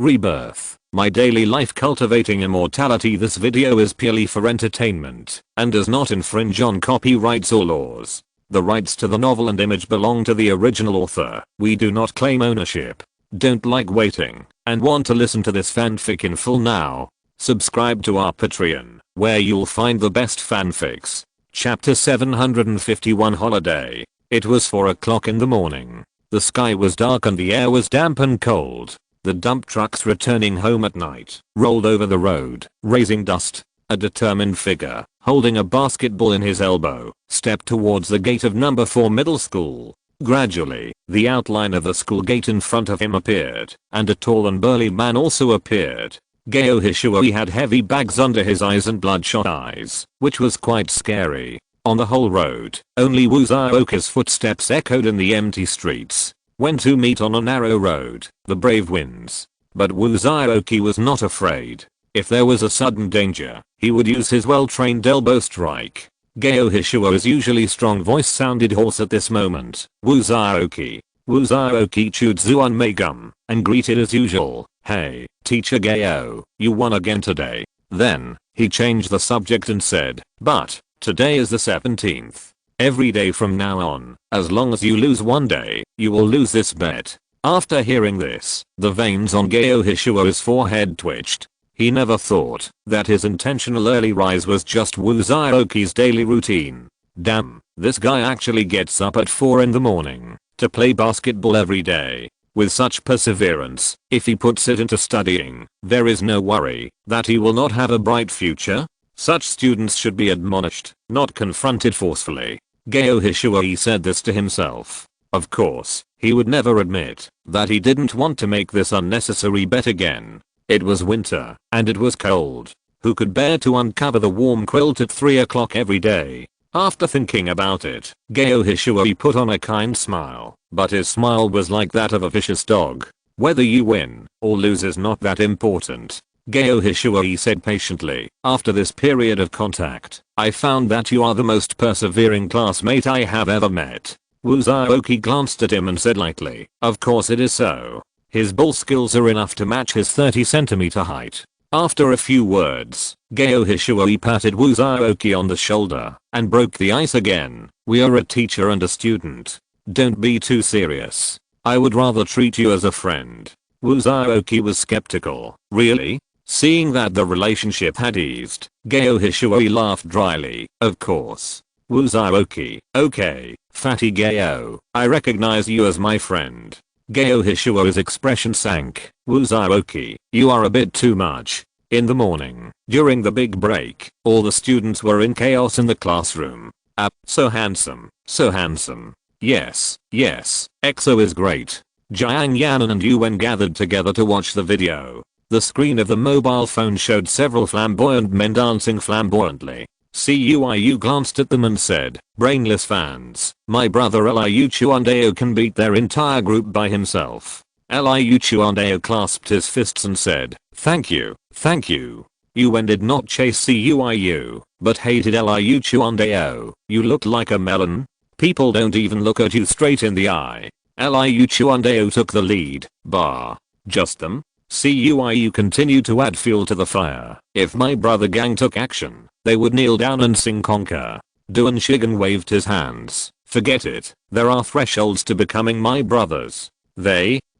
Rebirth, my daily life cultivating immortality. This video is purely for entertainment and does not infringe on copyrights or laws. The rights to the novel and image belong to the original author. We do not claim ownership. Don't like waiting and want to listen to this fanfic in full now? Subscribe to our Patreon, where you'll find the best fanfics. Chapter 751 Holiday. It was 4 o'clock in the morning. The sky was dark and the air was damp and cold. The dump trucks returning home at night rolled over the road, raising dust. A determined figure, holding a basketball in his elbow, stepped towards the gate of number 4 middle school. Gradually, the outline of the school gate in front of him appeared, and a tall and burly man also appeared. Geo Hishuoi had heavy bags under his eyes and bloodshot eyes, which was quite scary. On the whole road, only Wuzaoka's footsteps echoed in the empty streets. When two meet on a narrow road, the brave wins. But Wuzaoka was not afraid. If there was a sudden danger, he would use his well-trained elbow strike. Geo Hishuoi's usually strong voice sounded hoarse at this moment. Wuzaoka chewed Zuan gum and greeted as usual. "Hey, Teacher Geo, you won again today." Then, he changed the subject and said, "But, today is the 17th. Every day from now on, as long as you lose one day, you will lose this bet." After hearing this, the veins on Geo Hishuoi's forehead twitched. He never thought that his intentional early rise was just Wuzaoka's daily routine. Damn, this guy actually gets up at 4 in the morning to play basketball every day. With such perseverance, if he puts it into studying, there is no worry that he will not have a bright future. Such students should be admonished, not confronted forcefully. Geo Hishuoi said this to himself. Of course, he would never admit that he didn't want to make this unnecessary bet again. It was winter, and it was cold. Who could bear to uncover the warm quilt at 3 o'clock every day? After thinking about it, Geo Hishuoi put on a kind smile, but his smile was like that of a vicious dog. Whether you win or lose is not that important. Geo Hishuoi said patiently. After this period of contact, I found that you are the most persevering classmate I have ever met. Wuzaoka glanced at him and said lightly, "Of course it is so." His ball skills are enough to match his 30cm height. After a few words, Geo Hishuoi patted Wuzaoka on the shoulder and broke the ice again. "We are a teacher and a student. Don't be too serious. I would rather treat you as a friend." Wuzaoka was skeptical. Really? Seeing that the relationship had eased, Geo Hishuoi laughed dryly. "Of course. Wuzaoka, okay, Fatty Geo, I recognize you as my friend." Geo Hishuoi's expression sank. "Wuzaoka, you are a bit too much." In the morning, during the big break, all the students were in chaos in the classroom. So handsome, so handsome. Yes, EXO is great. Jiang Ning and Yuan gathered together to watch the video. The screen of the mobile phone showed several flamboyant men dancing flamboyantly. Cuiu glanced at them and said, "Brainless fans, my brother Liu Chuandeo can beat their entire group by himself." Liu Chuandeo clasped his fists and said, Thank you. Yuan did not chase Cuiu, but hated Liu Chuandeo. "You look like a melon. People don't even look at you straight in the eye." Liu Chuandeo took the lead. Just them? Cuiu continued to add fuel to the fire. "If my brother gang took action, they would kneel down and sing conquer." Duan Shigen waved his hands. "Forget it. There are thresholds to becoming my brothers.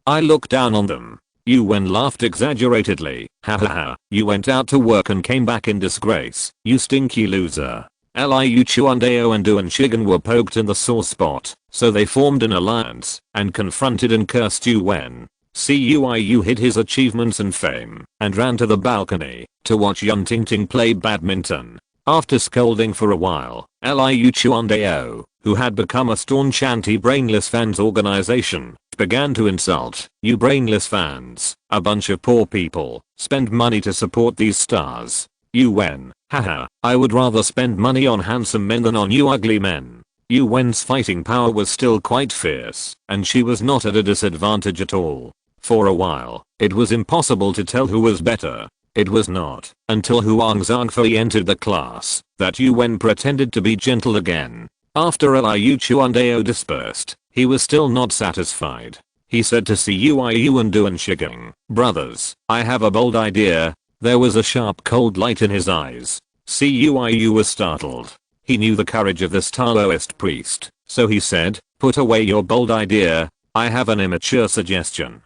I look down on them." Yuan laughed exaggeratedly. "Ha. You went out to work and came back in disgrace, you stinky loser." Liu Chuandeo and Duan Shigen were poked in the sore spot, so they formed an alliance and confronted and cursed Yuan. Cuiu hid his achievements and fame and ran to the balcony to watch Yun Tingting play badminton. After scolding for a while, Liu Chuandeo, who had become a staunch anti-brainless fans organization, began to insult. "You brainless fans, a bunch of poor people, spend money to support these stars." Yuan, haha, "I would rather spend money on handsome men than on you ugly men." Yuan's fighting power was still quite fierce, and she was not at a disadvantage at all. For a while, it was impossible to tell who was better. It was not until Huang Zhangfei entered the class that Yuan pretended to be gentle again. After Liu Chuandeo dispersed, he was still not satisfied. He said to Cuiyu and Duan Shigang, "Brothers, I have a bold idea." There was a sharp cold light in his eyes. Cuiyu was startled. He knew the courage of this Taoist priest, so he said, "Put away your bold idea. I have an immature suggestion."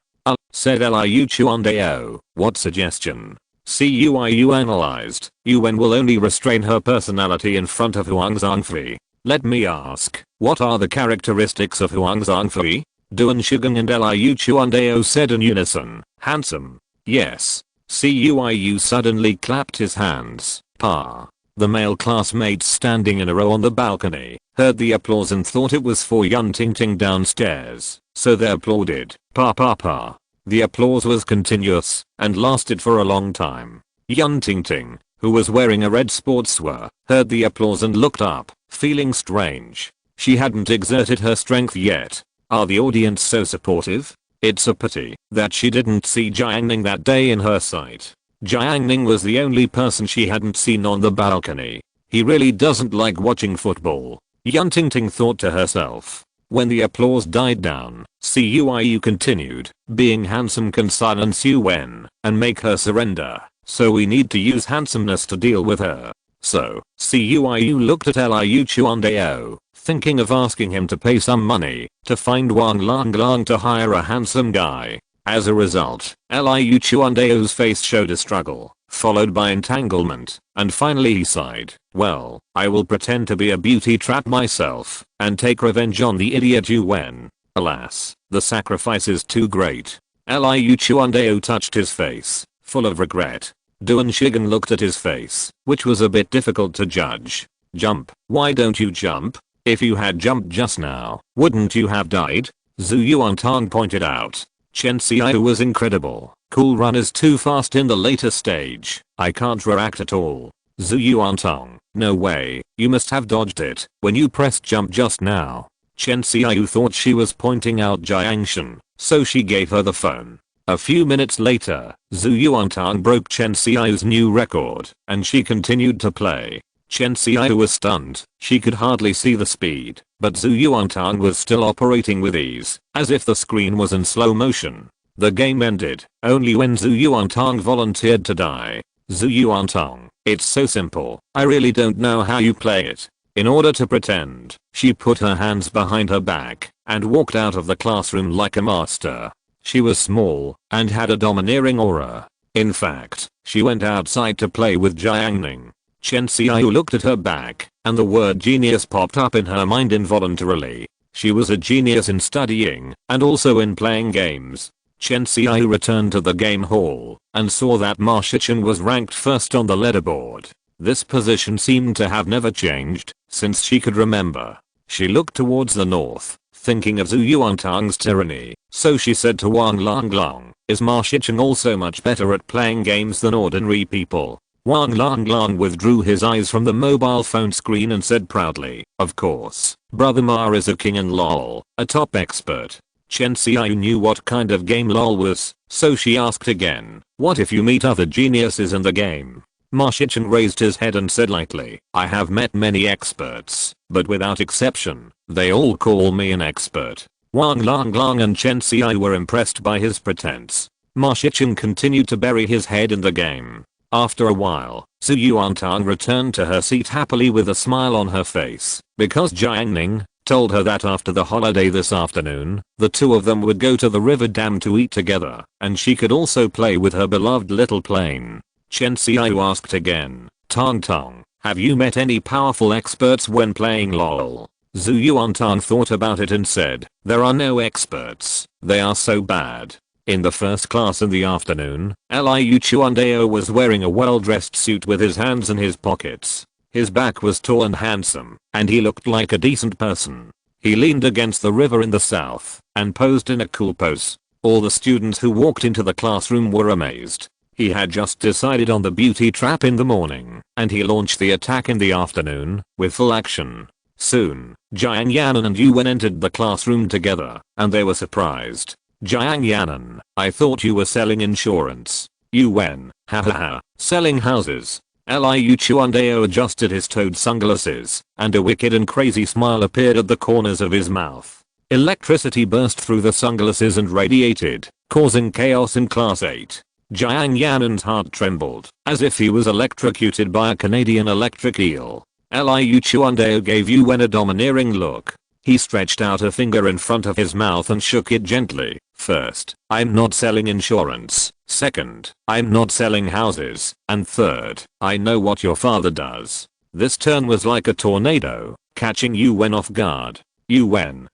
Said Liu Chuandao, "What suggestion?" Cuiyu analyzed. Yuan will only restrain her personality in front of Huang Zhangfei. Let me ask, what are the characteristics of Huang Zhangfei? Duan Shigang and Liu Chuandao said in unison, "Handsome." Yes. Cuiyu suddenly clapped his hands. Pa. The male classmates standing in a row on the balcony heard the applause and thought it was for Yun Tingting downstairs, so they applauded. Pa pa pa. The applause was continuous and lasted for a long time. Yun Tingting, who was wearing a red sportswear, heard the applause and looked up, feeling strange. She hadn't exerted her strength yet. Are the audience so supportive? It's a pity that she didn't see Jiang Ning that day in her sight. Jiang Ning was the only person she hadn't seen on the balcony. He really doesn't like watching football. Yun Tingting thought to herself. When the applause died down, Cuiyu continued, "Being handsome can silence Yuan and make her surrender, so we need to use handsomeness to deal with her." So, Cuiyu looked at Liu Chuandao, thinking of asking him to pay some money to find Wang Lang to hire a handsome guy. As a result, Liu Chuandao's face showed a struggle, followed by entanglement, and finally he sighed. "Well, I will pretend to be a beauty trap myself and take revenge on the idiot Yuan." Alas, the sacrifice is too great. Liu Chuandao touched his face, full of regret. Duan Shigang looked at his face, which was a bit difficult to judge. "Jump. Why don't you jump? If you had jumped just now, wouldn't you have died?" Zhu Yuantang pointed out. Chen Xiao was incredible. "Cool run is too fast in the later stage. I can't react at all." Zhu Yuantang, "No way, you must have dodged it when you pressed jump just now." Chen Xiao thought she was pointing out Jiang Shen, so she gave her the phone. A few minutes later, Zhu Yuantang broke Chen Xiao's new record, and she continued to play. Chen Xiao was stunned. She could hardly see the speed, but Zhu Yuantang was still operating with ease, as if the screen was in slow motion. The game ended only when Zhu Yuantang volunteered to die. Zhu Yuantang, "It's so simple. I really don't know how you play it." In order to pretend, she put her hands behind her back and walked out of the classroom like a master. She was small and had a domineering aura. In fact, she went outside to play with Jiang Ning. Chen Xiao looked at her back, and the word genius popped up in her mind involuntarily. She was a genius in studying and also in playing games. Chen Xiao returned to the game hall and saw that Ma Shichen was ranked first on the leaderboard. This position seemed to have never changed since she could remember. She looked towards the north, thinking of Zhu Yuantang's tyranny, so she said to Wang Lang, "Is Ma Shichen also much better at playing games than ordinary people?" Wang Lang withdrew his eyes from the mobile phone screen and said proudly, "Of course, Brother Ma is a king in LOL, a top expert." Chen Xiao knew what kind of game LOL was, so she asked again, "What if you meet other geniuses in the game?" Ma Shichen raised his head and said lightly, "I have met many experts, but without exception, they all call me an expert." Wang Lang and Chen Xiao were impressed by his pretense. Ma Shichen continued to bury his head in the game. After a while, Zhu Yuantang returned to her seat happily with a smile on her face, because Jiang Ning told her that after the holiday this afternoon, the two of them would go to the river dam to eat together, and she could also play with her beloved little plane. Chen Xiao asked again, "Tong Tong, have you met any powerful experts when playing LOL?" Zhu Yuantang thought about it and said, "There are no experts, they are so bad." In the first class in the afternoon, Liu Chuandao was wearing a well-dressed suit with his hands in his pockets. His back was tall and handsome, and he looked like a decent person. He leaned against the river in the south and posed in a cool pose. All the students who walked into the classroom were amazed. He had just decided on the beauty trap in the morning, and he launched the attack in the afternoon with full action. Soon, Jiang Yanan and Yuan entered the classroom together, and they were surprised. "Jiang Yanan, I thought you were selling insurance." "Yuan, hahaha, selling houses." Liu Chuandao adjusted his toed sunglasses, and a wicked and crazy smile appeared at the corners of his mouth. Electricity burst through the sunglasses and radiated, causing chaos in class 8. Jiang Nin's heart trembled, as if he was electrocuted by a Canadian electric eel. Liu Chuandao gave Yuan a domineering look. He stretched out a finger in front of his mouth and shook it gently. First, I'm not selling insurance. Second, I'm not selling houses. And third, I know what your father does. This turn was like a tornado, catching Yuan off guard. Yuan,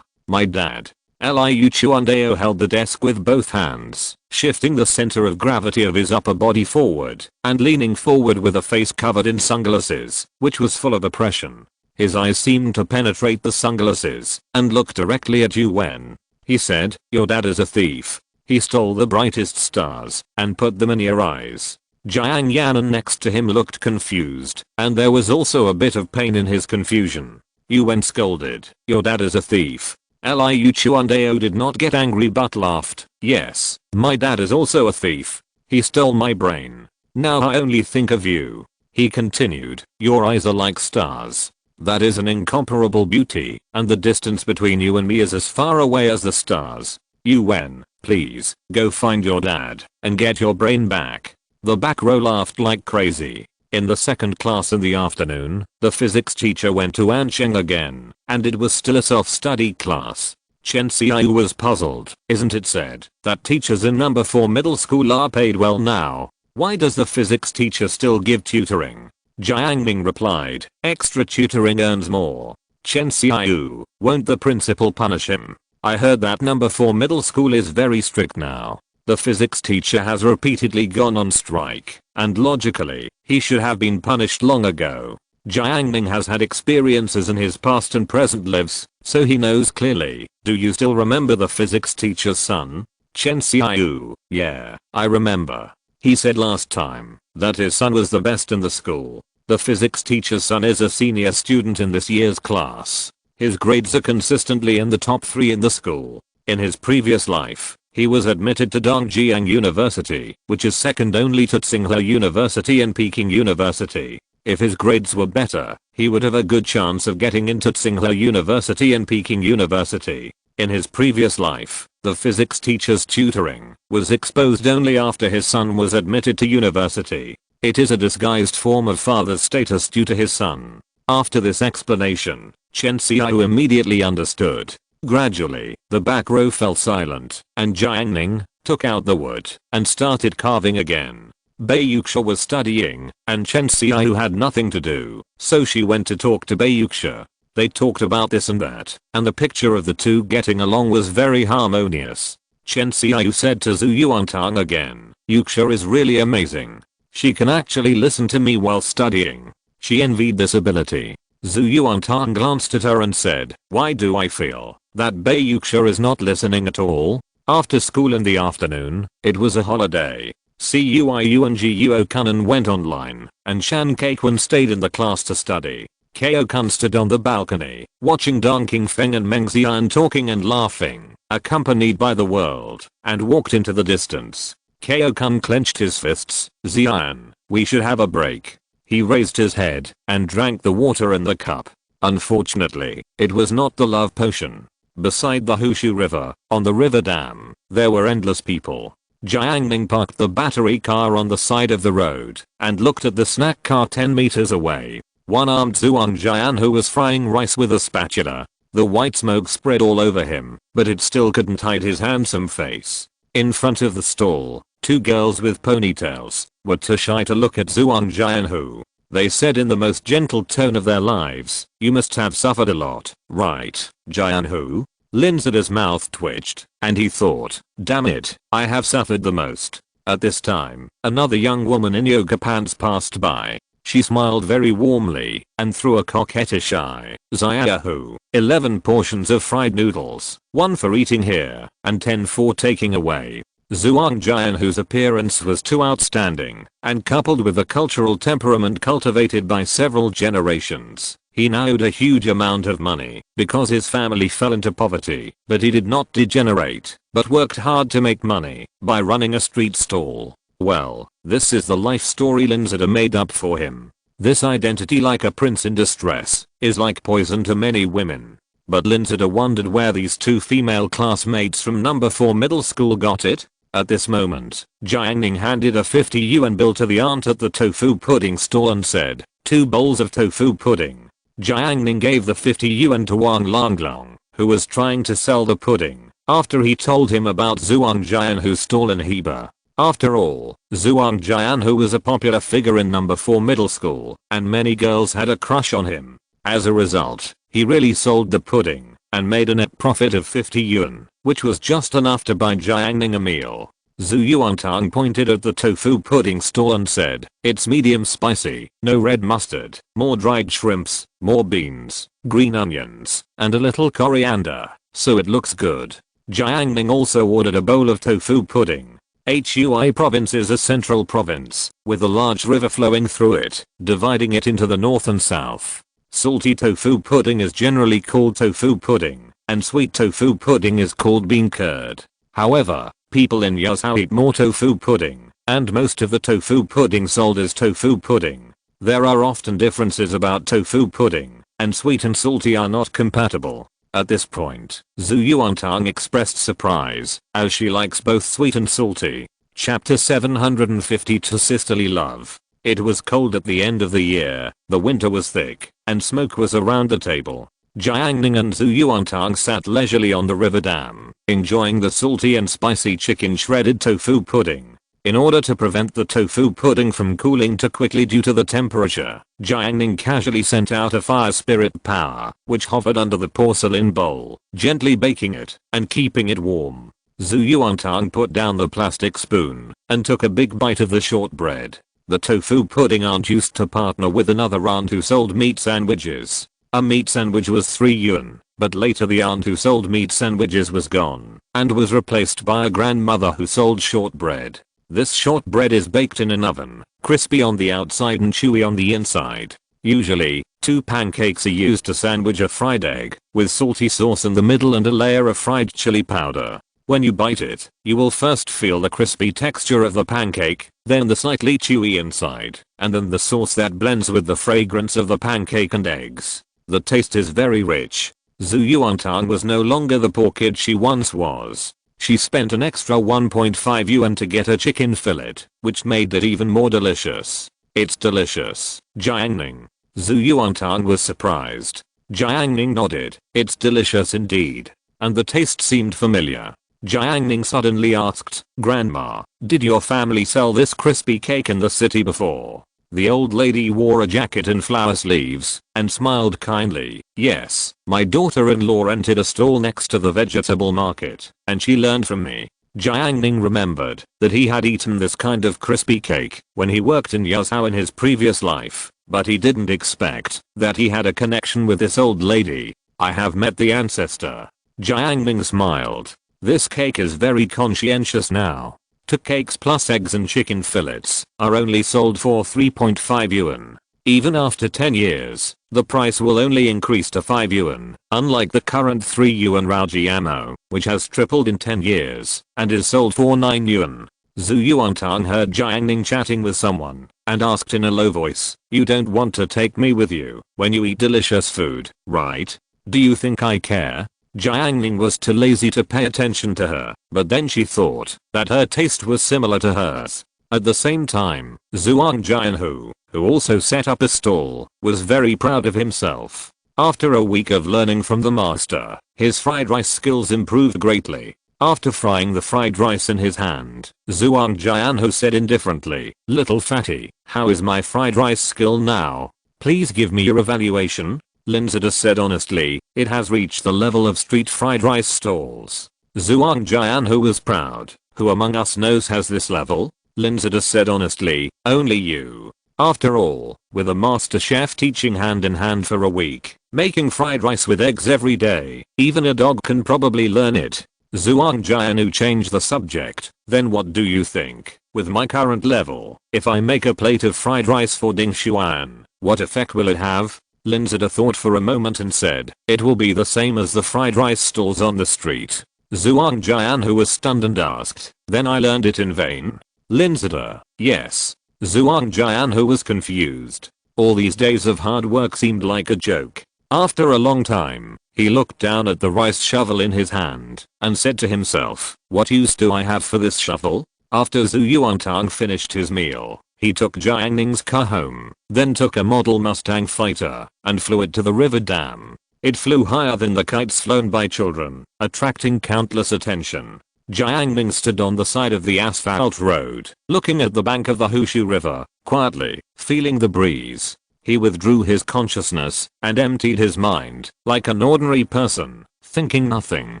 my dad. Liu Chuandao held the desk with both hands, shifting the center of gravity of his upper body forward, and leaning forward with a face covered in sunglasses, which was full of oppression. His eyes seemed to penetrate the sunglasses, and look directly at Yuan. He said, your dad is a thief. He stole the brightest stars, and put them in your eyes. Jiang Yan next to him looked confused, and there was also a bit of pain in his confusion. Yuan scolded, your dad is a thief. Liu Chuandao did not get angry but laughed. Yes, my dad is also a thief. He stole my brain. Now I only think of you. He continued, your eyes are like stars. That is an incomparable beauty, and the distance between you and me is as far away as the stars. Yuan, please, go find your dad, and get your brain back. The back row laughed like crazy. In the second class in the afternoon, the physics teacher went to Ansheng again, and it was still a self-study class. Chen Xiaoyu was puzzled. Isn't it said that teachers in number 4 middle school are paid well now? Why does the physics teacher still give tutoring? Jiang Ning replied, extra tutoring earns more. Chen Xiaoyu, won't the principal punish him? I heard that number 4 middle school is very strict now. The physics teacher has repeatedly gone on strike, and logically, he should have been punished long ago. Jiang Ning has had experiences in his past and present lives, so he knows clearly. Do you still remember the physics teacher's son? Chen Xiaoyu, yeah, I remember. He said last time that his son was the best in the school. The physics teacher's son is a senior student in this year's class. His grades are consistently in the top 3 in the school. In his previous life, he was admitted to Dongjiang University, which is second only to Tsinghua University and Peking University. If his grades were better, he would have a good chance of getting into Tsinghua University and Peking University. In his previous life, the physics teacher's tutoring was exposed only after his son was admitted to university. It is a disguised form of father's status due to his son. After this explanation, Chen Xiaoyu immediately understood. Gradually, the back row fell silent, and Jiang Ning took out the wood and started carving again. Bei Yuxia was studying, and Chen Xiaoyu had nothing to do, so she went to talk to Bei Yuxia. They talked about this and that, and the picture of the two getting along was very harmonious. Chen Xiaoyu said to Zhu Yuantang again, Yuxia is really amazing. She can actually listen to me while studying. She envied this ability. Zhu Yuantang glanced at her and said, why do I feel that Bei Yuxia is not listening at all? After school in the afternoon, it was a holiday. Cuiyu and Jiuo-kun went online, and Shan Keikun stayed in the class to study. Kao-kun stood on the balcony, watching Dong Qingfeng and Meng Xian talking and laughing, accompanied by the world, and walked into the distance. Kao-kun clenched his fists. Xian, we should have a break. He raised his head and drank the water in the cup. Unfortunately, it was not the love potion. Beside the Hushu River, on the river dam, there were endless people. Jiang Ning parked the battery car on the side of the road and looked at the snack car 10 meters away. One-armed Zhuang Jian who was frying rice with a spatula. The white smoke spread all over him, but it still couldn't hide his handsome face. In front of the stall, 2 girls with ponytails were too shy to look at Zhuang Jianhu. They said in the most gentle tone of their lives, you must have suffered a lot, right, Jianhu? Linzada's mouth twitched, and he thought, damn it, I have suffered the most. At this time, another young woman in yoga pants passed by. She smiled very warmly and threw a coquettish eye. Xiaohu, 11 portions of fried noodles, 1 for eating here, and 10 for taking away. Zhuang Jian, whose appearance was too outstanding, and coupled with the cultural temperament cultivated by several generations, he now owed a huge amount of money because his family fell into poverty, but he did not degenerate, but worked hard to make money by running a street stall. Well, this is the life story Linzada made up for him. This identity, like a prince in distress, is like poison to many women. but Linzada wondered where these two female classmates from number 4 middle school got it. At this moment, Jiang Ning handed a 50 yuan bill to the aunt at the tofu pudding stall and said, 2 bowls of tofu pudding. Jiang Ning gave the 50 yuan to Wang Longlong, who was trying to sell the pudding, after he told him about Zhuang Jianhu's stall in Hebei. After all, Zhuang Jianhu was a popular figure in number 4 middle school, and many girls had a crush on him. As a result, he really sold the pudding, and made a net profit of 50 yuan, which was just enough to buy Jiang Ning a meal. Zhu Yuantang pointed at the tofu pudding stall and said, "It's medium spicy, no red mustard, more dried shrimps, more beans, green onions, and a little coriander, so it looks good." Jiang Ning also ordered a bowl of tofu pudding. Hui province is a central province, with a large river flowing through it, dividing it into the north and south. Salty tofu pudding is generally called tofu pudding, and sweet tofu pudding is called bean curd. However, people in Yaozhou eat more tofu pudding, and most of the tofu pudding sold is tofu pudding. There are often differences about tofu pudding, and sweet and salty are not compatible. At this point, Zhu Yuantang expressed surprise, as she likes both sweet and salty. Chapter 752 Sisterly Love. It was cold at the end of the year, the winter was thick, and smoke was around the table. Jiang Ning and Zhu Yuantang sat leisurely on the river dam, enjoying the salty and spicy chicken shredded tofu pudding. In order to prevent the tofu pudding from cooling too quickly due to the temperature, Jiang Ning casually sent out a fire spirit power, which hovered under the porcelain bowl, gently baking it, and keeping it warm. Zhu Yuantang put down the plastic spoon, and took a big bite of the shortbread. The tofu pudding aunt used to partner with another aunt who sold meat sandwiches. A meat sandwich was 3 yuan, but later the aunt who sold meat sandwiches was gone, and was replaced by a grandmother who sold shortbread. This shortbread is baked in an oven, crispy on the outside and chewy on the inside. Usually, 2 pancakes are used to sandwich a fried egg, with salty sauce in the middle and a layer of fried chili powder. When you bite it, you will first feel the crispy texture of the pancake, then the slightly chewy inside, and then the sauce that blends with the fragrance of the pancake and eggs. The taste is very rich. Zhu Yuantang was no longer the poor kid she once was. She spent an extra 1.5 yuan to get a chicken fillet, which made it even more delicious. "It's delicious, Jiang Ning." Zhu Yuantang was surprised. Jiang Ning nodded. "It's delicious indeed." And the taste seemed familiar. Jiang Ning suddenly asked, "Grandma, did your family sell this crispy cake in the city before?" The old lady wore a jacket and flower sleeves, and smiled kindly. "Yes, my daughter-in-law rented a stall next to the vegetable market, and she learned from me." Jiang Ning remembered that he had eaten this kind of crispy cake when he worked in Yaozhou in his previous life, but he didn't expect that he had a connection with this old lady. "I have met the ancestor." Jiang Ning smiled. "This cake is very conscientious now. 2 cakes plus eggs and chicken fillets are only sold for 3.5 yuan. Even after 10 years, the price will only increase to 5 yuan, unlike the current 3 yuan Raojiamo, which has tripled in 10 years, and is sold for 9 yuan. Zhu Yuantang heard Jiang Ning chatting with someone, and asked in a low voice, "You don't want to take me with you when you eat delicious food, right? Do you think I care?" Jiang Ning was too lazy to pay attention to her, but then she thought that her taste was similar to hers. At the same time, Zhuang Jianhu, who also set up a stall, was very proud of himself. After a week of learning from the master, his fried rice skills improved greatly. After frying the fried rice in his hand, Zhuang Jianhu said indifferently, "Little fatty, how is my fried rice skill now? Please give me your evaluation." Linzada said honestly, "It has reached the level of street fried rice stalls." Zhuang Jianhu was proud. "Who among us knows has this level?" Linzada said honestly, "Only you." After all, with a master chef teaching hand in hand for a week, making fried rice with eggs every day, even a dog can probably learn it. Zhuang Jianhu changed the subject. "Then what do you think, with my current level, if I make a plate of fried rice for Ding Xuan, what effect will it have?" Linzada thought for a moment and said, "It will be the same as the fried rice stalls on the street." Zhuang Jianhu was stunned and asked, "Then I learned it in vain?" Linzada, "Yes." Zhuang Jianhu was confused. All these days of hard work seemed like a joke. After a long time, he looked down at the rice shovel in his hand and said to himself, what use do I have for this shovel? After Zhu Yuantang finished his meal, he took Jiang Ning's car home, then took a model Mustang fighter and flew it to the river dam. It flew higher than the kites flown by children, attracting countless attention. Jiang Ning stood on the side of the asphalt road, looking at the bank of the Hushu River, quietly, feeling the breeze. He withdrew his consciousness and emptied his mind, like an ordinary person, thinking nothing.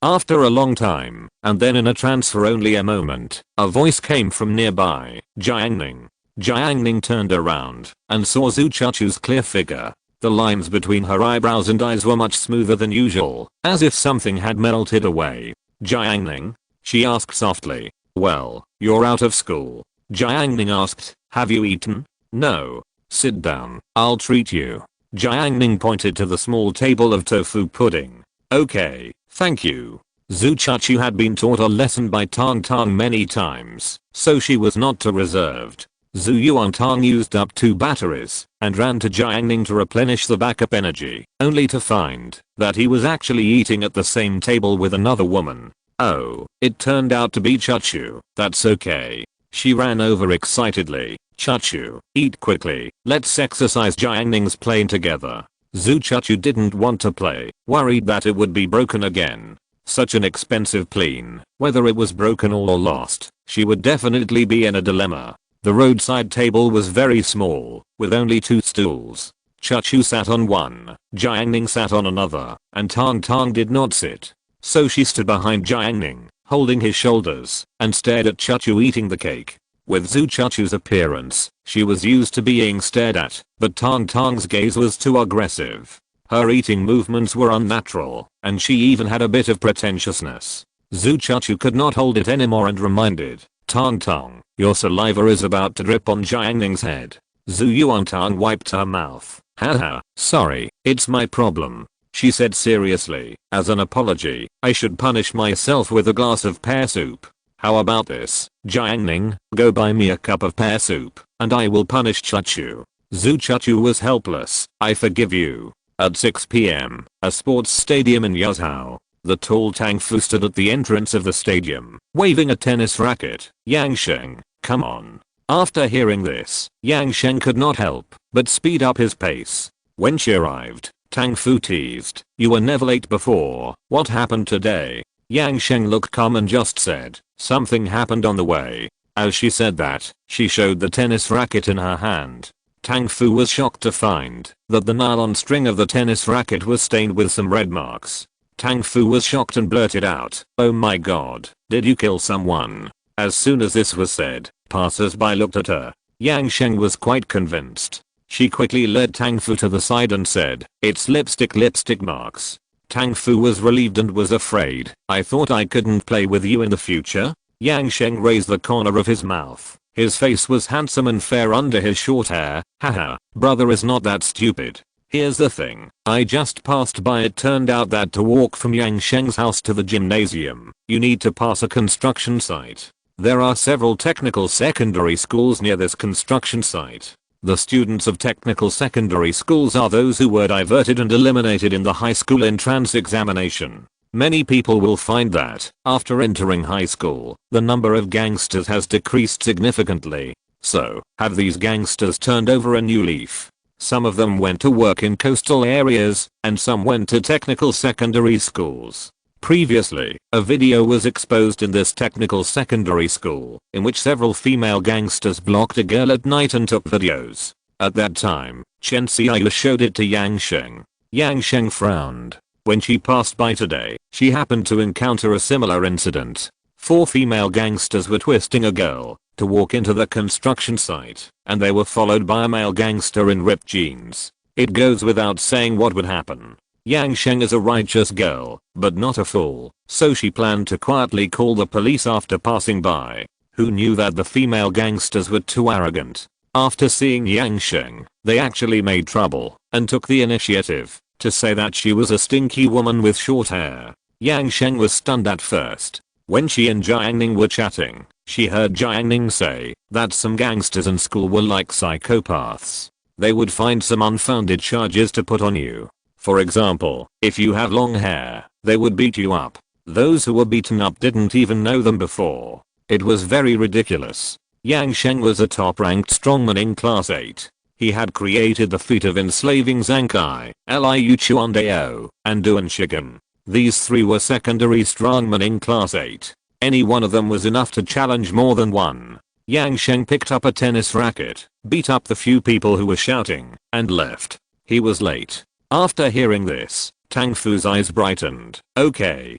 After a long time, and then in a trance for only a moment, a voice came from nearby. Jiang Ning. Jiang Ning turned around and saw Zhu Chuchu's clear figure. The lines between her eyebrows and eyes were much smoother than usual, as if something had melted away. Jiang Ning? She asked softly. Well, you're out of school. Jiang Ning asked, have you eaten? No. Sit down, I'll treat you. Jiang Ning pointed to the small table of tofu pudding. Okay, thank you. Zhu Chuchu had been taught a lesson by Tang Tang many times, so she was not too reserved. Zhu Yuantang used up 2 batteries and ran to Jiang Ning to replenish the backup energy, only to find that he was actually eating at the same table with another woman. Oh, it turned out to be Chuchu. That's okay. She ran over excitedly. Chuchu, eat quickly, let's exercise. Jiang Ning's playing together. Zhu Chuchu didn't want to play, worried that it would be broken again. Such an expensive plane, whether it was broken or lost, she would definitely be in a dilemma. The roadside table was very small, with only 2 stools. Chuchu sat on one, Jiang Ning sat on another, and Tang Tang did not sit. So she stood behind Jiang Ning, holding his shoulders, and stared at Chuchu eating the cake. With Zhu Chuchu's appearance, she was used to being stared at, but Tang Tang's gaze was too aggressive. Her eating movements were unnatural, and she even had a bit of pretentiousness. Zhu Chuchu could not hold it anymore and reminded, Tang Tang, your saliva is about to drip on Jiang Ning's head. Zhu Yuantang wiped her mouth. Haha, sorry, it's my problem. She said seriously, as an apology, I should punish myself with a glass of pear soup. How about this, Jiang Ning, go buy me a cup of pear soup, and I will punish Chuchu. Zhu Chuchu was helpless. I forgive you. At 6 p.m., a sports stadium in Yazhou. The tall Tang Fu stood at the entrance of the stadium, waving a tennis racket. Yang Sheng, come on. After hearing this, Yang Sheng could not help but speed up his pace. When she arrived, Tang Fu teased, you were never late before, what happened today? Yang Sheng looked calm and just said, something happened on the way. As she said that, she showed the tennis racket in her hand. Tang Fu was shocked to find that the nylon string of the tennis racket was stained with some red marks. Tang Fu was shocked and blurted out, oh my god, did you kill someone? As soon as this was said, passers-by looked at her. Yang Sheng was quite convinced. She quickly led Tang Fu to the side and said, it's lipstick marks. Tang Fu was relieved and was afraid. I thought I couldn't play with you in the future? Yang Sheng raised the corner of his mouth. His face was handsome and fair under his short hair. Haha, brother is not that stupid. Here's the thing, I just passed by. It turned out that to walk from Yang Sheng's house to the gymnasium, you need to pass a construction site. There are several technical secondary schools near this construction site. The students of technical secondary schools are those who were diverted and eliminated in the high school entrance examination. Many people will find that, after entering high school, the number of gangsters has decreased significantly. So, have these gangsters turned over a new leaf? Some of them went to work in coastal areas, and some went to technical secondary schools. Previously, a video was exposed in this technical secondary school, in which several female gangsters blocked a girl at night and took videos. At that time, Chen Xiaoyu showed it to Yang Sheng. Yang Sheng frowned. When she passed by today, she happened to encounter a similar incident. 4 female gangsters were twisting a girl to walk into the construction site, and they were followed by a male gangster in ripped jeans. It goes without saying what would happen. Yang Sheng is a righteous girl, but not a fool, so she planned to quietly call the police after passing by. Who knew that the female gangsters were too arrogant? After seeing Yang Sheng, they actually made trouble and took the initiative to say that she was a stinky woman with short hair. Yang Sheng was stunned at first. When she and Jiang Ning were chatting, she heard Jiang Ning say that some gangsters in school were like psychopaths. They would find some unfounded charges to put on you. For example, if you have long hair, they would beat you up. Those who were beaten up didn't even know them before. It was very ridiculous. Yang Sheng was a top-ranked strongman in Class 8. He had created the feat of enslaving Zhang Kai, Liu Chuandao, and Duan Shigen. These three were secondary strongmen in Class 8. Any one of them was enough to challenge more than one. Yang Sheng picked up a tennis racket, beat up the few people who were shouting, and left. He was late. After hearing this, Tang Fu's eyes brightened. Okay,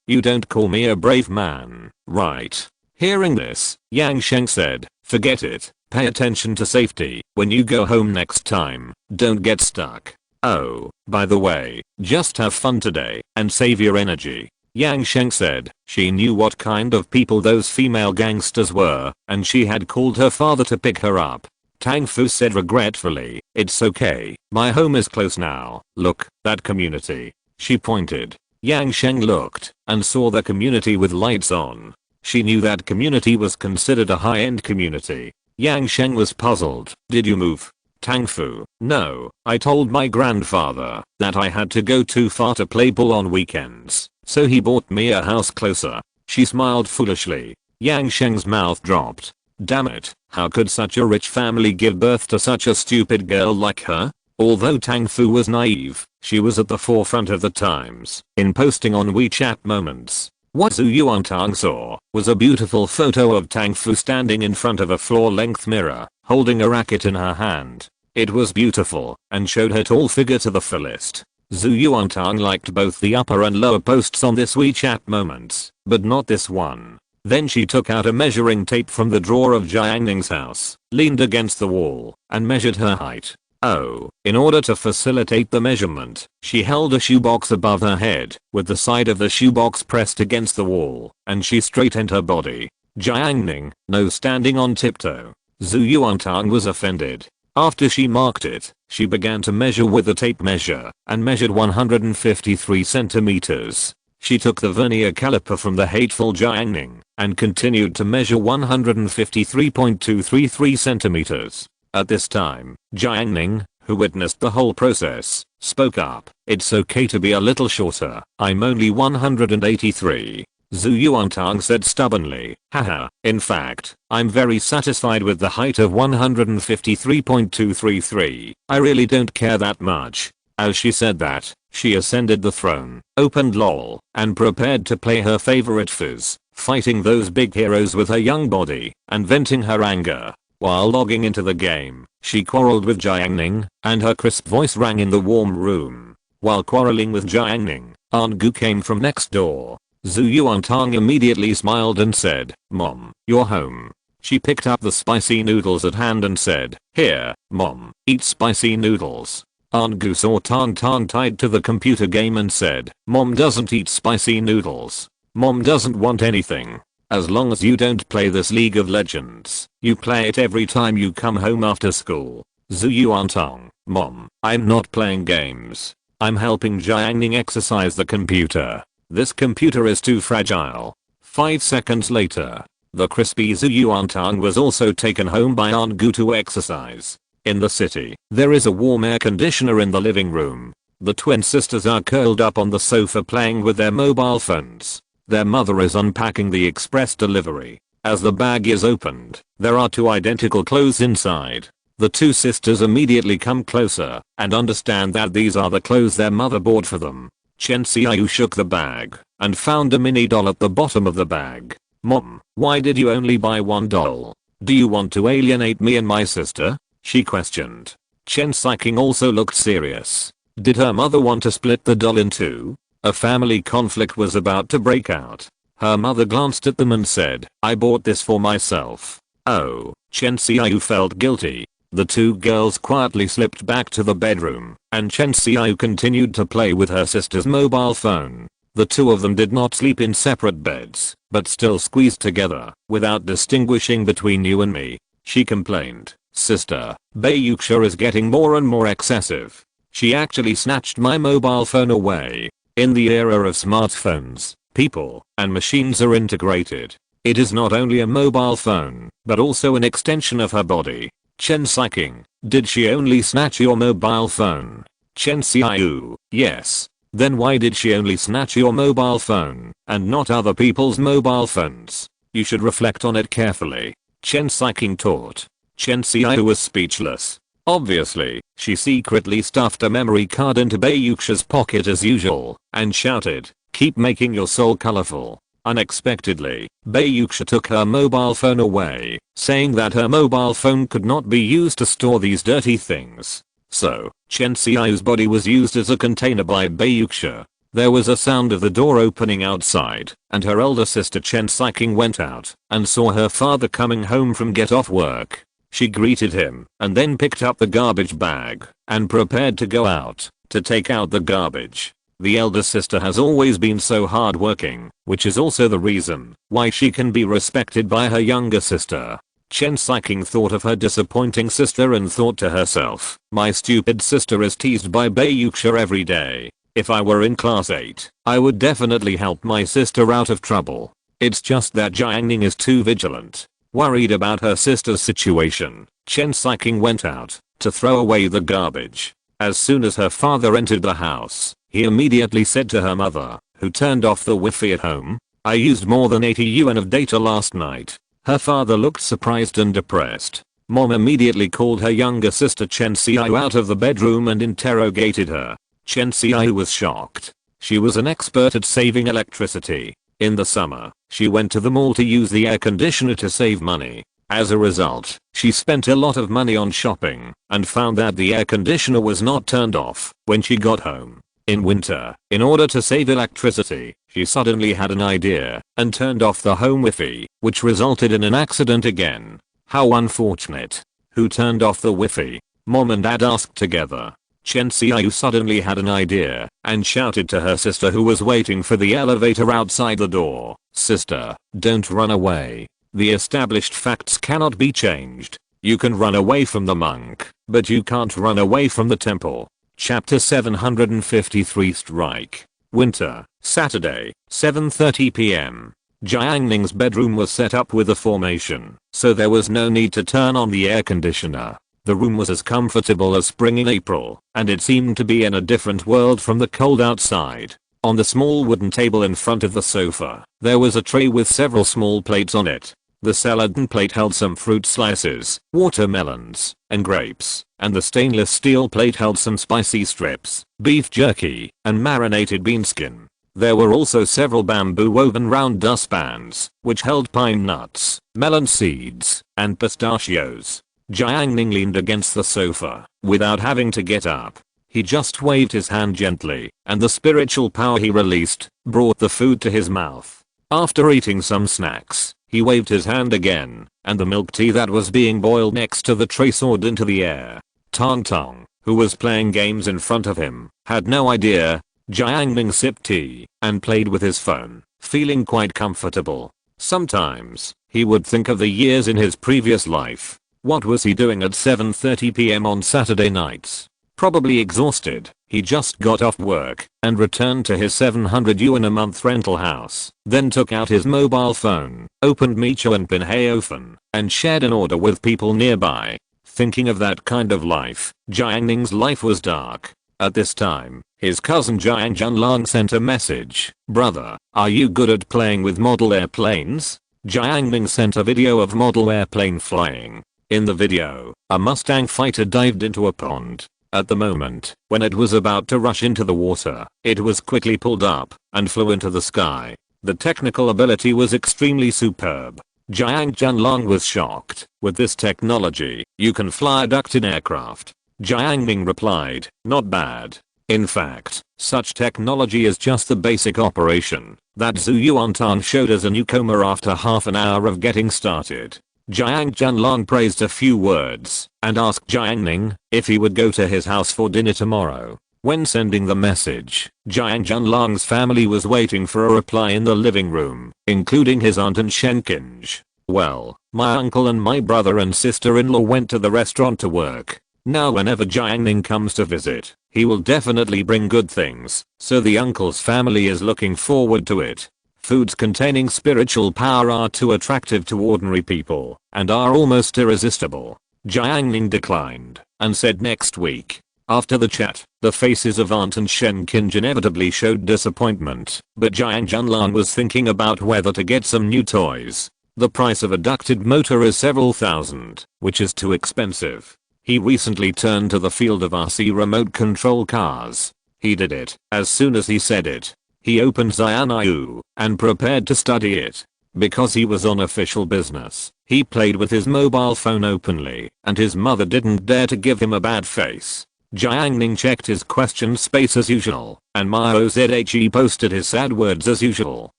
you don't call me a brave man, right? Hearing this, Yang Sheng said, forget it, pay attention to safety when you go home next time, don't get stuck. Oh, by the way, just have fun today and save your energy. Yang Sheng said she knew what kind of people those female gangsters were, and she had called her father to pick her up. Tang Fu said regretfully, it's okay, my home is close now, look, that community. She pointed. Yang Sheng looked and saw the community with lights on. She knew that community was considered a high-end community. Yang Sheng was puzzled. Did you move? Tang Fu, no, I told my grandfather that I had to go too far to play ball on weekends, so he bought me a house closer. She smiled foolishly. Yang Sheng's mouth dropped. Damn it, how could such a rich family give birth to such a stupid girl like her? Although Tang Fu was naive, she was at the forefront of the times in posting on WeChat moments. What Zhu Yuantang saw was a beautiful photo of Tang Fu standing in front of a floor-length mirror, holding a racket in her hand. It was beautiful and showed her tall figure to the fullest. Zhu Yuantang liked both the upper and lower posts on this WeChat moments, but not this one. Then she took out a measuring tape from the drawer of Jiang Ning's house, leaned against the wall, and measured her height. Oh, in order to facilitate the measurement, she held a shoebox above her head, with the side of the shoebox pressed against the wall, and she straightened her body. Jiang Ning, no standing on tiptoe. Zhu Yuantang was offended. After she marked it, she began to measure with the tape measure, and measured 153 centimeters. She took the vernier caliper from the hateful Jiang Ning, and continued to measure 153.233 centimeters. At this time, Jiang Ning, who witnessed the whole process, spoke up. It's okay to be a little shorter, I'm only 183. Zhu Yuantang said stubbornly, haha, in fact, I'm very satisfied with the height of 153.233, I really don't care that much. As she said that, she ascended the throne, opened LOL, and prepared to play her favorite fizz, fighting those big heroes with her young body, and venting her anger. While logging into the game, she quarreled with Jiang Ning, and her crisp voice rang in the warm room. While quarreling with Jiang Ning, Aunt Gu came from next door. Zhu Yuantang immediately smiled and said, Mom, you're home. She picked up the spicy noodles at hand and said, here, Mom, eat spicy noodles. Aunt Gu saw Tang Tang tied to the computer game and said, Mom doesn't eat spicy noodles. Mom doesn't want anything. As long as you don't play this League of Legends, you play it every time you come home after school. Zhu Yuantang, Mom, I'm not playing games. I'm helping Jiang Ning exercise the computer. This computer is too fragile. 5 seconds later, the crispy Zhu Yuantang was also taken home by Aunt Gu to exercise. In the city, there is a warm air conditioner in the living room. The twin sisters are curled up on the sofa playing with their mobile phones. Their mother is unpacking the express delivery. As the bag is opened, there are two identical clothes inside. The two sisters immediately come closer and understand that these are the clothes their mother bought for them. Chen Xiaoyu shook the bag and found a mini doll at the bottom of the bag. Mom, why did you only buy one doll? Do you want to alienate me and my sister? She questioned. Chen Xiaoyu also looked serious. Did her mother want to split the doll in two? A family conflict was about to break out. Her mother glanced at them and said, I bought this for myself. Oh, Chen Xiaoyu felt guilty. The two girls quietly slipped back to the bedroom, and Chen Xiaoyu continued to play with her sister's mobile phone. The two of them did not sleep in separate beds, but still squeezed together, without distinguishing between you and me. She complained, Sister, Bayuksha is getting more and more excessive. She actually snatched my mobile phone away. In the era of smartphones, people and machines are integrated. It is not only a mobile phone, but also an extension of her body. Chen Xiaoyu, did she only snatch your mobile phone? Chen Xiaoyu, yes. Then why did she only snatch your mobile phone and not other people's mobile phones? You should reflect on it carefully. Chen Xiking taught. Chen Xiaoyu was speechless. Obviously, she secretly stuffed a memory card into Bayuxia's pocket as usual and shouted, "Keep making your soul colorful." Unexpectedly, Bayuxia took her mobile phone away, saying that her mobile phone could not be used to store these dirty things. So, Chen Xiaoyu's body was used as a container by Bayuxia. There was a sound of the door opening outside, and her elder sister Chen Xiking went out and saw her father coming home from get off work. She greeted him and then picked up the garbage bag and prepared to go out to take out the garbage. The elder sister has always been so hardworking, which is also the reason why she can be respected by her younger sister. Chen Xiking thought of her disappointing sister and thought to herself, my stupid sister is teased by Bayuxia every day. If I were in class 8, I would definitely help my sister out of trouble. It's just that Jiang Ning is too vigilant. Worried about her sister's situation, Chen Xiking went out to throw away the garbage. As soon as her father entered the house, he immediately said to her mother, who turned off the Wi-Fi at home, "I used more than 80 yuan of data last night." Her father looked surprised and depressed. Mom immediately called her younger sister Chen Xiaoyu out of the bedroom and interrogated her. Chen Xiaoyu was shocked. She was an expert at saving electricity. In the summer, she went to the mall to use the air conditioner to save money. As a result, she spent a lot of money on shopping and found that the air conditioner was not turned off when she got home. In winter, in order to save electricity, she suddenly had an idea and turned off the home Wi-Fi, which resulted in an accident again. How unfortunate. Who turned off the Wi-Fi? Mom and Dad asked together. Chen Xiaoyu suddenly had an idea and shouted to her sister who was waiting for the elevator outside the door, "Sister, don't run away. The established facts cannot be changed. You can run away from the monk, but you can't run away from the temple." Chapter 753 Strike. Winter, Saturday, 7:30 p.m. Jiang Ning's bedroom was set up with a formation, so there was no need to turn on the air conditioner. The room was as comfortable as spring in April, and it seemed to be in a different world from the cold outside. On the small wooden table in front of the sofa, there was a tray with several small plates on it. The salad plate held some fruit slices, watermelons, and grapes, and the stainless steel plate held some spicy strips, beef jerky, and marinated bean skin. There were also several bamboo woven round dustpans, which held pine nuts, melon seeds, and pistachios. Jiang Ning leaned against the sofa without having to get up. He just waved his hand gently, and the spiritual power he released brought the food to his mouth. After eating some snacks, he waved his hand again, and the milk tea that was being boiled next to the tray soared into the air. Tong Tong, who was playing games in front of him, had no idea. Jiang Ning sipped tea and played with his phone, feeling quite comfortable. Sometimes, he would think of the years in his previous life. What was he doing at 7:30 p.m. on Saturday nights? Probably exhausted. He just got off work and returned to his 700 yuan a month rental house, then took out his mobile phone, opened Micho and Pinhaofen, and shared an order with people nearby. Thinking of that kind of life, Jiang Ning's life was dark. At this time, his cousin Jiang Junlong sent a message. "Brother, are you good at playing with model airplanes?" Jiang Ning sent a video of model airplane flying. In the video, a Mustang fighter dived into a pond. At the moment, when it was about to rush into the water, it was quickly pulled up and flew into the sky. The technical ability was extremely superb. Jiang Junlong was shocked. "With this technology, you can fly a ducted aircraft." Jiang Ning replied, "Not bad. In fact, such technology is just the basic operation that Zhu Yuantan showed as a newcomer after half an hour of getting started." Jiang Junlong praised a few words and asked Jiang Ning if he would go to his house for dinner tomorrow. When sending the message, Jiang Junlong's family was waiting for a reply in the living room, including his aunt and Shenkinj. "Well, my uncle and my brother and sister-in-law went to the restaurant to work. Now whenever Jiang Ning comes to visit, he will definitely bring good things, so the uncle's family is looking forward to it. Foods containing spiritual power are too attractive to ordinary people and are almost irresistible." Jiang Ning declined and said next week. After the chat, the faces of Aunt and Shen Kinj inevitably showed disappointment, but Jiang Junlan was thinking about whether to get some new toys. The price of a ducted motor is several thousand, which is too expensive. He recently turned to the field of RC remote control cars. He did it as soon as he said it. He opened Xianyu and prepared to study it. Because he was on official business, he played with his mobile phone openly, and his mother didn't dare to give him a bad face. Jiang Ning checked his question space as usual, and Mao Zhe posted his sad words as usual.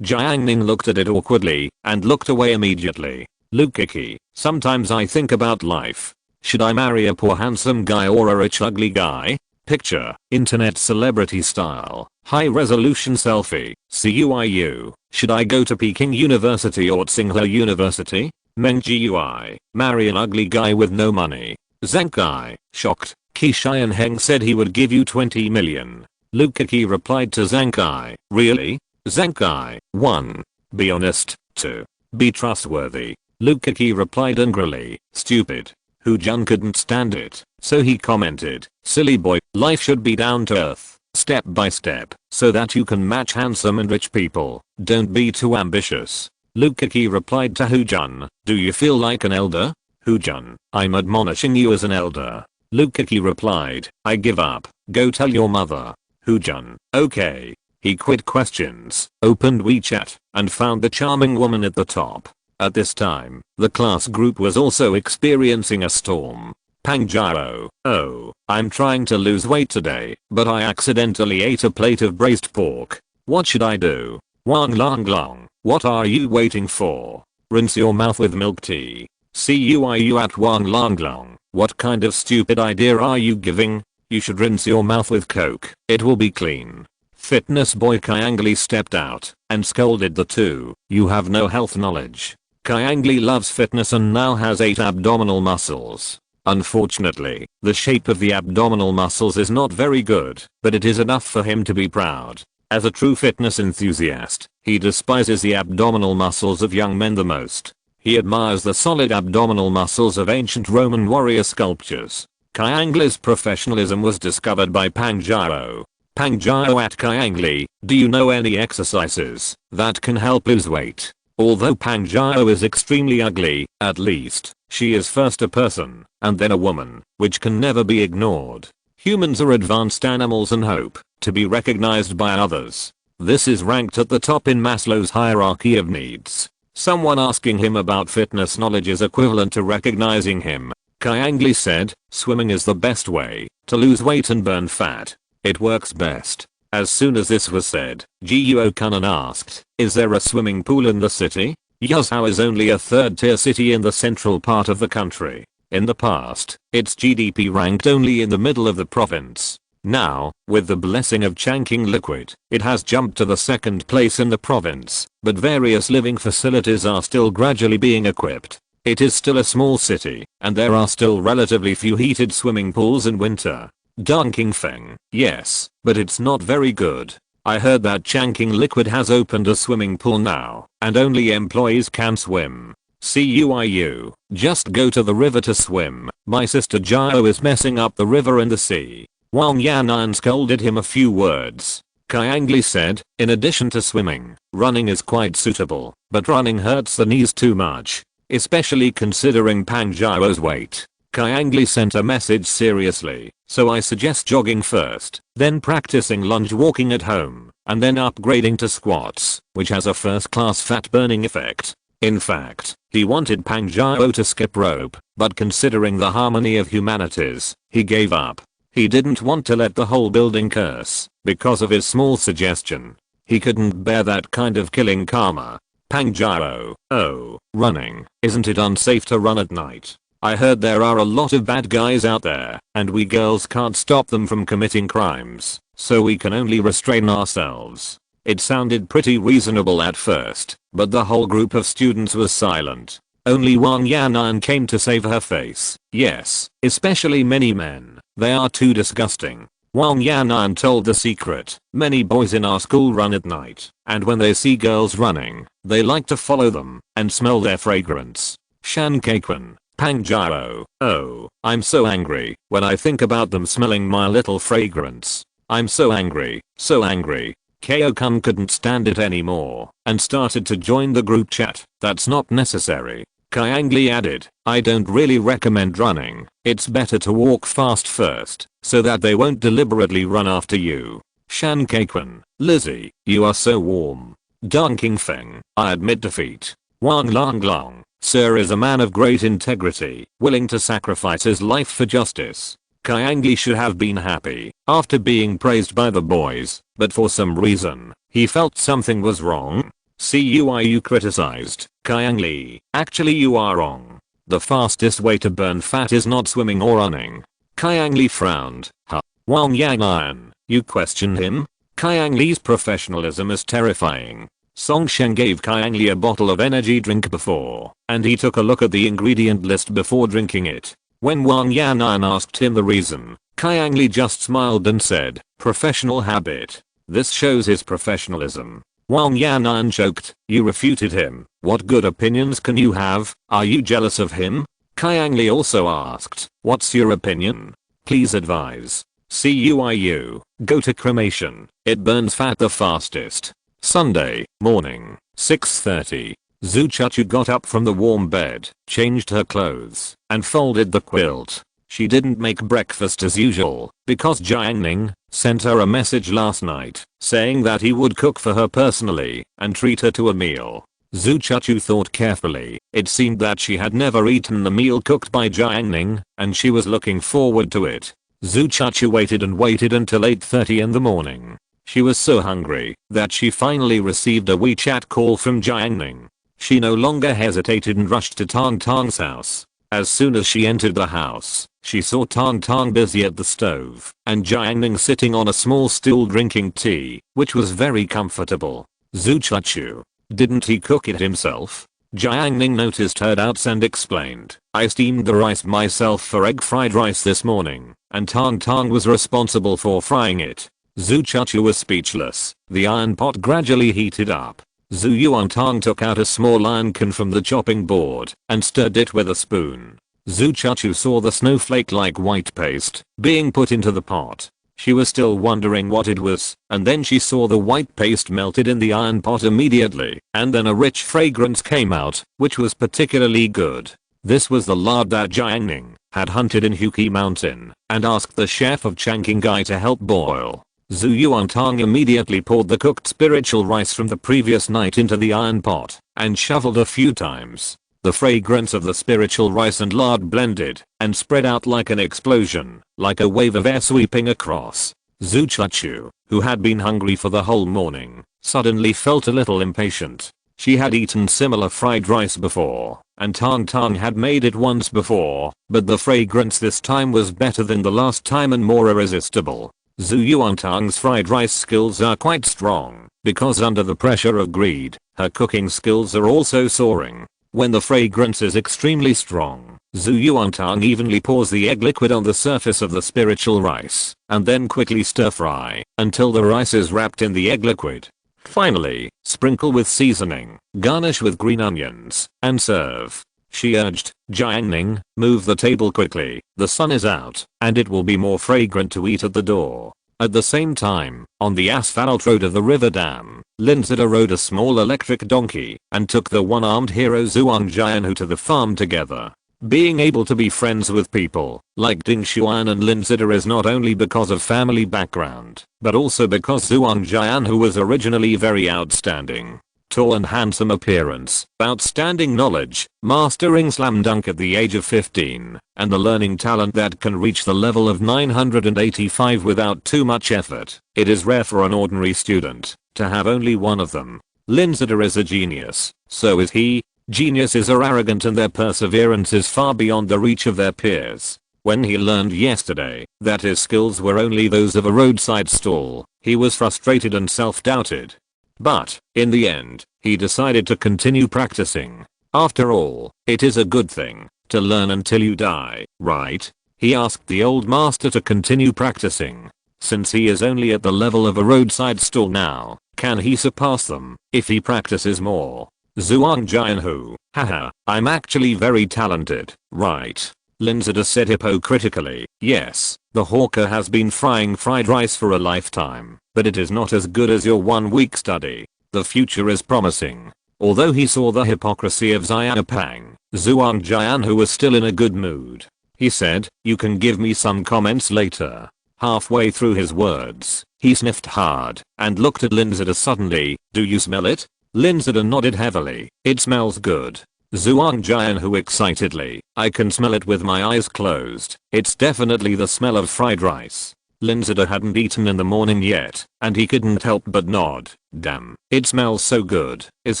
Jiang Ning looked at it awkwardly, and looked away immediately. Lukiki, sometimes I think about life. Should I marry a poor handsome guy or a rich ugly guy? Picture, internet celebrity style, high resolution selfie, CUIU. Should I go to Peking University or Tsinghua University? Meng GUI, marry an ugly guy with no money. Zenkai, shocked. Qi Heng said he would give you 20 million. Lukiki replied to Zenkai, really? Zenkai, 1. Be honest. 2. Be trustworthy. Lukiki replied angrily, stupid. Hu Jun couldn't stand it, so he commented, silly boy, life should be down to earth, step by step, so that you can match handsome and rich people. Don't be too ambitious. Lukiki replied to Hu Jun, do you feel like an elder? Hu Jun, I'm admonishing you as an elder. Lukiki replied, I give up, go tell your mother. Hu Jun, okay. He quit questions, opened WeChat, and found the charming woman at the top. At this time, the class group was also experiencing a storm. Pang Jiao, oh, I'm trying to lose weight today, but I accidentally ate a plate of braised pork. What should I do? Wang Long Long, what are you waiting for? Rinse your mouth with milk tea. CUIU at Wang Long Long, what kind of stupid idea are you giving? You should rinse your mouth with Coke, it will be clean. Fitness boy Kyangli stepped out and scolded the two. You have no health knowledge. Kyangli loves fitness and now has 8 abdominal muscles. Unfortunately, the shape of the abdominal muscles is not very good, but it is enough for him to be proud. As a true fitness enthusiast, he despises the abdominal muscles of young men the most. He admires the solid abdominal muscles of ancient Roman warrior sculptures. Kyangli's professionalism was discovered by Pang Jiao. Pang Jiao at Kyangli, do you know any exercises that can help lose weight? Although Pang Jiao is extremely ugly, at least, she is first a person, and then a woman, which can never be ignored. Humans are advanced animals and hope to be recognized by others. This is ranked at the top in Maslow's hierarchy of needs. Someone asking him about fitness knowledge is equivalent to recognizing him. Kyangli said, swimming is the best way to lose weight and burn fat. It works best. As soon as this was said, Guo Kanan asked, is there a swimming pool in the city? Yuzhou is only a third-tier city in the central part of the country. In the past, its GDP ranked only in the middle of the province. Now, with the blessing of Changqing Liquid, it has jumped to the second place in the province, but various living facilities are still gradually being equipped. It is still a small city, and there are still relatively few heated swimming pools in winter. Dunking Feng, yes, but it's not very good. I heard that Changqing Liquid has opened a swimming pool now, and only employees can swim. CUIU, just go to the river to swim. My sister Jiao is messing up the river and the sea. Wang Yanan scolded him a few words. Kyangli said, in addition to swimming, running is quite suitable, but running hurts the knees too much, especially considering Pang Jiao's weight. Kyangli sent a message seriously, so I suggest jogging first, then practicing lunge walking at home, and then upgrading to squats, which has a first-class fat-burning effect. In fact, he wanted Pang Jiao to skip rope, but considering the harmony of humanities, he gave up. He didn't want to let the whole building curse because of his small suggestion. He couldn't bear that kind of killing karma. Pang Jiao, oh, running, isn't it unsafe to run at night? I heard there are a lot of bad guys out there, and we girls can't stop them from committing crimes, so we can only restrain ourselves. It sounded pretty reasonable at first, but the whole group of students was silent. Only Wang Yanan came to save her face. Yes, especially many men. They are too disgusting. Wang Yanan told the secret. Many boys in our school run at night, and when they see girls running, they like to follow them and smell their fragrance. Shan Kaikun, Pangjaro. Oh, I'm so angry when I think about them smelling my little fragrance. I'm so angry, so angry. Kyo-kun couldn't stand it anymore and started to join the group chat. That's not necessary. Kyangli added, I don't really recommend running. It's better to walk fast first so that they won't deliberately run after you. Shan-Kei-kun, Lizzie, you are so warm. Dong King-feng, I admit defeat. Wang Long, sir is a man of great integrity, willing to sacrifice his life for justice. Kyangli should have been happy after being praised by the boys, but for some reason, he felt something was wrong. CUIU criticized, Kyangli, actually you are wrong. The fastest way to burn fat is not swimming or running. Kyangli frowned, huh. Wang Yan'an, you question him? Kyangli's professionalism is terrifying. Song Shen gave Kyangli a bottle of energy drink before, and he took a look at the ingredient list before drinking it. When Wang Yan'an asked him the reason, Kyangli just smiled and said, professional habit. This shows his professionalism. Wang Yan'an joked, you refuted him. What good opinions can you have? Are you jealous of him? Kyangli also asked, what's your opinion? Please advise. CUIU, go to cremation. It burns fat the fastest. Sunday morning, 6:30. Zhu Chuchu got up from the warm bed, changed her clothes, and folded the quilt. She didn't make breakfast as usual because Jiang Ning sent her a message last night saying that he would cook for her personally and treat her to a meal. Zhu Chuchu thought carefully. It seemed that she had never eaten the meal cooked by Jiang Ning, and she was looking forward to it. Zhu Chuchu waited and waited until 8:30 in the morning. She was so hungry that she finally received a WeChat call from Jiang Ning. She no longer hesitated and rushed to Tang Tang's house. As soon as she entered the house, she saw Tang Tang busy at the stove and Jiang Ning sitting on a small stool drinking tea, which was very comfortable. Zhu Chuchu, didn't he cook it himself? Jiang Ning noticed her doubts and explained, I steamed the rice myself for egg fried rice this morning, and Tang Tang was responsible for frying it. Zhu Chuchu was speechless. The iron pot gradually heated up. Zhu Yuantang took out a small iron can from the chopping board and stirred it with a spoon. Zhu Chuchu saw the snowflake-like white paste being put into the pot. She was still wondering what it was, and then she saw the white paste melted in the iron pot immediately, and then a rich fragrance came out, which was particularly good. This was the lard that Jiang Ning had hunted in Huki Mountain and asked the chef of Changqingai to help boil. Zhu Yuantang immediately poured the cooked spiritual rice from the previous night into the iron pot and shoveled a few times. The fragrance of the spiritual rice and lard blended and spread out like an explosion, like a wave of air sweeping across. Zhu Chuchu, who had been hungry for the whole morning, suddenly felt a little impatient. She had eaten similar fried rice before, and Tang Tang had made it once before, but the fragrance this time was better than the last time and more irresistible. Zhu Yuantang's fried rice skills are quite strong, because under the pressure of greed, her cooking skills are also soaring. When the fragrance is extremely strong, Zhu Yuantang evenly pours the egg liquid on the surface of the spiritual rice, and then quickly stir fry until the rice is wrapped in the egg liquid. Finally, sprinkle with seasoning, garnish with green onions, and serve. She urged, Jiang Ning, move the table quickly, the sun is out, and it will be more fragrant to eat at the door. At the same time, on the asphalt road of the river dam, Linzida rode a small electric donkey and took the one-armed hero Zhuang Jianhu to the farm together. Being able to be friends with people like Ding Xuan and Linzida is not only because of family background, but also because Zhuang Jianhu was originally very outstanding. Tall and handsome appearance, outstanding knowledge, mastering slam dunk at the age of 15, and the learning talent that can reach the level of 985 without too much effort. It is rare for an ordinary student to have only one of them. Linzida is a genius, so is he. Geniuses are arrogant and their perseverance is far beyond the reach of their peers. When he learned yesterday that his skills were only those of a roadside stall, he was frustrated and self-doubted. But, in the end, he decided to continue practicing. After all, it is a good thing to learn until you die, right? He asked the old master to continue practicing. Since he is only at the level of a roadside stall now, can he surpass them if he practices more? Zhuang Jianhu, haha, I'm actually very talented, right? Linzada said hypocritically. Yes, the hawker has been frying fried rice for a lifetime, but it is not as good as your 1 week study. The future is promising. Although he saw the hypocrisy of Xiaopang, Zhuang Jianhu was still in a good mood. He said, you can give me some comments later. Halfway through his words, he sniffed hard and looked at Linzada suddenly. Do you smell it? Linzada nodded heavily. It smells good. Zhuang Jianhu excitedly. I can smell it with my eyes closed. It's definitely the smell of fried rice. Linzada hadn't eaten in the morning yet, and he couldn't help but nod. Damn, it smells so good. Is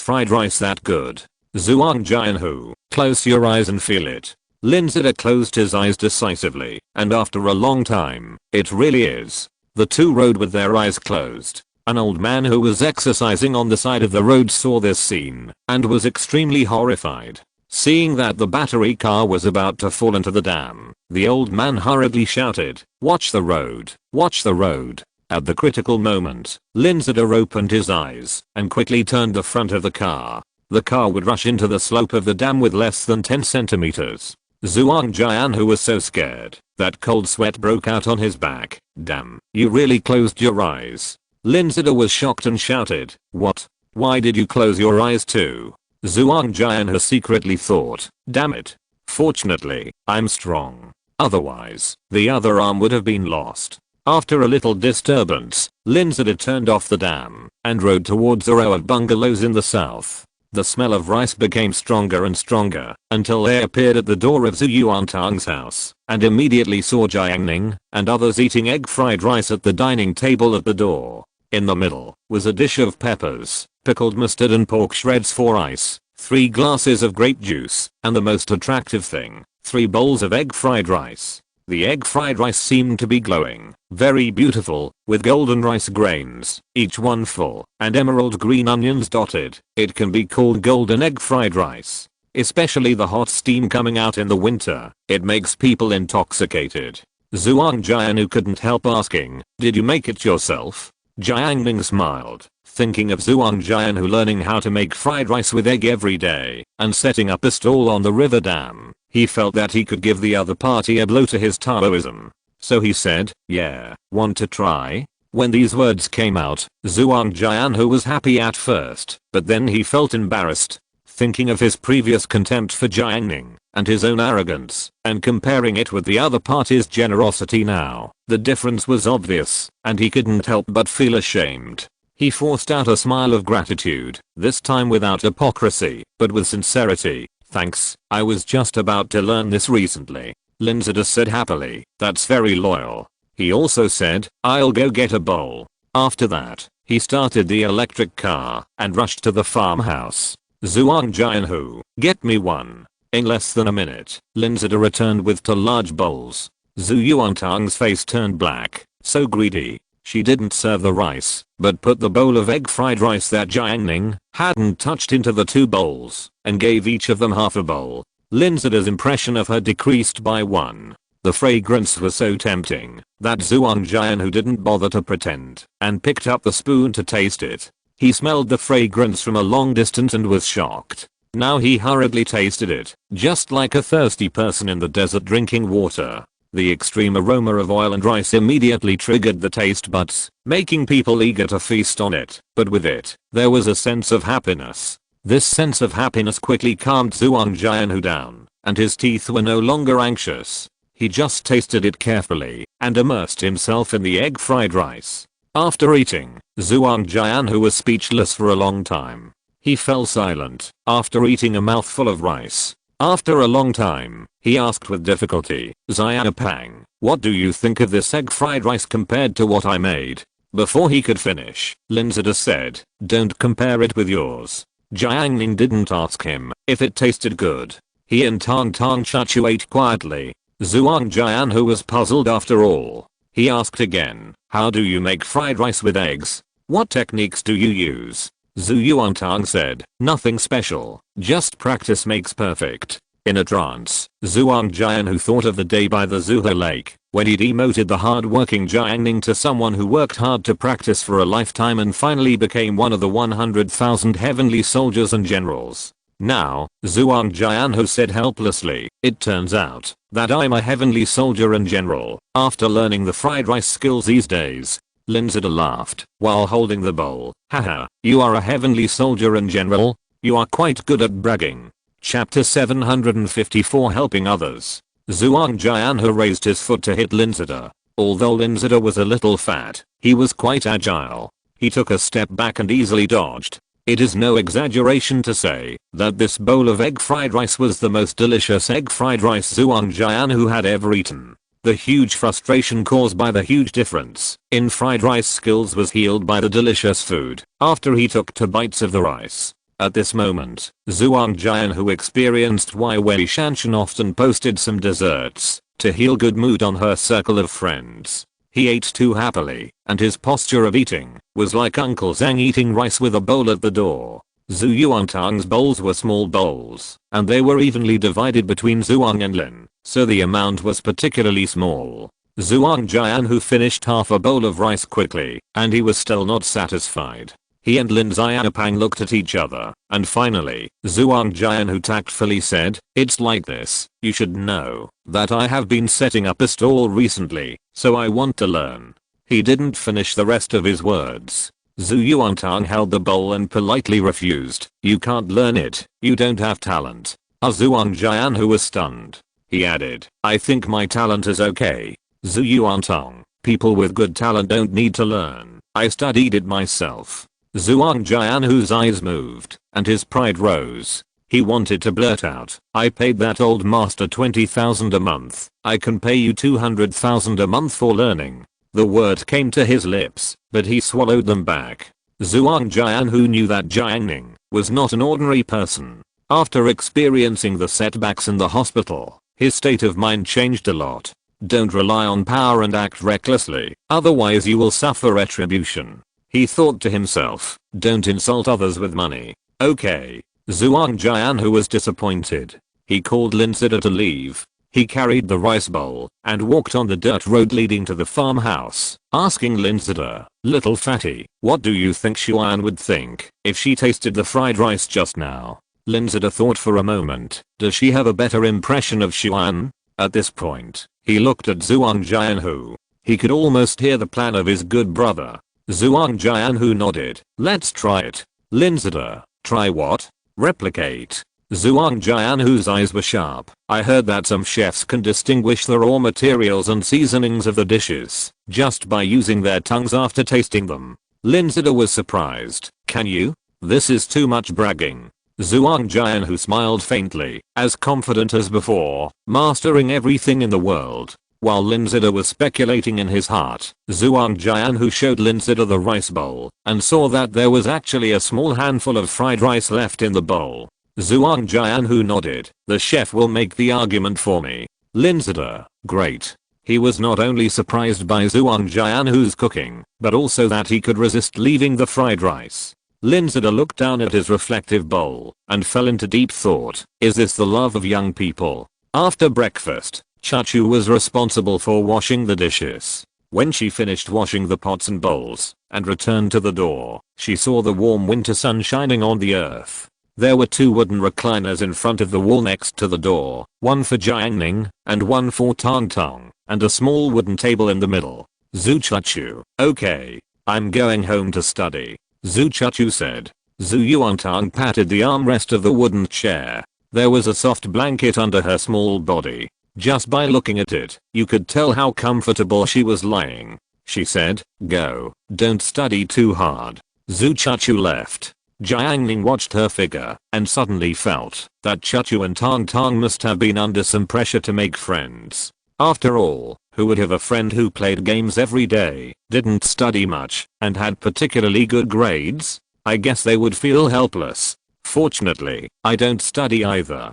fried rice that good? Zhuang Jianhu, close your eyes and feel it. Linzada closed his eyes decisively, and after a long time, it really is. The two rode with their eyes closed. An old man who was exercising on the side of the road saw this scene, and was extremely horrified. Seeing that the battery car was about to fall into the dam, the old man hurriedly shouted, watch the road, watch the road. At the critical moment, Linzada opened his eyes, and quickly turned the front of the car. The car would rush into the slope of the dam with less than 10 centimeters. Zhuang Jianhu was so scared that cold sweat broke out on his back. Damn, you really closed your eyes. Linzada was shocked and shouted, what? Why did you close your eyes too? Zhuang Jianhu secretly thought, damn it. Fortunately, I'm strong. Otherwise, the other arm would have been lost. After a little disturbance, Linzada turned off the dam and rode towards a row of bungalows in the south. The smell of rice became stronger and stronger until they appeared at the door of Zhu Yuantang's house and immediately saw Jiang Ning and others eating egg fried rice at the dining table at the door. In the middle was a dish of peppers, pickled mustard and pork shreds for ice, 3 glasses of grape juice, and the most attractive thing, 3 bowls of egg fried rice. The egg fried rice seemed to be glowing, very beautiful, with golden rice grains, each one full, and emerald green onions dotted. It can be called golden egg fried rice. Especially the hot steam coming out in the winter, it makes people intoxicated. Zhuang Jianhu couldn't help asking, did you make it yourself? Jiang Ning smiled, thinking of Zhuang Jianhu learning how to make fried rice with egg every day, and setting up a stall on the river dam. He felt that he could give the other party a blow to his Taoism. So he said, yeah, want to try? When these words came out, Zhuang Jianhu was happy at first, but then he felt embarrassed. Thinking of his previous contempt for Jiang Ning, and his own arrogance, and comparing it with the other party's generosity now, the difference was obvious, and he couldn't help but feel ashamed. He forced out a smile of gratitude, this time without hypocrisy, but with sincerity. Thanks, I was just about to learn this recently. Linzada said happily, that's very loyal. He also said, I'll go get a bowl. After that, he started the electric car and rushed to the farmhouse. Zhuang Jianhu, get me one. In less than a minute, Linzada returned with 2 large bowls. Zhu Yuantang's face turned black, so greedy. She didn't serve the rice, but put the bowl of egg fried rice that Jiang Ning hadn't touched into the 2 bowls, and gave each of them half a bowl. Linzada's impression of her decreased by 1. The fragrance was so tempting that Zhuang Jianhu didn't bother to pretend, and picked up the spoon to taste it. He smelled the fragrance from a long distance and was shocked. Now he hurriedly tasted it, just like a thirsty person in the desert drinking water. The extreme aroma of oil and rice immediately triggered the taste buds, making people eager to feast on it, but with it, there was a sense of happiness. This sense of happiness quickly calmed Zhuang Jianhu down, and his teeth were no longer anxious. He just tasted it carefully, and immersed himself in the egg fried rice. After eating, Zhuang Jianhu was speechless for a long time. He fell silent after eating a mouthful of rice. After a long time, he asked with difficulty, Xiaopang, what do you think of this egg fried rice compared to what I made? Before he could finish, Linzada said, don't compare it with yours. Jiang Ning didn't ask him if it tasted good. He and Tang Chachu ate quietly. Zhuang Jianhu was puzzled after all. He asked again, how do you make fried rice with eggs? What techniques do you use? Zhu Yuantang said, nothing special, just practice makes perfect. In a trance, Jiang Ning thought of the day by the Zuho lake, when he demoted the hard-working Jiang Ning to someone who worked hard to practice for a lifetime and finally became one of the 100,000 heavenly soldiers and generals. Now, Jiang Ning said helplessly, it turns out that I'm a heavenly soldier and general, after learning the fried rice skills these days. Linzida laughed while holding the bowl. Haha, you are a heavenly soldier and general? You are quite good at bragging. Chapter 754 Helping Others. Jiang Ning raised his foot to hit Linzida. Although Linzida was a little fat, he was quite agile. He took a step back and easily dodged. It is no exaggeration to say that this bowl of egg fried rice was the most delicious egg fried rice Jiang Ning had ever eaten. The huge frustration caused by the huge difference in fried rice skills was healed by the delicious food after he took 2 bites of the rice. At this moment, Jiang Ning experienced why Wei Shanshan often posted some desserts to heal good mood on her circle of friends. He ate too happily, and his posture of eating was like Uncle Zhang eating rice with a bowl at the door. Zhuang's bowls were small bowls, and they were evenly divided between Zhuang and Lin, so the amount was particularly small. Jiang Ning finished half a bowl of rice quickly, and he was still not satisfied. He and Lin Xiaopang looked at each other, and finally, Jiang Ning tactfully said, it's like this, you should know that I have been setting up a stall recently, so I want to learn. He didn't finish the rest of his words. Zhuangtang held the bowl and politely refused, you can't learn it, you don't have talent. Jiang Ning was stunned. He added, I think my talent is okay. Zhuangtang, people with good talent don't need to learn, I studied it myself. Jiang Ning's eyes moved, and his pride rose. He wanted to blurt out, I paid that old master 20,000 a month, I can pay you 200,000 a month for learning. The word came to his lips, but he swallowed them back. Jiang Ning knew that Jiang Ning was not an ordinary person. After experiencing the setbacks in the hospital, his state of mind changed a lot. Don't rely on power and act recklessly, otherwise you will suffer retribution. He thought to himself, don't insult others with money. Okay. Jiang Ning was disappointed. He called Linzida to leave. He carried the rice bowl and walked on the dirt road leading to the farmhouse, asking Linzida, little fatty, what do you think Xuan would think if she tasted the fried rice just now? Linzida thought for a moment, does she have a better impression of Xuan? At this point, he looked at Jiang Ning. He could almost hear the plan of his good brother. Jiang Ning nodded, let's try it. Linzida, try what? Replicate. Jiang Ning's eyes were sharp. I heard that some chefs can distinguish the raw materials and seasonings of the dishes just by using their tongues after tasting them. Linzida was surprised. Can you? This is too much bragging. Jiang Ning smiled faintly, as confident as before, mastering everything in the world. While Linzida was speculating in his heart, Jiang Ning showed Linzida the rice bowl and saw that there was actually a small handful of fried rice left in the bowl. Jiang Ning nodded, the chef will make the argument for me. Linzida, great. He was not only surprised by Jiang Ning's cooking, but also that he could resist leaving the fried rice. Linzida looked down at his reflective bowl and fell into deep thought. Is this the love of young people? After breakfast, Chachu was responsible for washing the dishes. When she finished washing the pots and bowls and returned to the door, she saw the warm winter sun shining on the earth. There were 2 wooden recliners in front of the wall next to the door, one for Jiang Ning and one for Tang Tang, and a small wooden table in the middle. Chachu, okay. I'm going home to study. Chachu said. Zhuangtang patted the armrest of the wooden chair. There was a soft blanket under her small body. Just by looking at it, you could tell how comfortable she was lying. She said, go, don't study too hard. Chachu left. Jiang Ning watched her figure and suddenly felt that Chachu and Tang Tang must have been under some pressure to make friends. After all, who would have a friend who played games every day, didn't study much, and had particularly good grades? I guess they would feel helpless. Fortunately, I don't study either.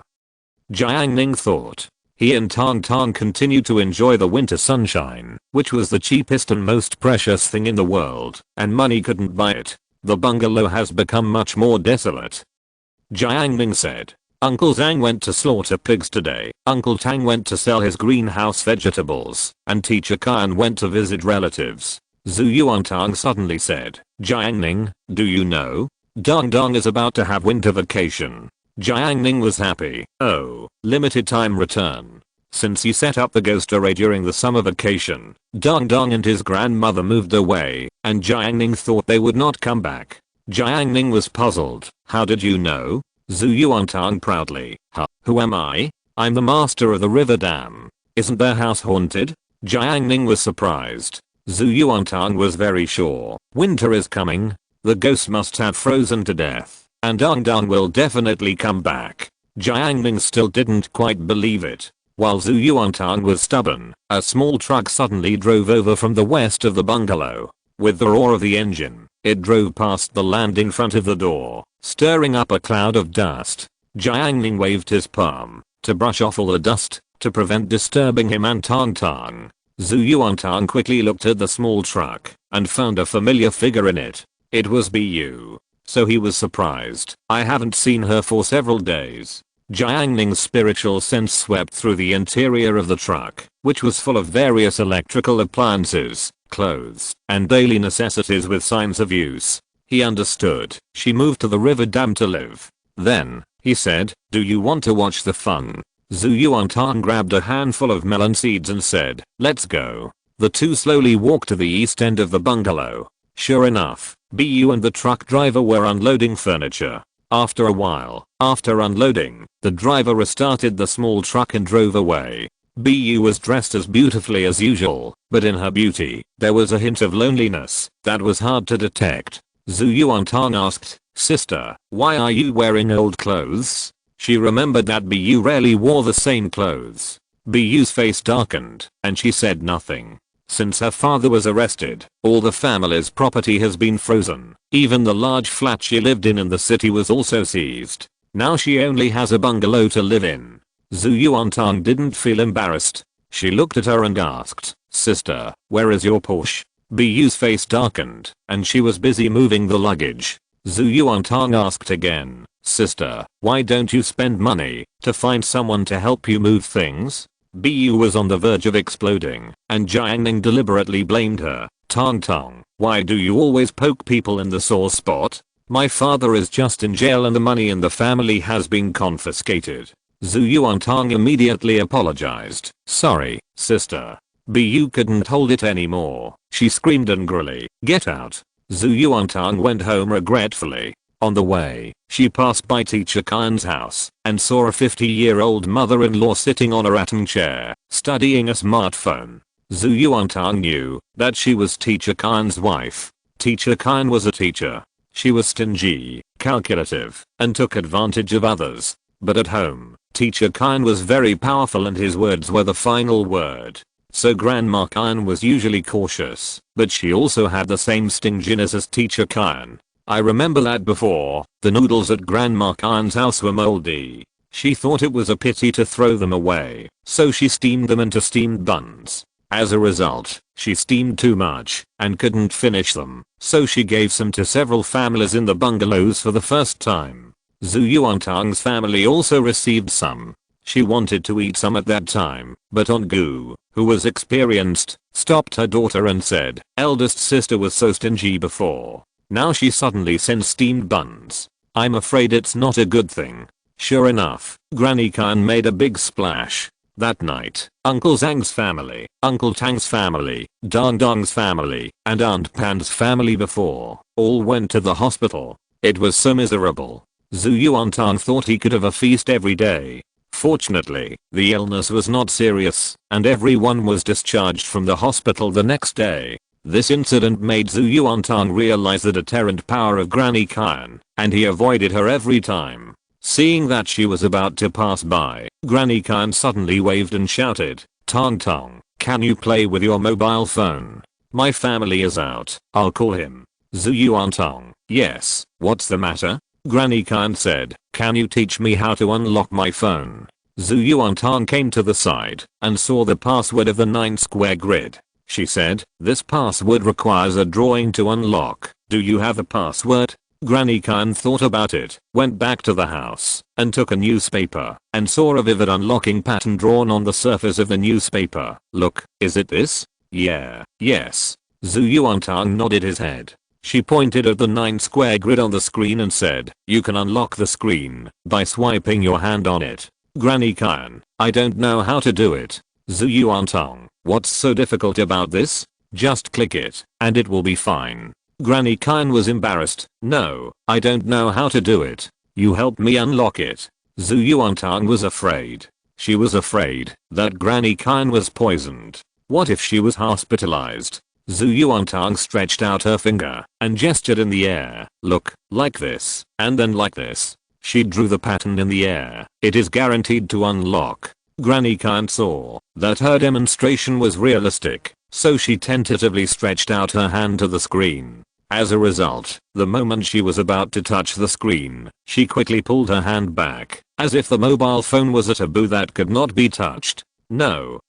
Jiang Ning thought. He and Tang Tang continued to enjoy the winter sunshine, which was the cheapest and most precious thing in the world, and money couldn't buy it. The bungalow has become much more desolate. Jiang Ning said. Uncle Zhang went to slaughter pigs today. Uncle Tang went to sell his greenhouse vegetables, and Teacher Kan went to visit relatives. Zhu Yuantang suddenly said, Jiang Ning, do you know? Dong Dong is about to have winter vacation. Jiang Ning was happy. Oh, limited time return. Since he set up the ghost array during the summer vacation, Dong Dong and his grandmother moved away, and Jiang Ning thought they would not come back. Jiang Ning was puzzled. How did you know? Zhu Yuantang proudly. Huh, who am I? I'm the master of the river dam. Isn't their house haunted? Jiang Ning was surprised. Zhu Yuantang was very sure. Winter is coming. The ghost must have frozen to death, and Dong Dong will definitely come back. Jiang Ning still didn't quite believe it. While Zhu Yuantang was stubborn, a small truck suddenly drove over from the west of the bungalow. With the roar of the engine, it drove past the land in front of the door, stirring up a cloud of dust. Jiang Ning waved his palm to brush off all the dust to prevent disturbing him and Tong Tong. Zhu Yuantang quickly looked at the small truck and found a familiar figure in it. It was Bu. So he was surprised. I haven't seen her for several days. Jiang Ning's spiritual sense swept through the interior of the truck, which was full of various electrical appliances, clothes, and daily necessities with signs of use. He understood. She moved to the river dam to live. Then, he said, do you want to watch the fun? Zhu Yuantang grabbed a handful of melon seeds and said, let's go. The two slowly walked to the east end of the bungalow. Sure enough, Bu and the truck driver were unloading furniture. After a while, after unloading, the driver restarted the small truck and drove away. Bu was dressed as beautifully as usual, but in her beauty, there was a hint of loneliness that was hard to detect. Zhu Yuantang asked, sister, why are you wearing old clothes? She remembered that Bu rarely wore the same clothes. Bu's face darkened, and she said nothing. Since her father was arrested, all the family's property has been frozen. Even the large flat she lived in the city was also seized. Now she only has a bungalow to live in. Zhu Yuantang didn't feel embarrassed. She looked at her and asked, sister, where is your Porsche? Bu's face darkened, and she was busy moving the luggage. Zhu Yuantang asked again, sister, why don't you spend money to find someone to help you move things? Bu was on the verge of exploding, and Jiang Ning deliberately blamed her. Tong Tong, why do you always poke people in the sore spot? My father is just in jail and the money in the family has been confiscated. Zhu Yuantang immediately apologized. Sorry, sister. Bu couldn't hold it anymore. She screamed angrily, get out. Zhu Yuantang went home regretfully. On the way, she passed by Teacher Kan's house and saw a 50-year-old mother-in-law sitting on a rattan chair, studying a smartphone. Zhu Yuantang knew that she was Teacher Kan's wife. Teacher Kan was a teacher. She was stingy, calculative, and took advantage of others. But at home, Teacher Kan was very powerful and his words were the final word. So Grandma Kan was usually cautious, but she also had the same stinginess as Teacher Kan. I remember that before, the noodles at Grandma Kan's house were moldy. She thought it was a pity to throw them away, so she steamed them into steamed buns. As a result, she steamed too much and couldn't finish them, so she gave some to several families in the bungalows for the first time. Zhu Yuantang's family also received some. She wanted to eat some at that time, but Aunt Gu, who was experienced, stopped her daughter and said, eldest sister was so stingy before. Now she suddenly sends steamed buns. I'm afraid it's not a good thing. Sure enough, Granny Kan made a big splash. That night, Uncle Zhang's family, Uncle Tang's family, Dong Dong's family, and Aunt Pan's family before, all went to the hospital. It was so miserable. Zhu Yuantang thought he could have a feast every day. Fortunately, the illness was not serious, and everyone was discharged from the hospital the next day. This incident made Zhu Yuantang realize the deterrent power of Granny Kan, and he avoided her every time. Seeing that she was about to pass by, Granny Kan suddenly waved and shouted, Tong Tong, can you play with your mobile phone? My family is out, I'll call him. Zhu Yuantang, yes, what's the matter? Granny Kan said, can you teach me how to unlock my phone? Zhu Yuantang came to the side and saw the password of the 9-square grid. She said, this password requires a drawing to unlock. Do you have a password? Granny Khan thought about it, went back to the house, and took a newspaper, and saw a vivid unlocking pattern drawn on the surface of the newspaper. Look, is it this? Yeah, yes. Zhu Yuantang nodded his head. She pointed at the 9 square grid on the screen and said, you can unlock the screen by swiping your hand on it. Granny Khan, I don't know how to do it. Zhu Yuantang, what's so difficult about this? Just click it, and it will be fine. Granny Khan was embarrassed. No, I don't know how to do it. You help me unlock it. Zhu Yuantang was afraid. She was afraid that Granny Khan was poisoned. What if she was hospitalized? Zhu Yuantang stretched out her finger and gestured in the air. Look, like this, and then like this. She drew the pattern in the air. It is guaranteed to unlock. Granny Khan saw that her demonstration was realistic, so she tentatively stretched out her hand to the screen. As a result, the moment she was about to touch the screen, she quickly pulled her hand back, as if the mobile phone was a taboo that could not be touched. No,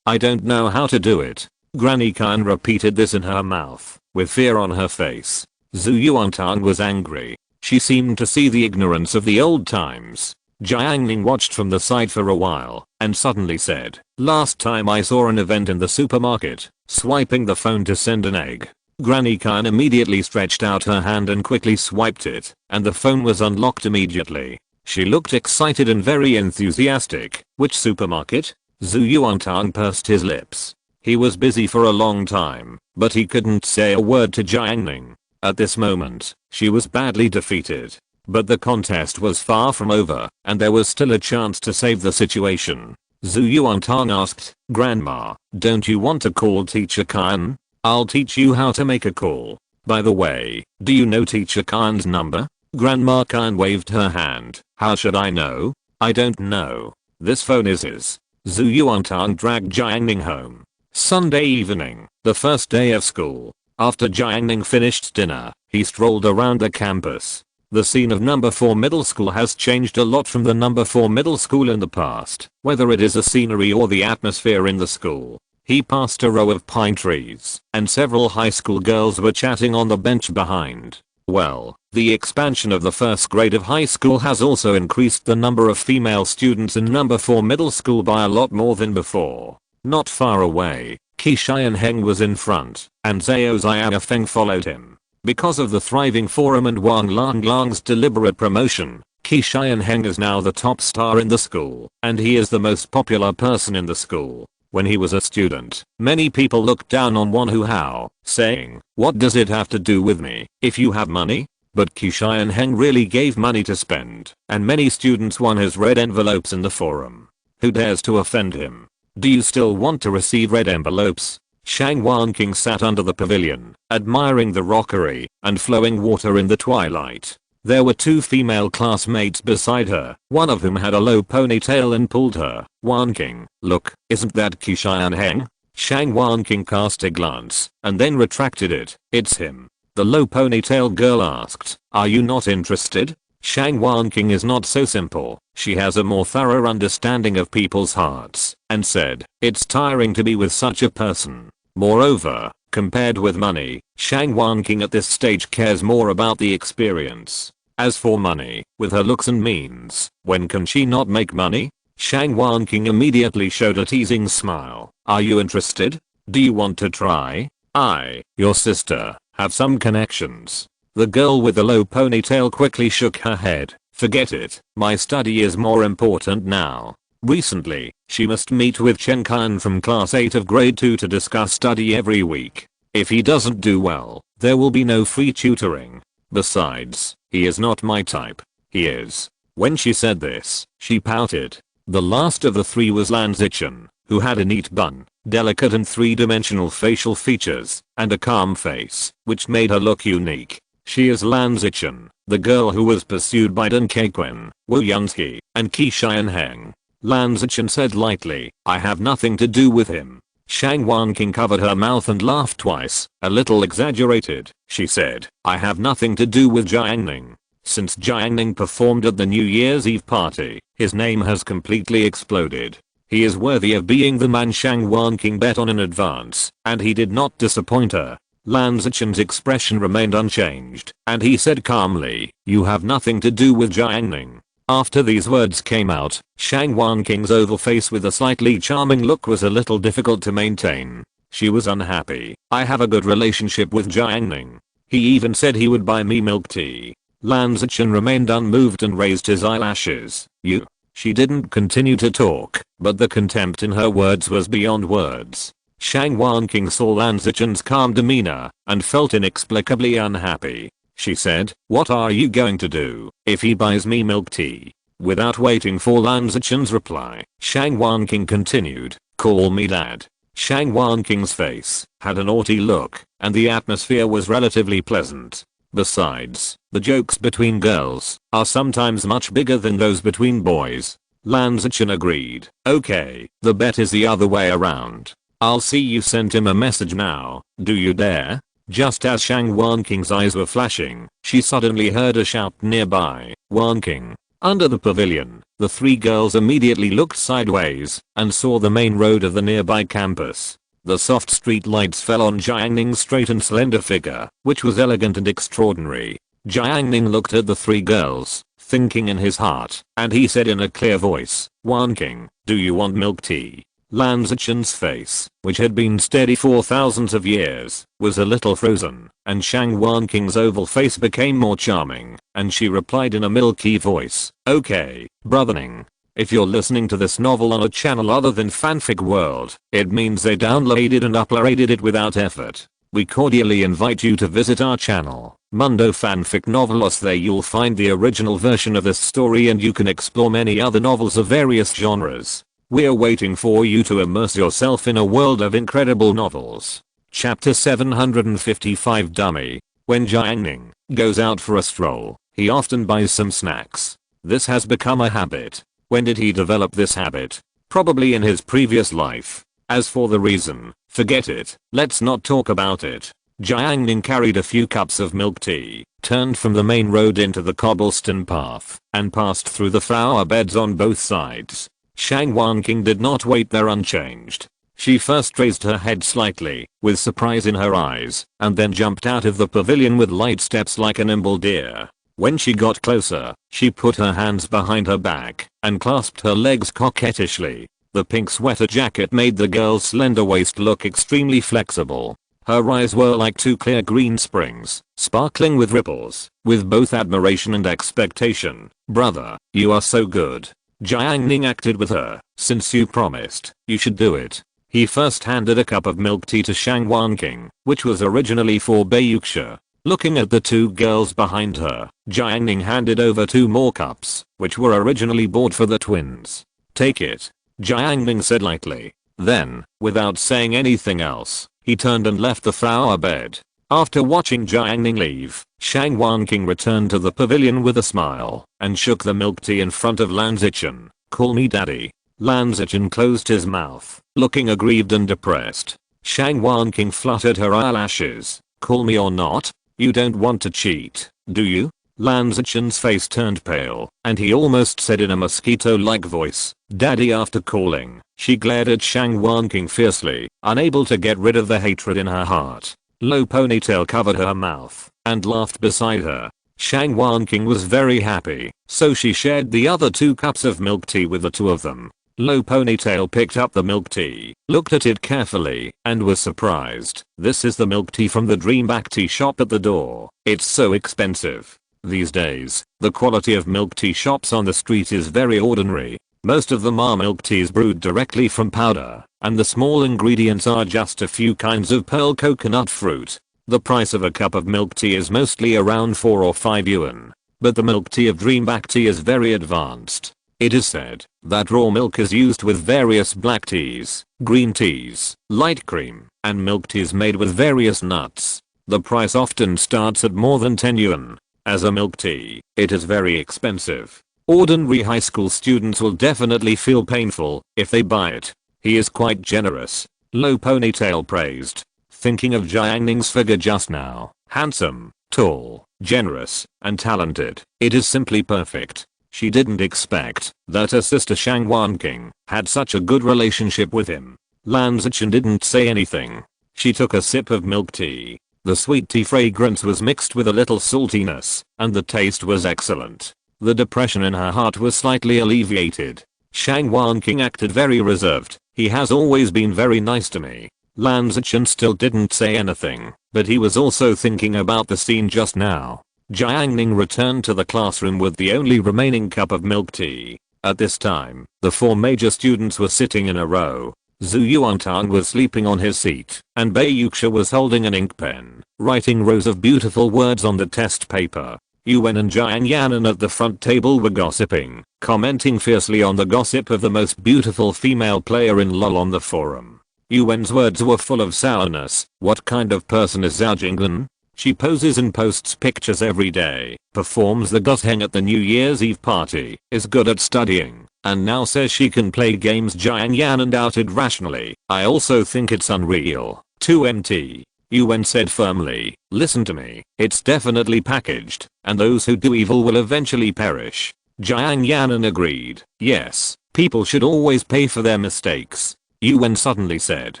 I don't know how to do it. Granny Khan repeated this in her mouth, with fear on her face. Zhu Yuantang was angry. She seemed to see the ignorance of the old times. Jiang Ning watched from the side for a while, and suddenly said, last time I saw an event in the supermarket, swiping the phone to send an egg. Granny Khan immediately stretched out her hand and quickly swiped it, and the phone was unlocked immediately. She looked excited and very enthusiastic. Which supermarket? Zhu Yuantang pursed his lips. He was busy for a long time, but he couldn't say a word to Jiang Ning. At this moment, she was badly defeated. But the contest was far from over, and there was still a chance to save the situation. Zhu Yuantang asked, Grandma, don't you want to call Teacher Khan? I'll teach you how to make a call. By the way, do you know Teacher Khan's number? Grandma Khan waved her hand. How should I know? I don't know. This phone is his. Zhu Yuantang dragged Jiang Ning home. Sunday evening, the first day of school. After Jiang Ning finished dinner, he strolled around the campus. The scene of number 4 middle school has changed a lot from the number 4 middle school in the past, whether it is the scenery or the atmosphere in the school. He passed a row of pine trees, and several high school girls were chatting on the bench behind. Well, the expansion of the first grade of high school has also increased the number of female students in number 4 middle school by a lot more than before. Not far away, Qi Heng was in front, and Zhao Ziaofeng followed him. Because of the thriving forum and Wang Langlang's deliberate promotion, Qi Heng is now the top star in the school, and he is the most popular person in the school. When he was a student, many people looked down on Wan Hu Hao, saying, what does it have to do with me, if you have money? But Qi Heng really gave money to spend, and many students won his red envelopes in the forum. Who dares to offend him? Do you still want to receive red envelopes? Shang Wanqing sat under the pavilion, admiring the rockery and flowing water in the twilight. There were 2 female classmates beside her, one of whom had a low ponytail and pulled her. Wanqing, look, isn't that Qi Heng? Shang Wanqing cast a glance, and then retracted it. It's him. The low ponytail girl asked, are you not interested? Shang Wanqing is not so simple. She has a more thorough understanding of people's hearts, and said, it's tiring to be with such a person. Moreover, compared with money, Shang Wanqing at this stage cares more about the experience. As for money, with her looks and means, when can she not make money? Shang Wanqing immediately showed a teasing smile. Are you interested? Do you want to try? I, your sister, have some connections. The girl with the low ponytail quickly shook her head. Forget it, my study is more important now. Recently, she must meet with Chen Kan from class 8 of grade 2 to discuss study every week. If he doesn't do well, there will be no free tutoring. Besides, he is not my type. He is. When she said this, she pouted. The last of the 3 was Lan Zichen, who had a neat bun, delicate and 3-dimensional facial features, and a calm face, which made her look unique. She is Lan Zichen, the girl who was pursued by Deng Keqin, Wu Yunsky, and Qi Heng. Lan Zichen said lightly, I have nothing to do with him. Shang Wanqing covered her mouth and laughed twice, a little exaggerated. She said, I have nothing to do with Jiang Ning. Since Jiang Ning performed at the New Year's Eve party, his name has completely exploded. He is worthy of being the man Shang Wanqing bet on in advance, and he did not disappoint her. Lan Zichen's expression remained unchanged, and he said calmly, "You have nothing to do with Jiang Ning." After these words came out, Shang Wanqing's oval face with a slightly charming look was a little difficult to maintain. She was unhappy. "I have a good relationship with Jiang Ning. He even said he would buy me milk tea." Lan Zichen remained unmoved and raised his eyelashes. "You?" She didn't continue to talk, but the contempt in her words was beyond words. Shang Wanqing saw Lan Zichen's calm demeanor and felt inexplicably unhappy. She said, "What are you going to do if he buys me milk tea?" Without waiting for Lan Zichen's reply, Shang Wanqing continued, "Call me dad." Shang Wanqing's face had a naughty look, and the atmosphere was relatively pleasant. Besides, the jokes between girls are sometimes much bigger than those between boys. Lan Zichen agreed. "Okay, the bet is the other way around. I'll see you sent him a message now. Do you dare?" Just as Shang Wanqing's eyes were flashing, she suddenly heard a shout nearby, "Wanqing!" Under the pavilion, the three girls immediately looked sideways and saw the main road of the nearby campus. The soft street lights fell on Jiang Ning's straight and slender figure, which was elegant and extraordinary. Jiang Ning looked at the three girls, thinking in his heart, and he said in a clear voice, "Wanqing, do you want milk tea?" Lan Zichen's face, which had been steady for thousands of years, was a little frozen, and Shang Wanqing's oval face became more charming, and she replied in a milky voice, "Okay, brother Ning. If you're listening to this novel on a channel other than Fanfic World, it means they downloaded and uploaded it without effort. We cordially invite you to visit our channel, Mundo Fanfic Novelos. There you'll find the original version of this story and you can explore many other novels of various genres. We're waiting for you to immerse yourself in a world of incredible novels." Chapter 755 Dummy. When Jiang Ning goes out for a stroll, he often buys some snacks. This has become a habit. When did he develop this habit? Probably in his previous life. As for the reason, forget it. Let's not talk about it. Jiang Ning carried a few cups of milk tea, turned from the main road into the cobblestone path, and passed through the flower beds on both sides. Shang Wanqing did not wait there unchanged. She first raised her head slightly, with surprise in her eyes, and then jumped out of the pavilion with light steps like a nimble deer. When she got closer, she put her hands behind her back and clasped her legs coquettishly. The pink sweater jacket made the girl's slender waist look extremely flexible. Her eyes were like two clear green springs, sparkling with ripples, with both admiration and expectation. "Brother, you are so good." Jiang Ning acted with her. "Since you promised, you should do it." He first handed a cup of milk tea to Shang Wanqing, which was originally for Bayuxia. Looking at the two girls behind her, Jiang Ning handed over 2 more cups, which were originally bought for the twins. "Take it," Jiang Ning said lightly. Then, without saying anything else, he turned and left the flower bed. After watching Jiang Ning leave, Shang Wanqing returned to the pavilion with a smile and shook the milk tea in front of Lan Zichen. "Call me daddy." Lan Zichen closed his mouth, looking aggrieved and depressed. Shang Wanqing fluttered her eyelashes. "Call me or not? You don't want to cheat, do you?" Lan Zichen's face turned pale, and he almost said in a mosquito-like voice, "Daddy." After calling, she glared at Shang Wanqing fiercely, unable to get rid of the hatred in her heart. Low ponytail covered her mouth and laughed beside her. Shang Wanqing was very happy, so she shared the other 2 cups of milk tea with the 2 of them. Low ponytail picked up the milk tea, looked at it carefully, and was surprised. "This is the milk tea from the Dreamback tea shop at the door. It's so expensive." These days, the quality of milk tea shops on the street is very ordinary. Most of them are milk teas brewed directly from powder, and the small ingredients are just a few kinds of pearl coconut fruit. The price of a cup of milk tea is mostly around 4 or 5 yuan. But the milk tea of Dreamback tea is very advanced. It is said that raw milk is used with various black teas, green teas, light cream, and milk teas made with various nuts. The price often starts at more than 10 yuan. As a milk tea, it is very expensive. Ordinary high school students will definitely feel painful if they buy it. He is quite generous. Low ponytail praised. Thinking of Jiang Ning's figure just now, handsome, tall, generous, and talented. It is simply perfect. She didn't expect that her sister Shang Wanqing had such a good relationship with him. Lan Zichen didn't say anything. She took a sip of milk tea. The sweet tea fragrance was mixed with a little saltiness, and the taste was excellent. The depression in her heart was slightly alleviated. Shang Wanqing acted very reserved. He has always been very nice to me. Lan Zichen still didn't say anything, but he was also thinking about the scene just now. Jiang Ning returned to the classroom with the only remaining cup of milk tea. At this time, the 4 major students were sitting in a row. Zhu Yuantang was sleeping on his seat, and Bei Yuxia was holding an ink pen, writing rows of beautiful words on the test paper. Yuan and Jiang Yanan at the front table were gossiping, commenting fiercely on the gossip of the most beautiful female player in LoL on the forum. Yuan's words were full of sourness. What kind of person is Zhao Jinglan? She poses and posts pictures every day, performs the gosheng at the New Year's Eve party, is good at studying, and now says she can play games. Jiang Yanan doubted rationally. I also think it's unreal. 2MT. Yuan said firmly, listen to me, it's definitely packaged, and those who do evil will eventually perish. Jiang Yanan agreed, yes, people should always pay for their mistakes. Yuan suddenly said,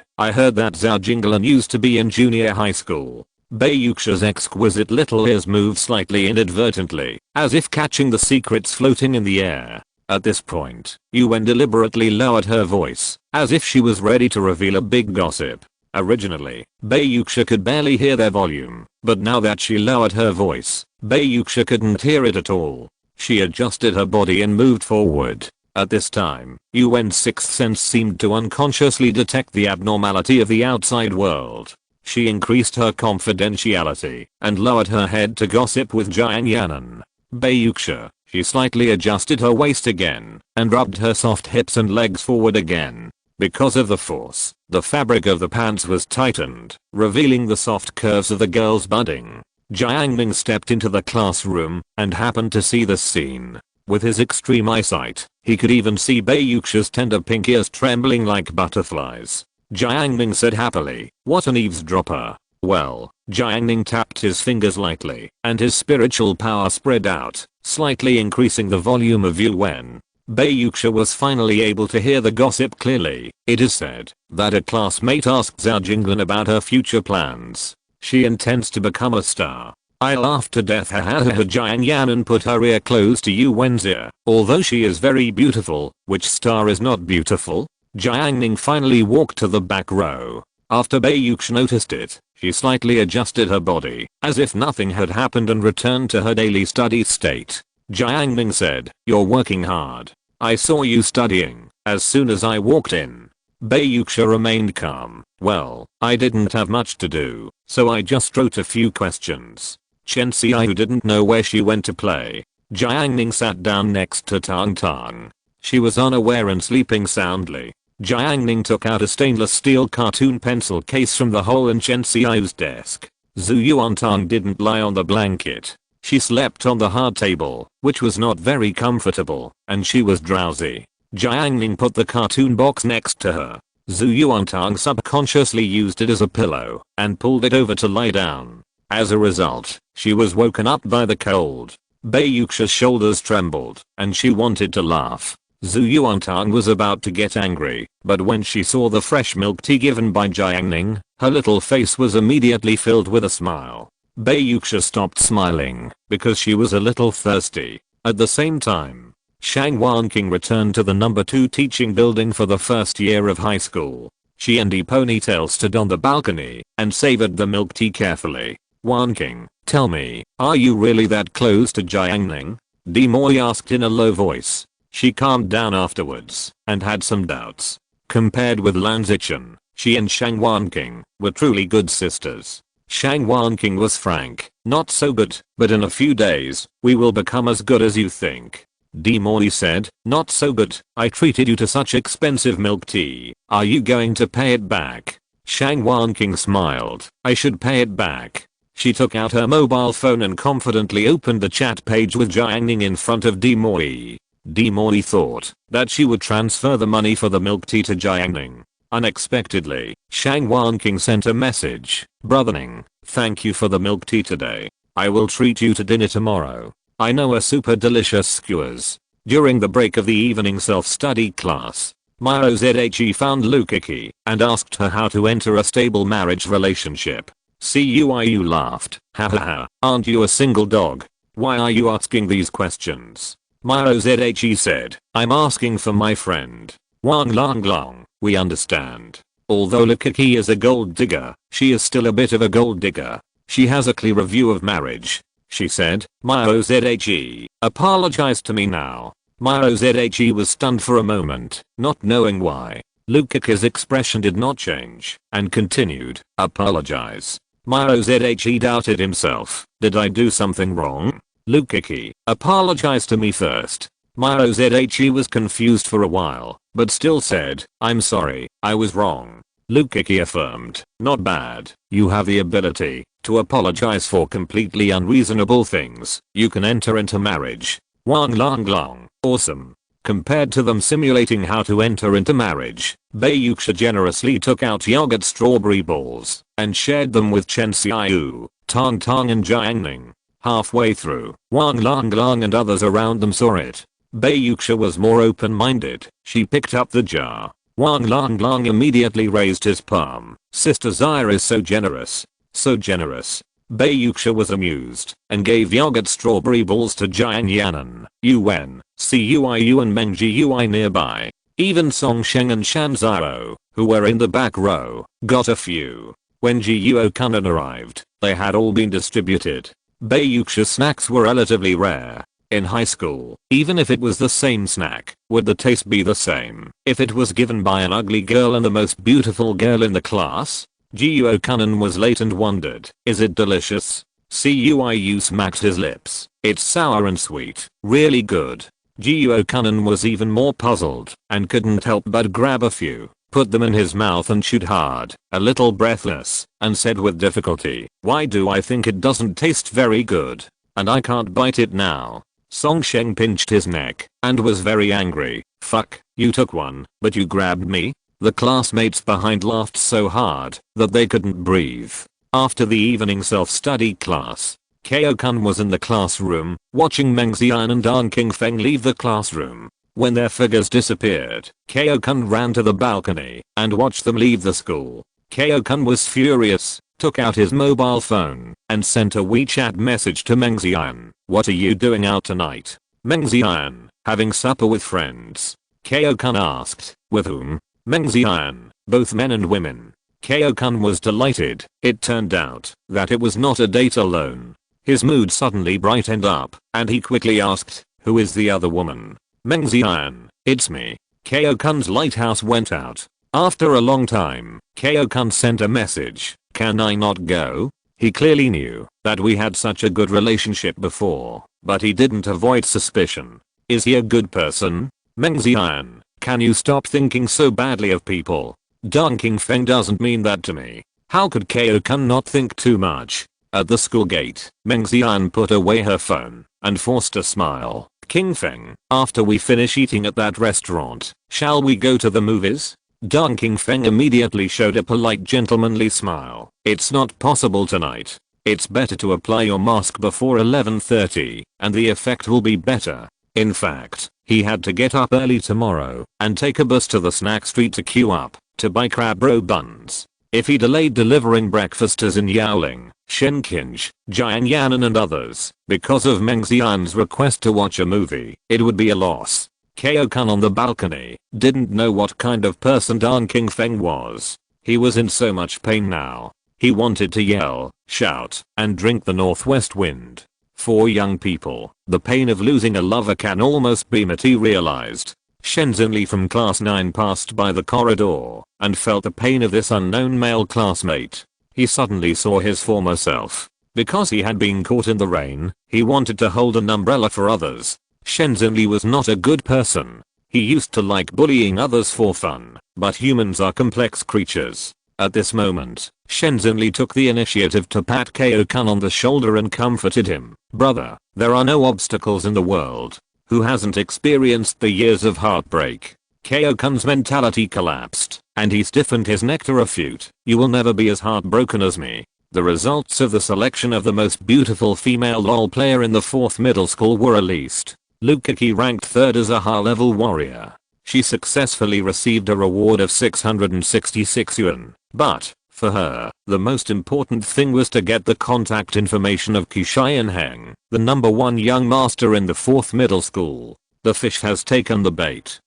I heard that Zhao Jinglan used to be in junior high school. Bei Yuxia's exquisite little ears moved slightly inadvertently, as if catching the secrets floating in the air. At this point, Yuan deliberately lowered her voice, as if she was ready to reveal a big gossip. Originally, Bei Yuxia could barely hear their volume, but now that she lowered her voice, Bei Yuxia couldn't hear it at all. She adjusted her body and moved forward. At this time, Yuan's sixth sense seemed to unconsciously detect the abnormality of the outside world. She increased her confidentiality and lowered her head to gossip with Jiang Yanan. Bei Yuxia, she slightly adjusted her waist again and rubbed her soft hips and legs forward again. Because of the force, the fabric of the pants was tightened, revealing the soft curves of the girl's budding. Jiang Ning stepped into the classroom and happened to see this scene. With his extreme eyesight, he could even see Bei Yuxia's tender pink ears trembling like butterflies. Jiang Ning said happily, what an eavesdropper. Well, Jiang Ning tapped his fingers lightly, and his spiritual power spread out, slightly increasing the volume of Yuan. Bei Yuxia was finally able to hear the gossip clearly. It is said that a classmate asked Zhao Jinglan about her future plans. She intends to become a star. I laughed to death. Jiang Yanan put her ear close to Yuan's ear. Although she is very beautiful, which star is not beautiful? Jiang Ning finally walked to the back row. After Bei Yuxia noticed it, she slightly adjusted her body, as if nothing had happened, and returned to her daily study state. Jiang Ning said, you're working hard. I saw you studying as soon as I walked in. Bei Yuxia remained calm. Well, I didn't have much to do, so I just wrote a few questions. Chen Xiai, who didn't know where she went to play. Jiang Ning sat down next to Tang Tang. She was unaware and sleeping soundly. Jiang Ning took out a stainless steel cartoon pencil case from the hole in Chen Xiai's desk. Zhu Yuantang didn't lie on the blanket. She slept on the hard table, which was not very comfortable, and she was drowsy. Jiang Ning put the cartoon box next to her. Zhu Yuantang subconsciously used it as a pillow and pulled it over to lie down. As a result, she was woken up by the cold. Bei Yuxia's shoulders trembled, and she wanted to laugh. Zhu Yuantang was about to get angry, but when she saw the fresh milk tea given by Jiang Ning, her little face was immediately filled with a smile. Bei Yuxia stopped smiling because she was a little thirsty. At the same time, Shang Wanqing returned to the number 2 teaching building for the first year of high school. She and Ponytail stood on the balcony and savored the milk tea carefully. Wanqing, tell me, are you really that close to Jiang Ning? Demoi asked in a low voice. She calmed down afterwards and had some doubts. Compared with Lan Zichen, she and Shang Wanqing were truly good sisters. Shang Wanqing was frank, not so good, but in a few days, we will become as good as you think. Demoi said, not so good, I treated you to such expensive milk tea, are you going to pay it back? Shang Wanqing smiled, I should pay it back. She took out her mobile phone and confidently opened the chat page with Jiang Ning in front of Demoi. Demoi thought that she would transfer the money for the milk tea to Jiang Ning. Unexpectedly, Shang Wanqing sent a message. Brother Ning, thank you for the milk tea today. I will treat you to dinner tomorrow. I know a super delicious skewers. During the break of the evening self-study class, Myro Zhe found Lukiki and asked her how to enter a stable marriage relationship. CUIU laughed. Hahaha, aren't you a single dog? Why are you asking these questions? MyOZHE said, I'm asking for my friend. Wang Lang Lang, we understand. Although Lukaki is a gold digger, she is still a bit of a gold digger. She has a clearer view of marriage. She said, MyOZHE, apologize to me now. MyOZHE was stunned for a moment, not knowing why. Lukaki's expression did not change, and continued, apologize. MyOZHE doubted himself. Did I do something wrong? Lukaki, apologize to me first. MyOZHE was confused for a while, but still said, I'm sorry, I was wrong. Lukaki affirmed, not bad, you have the ability to apologize for completely unreasonable things. You can enter into marriage. Wang Lang Lang, awesome. Compared to them simulating how to enter into marriage, Bayuxia generously took out yogurt strawberry balls and shared them with Chen Xiaoyu, Tong Tong and Jiang Ning. Halfway through, Wang Lang Lang and others around them saw it. Bayuxia was more open-minded. She picked up the jar. Wang Lang Lang immediately raised his palm. Sister Zaya is so generous. So generous. Bayuxia was amused and gave yogurt strawberry balls to Jiang Yanan, Yuan, Cuiu and Meng Jiui nearby. Even Song Sheng and Shan Zhao, who were in the back row, got a few. When Jiuo Kunan arrived, they had all been distributed. Bayuxia snacks were relatively rare. In high school, even if it was the same snack, would the taste be the same if it was given by an ugly girl and the most beautiful girl in the class? Jiuo Kunan was late and wondered, is it delicious? Cuiu smacked his lips. It's sour and sweet, really good. Jiuo Kunan was even more puzzled and couldn't help but grab a few, put them in his mouth and chewed hard, a little breathless, and said with difficulty, why do I think it doesn't taste very good? And I can't bite it now. Song Sheng pinched his neck and was very angry. Fuck, you took one, but you grabbed me? The classmates behind laughed so hard that they couldn't breathe. After the evening self-study class, Kao-kun was in the classroom, watching Meng Xian and An Qingfeng leave the classroom. When their figures disappeared, Kao-kun ran to the balcony and watched them leave the school. Kao-kun was furious, took out his mobile phone and sent a WeChat message to Meng Xian. What are you doing out tonight? Meng Xian, having supper with friends. Kao-kun asked, with whom? Meng Xian, both men and women. Kao-kun was delighted. It turned out that it was not a date alone. His mood suddenly brightened up, and he quickly asked, who is the other woman? Meng Xian, it's me. Kao-kun's lighthouse went out. After a long time, Kao-kun sent a message, can I not go? He clearly knew that we had such a good relationship before, but he didn't avoid suspicion. Is he a good person? Meng Xian, can you stop thinking so badly of people? Dong Qingfeng doesn't mean that to me. How could Kao-kun not think too much? At the school gate, Meng Xian put away her phone and forced a smile. Qingfeng, after we finish eating at that restaurant, shall we go to the movies? Dong Qingfeng immediately showed a polite gentlemanly smile. It's not possible tonight. It's better to apply your mask before 11:30 and the effect will be better. In fact, he had to get up early tomorrow and take a bus to the snack street to queue up to buy crab roe buns. If he delayed delivering breakfast as in Yaoling, Shenkinj, Jiang Yanan and others, because of Meng Xian's request to watch a movie, it would be a loss. Kao-kun on the balcony didn't know what kind of person Dong Qingfeng was. He was in so much pain now. He wanted to yell, shout, and drink the northwest wind. For young people, the pain of losing a lover can almost be materialized. Shenzhen Li from class 9 passed by the corridor and felt the pain of this unknown male classmate. He suddenly saw his former self. Because he had been caught in the rain, he wanted to hold an umbrella for others. Shenzhen Li was not a good person. He used to like bullying others for fun, but humans are complex creatures. At this moment, Shenzhen Li took the initiative to pat Kao-kun on the shoulder and comforted him. Brother, there are no obstacles in the world. Who hasn't experienced the years of heartbreak? Kao-kun's mentality collapsed, and he stiffened his neck to refute. You will never be as heartbroken as me. The results of the selection of the most beautiful female LoL player in the 4th middle school were released. Lukaki ranked 3rd as a high-level warrior. She successfully received a reward of 666 yuan, but For her, the most important thing was to get the contact information of Qianheng, the #1 young master in the 4th middle school. The fish has taken the bait.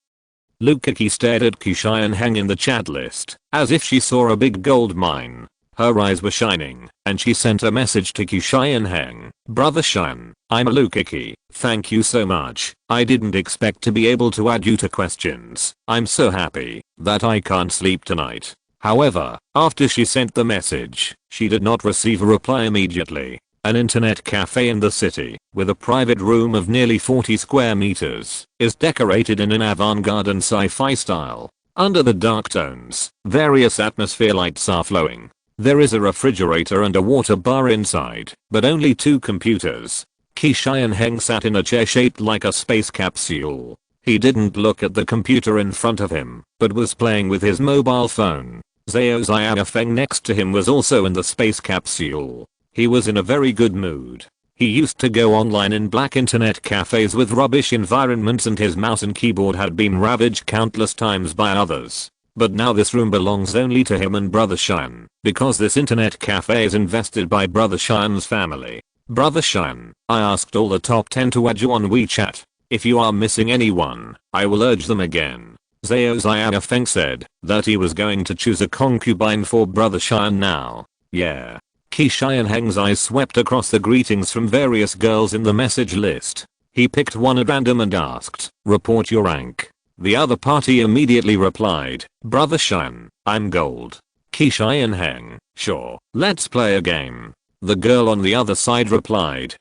Lukaki stared at Qianheng in the chat list, as if she saw a big gold mine. Her eyes were shining, and she sent a message to Qianheng. Brother Xian, I'm Lukaki, thank you so much. I didn't expect to be able to add you to questions. I'm so happy that I can't sleep tonight. However, after she sent the message, she did not receive a reply immediately. An internet cafe in the city, with a private room of nearly 40 square meters, is decorated in an avant-garde and sci-fi style. Under the dark tones, various atmosphere lights are flowing. There is a refrigerator and a water bar inside, but only 2 computers. Qianheng sat in a chair shaped like a space capsule. He didn't look at the computer in front of him, but was playing with his mobile phone. Zhao Xiaofeng next to him was also in the space capsule. He was in a very good mood. He used to go online in black internet cafes with rubbish environments, and his mouse and keyboard had been ravaged countless times by others. But now this room belongs only to him and Brother Xian, because this internet cafe is invested by Brother Xian's family. Brother Xian, I asked all the top 10 to add you on WeChat. If you are missing anyone, I will urge them again. Zhao Xiaofeng said that he was going to choose a concubine for Brother Xian now. Yeah. Qianheng's eyes swept across the greetings from various girls in the message list. He picked one at random and asked, report your rank. The other party immediately replied, Brother Xian, I'm gold. Qianheng, sure, let's play a game. The girl on the other side replied,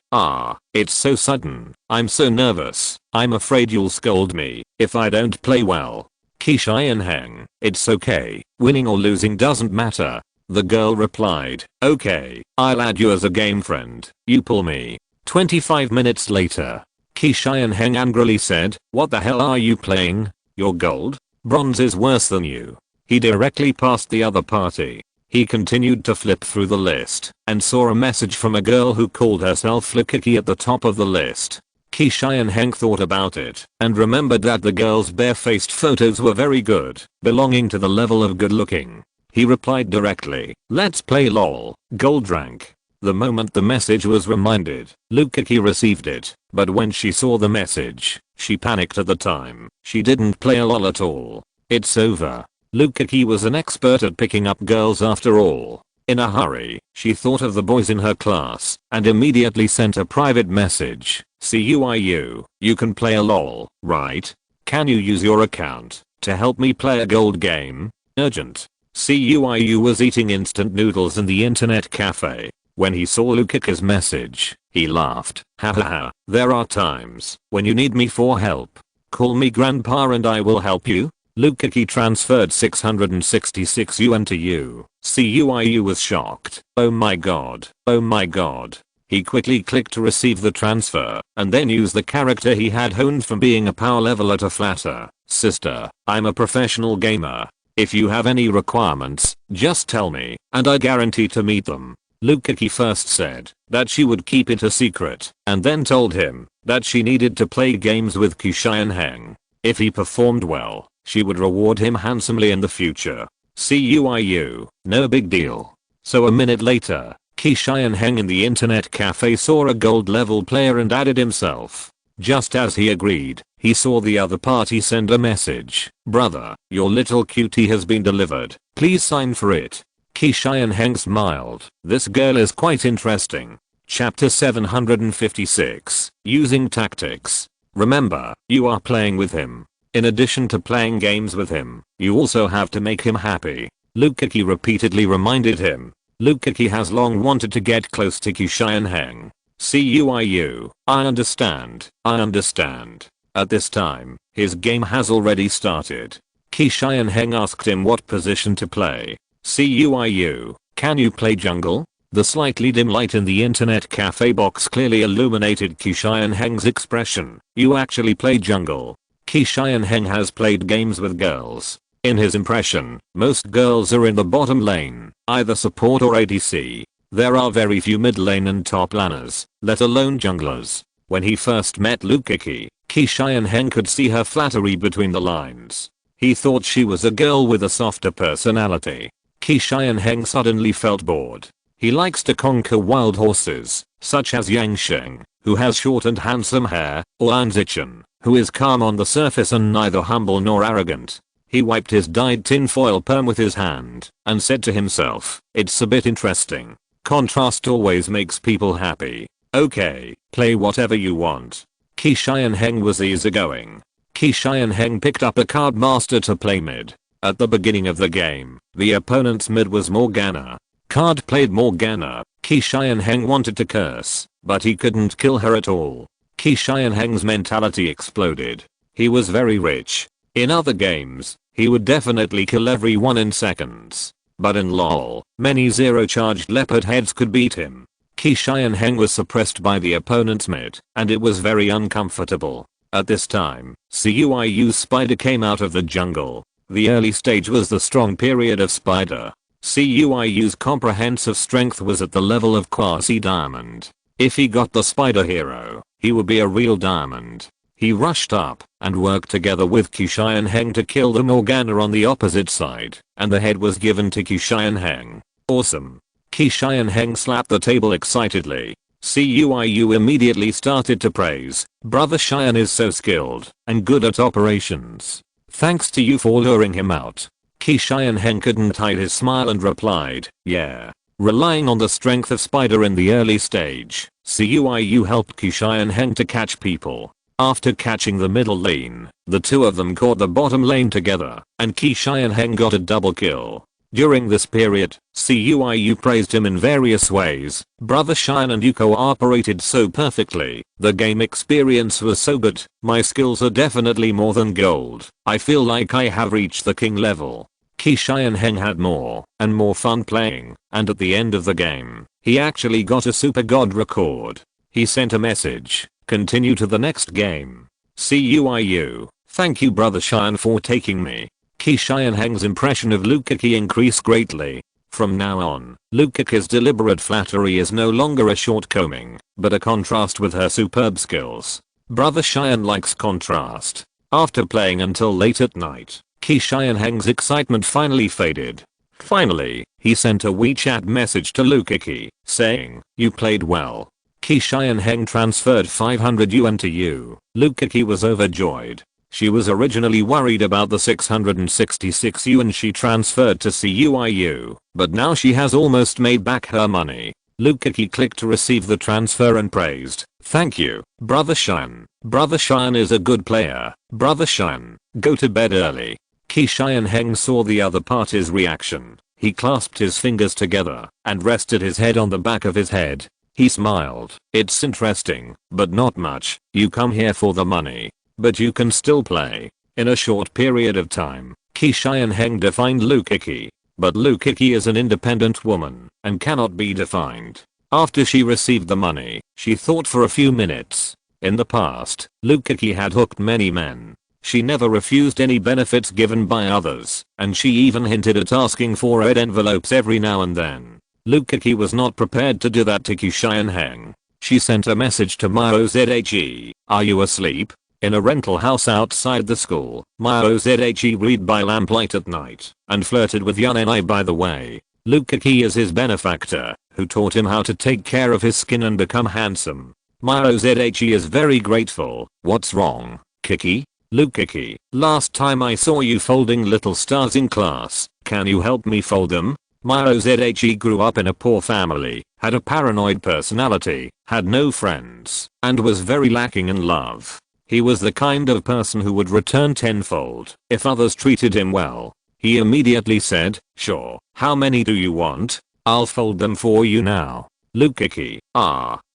it's so sudden, I'm so nervous, I'm afraid you'll scold me if I don't play well. Qianheng, it's okay, winning or losing doesn't matter. The girl replied, okay, I'll add you as a game friend, you pull me. 25 minutes later, Qianheng angrily said, what the hell are you playing? You're gold? Bronze is worse than you. He directly passed the other party. He continued to flip through the list and saw a message from a girl who called herself Lukaki at the top of the list. Qianheng thought about it and remembered that the girl's barefaced photos were very good, belonging to the level of good looking. He replied directly, let's play lol, gold rank. The moment the message was reminded, Lukaki received it, but when she saw the message, she panicked at the time. She didn't play lol at all. It's over. Lukaki was an expert at picking up girls after all. In a hurry, she thought of the boys in her class and immediately sent a private message. CUIU, you can play a lol, right? Can you use your account to help me play a gold game? Urgent. CUIU was eating instant noodles in the internet cafe. When he saw Lukaki's message, he laughed. Hahaha, there are times when you need me for help. Call me grandpa and I will help you. Lukaki transferred 666 yuan to you. CUIU was shocked. Oh my god, oh my god. He quickly clicked to receive the transfer and then used the character he had honed from being a power level at a flatter. Sister, I'm a professional gamer. If you have any requirements, just tell me and I guarantee to meet them. Lukaki first said that she would keep it a secret and then told him that she needed to play games with Qianheng. If he performed well, she would reward him handsomely in the future. CUIU, no big deal. So a minute later, Qianheng in the internet cafe saw a gold level player and added himself. Just as he agreed, he saw the other party send a message. Brother, your little cutie has been delivered. Please sign for it. Qianheng smiled. This girl is quite interesting. Chapter 756. Using tactics. Remember, you are playing with him. In addition to playing games with him, you also have to make him happy. Lukaki repeatedly reminded him. Lukaki has long wanted to get close to Qianheng. CUIU, I understand, I understand. At this time, his game has already started. Qianheng asked him what position to play. CUIU, can you play jungle? The slightly dim light in the internet cafe box clearly illuminated Qianheng's expression. You actually play jungle. Qianheng has played games with girls. In his impression, most girls are in the bottom lane, either support or ADC. There are very few mid lane and top laners, let alone junglers. When he first met Lukaki, Qianheng could see her flattery between the lines. He thought she was a girl with a softer personality. Qi Xianheng suddenly felt bored. He likes to conquer wild horses, such as Yang Sheng, who has short and handsome hair, or An Zichen, who is calm on the surface and neither humble nor arrogant. He wiped his dyed tinfoil perm with his hand, and said to himself, it's a bit interesting. Contrast always makes people happy. Okay, play whatever you want. Qi Xianheng was easygoing. Qi Xianheng picked up a card master to play mid. At the beginning of the game, the opponent's mid was Morgana. Card played Morgana. Qi Xianheng wanted to curse, but he couldn't kill her at all. Qi Xianheng's mentality exploded. He was very rich. In other games, he would definitely kill everyone in seconds. But in LoL, many zero-charged leopard heads could beat him. Qi Xianheng was suppressed by the opponent's mid, and it was very uncomfortable. At this time, Cuiu's Spider came out of the jungle. The early stage was the strong period of Spider. Cuiu's comprehensive strength was at the level of quasi-diamond. If he got the Spider hero, he would be a real diamond. He rushed up and worked together with Qi Xianheng to kill the Morgana on the opposite side, and the head was given to Qi Xianheng. Awesome. Qi Xianheng slapped the table excitedly. Cuiu immediately started to praise, Brother Xian is so skilled and good at operations. Thanks to you for luring him out. Qi Xianheng couldn't hide his smile and replied, yeah. Relying on the strength of Spider in the early stage, Cuiu helped Qi Xianheng to catch people. After catching the middle lane, the two of them caught the bottom lane together, and Qi Xianheng got a double kill. During this period, Cuiu praised him in various ways. Brother Xian and you cooperated so perfectly. The game experience was so good. My skills are definitely more than gold. I feel like I have reached the king level. Qi Xianheng had more and more fun playing, and at the end of the game, he actually got a super god record. He sent a message, continue to the next game. Cuiu, thank you Brother Xian for taking me. Qi Xianheng's impression of Lukaku increased greatly. From now on, Lukaku's deliberate flattery is no longer a shortcoming, but a contrast with her superb skills. Brother Xian likes contrast. After playing until late at night, Qi Xianheng's excitement finally faded. Finally, he sent a WeChat message to Lukaku, saying, you played well. Qi Xianheng transferred 500 yuan to you. Lukaku was overjoyed. She was originally worried about the 666 yuan she transferred to Cuiu, but now she has almost made back her money. Lukaku clicked to receive the transfer and praised, thank you, Brother Xian. Brother Xian is a good player. Brother Xian, go to bed early. Qi Xianheng saw the other party's reaction. He clasped his fingers together and rested his head on the back of his head. He smiled. It's interesting, but not much. You come here for the money. But you can still play. In a short period of time, Qi Xianheng defined Lukaku. But Lukaku is an independent woman and cannot be defined. After she received the money, she thought for a few minutes. In the past, Lukaku had hooked many men. She never refused any benefits given by others, and she even hinted at asking for red envelopes every now and then. Lukaku was not prepared to do that to Qi Xianheng. She sent a message to Miozhe, are you asleep? In a rental house outside the school, Miozhe read by lamplight at night and flirted with Yunenai by the way. Lukaku is his benefactor, who taught him how to take care of his skin and become handsome. Miozhe is very grateful. What's wrong, Kiki? Lukaku, last time I saw you folding little stars in class. Can you help me fold them? Miozhe grew up in a poor family, had a paranoid personality, had no friends, and was very lacking in love. He was the kind of person who would return tenfold if others treated him well. He immediately said, sure, how many do you want? I'll fold them for you now. Lukaku,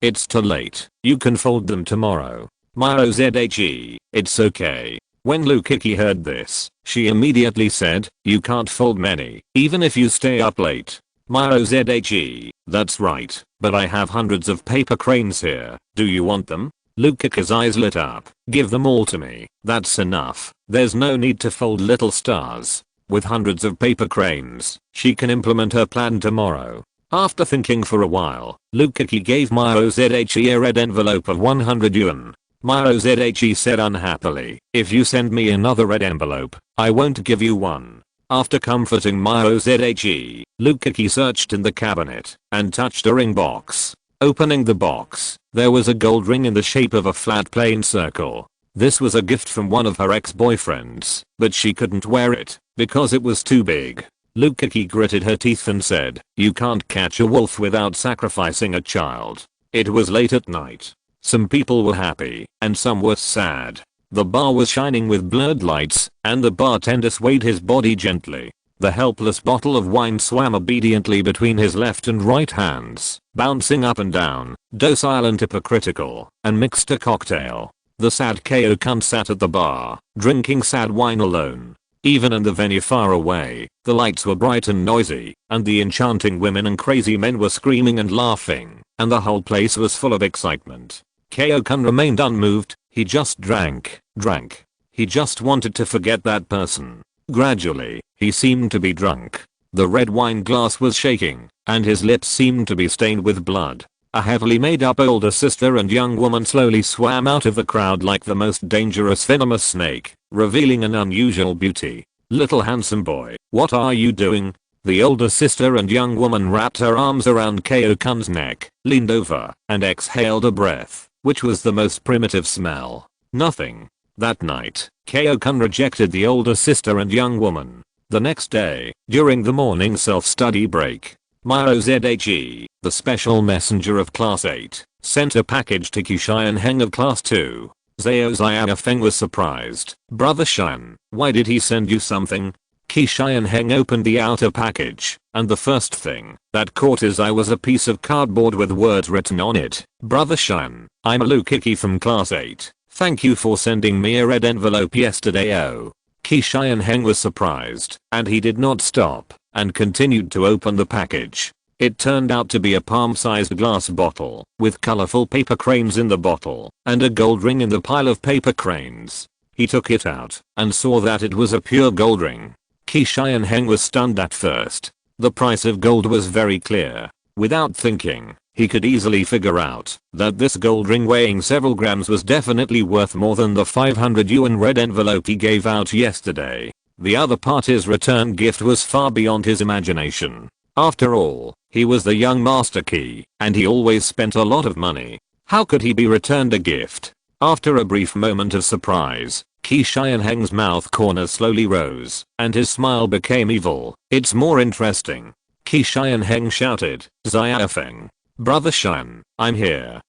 it's too late. You can fold them tomorrow. Miozhe, it's okay. When Lukaku heard this, she immediately said, you can't fold many, even if you stay up late. Miozhe, that's right, but I have hundreds of paper cranes here. Do you want them? Lukaku's eyes lit up. Give them all to me. That's enough. There's no need to fold little stars. With hundreds of paper cranes, she can implement her plan tomorrow. After thinking for a while, Lukaku gave Miozhe a red envelope of 100 yuan. Miozhe said unhappily, if you send me another red envelope, I won't give you one. After comforting Miyozhe, Lukaki searched in the cabinet and touched a ring box. Opening the box, there was a gold ring in the shape of a flat plain circle. This was a gift from one of her ex-boyfriends, but she couldn't wear it because it was too big. Lukaki gritted her teeth and said, "You can't catch a wolf without sacrificing a child." It was late at night. Some people were happy and some were sad. The bar was shining with blurred lights and the bartender swayed his body gently. The helpless bottle of wine swam obediently between his left and right hands, bouncing up and down, docile and hypocritical, and mixed a cocktail. The sad Kyo-kun sat at the bar, drinking sad wine alone. Even in the venue far away, the lights were bright and noisy, and the enchanting women and crazy men were screaming and laughing, and the whole place was full of excitement. Kyo-kun remained unmoved. He just drank. He just wanted to forget that person. Gradually, he seemed to be drunk. The red wine glass was shaking, and his lips seemed to be stained with blood. A heavily made up older sister and young woman slowly swam out of the crowd like the most dangerous venomous snake, revealing an unusual beauty. "Little handsome boy, what are you doing?" The older sister and young woman wrapped her arms around Kyo-kun's neck, leaned over, and exhaled a breath, which was the most primitive smell. Nothing. That night, Kyo-kun rejected the older sister and young woman. The next day, during the morning self-study break, Miyozhe, the special messenger of Class 8, sent a package to Kishian Heng of Class 2. Zhao Feng was surprised. "Brother Shan, why did he send you something?" Kishian Heng opened the outer package, and the first thing that caught his eye was a piece of cardboard with words written on it. "Brother Shan, I'm Lukaki from Class 8. Thank you for sending me a red envelope yesterday." Kishian Heng was surprised, and he did not stop, and continued to open the package. It turned out to be a palm-sized glass bottle, with colorful paper cranes in the bottle, and a gold ring in the pile of paper cranes. He took it out, and saw that it was a pure gold ring. Kishian Heng was stunned at first. The price of gold was very clear. Without thinking, he could easily figure out that this gold ring weighing several grams was definitely worth more than the 500 yuan red envelope he gave out yesterday. The other party's return gift was far beyond his imagination. After all, he was the young master key, and he always spent a lot of money. How could he be returned a gift? After a brief moment of surprise, Kishian Heng's mouth corners slowly rose, and his smile became evil. "It's more interesting." Kishian Heng shouted, "Zhao Feng. Brother Shan, I'm here.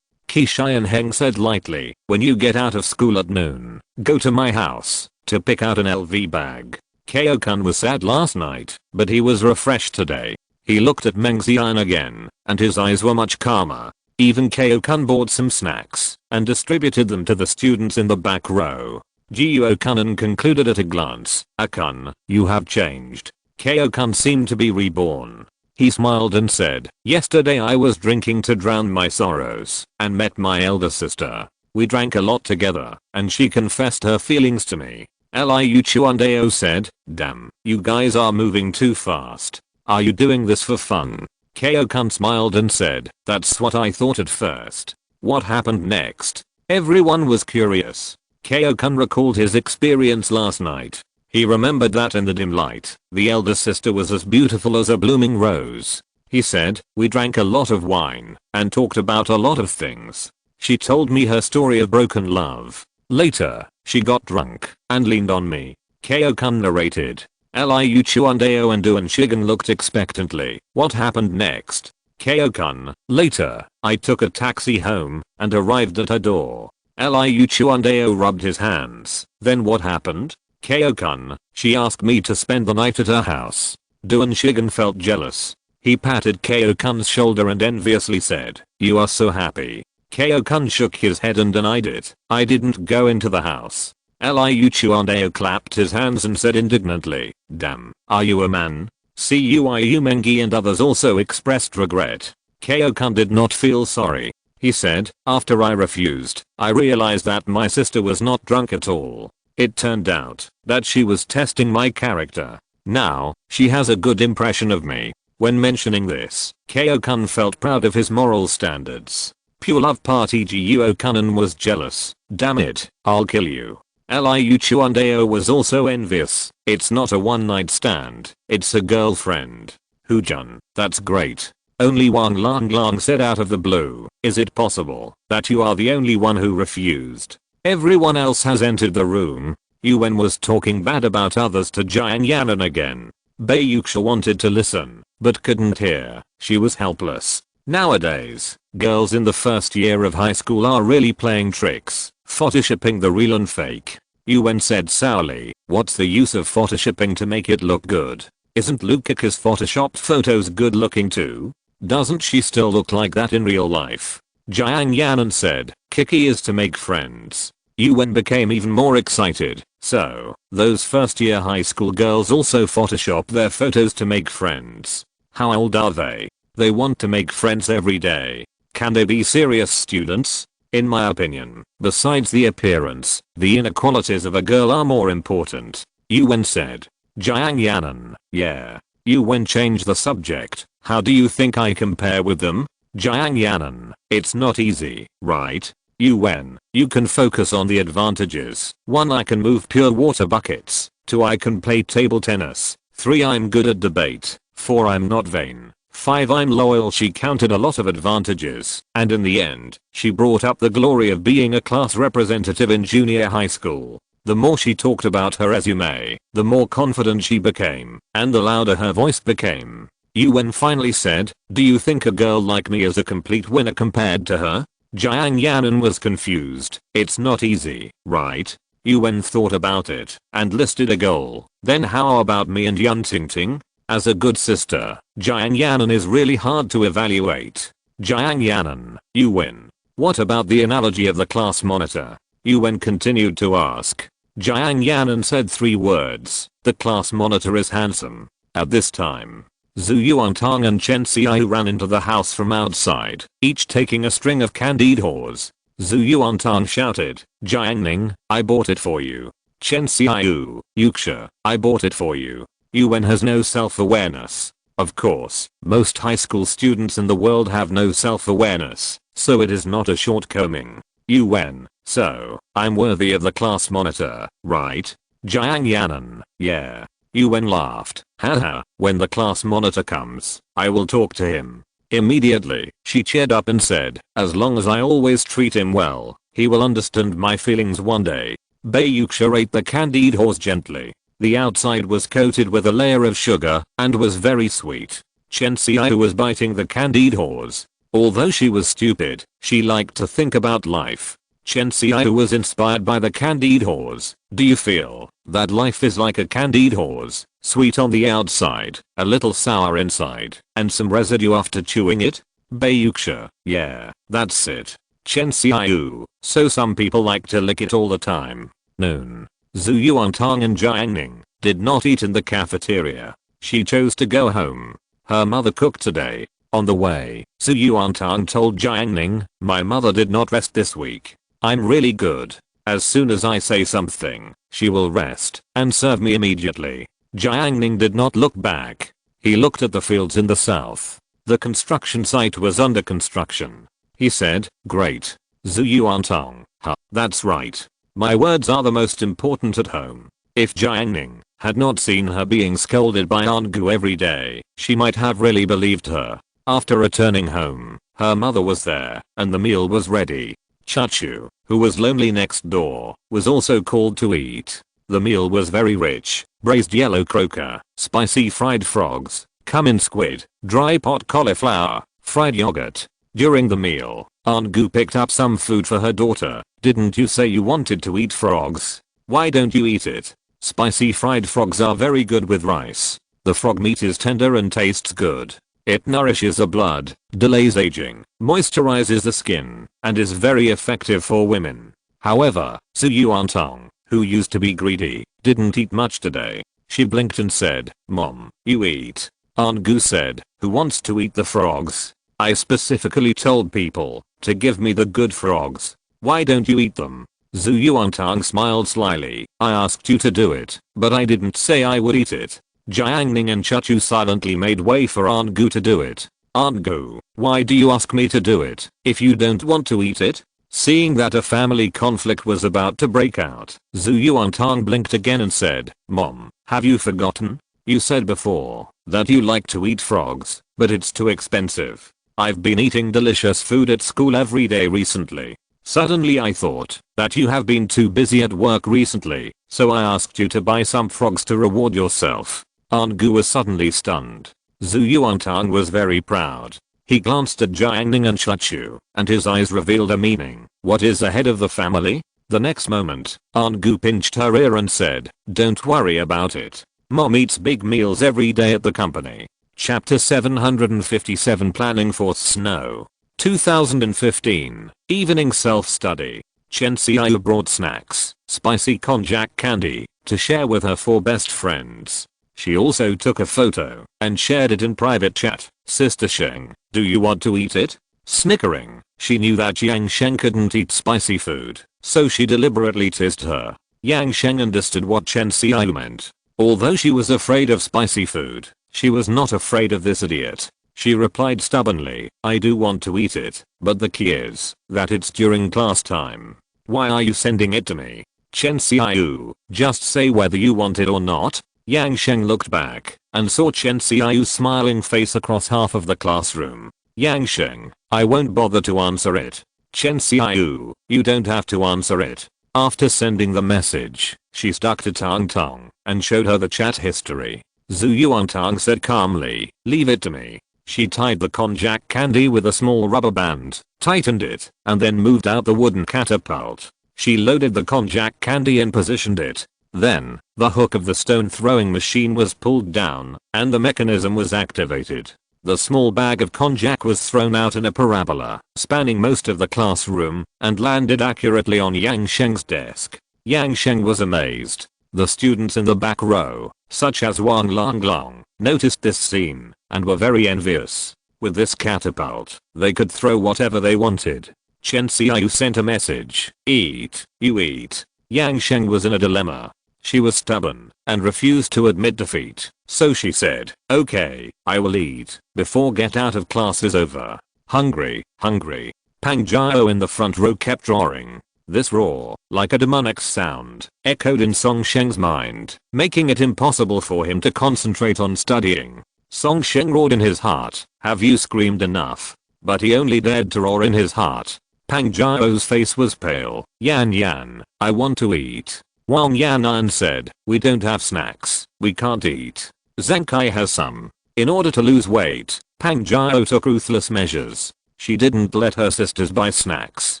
Kishian Heng said lightly, "When you get out of school at noon, go to my house to pick out an LV bag." Kyo-kun was sad last night, but he was refreshed today. He looked at Meng Xian again, and his eyes were much calmer. Even Kyo-kun bought some snacks and distributed them to the students in the back row. Jiao-kun concluded at a glance, "Akun, you have changed." Kyo-kun seemed to be reborn. He smiled and said, "Yesterday I was drinking to drown my sorrows and met my elder sister. We drank a lot together, and she confessed her feelings to me." Liu Chuandao said, "Damn, you guys are moving too fast. Are you doing this for fun?" Kyo-kun smiled and said, "That's what I thought at first." What happened next? Everyone was curious. Kyo-kun recalled his experience last night. He remembered that in the dim light, the elder sister was as beautiful as a blooming rose. He said, "We drank a lot of wine and talked about a lot of things. She told me her story of broken love. Later, she got drunk and leaned on me." Kyo-kun narrated. Liu Chuandao and Duan Shigen looked expectantly. What happened next? Kyo-kun. "Later, I took a taxi home and arrived at her door." Liu Chuandao rubbed his hands. "Then what happened?" Kyo-kun. "She asked me to spend the night at her house." Duan Shigen felt jealous. He patted Kyo-kun's shoulder and enviously said, "You are so happy." Kyo-kun shook his head and denied it. "I didn't go into the house." Liu Chuandao clapped his hands and said indignantly, "Damn, are you a man?" Ciu Mengi and others also expressed regret. Kyo-kun did not feel sorry. He said, "After I refused, I realized that my sister was not drunk at all. It turned out that she was testing my character. Now, she has a good impression of me." When mentioning this, Kyo-kun felt proud of his moral standards. Pure love party Jiao-kun was jealous. "Damn it, I'll kill you." Liu Chuandao was also envious. It's not a one night stand, it's a girlfriend. Hujun, that's great. Only Wang Lang Lang said out of the blue, is it possible that you are the only one who refused? Everyone else has entered the room. Yuan was talking bad about others to Jiang Yanan again. Bei Yuxia wanted to listen, but couldn't hear. She was helpless. Nowadays, girls in the first year of high school are really playing tricks, photoshopping the real and fake. Yuan said sourly, what's the use of photoshopping to make it look good? Isn't Lukaka's photoshopped photos good looking too? Doesn't she still look like that in real life? Jiang Yanan said, Kiki is to make friends. Yuan became even more excited. So, those first year high school girls also photoshop their photos to make friends. How old are they? They want to make friends every day. Can they be serious students? In my opinion, besides the appearance, the inner qualities of a girl are more important. Yuan said. Jiang Yanan, yeah. Yuan changed the subject. How do you think I compare with them? Jiang Yanan, it's not easy, right? Yuan, you can focus on the advantages. 1. I can move pure water buckets. 2. I can play table tennis. 3. I'm good at debate. 4. I'm not vain. 5. I'm loyal. She counted a lot of advantages, and in the end, she brought up the glory of being a class representative in junior high school. The more she talked about her resume, the more confident she became, and the louder her voice became. Yuan finally said, do you think a girl like me is a complete winner compared to her? Jiang Yanan was confused. It's not easy, right? Yuan thought about it and listed a goal. Then how about me and Yun Tingting? As a good sister, Jiang Yanan is really hard to evaluate. Jiang Yanan, you win. What about the analogy of the class monitor? Yuan continued to ask. Jiang Yanan said 3 words. The class monitor is handsome. At this time, Zhu Yuantang and Chen Xiaoyu ran into the house from outside, each taking a string of candied haws. Zhu Yuantang shouted, Jiang Ning, I bought it for you. Chen Xiaoyu, Yuxia, I bought it for you. Yuan has no self-awareness. Of course, most high school students in the world have no self-awareness, so it is not a shortcoming. Yuan, so, I'm worthy of the class monitor, right? Jiang Yanan, yeah. Yuan laughed. Haha, when the class monitor comes, I will talk to him. Immediately, she cheered up and said, as long as I always treat him well, he will understand my feelings one day. Bei Yuxia ate the candied horse gently. The outside was coated with a layer of sugar and was very sweet. Chen Xiaoyu was biting the candied horse. Although she was stupid, she liked to think about life. Chen Xiaoyu was inspired by the candied horse. Do you feel that life is like a candied horse? Sweet on the outside, a little sour inside, and some residue after chewing it? Bei Yuxia, yeah, that's it. Chen Xiaoyu, so some people like to lick it all the time. Noon. Zhu Yuantang and Jiang Ning did not eat in the cafeteria. She chose to go home. Her mother cooked today. On the way, Zhu Yuantang told Jiang Ning, my mother did not rest this week. I'm really good. As soon as I say something, she will rest and serve me immediately. Jiang Ning did not look back. He looked at the fields in the south. The construction site was under construction. He said, great. Zhu Yuantang, huh, that's right. My words are the most important at home. If Jiang Ning had not seen her being scolded by Aunt Gu every day, she might have really believed her. After returning home, her mother was there, and the meal was ready. Chachu, who was lonely next door, was also called to eat. The meal was very rich. Braised yellow croaker, spicy fried frogs, cumin squid, dry pot cauliflower, fried yogurt. During the meal, Aunt Gu picked up some food for her daughter. Didn't you say you wanted to eat frogs? Why don't you eat it? Spicy fried frogs are very good with rice. The frog meat is tender and tastes good. It nourishes the blood, delays aging, moisturizes the skin, and is very effective for women. However, Zhu Yuantang, who used to be greedy, didn't eat much today. She blinked and said, Mom, you eat. Aunt Gu said, who wants to eat the frogs? I specifically told people to give me the good frogs. Why don't you eat them? Zhu Yuantang smiled slyly. I asked you to do it, but I didn't say I would eat it. Jiang Ning and Chachu silently made way for Aunt Gu to do it. Aunt Gu, why do you ask me to do it if you don't want to eat it? Seeing that a family conflict was about to break out, Zhu Yuantang blinked again and said, "Mom, have you forgotten? You said before that you like to eat frogs, but it's too expensive. I've been eating delicious food at school every day recently. Suddenly I thought that you have been too busy at work recently, so I asked you to buy some frogs to reward yourself." Aunt Gu was suddenly stunned. Zhu Yuantang was very proud. He glanced at Jiang Ning and Chuchu, and his eyes revealed a meaning. What is the head of the family? The next moment, Aunt Gu pinched her ear and said, "Don't worry about it. Mom eats big meals every day at the company." Chapter 757 Planning for Snow. 2015. Evening self-study. Chen Xiaoyu brought snacks, spicy konjac candy, to share with her 4 best friends. She also took a photo and shared it in private chat. "Sister Sheng, do you want to eat it?" Snickering, she knew that Yang Sheng couldn't eat spicy food, so she deliberately teased her. Yang Sheng understood what Chen Xiaoyu meant. Although she was afraid of spicy food, she was not afraid of this idiot. She replied stubbornly, "I do want to eat it, but the key is that it's during class time. Why are you sending it to me?" "Chen Xiaoyu, just say whether you want it or not." Yang Sheng looked back and saw Chen Xiaoyu's smiling face across half of the classroom. "Yang Sheng, I won't bother to answer it." "Chen Xiaoyu, you don't have to answer it." After sending the message, she stuck to Tang Tong and showed her the chat history. Zhu Yuantang said calmly, "Leave it to me." She tied the konjac candy with a small rubber band, tightened it, and then moved out the wooden catapult. She loaded the konjac candy and positioned it. Then, the hook of the stone throwing machine was pulled down, and the mechanism was activated. The small bag of konjac was thrown out in a parabola, spanning most of the classroom, and landed accurately on Yang Sheng's desk. Yang Sheng was amazed. The students in the back row, such as Wang Longlong, noticed this scene, and were very envious. With this catapult, they could throw whatever they wanted. Chen Xiaoyu sent a message, "Eat, you eat." Yang Sheng was in a dilemma. She was stubborn and refused to admit defeat, so she said, "Okay, I will eat before get out of class is over. Hungry, hungry." Pang Jiao in the front row kept roaring. This roar, like a demonic sound, echoed in Song Sheng's mind, making it impossible for him to concentrate on studying. Song Sheng roared in his heart, "Have you screamed enough?" But he only dared to roar in his heart. Pang Jiao's face was pale. "Yan Yan, I want to eat." Wang Yanan said, "We don't have snacks, we can't eat. Zhang Kai has some." In order to lose weight, Pang Jiao took ruthless measures. She didn't let her sisters buy snacks,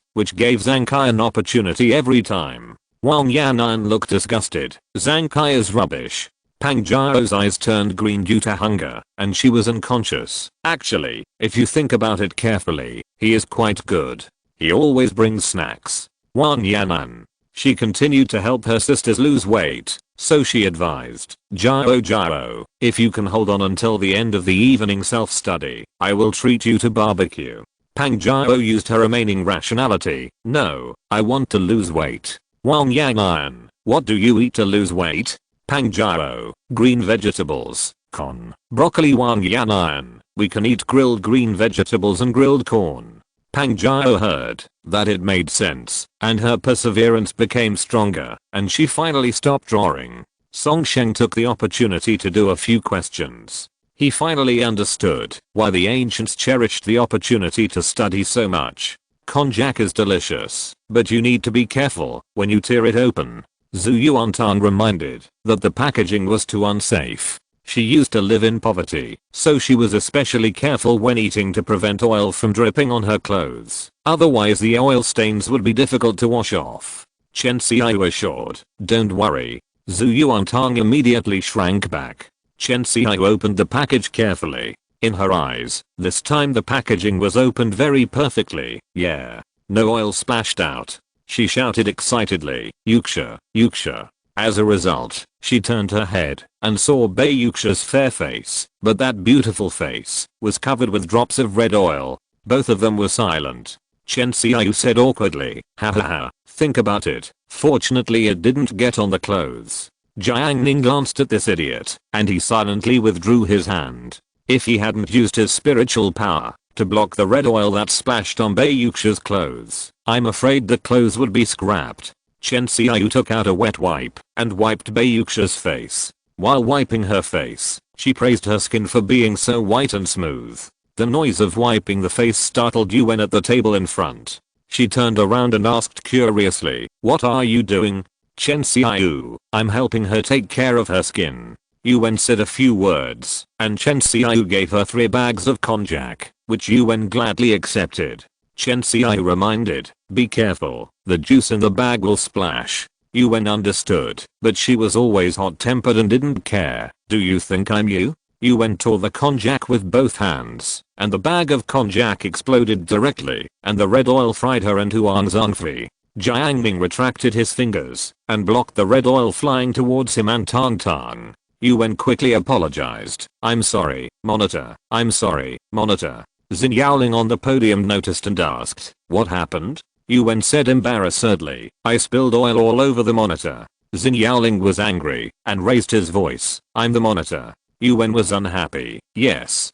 which gave Zhang Kai an opportunity every time. Wang Yanan looked disgusted. "Zhang Kai is rubbish." Pang Jiao's eyes turned green due to hunger, and she was unconscious. "Actually, if you think about it carefully, he is quite good. He always brings snacks." Wang Yanan. She continued to help her sisters lose weight, so she advised, Jiao, if you can hold on until the end of the evening self-study, I will treat you to barbecue." Pang Jiao used her remaining rationality. "No, I want to lose weight." Wang Yanan, "What do you eat to lose weight?" Pang Jiao, "Green vegetables, corn, broccoli." Wang Yanan, "We can eat grilled green vegetables and grilled corn." Pang Jiao heard that it made sense, and her perseverance became stronger, and she finally stopped roaring. Song Sheng took the opportunity to do a few questions. He finally understood why the ancients cherished the opportunity to study so much. Konjac is delicious, but you need to be careful when you tear it open. Zhu Yuantang reminded that the packaging was too unsafe. She used to live in poverty, so she was especially careful when eating to prevent oil from dripping on her clothes. Otherwise the oil stains would be difficult to wash off. Chen Xiaoyu assured, "Don't worry." Zhu Yuantang immediately shrank back. Chen Xiaoyu opened the package carefully. In her eyes, this time the packaging was opened very perfectly. "Yeah. No oil splashed out." She shouted excitedly, "Yuxia, Yuxia." As a result, she turned her head and saw Bei Yuxia's fair face, but that beautiful face was covered with drops of red oil. Both of them were silent. Chen Xiaoyu said awkwardly, "Ha ha ha, think about it. Fortunately it didn't get on the clothes." Jiang Ning glanced at this idiot, and he silently withdrew his hand. If he hadn't used his spiritual power, to block the red oil that splashed on Bayuksha's clothes. I'm afraid the clothes would be scrapped. Chen Xiaoyu took out a wet wipe and wiped Bayuksha's face. While wiping her face, she praised her skin for being so white and smooth. The noise of wiping the face startled Yuan at the table in front. She turned around and asked curiously, "What are you doing?" "Chen Xiaoyu, I'm helping her take care of her skin." Yuan said a few words, and Chen Xiaoyu gave her 3 bags of konjac, which Yuan gladly accepted. Chen Xiaoyu reminded, "Be careful, the juice in the bag will splash." Yuan understood, but she was always hot-tempered and didn't care. "Do you think I'm you?" Yuan tore the konjac with both hands, and the bag of konjac exploded directly, and the red oil fried her and Huang Zhongfei. Jiang Ning retracted his fingers and blocked the red oil flying towards him and Tang Tang. Yuan quickly apologized. "I'm sorry, monitor. I'm sorry, monitor." Xin Yaoling on the podium noticed and asked, "What happened?" Yuan said embarrassedly, "I spilled oil all over the monitor." Xin Yaoling was angry and raised his voice, "I'm the monitor." Yuan was unhappy. "Yes,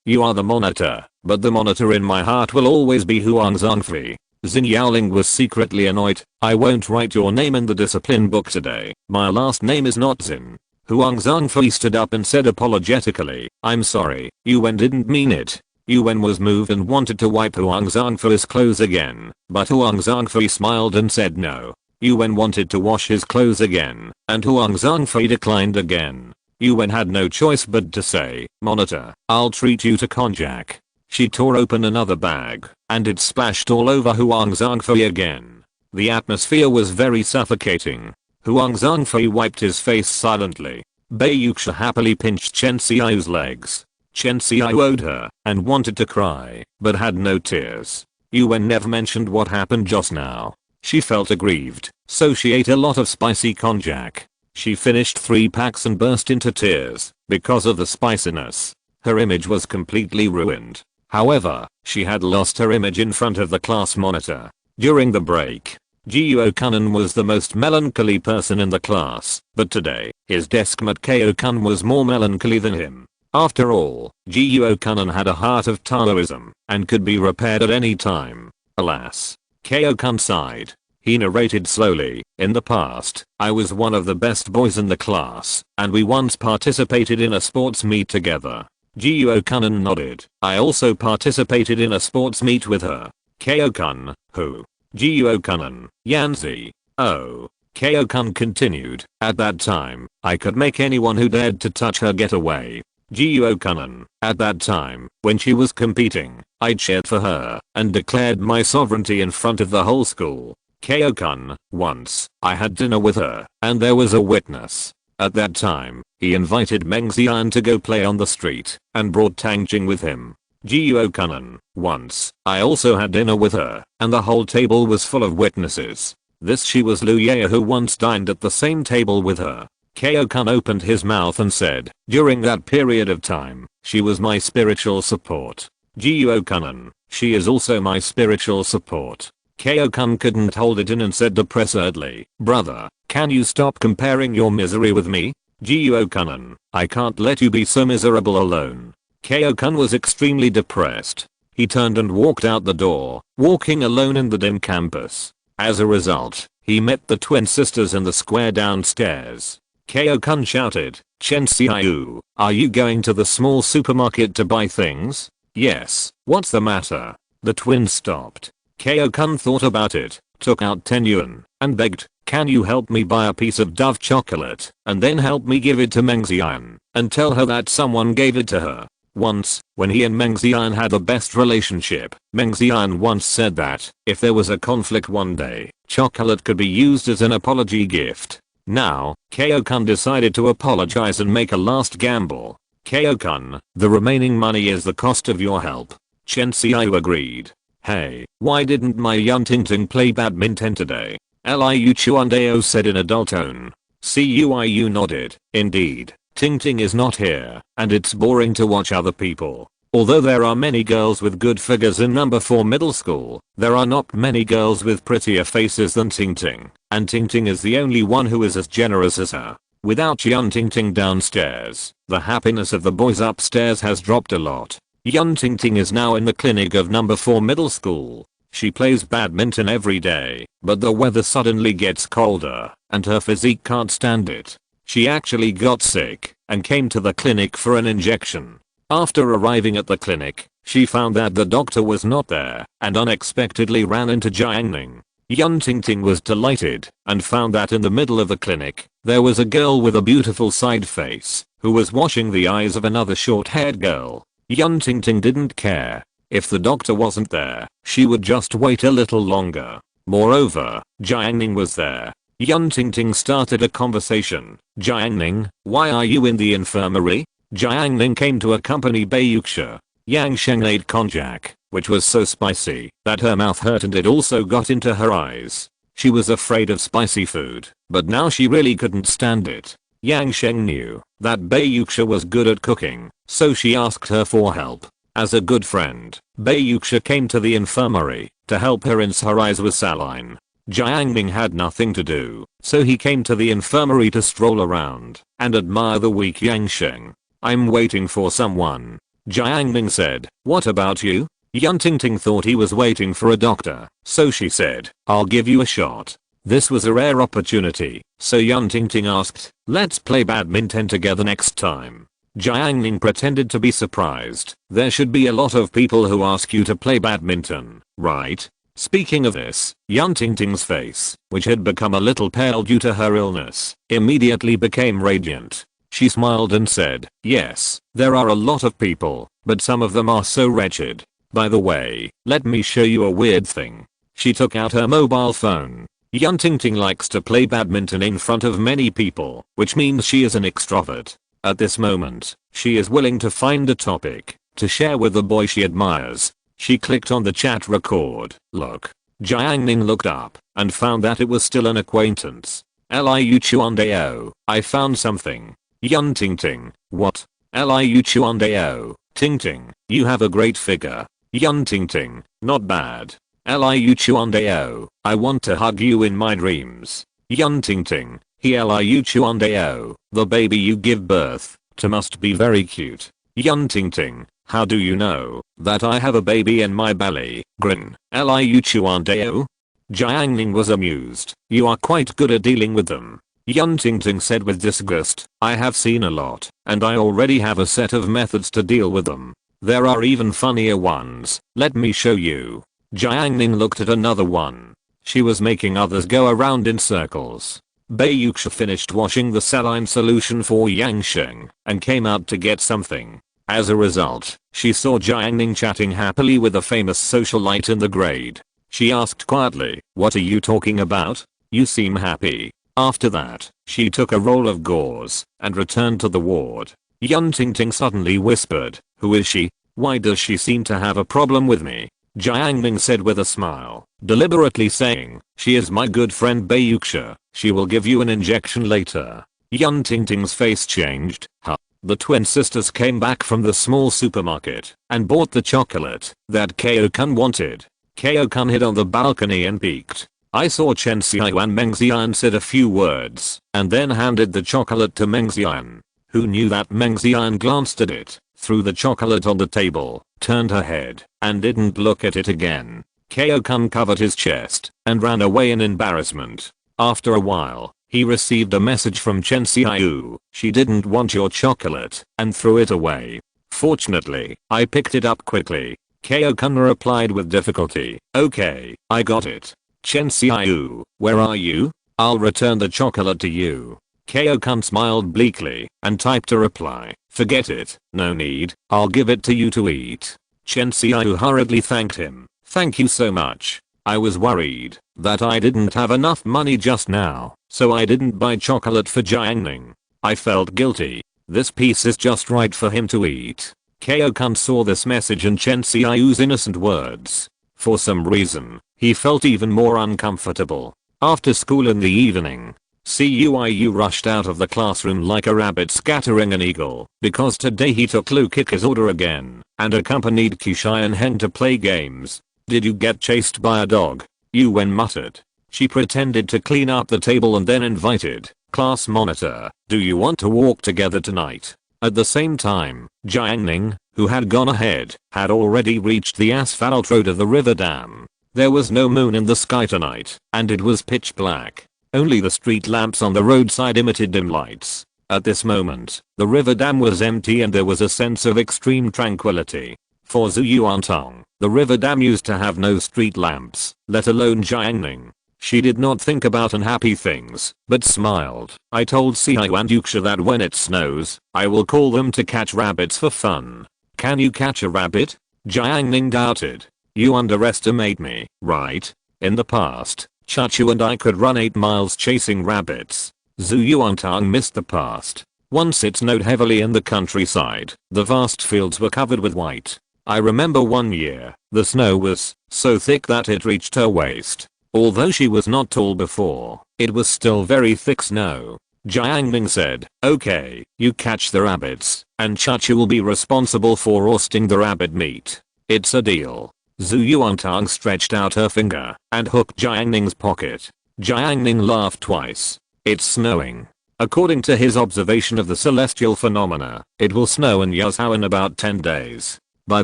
you are the monitor, but the monitor in my heart will always be Huang Zhongfei." Xin Yaoling was secretly annoyed. "I won't write your name in the discipline book today. My last name is not Xin." Huang Zhongfei stood up and said apologetically, "I'm sorry, Yuan didn't mean it." Yuan was moved and wanted to wipe Huang Zhongfei's clothes again, but Huang Zhongfei smiled and said no. Yuan wanted to wash his clothes again, and Huang Zhongfei declined again. Yuan had no choice but to say, "Monitor, I'll treat you to konjac." She tore open another bag, and it splashed all over Huang Zhongfei again. The atmosphere was very suffocating. Huang Zhongfei wiped his face silently. Bayuksha happily pinched Chen Xiaoyu's legs. Chen Xiaoyu owed her and wanted to cry, but had no tears. Yuan never mentioned what happened just now. She felt aggrieved, so she ate a lot of spicy konjac. She finished 3 packs and burst into tears because of the spiciness. Her image was completely ruined. However, she had lost her image in front of the class monitor. During the break, Jiuo-kun was the most melancholy person in the class, but today, his deskmate Kao-kun was more melancholy than him. After all, Jiuo-kun had a heart of Taoism and could be repaired at any time. Alas. Kao-kun sighed. He narrated slowly, "In the past, I was one of the best boys in the class, and we once participated in a sports meet together." Jiuo-kun nodded. "I also participated in a sports meet with her." Kao-kun, who? Jiuo-kun, Yanzi. Oh. Kao-kun continued, "At that time, I could make anyone who dared to touch her get away." Jiuo-kun, "At that time, when she was competing, I cheered for her and declared my sovereignty in front of the whole school." Kao-kun, "Once, I had dinner with her, and there was a witness. At that time, he invited Meng Xian to go play on the street, and brought Tang Jing with him." Jiuo-kun, "Once, I also had dinner with her, and the whole table was full of witnesses. This she was Liu Ye who once dined at the same table with her." Kao-kun opened his mouth and said, "During that period of time, she was my spiritual support." Jiuo-kun, "She is also my spiritual support." Kao-kun couldn't hold it in and said depressedly, "Brother, can you stop comparing your misery with me?" Jiuo-kun, "I can't let you be so miserable alone." Kao-kun was extremely depressed. He turned and walked out the door, walking alone in the dim campus. As a result, he met the twin sisters in the square downstairs. Kao-kun shouted, "Chen Xiaoyu, are you going to the small supermarket to buy things?" "Yes, what's the matter?" The twins stopped. Kao-kun thought about it, took out 10 yuan, and begged, "Can you help me buy a piece of Dove chocolate, and then help me give it to Meng Xian, and tell her that someone gave it to her?" Once, when he and Meng Xian had the best relationship, Meng Xian once said that, if there was a conflict one day, chocolate could be used as an apology gift. Now, Kao-kun decided to apologize and make a last gamble. "Kao-kun, the remaining money is the cost of your help." Chen Xiaoyu agreed. "Hey, why didn't my young Ting play badminton today?" Liu Chuandao said in a dull tone. Ciu nodded. "Indeed, Ting is not here, and it's boring to watch other people. Although there are many girls with good figures in number 4 middle school, there are not many girls with prettier faces than Ting, and Ting is the only one who is as generous as her." Without Jiang Ting downstairs, the happiness of the boys upstairs has dropped a lot. Yun Tingting is now in the clinic of number 4 middle school. She plays badminton every day, but the weather suddenly gets colder, and her physique can't stand it. She actually got sick, and came to the clinic for an injection. After arriving at the clinic, she found that the doctor was not there, and unexpectedly ran into Jiang Ning. Yun Tingting was delighted, and found that in the middle of the clinic, there was a girl with a beautiful side face, who was washing the eyes of another short-haired girl. Yun Tingting didn't care. If the doctor wasn't there, she would just wait a little longer. Moreover, Jiang Ning was there. Yun Tingting started a conversation. Jiang Ning, why are you in the infirmary? Jiang Ning came to accompany Bayuxia. Yang Sheng ate konjac, which was so spicy that her mouth hurt and it also got into her eyes. She was afraid of spicy food, but now she really couldn't stand it. Yang Sheng knew that Bayuxia was good at cooking, so she asked her for help. As a good friend, Bayuxia came to the infirmary to help her rinse her eyes with saline. Jiang Ning had nothing to do, so he came to the infirmary to stroll around and admire the weak Yang Sheng. I'm waiting for someone. Jiang Ning said, what about you? Yun Tingting thought he was waiting for a doctor, so she said, I'll give you a shot. This was a rare opportunity, so Yun Tingting asked, let's play badminton together next time. Jiang Ning pretended to be surprised. There should be a lot of people who ask you to play badminton, right? Speaking of this, Yun Tingting's face, which had become a little pale due to her illness, immediately became radiant. She smiled and said, yes, there are a lot of people, but some of them are so wretched. By the way, let me show you a weird thing. She took out her mobile phone. Yun Tingting likes to play badminton in front of many people, which means she is an extrovert. At this moment, she is willing to find a topic to share with the boy she admires. She clicked on the chat record. Look. Jiang Ning looked up and found that it was still an acquaintance. Liu Chuandao, I found something. Yun Tingting, what? Liu Chuandao, Tingting, you have a great figure. Yun Tingting, not bad. Liu Chuandao, I want to hug you in my dreams. Yun Tingting, Liu Chuandao, the baby you give birth to must be very cute. Yun Tingting, how do you know that I have a baby in my belly? Grin. Liu Chuandao? Jiang Ning was amused. You are quite good at dealing with them. Yun Tingting said with disgust, I have seen a lot, and I already have a set of methods to deal with them. There are even funnier ones. Let me show you. Jiang Ning looked at another one. She was making others go around in circles. Bayuxia finished washing the saline solution for Yang Sheng and came out to get something. As a result, she saw Jiang Ning chatting happily with a famous socialite in the grade. She asked quietly, what are you talking about? You seem happy. After that, she took a roll of gauze and returned to the ward. Yun Tingting suddenly whispered, who is she? Why does she seem to have a problem with me? Jiang Ning said with a smile, deliberately saying, she is my good friend Bayuxia. She will give you an injection later. Yun Tingting's face changed. Huh. The twin sisters came back from the small supermarket and bought the chocolate that Kao-kun wanted. Kao-kun hid on the balcony and peeked. I saw Chen Xiao and Meng Xian said a few words and then handed the chocolate to Meng Xian. Who knew that Meng Xian glanced at it, threw the chocolate on the table, turned her head, and didn't look at it again. Kao-kun covered his chest and ran away in embarrassment. After a while, he received a message from Chen Xiao. She didn't want your chocolate and threw it away. Fortunately, I picked it up quickly. Kao-kun replied with difficulty. Okay, I got it. Chen Xiao, where are you? I'll return the chocolate to you. Kao-kun smiled bleakly and typed a reply. Forget it, no need, I'll give it to you to eat. Chen Xiao hurriedly thanked him. Thank you so much. I was worried that I didn't have enough money just now, so I didn't buy chocolate for Jiang Ning. I felt guilty. This piece is just right for him to eat. Kao-kun saw this message and Chen Xiao's innocent words. For some reason, he felt even more uncomfortable. After school in the evening, Ciu rushed out of the classroom like a rabbit scattering an eagle, because today he took Lu Kika's order again, and accompanied Qishai and Heng to play games. Did you get chased by a dog? Yuwen muttered. She pretended to clean up the table and then invited, class monitor, do you want to walk together tonight? At the same time, Jiang Ning, who had gone ahead, had already reached the asphalt road of the river dam. There was no moon in the sky tonight, and it was pitch black. Only the street lamps on the roadside emitted dim lights. At this moment, the river dam was empty and there was a sense of extreme tranquility. For Zhu Yuantong, the river dam used to have no street lamps, let alone Jiang Ning. She did not think about unhappy things, but smiled. I told Xiao and Yuxia that when it snows, I will call them to catch rabbits for fun. Can you catch a rabbit? Jiang Ning doubted. You underestimate me, right? In the past, Chachu and I could run 8 miles chasing rabbits. Zhu Yuantang missed the past. Once it snowed heavily in the countryside, the vast fields were covered with white. I remember one year, the snow was so thick that it reached her waist. Although she was not tall before, it was still very thick snow. Jiang Ning said, okay, you catch the rabbits, and Chachu will be responsible for roasting the rabbit meat. It's a deal. Zhu Yuantang stretched out her finger and hooked Jiang Ning's pocket. Jiang Ning laughed twice. It's snowing. According to his observation of the celestial phenomena, it will snow in Yazhou in about 10 days. By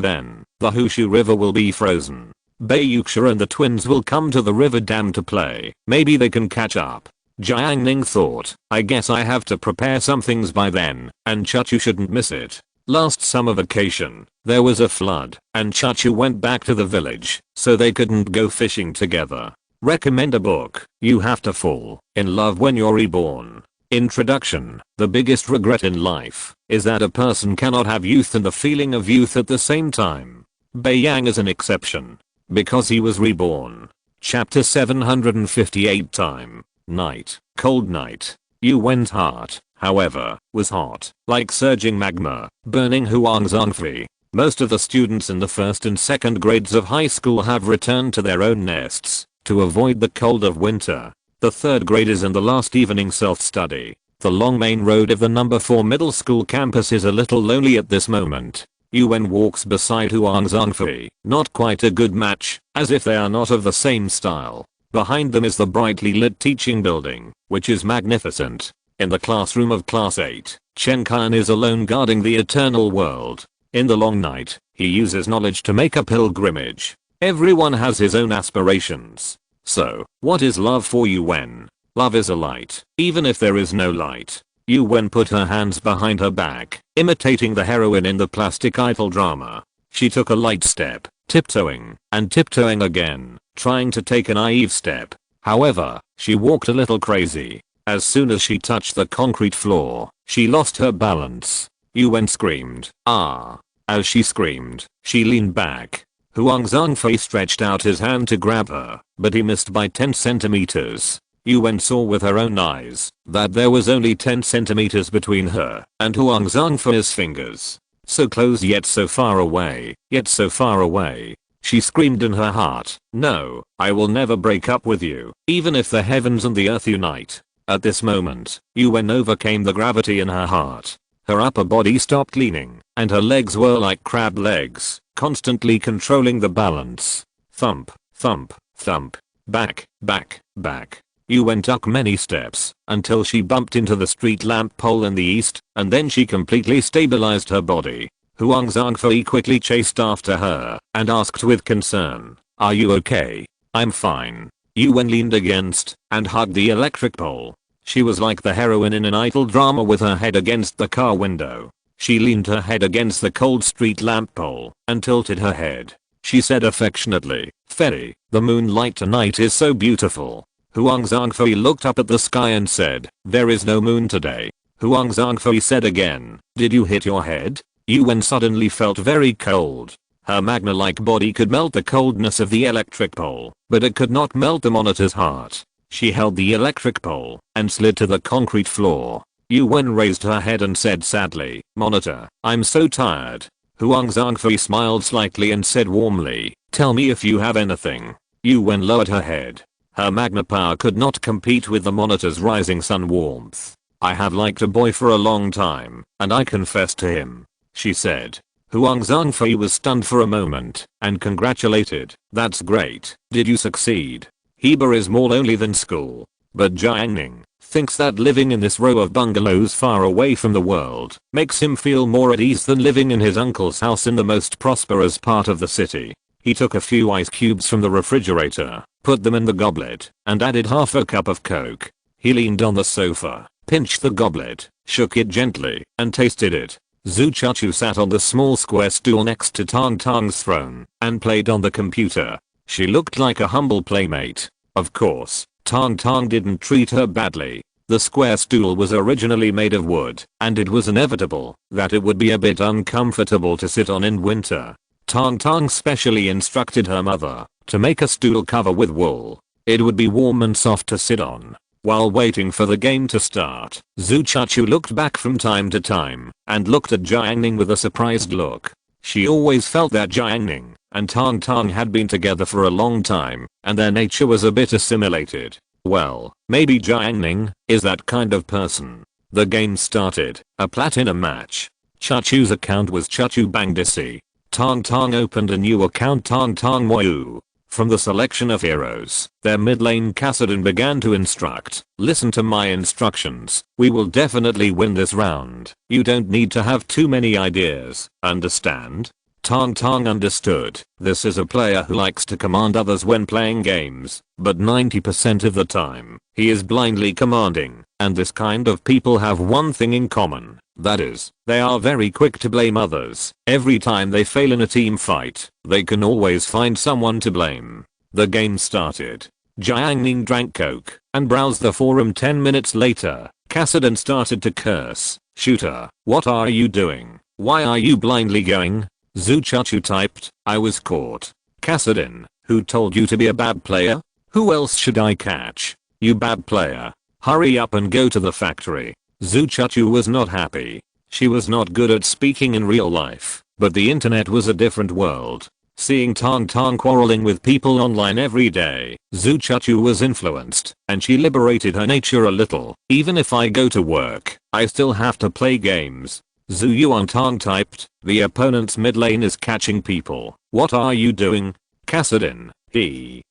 then, the Hushu River will be frozen. Bei Yuxia and the twins will come to the river dam to play. Maybe they can catch up. Jiang Ning thought, I guess I have to prepare some things by then, and Chachu shouldn't miss it. Last summer vacation, there was a flood, and Chachu went back to the village, so they couldn't go fishing together. Recommend a book. You have to fall in love when you're reborn. Introduction. The biggest regret in life is that a person cannot have youth and the feeling of youth at the same time. Bei Yang is an exception, because he was reborn. Chapter 758 Time. Night. Cold night. You went heart, however, was hot, like surging magma, burning Huang Zhongfei. Most of the students in the first and second grades of high school have returned to their own nests to avoid the cold of winter. The third grade is in the last evening self-study. The long main road of the number 4 middle school campus is a little lonely at this moment. Yuan walks beside Huang Zhongfei, not quite a good match, as if they are not of the same style. Behind them is the brightly lit teaching building, which is magnificent. In the classroom of class 8, Chen Kan is alone guarding the eternal world. In the long night, he uses knowledge to make a pilgrimage. Everyone has his own aspirations. So, what is love for Yuan? Love is a light, even if there is no light. Yuan put her hands behind her back, imitating the heroine in the plastic idol drama. She took a light step, tiptoeing, and tiptoeing again, trying to take a naive step. However, she walked a little crazy. As soon as she touched the concrete floor, she lost her balance. Yuan screamed, ah. As she screamed, she leaned back. Huang Zhongfei stretched out his hand to grab her, but he missed by 10 centimeters. Yuan saw with her own eyes that there was only 10 centimeters between her and Huang Zhongfei's fingers. So close yet so far away, yet so far away. She screamed in her heart, no, I will never break up with you, even if the heavens and the earth unite. At this moment, Yuan overcame the gravity in her heart. Her upper body stopped leaning, and her legs were like crab legs, constantly controlling the balance. Thump, thump, thump. Back, back, back. Yuan took many steps, until she bumped into the street lamp pole in the east, and then she completely stabilized her body. Huang Zhongfei quickly chased after her, and asked with concern, are you okay? I'm fine. Yuan leaned against, and hugged the electric pole. She was like the heroine in an idol drama with her head against the car window. She leaned her head against the cold street lamp pole, and tilted her head. She said affectionately, Fei, the moonlight tonight is so beautiful. Huang Zhongfei looked up at the sky and said, there is no moon today. Huang Zhongfei said again, did you hit your head? Yuan suddenly felt very cold. Her magma-like body could melt the coldness of the electric pole, but it could not melt the monitor's heart. She held the electric pole and slid to the concrete floor. Yuan raised her head and said sadly, monitor, I'm so tired. Huang Zhongfei smiled slightly and said warmly, tell me if you have anything. Yuan lowered her head. Her magma power could not compete with the monitor's rising sun warmth. I have liked a boy for a long time, and I confessed to him, she said. Huang Zhongfei was stunned for a moment, and congratulated, that's great, did you succeed? Heber is more lonely than school. But Jiang Ning, thinks that living in this row of bungalows far away from the world makes him feel more at ease than living in his uncle's house in the most prosperous part of the city. He took a few ice cubes from the refrigerator, put them in the goblet, and added half a cup of Coke. He leaned on the sofa, pinched the goblet, shook it gently, and tasted it. Zhu Chachu sat on the small square stool next to Tang Tang's throne, and played on the computer. She looked like a humble playmate. Of course, Tang Tang didn't treat her badly. The square stool was originally made of wood, and it was inevitable that it would be a bit uncomfortable to sit on in winter. Tang Tang specially instructed her mother to make a stool cover with wool. It would be warm and soft to sit on. While waiting for the game to start, Zhu Chachu looked back from time to time and looked at Jiang Ning with a surprised look. She always felt that Jiang Ning and Tang Tang had been together for a long time and their nature was a bit assimilated. Well, maybe Jiang Ning is that kind of person. The game started, a platinum match. Chachu's account was Chachu Bangdisi. Tang Tang opened a new account Tang Tang Wayu. From the selection of heroes, their mid lane Kassadin began to instruct. Listen to my instructions. We will definitely win this round. You don't need to have too many ideas. Understand? Tang Tang understood. This is a player who likes to command others when playing games, but 90% of the time, he is blindly commanding, and this kind of people have one thing in common. That is, they are very quick to blame others. Every time they fail in a team fight, they can always find someone to blame. The game started. Jiang Ning drank Coke and browsed the forum. 10 minutes later, Kassadin started to curse. "Shooter, what are you doing? Why are you blindly going?" Zhu Chachu typed, "I was caught." Kassadin, "Who told you to be a bad player? Who else should I catch? You bad player. Hurry up and go to the factory." Zhu Chachu was not happy. She was not good at speaking in real life, but the internet was a different world. Seeing Tang Tang quarreling with people online every day, Zhu Chachu was influenced, and she liberated her nature a little. "Even if I go to work, I still have to play games." Zhu Yuantang typed, "The opponent's mid lane is catching people. What are you doing?" Kassadin,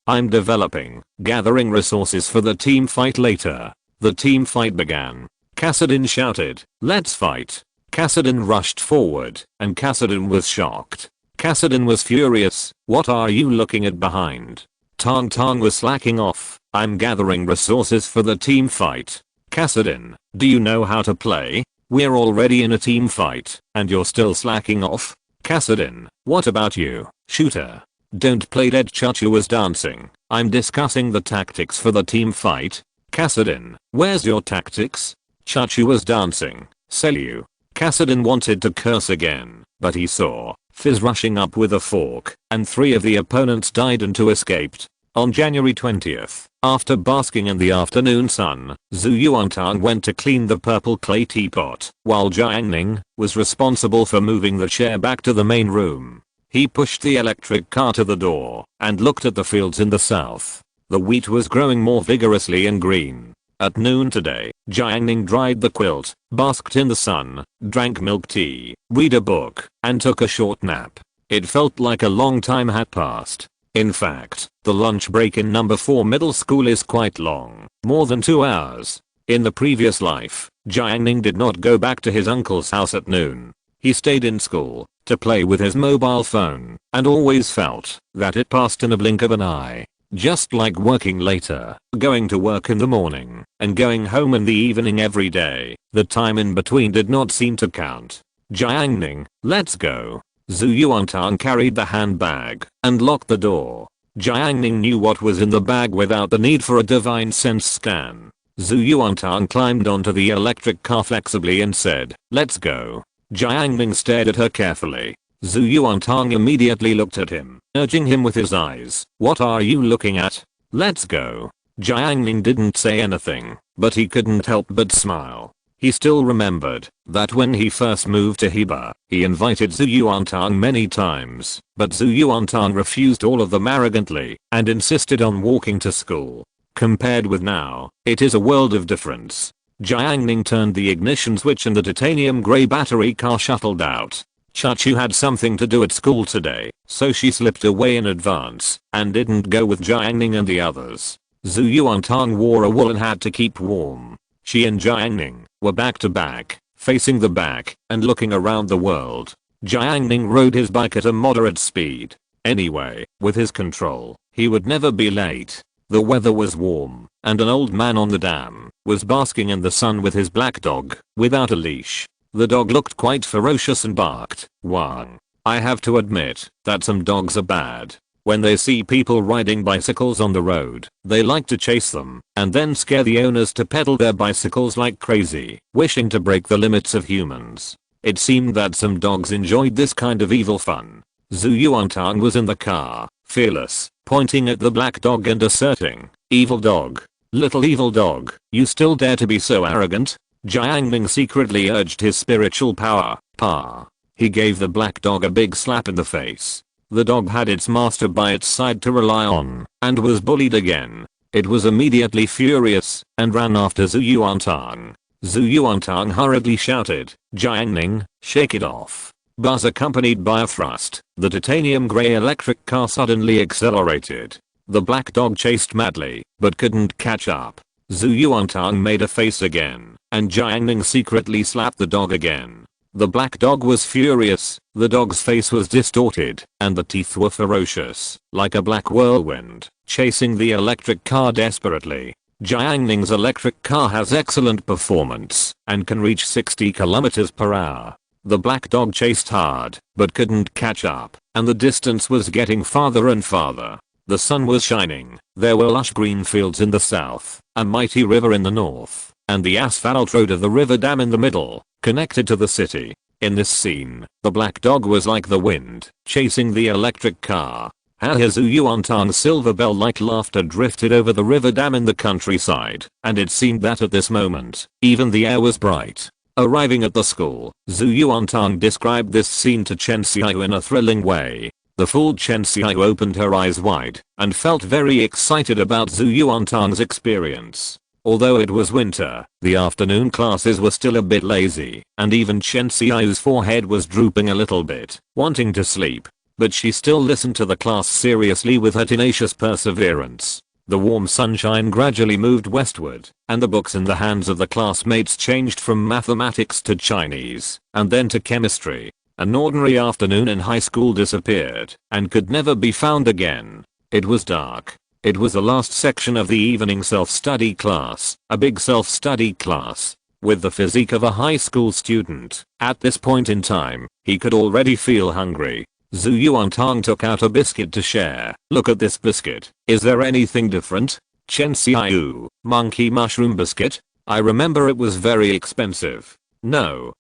"I'm developing, gathering resources for the team fight later." The team fight began. Kassadin shouted, "Let's fight." Kassadin rushed forward, and Kassadin was shocked. Kassadin was furious. "What are you looking at behind?" Tang Tang was slacking off. "I'm gathering resources for the team fight." Kassadin, "Do you know how to play? We're already in a team fight, and you're still slacking off." Kassadin, "What about you, shooter? Don't play dead." Chachu was dancing. "I'm discussing the tactics for the team fight." Kassadin, "Where's your tactics?" Chachu was dancing. "Sell you." Kassadin wanted to curse again, but he saw Fizz rushing up with a fork, and 3 of the opponents died and 2 escaped. On January 20th, after basking in the afternoon sun, Zhu Yuantang went to clean the purple clay teapot, while Jiang Ning was responsible for moving the chair back to the main room. He pushed the electric car to the door, and looked at the fields in the south. The wheat was growing more vigorously and green. At noon today, Jiang Ning dried the quilt, basked in the sun, drank milk tea, read a book, and took a short nap. It felt like a long time had passed. In fact, the lunch break in number 4 middle school is quite long, more than 2 hours. In the previous life, Jiang Ning did not go back to his uncle's house at noon. He stayed in school to play with his mobile phone, and always felt that it passed in a blink of an eye. Just like working later, going to work in the morning, and going home in the evening every day, the time in between did not seem to count. Jiang Ning, let's go. Zhu Yuantang carried the handbag and locked the door. Jiang Ning knew what was in the bag without the need for a divine sense scan. Zhu Yuantang climbed onto the electric car flexibly and said, "Let's go." Jiang Ning stared at her carefully. Zhu Yuantang immediately looked at him, urging him with his eyes. "What are you looking at? Let's go." Jiang Ning didn't say anything, but he couldn't help but smile. He still remembered that when he first moved to Heba, he invited Zhu Yuantang many times, but Zhu Yuantang refused all of them arrogantly and insisted on walking to school. Compared with now, it is a world of difference. Jiang Ning turned the ignition switch and the titanium grey battery car shuttled out. Chachu had something to do at school today, so she slipped away in advance and didn't go with Jiang Ning and the others. Zhu Yuantang wore a woolen hat to keep warm. She and Jiang Ning were back to back, facing the back and looking around the world. Jiang Ning rode his bike at a moderate speed. Anyway, with his control, he would never be late. The weather was warm, and an old man on the dam was basking in the sun with his black dog, without a leash. The dog looked quite ferocious and barked. Wang. I have to admit that some dogs are bad. When they see people riding bicycles on the road, they like to chase them, and then scare the owners to pedal their bicycles like crazy, wishing to break the limits of humans. It seemed that some dogs enjoyed this kind of evil fun. Zhu Yuantang was in the car, fearless, pointing at the black dog and asserting, "Evil dog. Little evil dog, you still dare to be so arrogant?" Jiang Ning secretly urged his spiritual power. Pa. He gave the black dog a big slap in the face. The dog had its master by its side to rely on, and was bullied again. It was immediately furious, and ran after Zhu Yuantang. Zhu Yuantang hurriedly shouted, "Jiang Ning, shake it off." Buzz accompanied by a thrust, the titanium grey electric car suddenly accelerated. The black dog chased madly, but couldn't catch up. Zhu Yuantang made a face again, and Jiang Ning secretly slapped the dog again. The black dog was furious, the dog's face was distorted, and the teeth were ferocious, like a black whirlwind, chasing the electric car desperately. Jiang Ning's electric car has excellent performance, and can reach 60 km per hour. The black dog chased hard, but couldn't catch up, and the distance was getting farther and farther. The sun was shining, there were lush green fields in the south, a mighty river in the north, and the asphalt road of the river dam in the middle, connected to the city. In this scene, the black dog was like the wind, chasing the electric car. Zhu Yuantang's silver bell-like laughter drifted over the river dam in the countryside, and it seemed that at this moment, even the air was bright. Arriving at the school, Zhu Yuantang described this scene to Chen Xiao in a thrilling way. The fooled Chen Xiao opened her eyes wide, and felt very excited about Zhu Yuantang's experience. Although it was winter, the afternoon classes were still a bit lazy, and even Chen Xiao's forehead was drooping a little bit, wanting to sleep. But she still listened to the class seriously with her tenacious perseverance. The warm sunshine gradually moved westward, and the books in the hands of the classmates changed from mathematics to Chinese, and then to chemistry. An ordinary afternoon in high school disappeared, and could never be found again. It was dark. It was the last section of the evening self-study class, a big self-study class, with the physique of a high school student. At this point in time, he could already feel hungry. Zhu Yuantang took out a biscuit to share. "Look at this biscuit. Is there anything different?" Chen Xiao, monkey mushroom biscuit? I remember it was very expensive. No,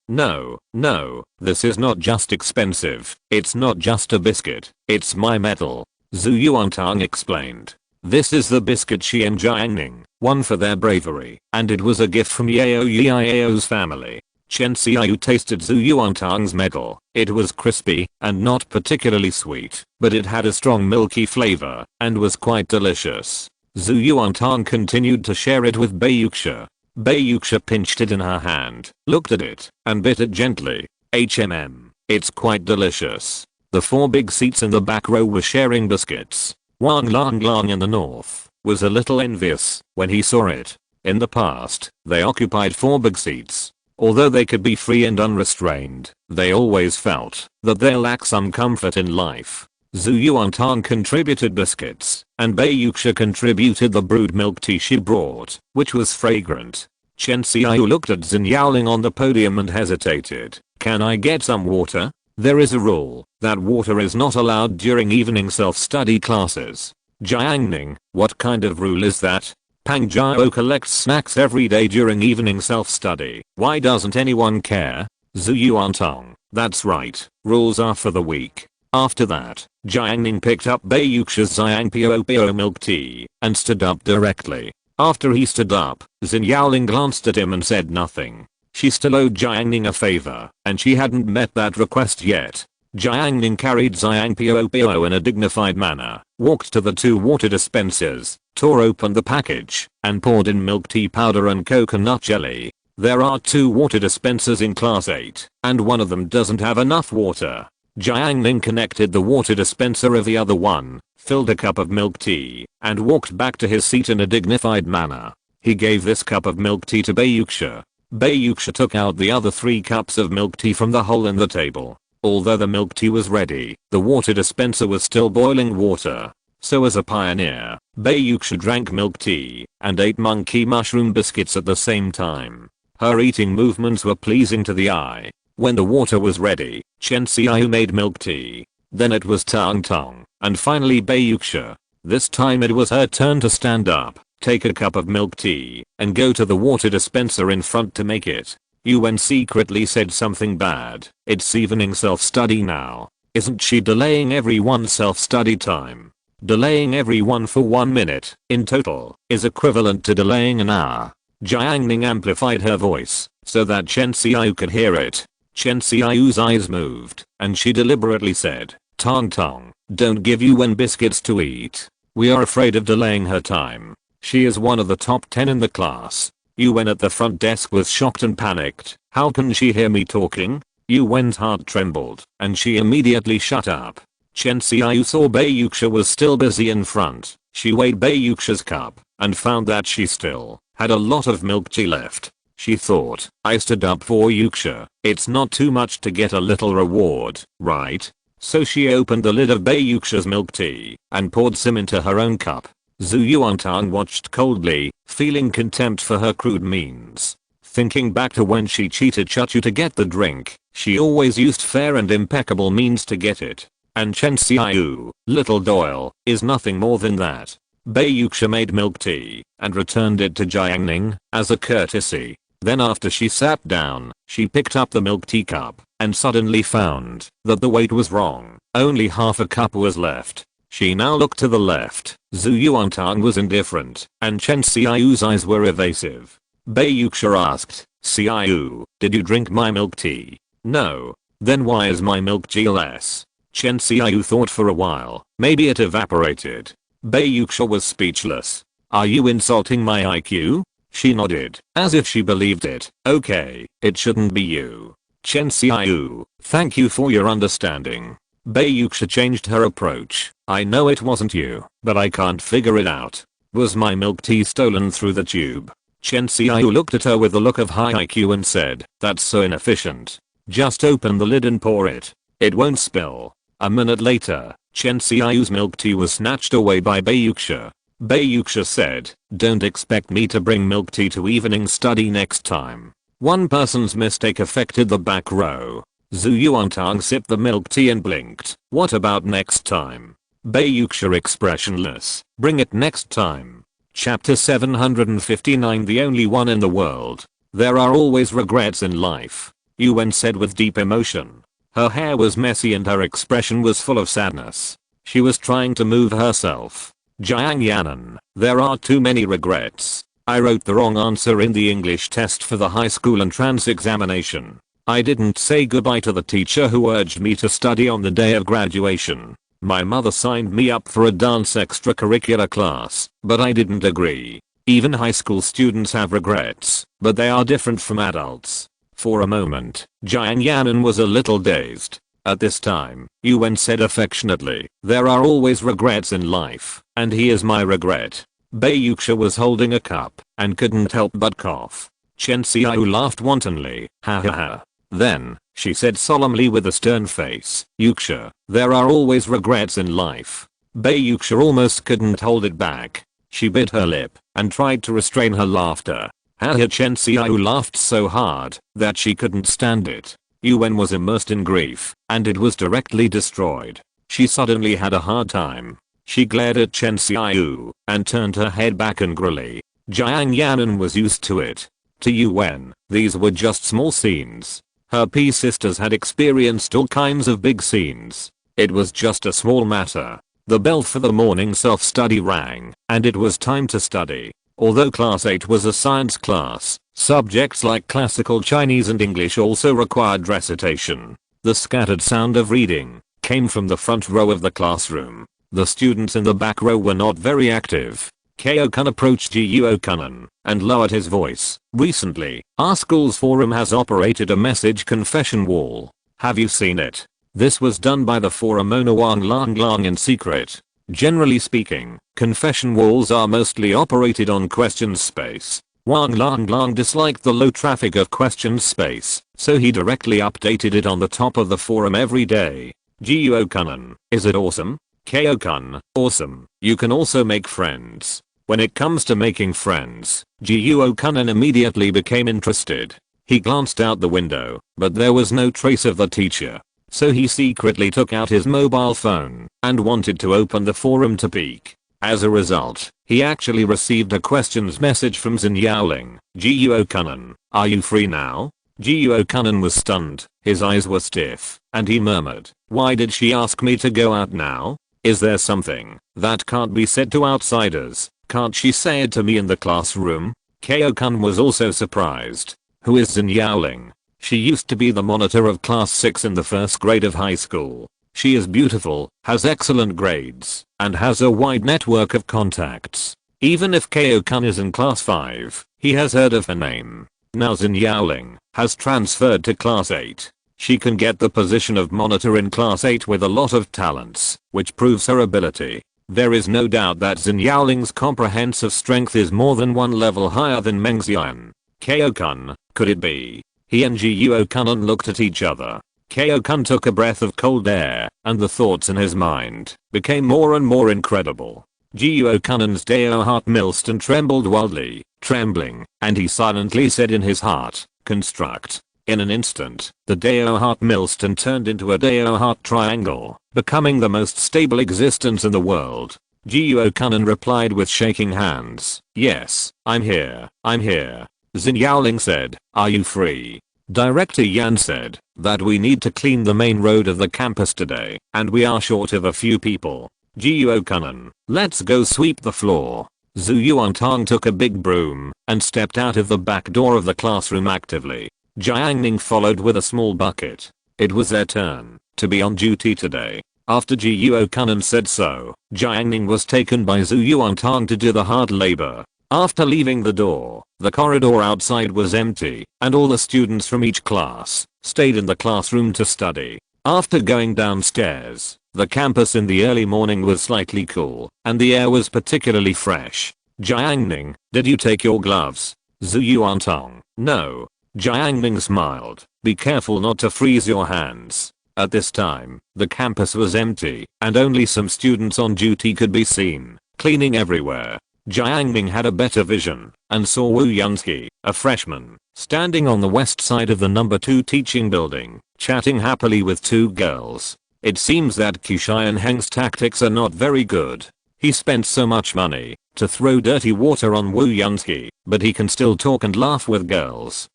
this is not just expensive. It's not just a biscuit. It's my medal. Zhu Yuantang explained. This is the biscuit she and Jiang Ning won for their bravery, and it was a gift from Yao Yiao's family. Chen Xiao tasted Zhu Yuantang's medal. It was crispy and not particularly sweet, but it had a strong milky flavor and was quite delicious. Zhu Yuantang continued to share it with Bayuxia. Bayuxia pinched it in her hand, looked at it, and bit it gently. It's quite delicious. The four big seats in the back row were sharing biscuits. Wang Lang in the north was a little envious when he saw it. In the past, they occupied four big seats. Although they could be free and unrestrained, they always felt that they lacked some comfort in life. Zhu Yuantang contributed biscuits, and Bayuxia contributed the brewed milk tea she brought, which was fragrant. Chen Xiao looked at Xin Yaoling on the podium and hesitated. "Can I get some water?" There is a rule that water is not allowed during evening self-study classes. Jiang Ning, what kind of rule is that? Pang Jiao collects snacks every day during evening self-study. Why doesn't anyone care? Zhu Yuantang, that's right, rules are for the weak. After that, Jiang Ning picked up Bayuxia's Xiangpiao milk tea and stood up directly. After he stood up, Xin Yaoling glanced at him and said nothing. She still owed Jiang Ning a favor, and she hadn't met that request yet. Jiang Ning carried Xiangpiao in a dignified manner, walked to the two water dispensers, tore open the package, and poured in milk tea powder and coconut jelly. There are two water dispensers in class 8, and one of them doesn't have enough water. Jiang Ning connected the water dispenser of the other one, filled a cup of milk tea, and walked back to his seat in a dignified manner. He gave this cup of milk tea to Bayuksha. Bayuksha took out the other 3 cups of milk tea from the hole in the table. Although the milk tea was ready, the water dispenser was still boiling water. So as a pioneer, Bayuksha drank milk tea and ate monkey mushroom biscuits at the same time. Her eating movements were pleasing to the eye. When the water was ready, Chen Xiaoyu made milk tea. Then it was Tang Tong, and finally Bayuksha. This time it was her turn to stand up, take a cup of milk tea, and go to the water dispenser in front to make it. Yuan secretly said something bad. It's evening self-study now. Isn't she delaying everyone's self-study time? Delaying everyone for 1 minute, in total, is equivalent to delaying an hour. Jiang Ning amplified her voice, so that Chen Xiaoyu could hear it. Chen Xiaoyu's eyes moved, and she deliberately said, Tong Tong, don't give Yuan biscuits to eat. We are afraid of delaying her time. She is one of the top 10 in the class. Yuan at the front desk was shocked and panicked. How can she hear me talking? Yuan's heart trembled, and she immediately shut up. Chen Xiaoyu saw Bayuksha was still busy in front. She weighed Bayuksha's cup, and found that she still had a lot of milk tea left. She thought, I stood up for Yuksha. It's not too much to get a little reward, right? So she opened the lid of Bayuksha's milk tea, and poured some into her own cup. Zhu Yuantang watched coldly, feeling contempt for her crude means. Thinking back to when she cheated Chachu to get the drink, she always used fair and impeccable means to get it. And Chen Xiaoyu, little Doyle, is nothing more than that. Bayuksha made milk tea, and returned it to Jiang Ning, as a courtesy. Then after she sat down, she picked up the milk tea cup, and suddenly found that the weight was wrong. Only half a cup was left. She now looked to the left. Zhu Yuantang was indifferent, and Chen Xiaoyu's eyes were evasive. Bayuksha asked, Xiaoyu, did you drink my milk tea? No. Then why is my milk tea less? Chen Xiaoyu thought for a while. Maybe it evaporated. Bayuksha was speechless. Are you insulting my IQ? She nodded, as if she believed it. Okay, it shouldn't be you. Chen Xiaoyu, thank you for your understanding. Bayuksha changed her approach. I know it wasn't you, but I can't figure it out. Was my milk tea stolen through the tube? Chen Xiaoyu looked at her with a look of high IQ and said, that's so inefficient. Just open the lid and pour it. It won't spill. A minute later, Chen Xiaoyu's milk tea was snatched away by Bayuksha. Bayuksha said, don't expect me to bring milk tea to evening study next time. One person's mistake affected the back row. Zhu Yuantang sipped the milk tea and blinked. What about next time? Bayuksha expressionless. Bring it next time. Chapter 759 The only one in the world. There are always regrets in life. Yuan said with deep emotion. Her hair was messy and her expression was full of sadness. She was trying to move herself. Jiang Yanan, there are too many regrets. I wrote the wrong answer in the English test for the high school entrance examination. I didn't say goodbye to the teacher who urged me to study on the day of graduation. My mother signed me up for a dance extracurricular class, but I didn't agree. Even high school students have regrets, but they are different from adults. For a moment, Jiang Yanan was a little dazed. At this time, Yuan said affectionately, there are always regrets in life, and he is my regret. Bayuksha was holding a cup, and couldn't help but cough. Chen Xiaoyu laughed wantonly, ha ha ha. Then, she said solemnly with a stern face, Yuksha, there are always regrets in life. Bayuksha almost couldn't hold it back. She bit her lip, and tried to restrain her laughter. Chen Xiaoyu laughed so hard that she couldn't stand it. Yuan was immersed in grief, and it was directly destroyed. She suddenly had a hard time. She glared at Chen Xiaoyu, and turned her head back angrily. Jiang Yanan was used to it. To Yuan, these were just small scenes. Her P sisters had experienced all kinds of big scenes. It was just a small matter. The bell for the morning self-study rang, and it was time to study. Although class 8 was a science class, subjects like classical Chinese and English also required recitation. The scattered sound of reading came from the front row of the classroom. The students in the back row were not very active. Kyo-kun approached Jiuo-kun and lowered his voice. Recently, our school's forum has operated a message confession wall. Have you seen it? This was done by the forum owner Wang Lang in secret. Generally speaking, confession walls are mostly operated on questions space. Wang Lang disliked the low traffic of questions space, so he directly updated it on the top of the forum every day. Gyuokunin, is it awesome? Kyokun, awesome. You can also make friends. When it comes to making friends, Gyuokunin immediately became interested. He glanced out the window, but there was no trace of the teacher. So he secretly took out his mobile phone and wanted to open the forum to peek. As a result, he actually received a questions message from Xiaoling. Gyuokunin, are you free now? Gyuokunin was stunned, his eyes were stiff, and he murmured, why did she ask me to go out now? Is there something that can't be said to outsiders? Can't she say it to me in the classroom? Kyokun was also surprised. Who is Xiaoling? She used to be the monitor of class 6 in the first grade of high school. She is beautiful, has excellent grades, and has a wide network of contacts. Even if Kyokun is in class 5, he has heard of her name. Now Xiaoling has transferred to class 8. She can get the position of monitor in class 8 with a lot of talents, which proves her ability. There is no doubt that Xiaoling's comprehensive strength is more than one level higher than Mengxian. Kyokun, could it be? He and Gyuokunin looked at each other. Kyokun took a breath of cold air, and the thoughts in his mind became more and more incredible. Gyuokunin's Dao heart milsed and trembled wildly, trembling, and he silently said in his heart, construct. In an instant, the Dao heart milsed and turned into a Dao heart triangle, becoming the most stable existence in the world. Gyuokunin replied with shaking hands, yes, I'm here, I'm here. Xiaoling said, are you free? Director Yan said that we need to clean the main road of the campus today, and we are short of a few people. Gyuokunin, let's go sweep the floor. Zhu Yuantang took a big broom and stepped out of the back door of the classroom actively. Jiang Ning followed with a small bucket. It was their turn to be on duty today. After Gyuokunin said so, Jiang Ning was taken by Zhu Yuantang to do the hard labor. After leaving the door, the corridor outside was empty, and all the students from each class stayed in the classroom to study. After going downstairs, the campus in the early morning was slightly cool, and the air was particularly fresh. Jiang Ning, did you take your gloves? Zhu Yuantang, no. Jiang Ning smiled, be careful not to freeze your hands. At this time, the campus was empty, and only some students on duty could be seen, cleaning everywhere. Jiang Ning had a better vision and saw Wu Yunsky, a freshman, standing on the west side of the number 2 teaching building, chatting happily with 2 girls. It seems that Qian Heng's tactics are not very good. He spent so much money to throw dirty water on Wu Yunsky, but he can still talk and laugh with girls.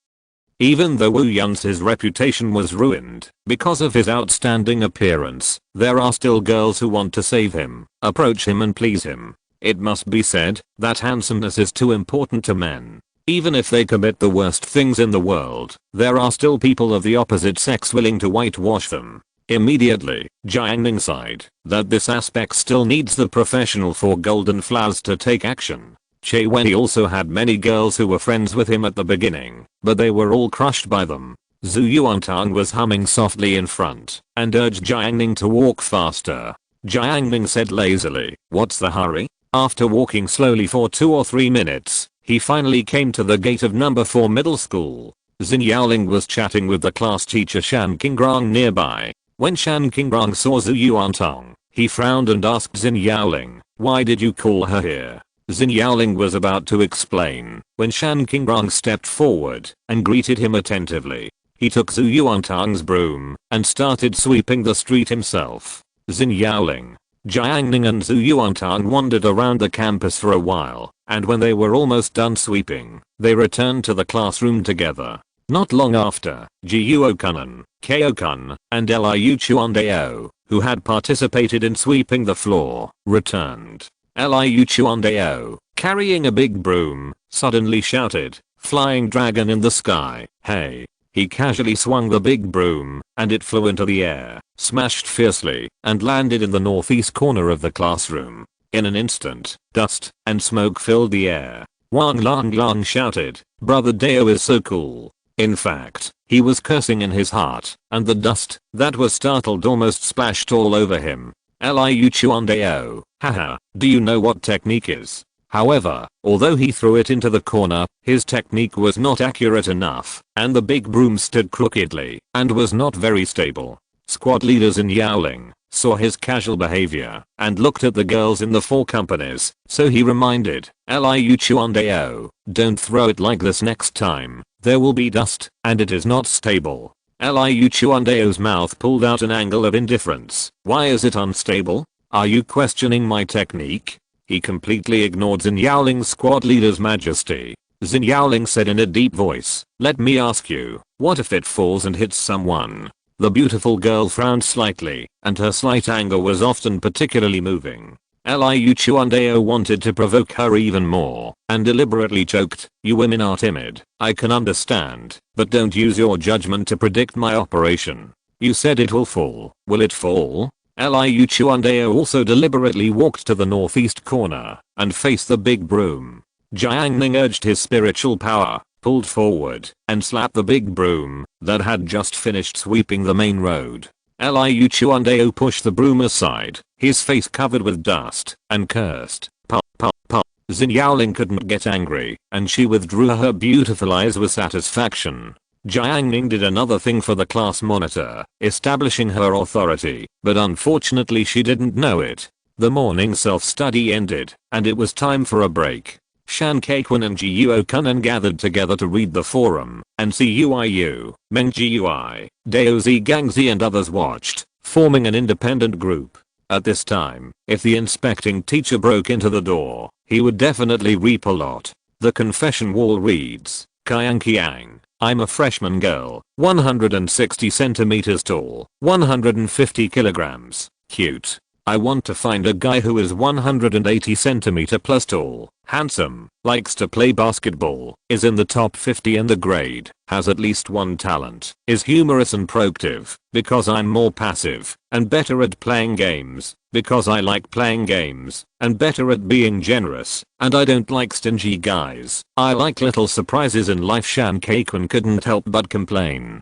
Even though Wu Yunsky's reputation was ruined because of his outstanding appearance, there are still girls who want to save him, approach him and please him. It must be said that handsomeness is too important to men. Even if they commit the worst things in the world, there are still people of the opposite sex willing to whitewash them. Immediately, Jiang Ning sighed that this aspect still needs the professional for Golden Flowers to take action. Che Wen also had many girls who were friends with him at the beginning, but they were all crushed by them. Zhu Yuantang was humming softly in front and urged Jiang Ning to walk faster. Jiang Ning said lazily, what's the hurry? After walking slowly for 2 or 3 minutes, he finally came to the gate of number 4 middle school. Xiaoling was chatting with the class teacher Shan Qingrang nearby. When Shan Qingrang saw Zhu Yuantang, he frowned and asked Xiaoling, why did you call her here? Xiaoling was about to explain when Shan Qingrang stepped forward and greeted him attentively. He took Zhu Yuantang's broom and started sweeping the street himself. Xiaoling, Jiang Ning and Zhu Yuantang wandered around the campus for a while, and when they were almost done sweeping, they returned to the classroom together. Not long after, Gyuokunin, Kyokun, and Liu Chuandao, who had participated in sweeping the floor, returned. Liu Chuandao, carrying a big broom, suddenly shouted, "Flying dragon in the sky, hey!" He casually swung the big broom, and it flew into the air, smashed fiercely, and landed in the northeast corner of the classroom. In an instant, dust and smoke filled the air. Wang Lang shouted, "Brother Dao is so cool." In fact, he was cursing in his heart, and the dust that was startled almost splashed all over him. Liu Chuandao, haha, do you know what technique is? However, although he threw it into the corner, his technique was not accurate enough, and the big broom stood crookedly, and was not very stable. Squad leaders in Yaoling saw his casual behavior, and looked at the girls in the 4 companies, so he reminded Liu Chuandao, don't throw it like this next time, there will be dust, and it is not stable. Liu Chuandao's mouth pulled out an angle of indifference. Why is it unstable? Are you questioning my technique? He completely ignored Xin Yaoling's squad leader's majesty. Xin Yaoling said in a deep voice, let me ask you, what if it falls and hits someone? The beautiful girl frowned slightly, and her slight anger was often particularly moving. Liu Chuandao wanted to provoke her even more, and deliberately choked, you women are timid, I can understand, but don't use your judgment to predict my operation. You said it will fall, will it fall? Liu Chuandao also deliberately walked to the northeast corner, and faced the big broom. Jiang Ning urged his spiritual power, pulled forward, and slapped the big broom that had just finished sweeping the main road. Liu Chuandao pushed the broom aside, his face covered with dust, and cursed. Pa pa pa. Xin Yaoling couldn't get angry, and she withdrew her beautiful eyes with satisfaction. Jiang Ning did another thing for the class monitor, establishing her authority, but unfortunately she didn't know it. The morning self-study ended, and it was time for a break. Shan Kaikun and Jiuo Kunan gathered together to read the forum, and Cuiu, Meng Gui, Daozi Gangzi and others watched, forming an independent group. At this time, if the inspecting teacher broke into the door, he would definitely reap a lot. The confession wall reads, Kiang, I'm a freshman girl, 160 centimeters tall, 150 kilograms, cute. I want to find a guy who is 180 centimeter plus tall, handsome, likes to play basketball, is in the top 50 in the grade, has at least one talent, is humorous and proactive, because I'm more passive, and better at playing games, because I like playing games, and better at being generous, and I don't like stingy guys. I like little surprises in life. Shan Kaikun couldn't help but complain.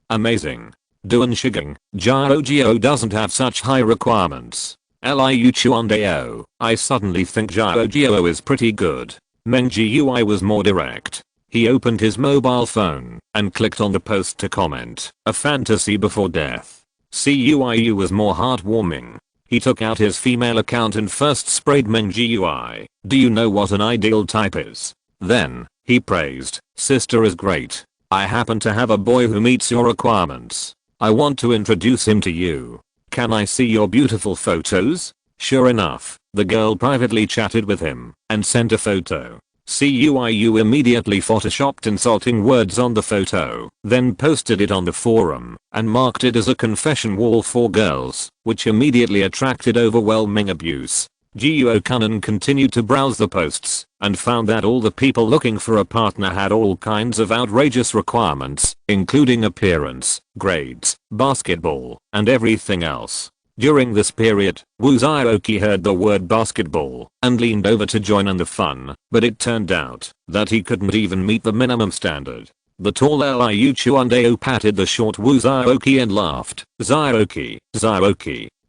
Amazing. Duan Shigang, Jiao Jiao doesn't have such high requirements. Liu Chuandao, I suddenly think Jiao Jiao is pretty good. Meng Gui was more direct. He opened his mobile phone and clicked on the post to comment, a fantasy before death. Cuiu was more heartwarming. He took out his female account and first sprayed Meng Gui. Do you know what an ideal type is? Then, he praised, sister is great. I happen to have a boy who meets your requirements. I want to introduce him to you. Can I see your beautiful photos? Sure enough, the girl privately chatted with him and sent a photo. Cuiu immediately photoshopped insulting words on the photo, then posted it on the forum and marked it as a confession wall for girls, which immediately attracted overwhelming abuse. Jiuo Kunan continued to browse the posts and found that all the people looking for a partner had all kinds of outrageous requirements, including appearance, grades, basketball, and everything else. During this period, Wu Zhaoqi heard the word basketball and leaned over to join in the fun, but it turned out that he couldn't even meet the minimum standard. The tall Liu Chuandao patted the short Wu Zhaoqi and laughed. Zhaoqi.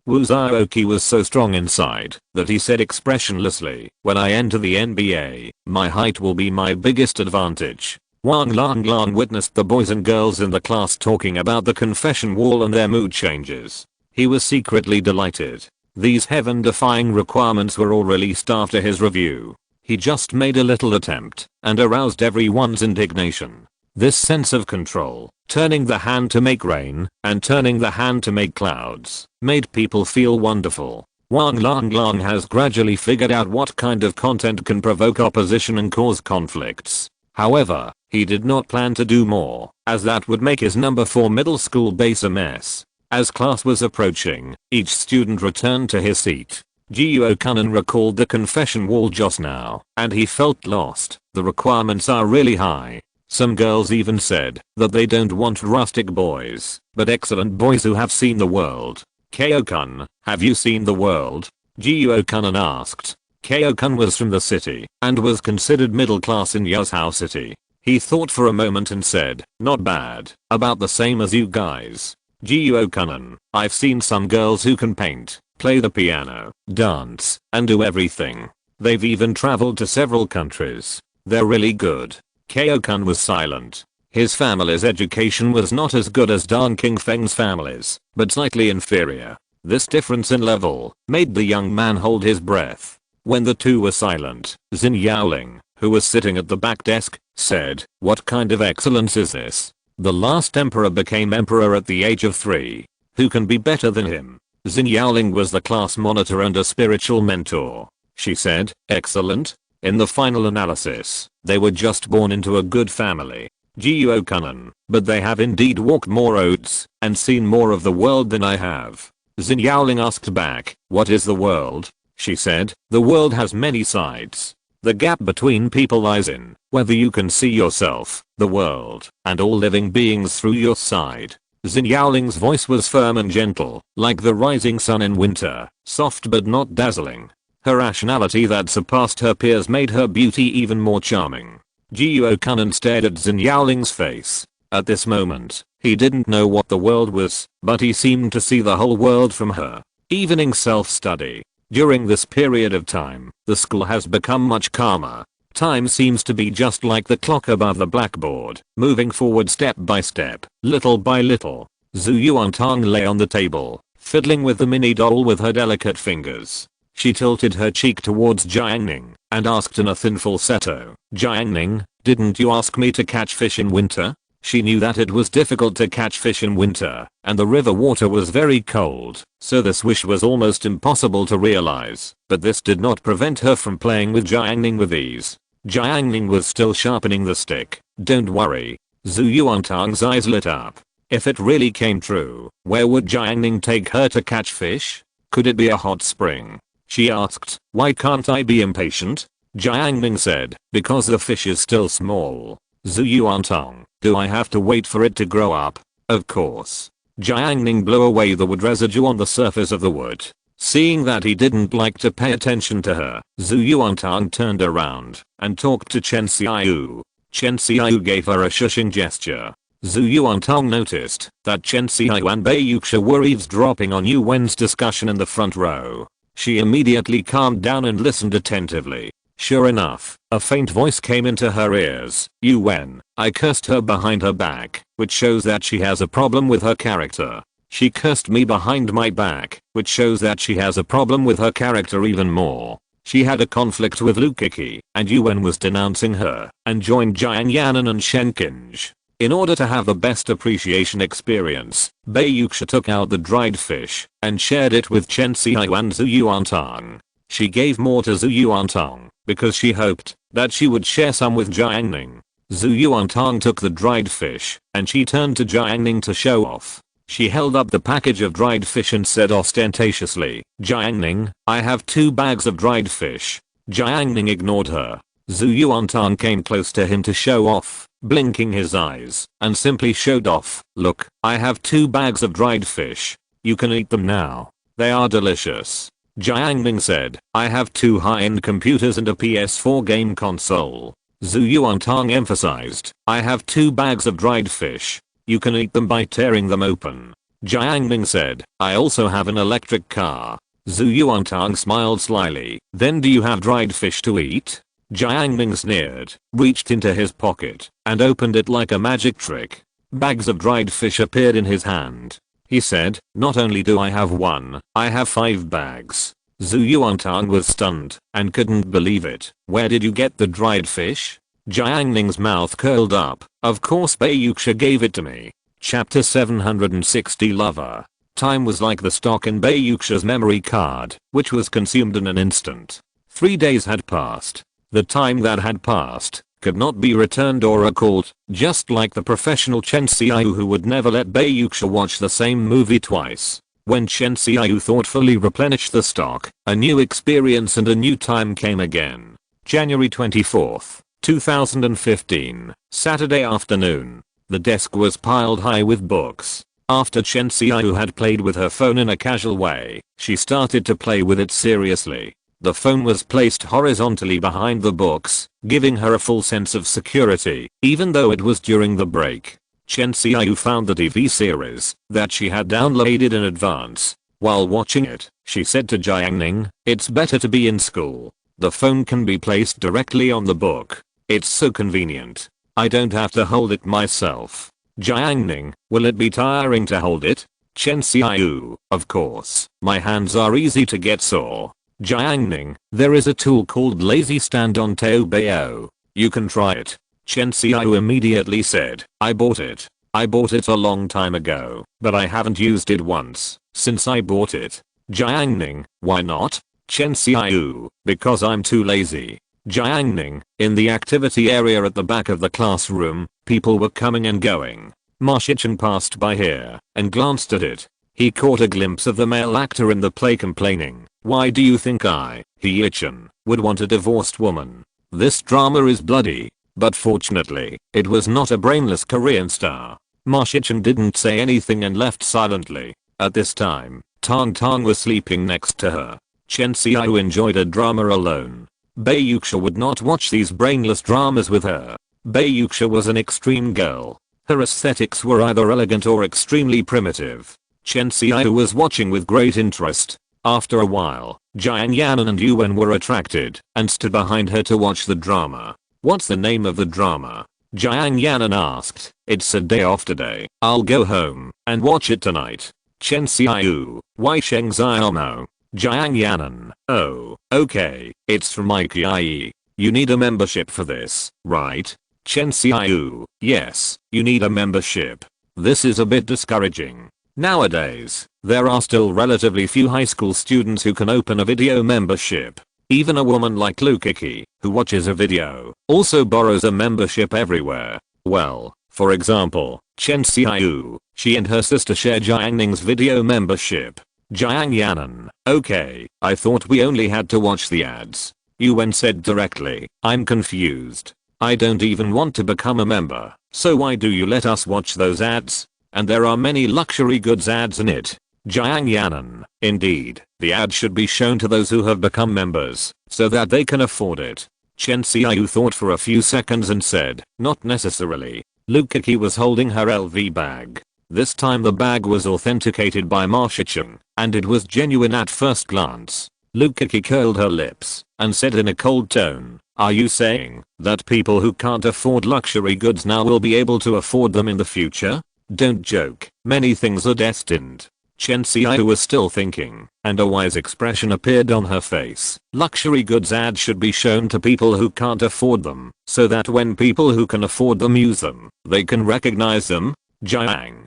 Wu Zhaoqi was so strong inside that he said expressionlessly, when I enter the NBA, my height will be my biggest advantage. Wang Lang witnessed the boys and girls in the class talking about the confession wall and their mood changes. He was secretly delighted. These heaven-defying requirements were all released after his review. He just made a little attempt and aroused everyone's indignation. This sense of control, turning the hand to make rain and turning the hand to make clouds, made people feel wonderful. Wang Lang has gradually figured out what kind of content can provoke opposition and cause conflicts. However, he did not plan to do more, as that would make his number 4 middle school base a mess. As class was approaching, each student returned to his seat. Jiuo Kunan recalled the confession wall just now, and he felt lost. The requirements are really high. Some girls even said that they don't want rustic boys, but excellent boys who have seen the world. Kyo-kun, have you seen the world? Jiuo Kunan asked. Kyo-kun was from the city and was considered middle class in Yuzhou City. He thought for a moment and said, not bad, about the same as you guys. Jiu Kanan, I've seen some girls who can paint, play the piano, dance, and do everything. They've even traveled to several countries. They're really good. Kyo-kun was silent. His family's education was not as good as Dan King Feng's family's, but slightly inferior. This difference in level made the young man hold his breath. When the two were silent, Xin Yaoling, who was sitting at the back desk, said, "What kind of excellence is this? The last emperor became emperor at the age of 3. Who can be better than him?" Xin Yaoling was the class monitor and a spiritual mentor. She said, "Excellent. In the final analysis, they were just born into a good family. Jiu Kanan, but they have indeed walked more roads and seen more of the world than I have." Xin Yaoling asked back, "What is the world?" She said, "The world has many sides. The gap between people lies in whether you can see yourself, the world, and all living beings through your side." Xin Yaoling's voice was firm and gentle, like the rising sun in winter, soft but not dazzling. Her rationality that surpassed her peers made her beauty even more charming. Jiu Kanan stared at Xin Yaoling's face. At this moment, he didn't know what the world was, but he seemed to see the whole world from her. Evening self-study. During this period of time, the school has become much calmer. Time seems to be just like the clock above the blackboard, moving forward step by step, little by little. Zhu Yuantang lay on the table, fiddling with the mini doll with her delicate fingers. She tilted her cheek towards Jiang Ning and asked in a thin falsetto, "Jiang Ning, didn't you ask me to catch fish in winter?" She knew that it was difficult to catch fish in winter, and the river water was very cold, so this wish was almost impossible to realize, but this did not prevent her from playing with Jiang Ning with ease. Jiang Ning was still sharpening the stick. "Don't worry." Zhu Yuantang's eyes lit up. If it really came true, where would Jiang Ning take her to catch fish? Could it be a hot spring? She asked, "Why can't I be impatient?" Jiang Ning said, "Because the fish is still small." Zhu Yuantang, "Do I have to wait for it to grow up?" "Of course." Jiang Ning blew away the wood residue on the surface of the wood. Seeing that he didn't like to pay attention to her, Zhu Yuantang turned around and talked to Chen Xiaoyu. Chen Xiaoyu gave her a shushing gesture. Zhu Yuantang noticed that Chen Xiaoyu and Bai Yuxia were eavesdropping on Yu Wen's discussion in the front row. She immediately calmed down and listened attentively. Sure enough, a faint voice came into her ears. "Yu Wen, I cursed her behind her back, which shows that she has a problem with her character. She cursed me behind my back, which shows that she has a problem with her character even more. She had a conflict with Lu Kiki, and Yu Wen was denouncing her, and joined Jiang Yanan and Shen Qinj." In order to have the best appreciation experience, Bai Yuxia took out the dried fish and shared it with Chen Xiaoyu and Zhu Yuantang. She gave more to Zhu Yuantang because she hoped that she would share some with Jiang Ning. Zhu Yuantang took the dried fish and she turned to Jiang Ning to show off. She held up the package of dried fish and said ostentatiously, "Jiang Ning, I have 2 bags of dried fish." Jiang Ning ignored her. Zhu Yuantang came close to him to show off, blinking his eyes, and simply showed off, "Look, I have 2 bags of dried fish. You can eat them now. They are delicious." Jiang Ning said, "I have 2 high-end computers and a PS4 game console." Zhu Yuantang emphasized, "I have 2 bags of dried fish. You can eat them by tearing them open." Jiang Ning said, "I also have an electric car." Zhu Yuantang smiled slyly, "Then do you have dried fish to eat?" Jiang Ning sneered, reached into his pocket, and opened it like a magic trick. Bags of dried fish appeared in his hand. He said, "Not only do I have 1, I have 5 bags." Zhu Yuantang was stunned and couldn't believe it. "Where did you get the dried fish?" Jiang Ning's mouth curled up. "Of course Bai Yuxia gave it to me." Chapter 760 Lover. Time was like the stock in Bai Yuxia's memory card, which was consumed in an instant. 3 days had passed. The time that had passed could not be returned or recalled, just like the professional Chen Xiaoyu who would never let Bai Yuxia watch the same movie twice. When Chen Xiaoyu thoughtfully replenished the stock, a new experience and a new time came again. January 24th, 2015, Saturday afternoon. The desk was piled high with books. After Chen Xiaoyu had played with her phone in a casual way, she started to play with it seriously. The phone was placed horizontally behind the books, giving her a full sense of security, even though it was during the break. Chen Xiaoyu found the TV series that she had downloaded in advance. While watching it, she said to Jiang Ning, "It's better to be in school. The phone can be placed directly on the book. It's so convenient. I don't have to hold it myself." Jiang Ning, "Will it be tiring to hold it?" Chen Xiaoyu, "Of course. My hands are easy to get sore." Jiang Ning, "There is a tool called lazy stand on Teo Bao. You can try it." Chen Xiaoyu immediately said, "I bought it. I bought it a long time ago, but I haven't used it once since I bought it." Jiang Ning, "Why not?" Chen Xiaoyu, "Because I'm too lazy." Jiang Ning, in the activity area at the back of the classroom, people were coming and going. Ma Shichen passed by here and glanced at it. He caught a glimpse of the male actor in the play complaining, "Why do you think he Yichen, would want a divorced woman? This drama is bloody." But fortunately, it was not a brainless Korean star. Ma Shichen didn't say anything and left silently. At this time, Tang Tang was sleeping next to her. Chen Xiaoyu enjoyed a drama alone. Bai Yuxia would not watch these brainless dramas with her. Bai Yuxia was an extreme girl. Her aesthetics were either elegant or extremely primitive. Chen Xiaoyu was watching with great interest. After a while, Jiang Yanan and Yuan were attracted and stood behind her to watch the drama. "What's the name of the drama?" Jiang Yanan asked. "It's a day off today. I'll go home and watch it tonight." Chen Xiaoyu, "Why Sheng Xiaomo?" Jiang Yanan, "Oh, okay, it's from IKIE. You need a membership for this, right?" Chen Xiaoyu, "Yes, you need a membership. This is a bit discouraging. Nowadays, there are still relatively few high school students who can open a video membership. Even a woman like Lukiki, who watches a video, also borrows a membership everywhere. Well, for example, Chen Xiaoyu, she and her sister share Jiang Ning's video membership." Jiang Yanan, "Okay, I thought we only had to watch the ads." Yuan said directly, "I'm confused. I don't even want to become a member, so why do you let us watch those ads? And there are many luxury goods ads in it." Jiang Yanan, "Indeed, the ad should be shown to those who have become members, so that they can afford it." Chen Xiaoyu thought for a few seconds and said, "Not necessarily." Lukiki was holding her LV bag. This time the bag was authenticated by Ma Shichen, and it was genuine at first glance. Lukiki curled her lips and said in a cold tone, "Are you saying that people who can't afford luxury goods now will be able to afford them in the future? Don't joke, many things are destined." Chen Xiaoyu was still thinking, and a wise expression appeared on her face. Luxury goods ads should be shown to people who can't afford them, so that when people who can afford them use them, they can recognize them. Jiang,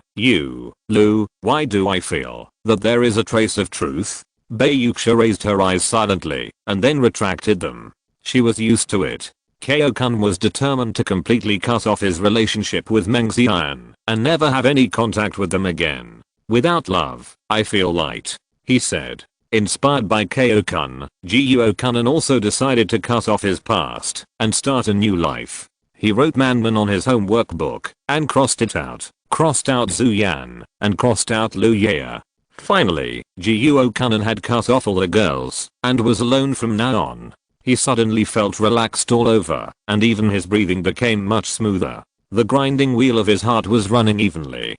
Lu, why do I feel that there is a trace of truth? Bai Yuxia raised her eyes silently, and then retracted them. She was used to it. Kao-kun was determined to completely cut off his relationship with Meng Xian, and never have any contact with them again. "Without love, I feel light," he said. Inspired by Kao-kun, Jiuo-kun also decided to cut off his past and start a new life. He wrote Manman on his home workbook and crossed out Zhu Yan, and crossed out Lu Ye. Finally, Jiuo-kun had cut off all the girls and was alone from now on. He suddenly felt relaxed all over, and even his breathing became much smoother. The grinding wheel of his heart was running evenly.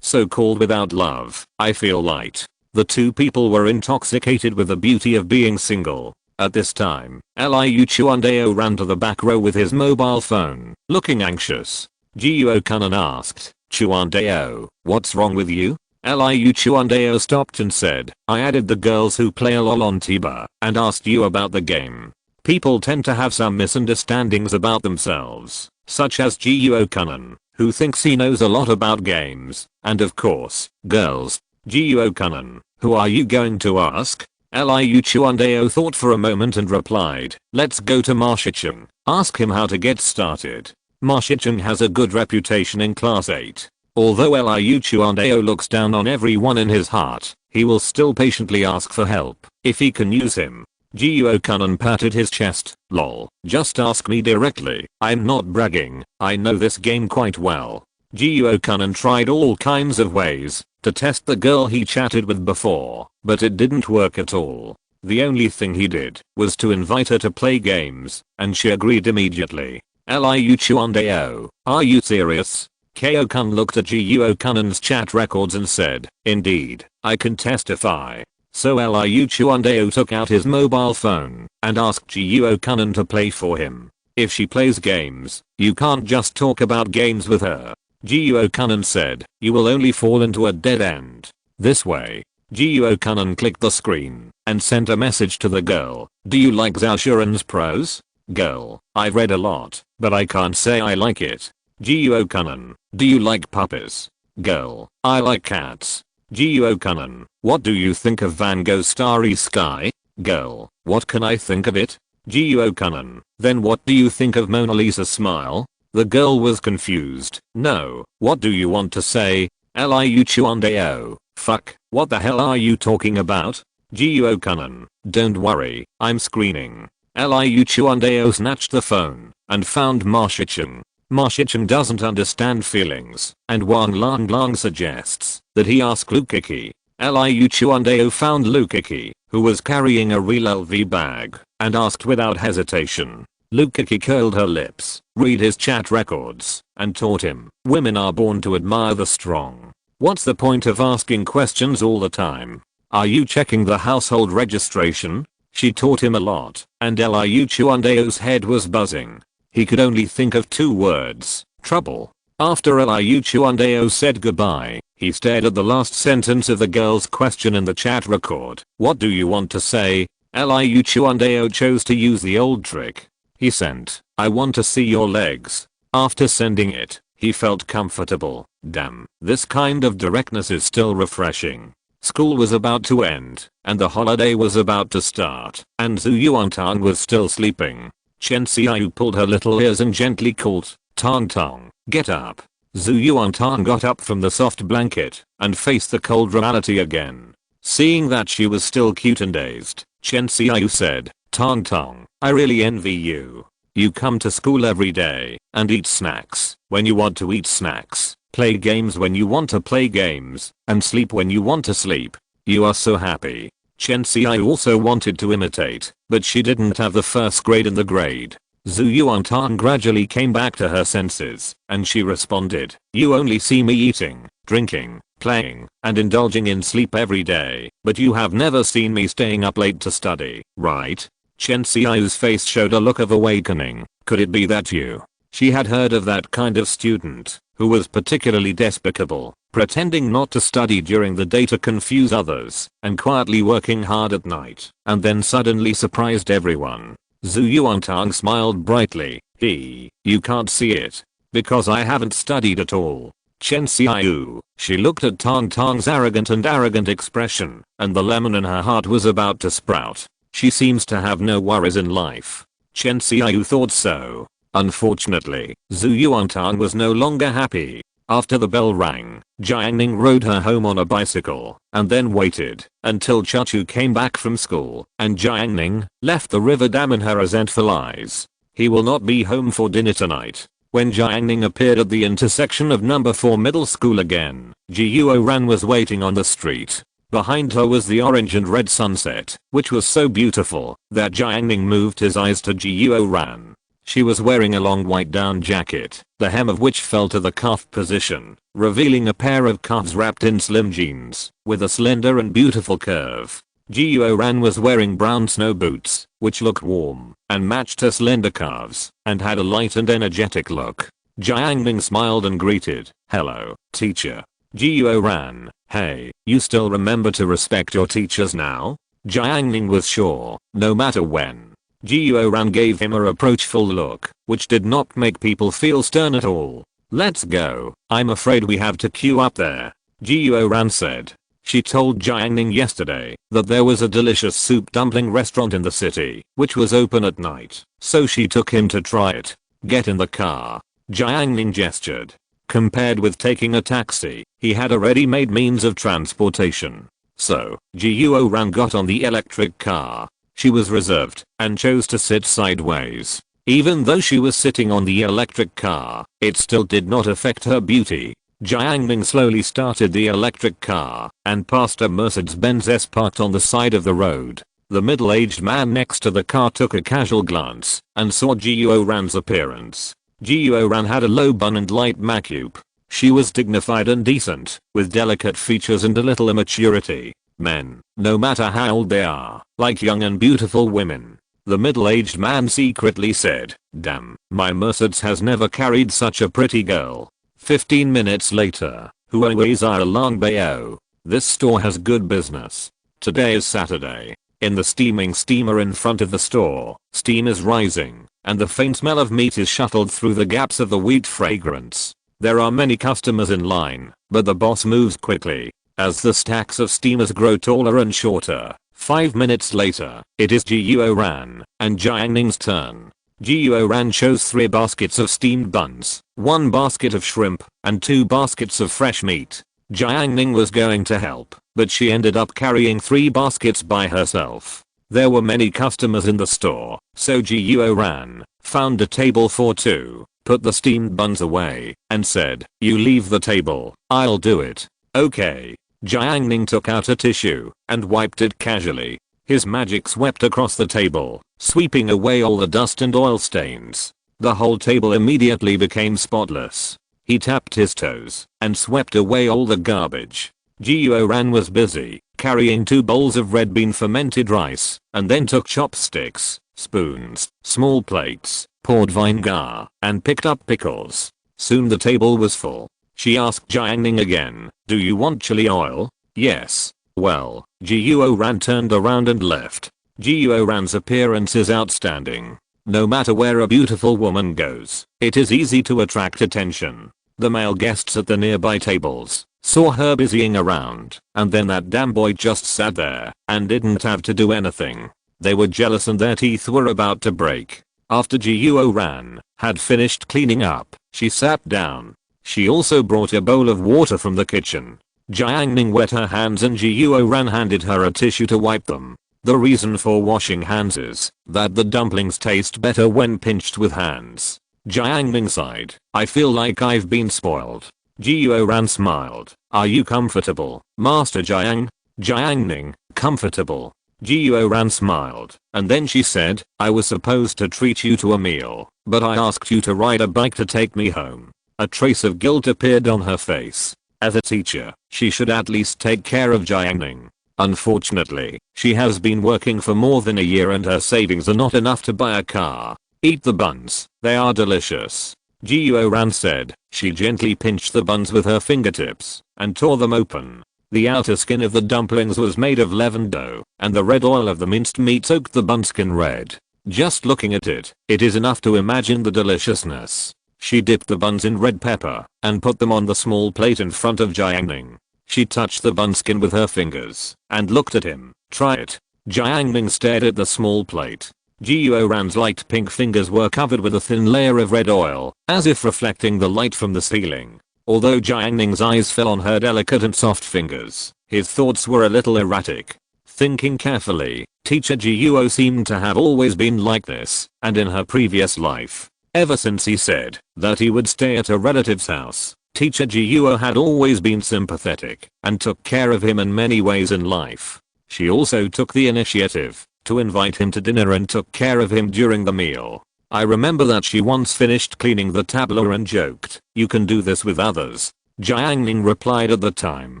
So-called without love, I feel light. The two people were intoxicated with the beauty of being single. At this time, Liu Chuandao ran to the back row with his mobile phone, looking anxious. Jiuo-kun asked, "Chuandao, what's wrong with you?" Liu Chuandao stopped and said, "I added the girls who play LOL on Tiba and asked you about the game. People tend to have some misunderstandings about themselves, such as Jiuo-kun, who thinks he knows a lot about games, and of course, girls." Jiuo-kun, "Who are you going to ask?" Liu Chuandao thought for a moment and replied, "Let's go to Ma Shichen. Ask him how to get started." Ma Shichen has a good reputation in class 8. Although Liu Chuandao looks down on everyone in his heart, he will still patiently ask for help if he can use him. Jiuo-kun patted his chest, "Lol, just ask me directly. I'm not bragging, I know this game quite well." Jiuo-kun tried all kinds of ways to test the girl he chatted with before, but it didn't work at all. The only thing he did was to invite her to play games, and she agreed immediately. Liu Chuandao, "Are you serious?" Kyo-kun looked at Jiuo-kun's chat records and said, "Indeed, I can testify." So Liu Chuandeo took out his mobile phone and asked Jiuo-kun to play for him. If she plays games, you can't just talk about games with her. Jiuo-kun said, "You will only fall into a dead end." This way. Jiuo-kun clicked the screen and sent a message to the girl. "Do you like Zhao Shuren's prose?" Girl, "I've read a lot, but I can't say I like it." Jiuo-kun, "Do you like puppies?" Girl, "I like cats." Jiuo-kun, "What do you think of Van Gogh's Starry Sky?" Girl, "What can I think of it?" Jiuo-kun, "Then what do you think of Mona Lisa's smile?" The girl was confused. "No, what do you want to say?" Liu Chuandeo, "Fuck, what the hell are you talking about?" Jiuo-kun, "Don't worry, I'm screening." Liu Chuandeo snatched the phone and found Ma Shicheng. Ma Shicheng doesn't understand feelings, and Wang Lang suggests that he ask Lukiki. Liu Chuandeo found Lukiki, who was carrying a real LV bag, and asked without hesitation. Lukiki curled her lips, read his chat records, and taught him, "Women are born to admire the strong. What's the point of asking questions all the time? Are you checking the household registration?" She taught him a lot, and Liu Chuandeo's head was buzzing. He could only think of 2 words, trouble. After Liu Chuandeo said goodbye, he stared at the last sentence of the girl's question in the chat record. "What do you want to say?" Liu Chuandeo chose to use the old trick. He sent, "I want to see your legs." After sending it, he felt comfortable. Damn, this kind of directness is still refreshing. School was about to end, and the holiday was about to start, and Zhu Yuantang was still sleeping. Chen Xiaoyu pulled her little ears and gently called, "Tong Tong, get up." Zhu Yuantang got up from the soft blanket and faced the cold reality again. Seeing that she was still cute and dazed, Chen Xiaoyu said, "Tong Tong, I really envy you. You come to school every day and eat snacks when you want to eat snacks, play games when you want to play games, and sleep when you want to sleep. You are so happy." Chen Xiaoyu also wanted to imitate, but she didn't have the first grade in the grade. Zhu Yuantang gradually came back to her senses, and she responded, "You only see me eating, drinking, playing, and indulging in sleep every day, but you have never seen me staying up late to study, right?" Chen Xiaoyu's face showed a look of awakening. Could it be that you? She had heard of that kind of student, who was particularly despicable, pretending not to study during the day to confuse others, and quietly working hard at night, and then suddenly surprised everyone. Zhu Yuantang smiled brightly. You can't see it. Because I haven't studied at all." Chen Xiaoyu, she looked at Tong Tong's arrogant expression, and the lemon in her heart was about to sprout. She seems to have no worries in life. Chen Xiaoyu thought so. Unfortunately, Zhu Yuantang was no longer happy. After the bell rang, Jiang Ning rode her home on a bicycle, and then waited until Chachu came back from school, and Jiang Ning left the river dam in her resentful eyes. "He will not be home for dinner tonight." When Jiang Ning appeared at the intersection of number 4 middle school again, Jiuo Ran was waiting on the street. Behind her was the orange and red sunset, which was so beautiful that Jiang Ning moved his eyes to Jiuo Ran. She was wearing a long white down jacket, the hem of which fell to the cuff position, revealing a pair of calves wrapped in slim jeans, with a slender and beautiful curve. Jiuo Ran was wearing brown snow boots, which looked warm, and matched her slender calves, and had a light and energetic look. Jiang Ning smiled and greeted, "Hello, teacher." Jiuo Ran, "Hey, you still remember to respect your teachers now?" Jiang Ning was sure, no matter when. Jiuo Ran gave him a reproachful look, which did not make people feel stern at all. "Let's go, I'm afraid we have to queue up there," Jiuo Ran said. She told Jiang Ning yesterday that there was a delicious soup dumpling restaurant in the city, which was open at night, so she took him to try it. "Get in the car." Jiang Ning gestured. Compared with taking a taxi, he had a ready-made means of transportation. So, Jiuo Ran got on the electric car. She was reserved and chose to sit sideways. Even though she was sitting on the electric car, it still did not affect her beauty. Jiang Ning slowly started the electric car and passed a Mercedes-Benz S parked on the side of the road. The middle-aged man next to the car took a casual glance and saw Jiuo Ran's appearance. Jiuo Ran had a low bun and light makeup. She was dignified and decent, with delicate features and a little immaturity. Men, no matter how old they are, like young and beautiful women. The middle-aged man secretly said, "Damn, my Mercedes has never carried such a pretty girl." 15 minutes later, Huawei's Long Bayo. This store has good business. Today is Saturday. In the steaming steamer in front of the store, steam is rising, and the faint smell of meat is shuttled through the gaps of the wheat fragrance. There are many customers in line, but the boss moves quickly. As the stacks of steamers grow taller and shorter, 5 minutes later, it is Guo Ran and Jiang Ning's turn. Guo Ran chose 3 baskets of steamed buns, 1 basket of shrimp, and 2 baskets of fresh meat. Jiang Ning was going to help, but she ended up carrying 3 baskets by herself. There were many customers in the store, so Guo Ran found a table for 2, put the steamed buns away, and said, "You leave the table, I'll do it." "Okay." Jiang Ning took out a tissue and wiped it casually. His magic swept across the table, sweeping away all the dust and oil stains. The whole table immediately became spotless. He tapped his toes and swept away all the garbage. Guo Ran was busy, carrying 2 bowls of red bean fermented rice, and then took chopsticks, spoons, small plates, poured vinegar, and picked up pickles. Soon the table was full. She asked Jiang Ning again, "Do you want chili oil?" "Yes." "Well." Guo Ran turned around and left. Guo Ran's appearance is outstanding. No matter where a beautiful woman goes, it is easy to attract attention. The male guests at the nearby tables saw her busying around, and then that damn boy just sat there and didn't have to do anything. They were jealous and their teeth were about to break. After Guo Ran had finished cleaning up, she sat down. She also brought a bowl of water from the kitchen. Jiang Ning wet her hands and Guo Ran handed her a tissue to wipe them. The reason for washing hands is that the dumplings taste better when pinched with hands. Jiang Ning sighed, "I feel like I've been spoiled." Guo Ran smiled, "Are you comfortable, Master Jiang?" Jiang Ning, "Comfortable." Guo Ran smiled, and then she said, "I was supposed to treat you to a meal, but I asked you to ride a bike to take me home." A trace of guilt appeared on her face. As a teacher, she should at least take care of Jiang Ning. Unfortunately, she has been working for more than a year and her savings are not enough to buy a car. "Eat the buns, they are delicious," Guo Ran said. She gently pinched the buns with her fingertips and tore them open. The outer skin of the dumplings was made of leavened dough, and the red oil of the minced meat soaked the bun skin red. Just looking at it, it is enough to imagine the deliciousness. She dipped the buns in red pepper and put them on the small plate in front of Jiang Ning. She touched the bun skin with her fingers and looked at him. "Try it." Jiang Ning stared at the small plate. Guo Ran's light pink fingers were covered with a thin layer of red oil, as if reflecting the light from the ceiling. Although Jiang Ning's eyes fell on her delicate and soft fingers, his thoughts were a little erratic. Thinking carefully, Teacher Guo seemed to have always been like this, and in her previous life. Ever since he said that he would stay at a relative's house, Teacher Guo had always been sympathetic and took care of him in many ways in life. She also took the initiative to invite him to dinner and took care of him during the meal. I remember that she once finished cleaning the tableau and joked, "You can do this with others." Jiang Ning replied at the time,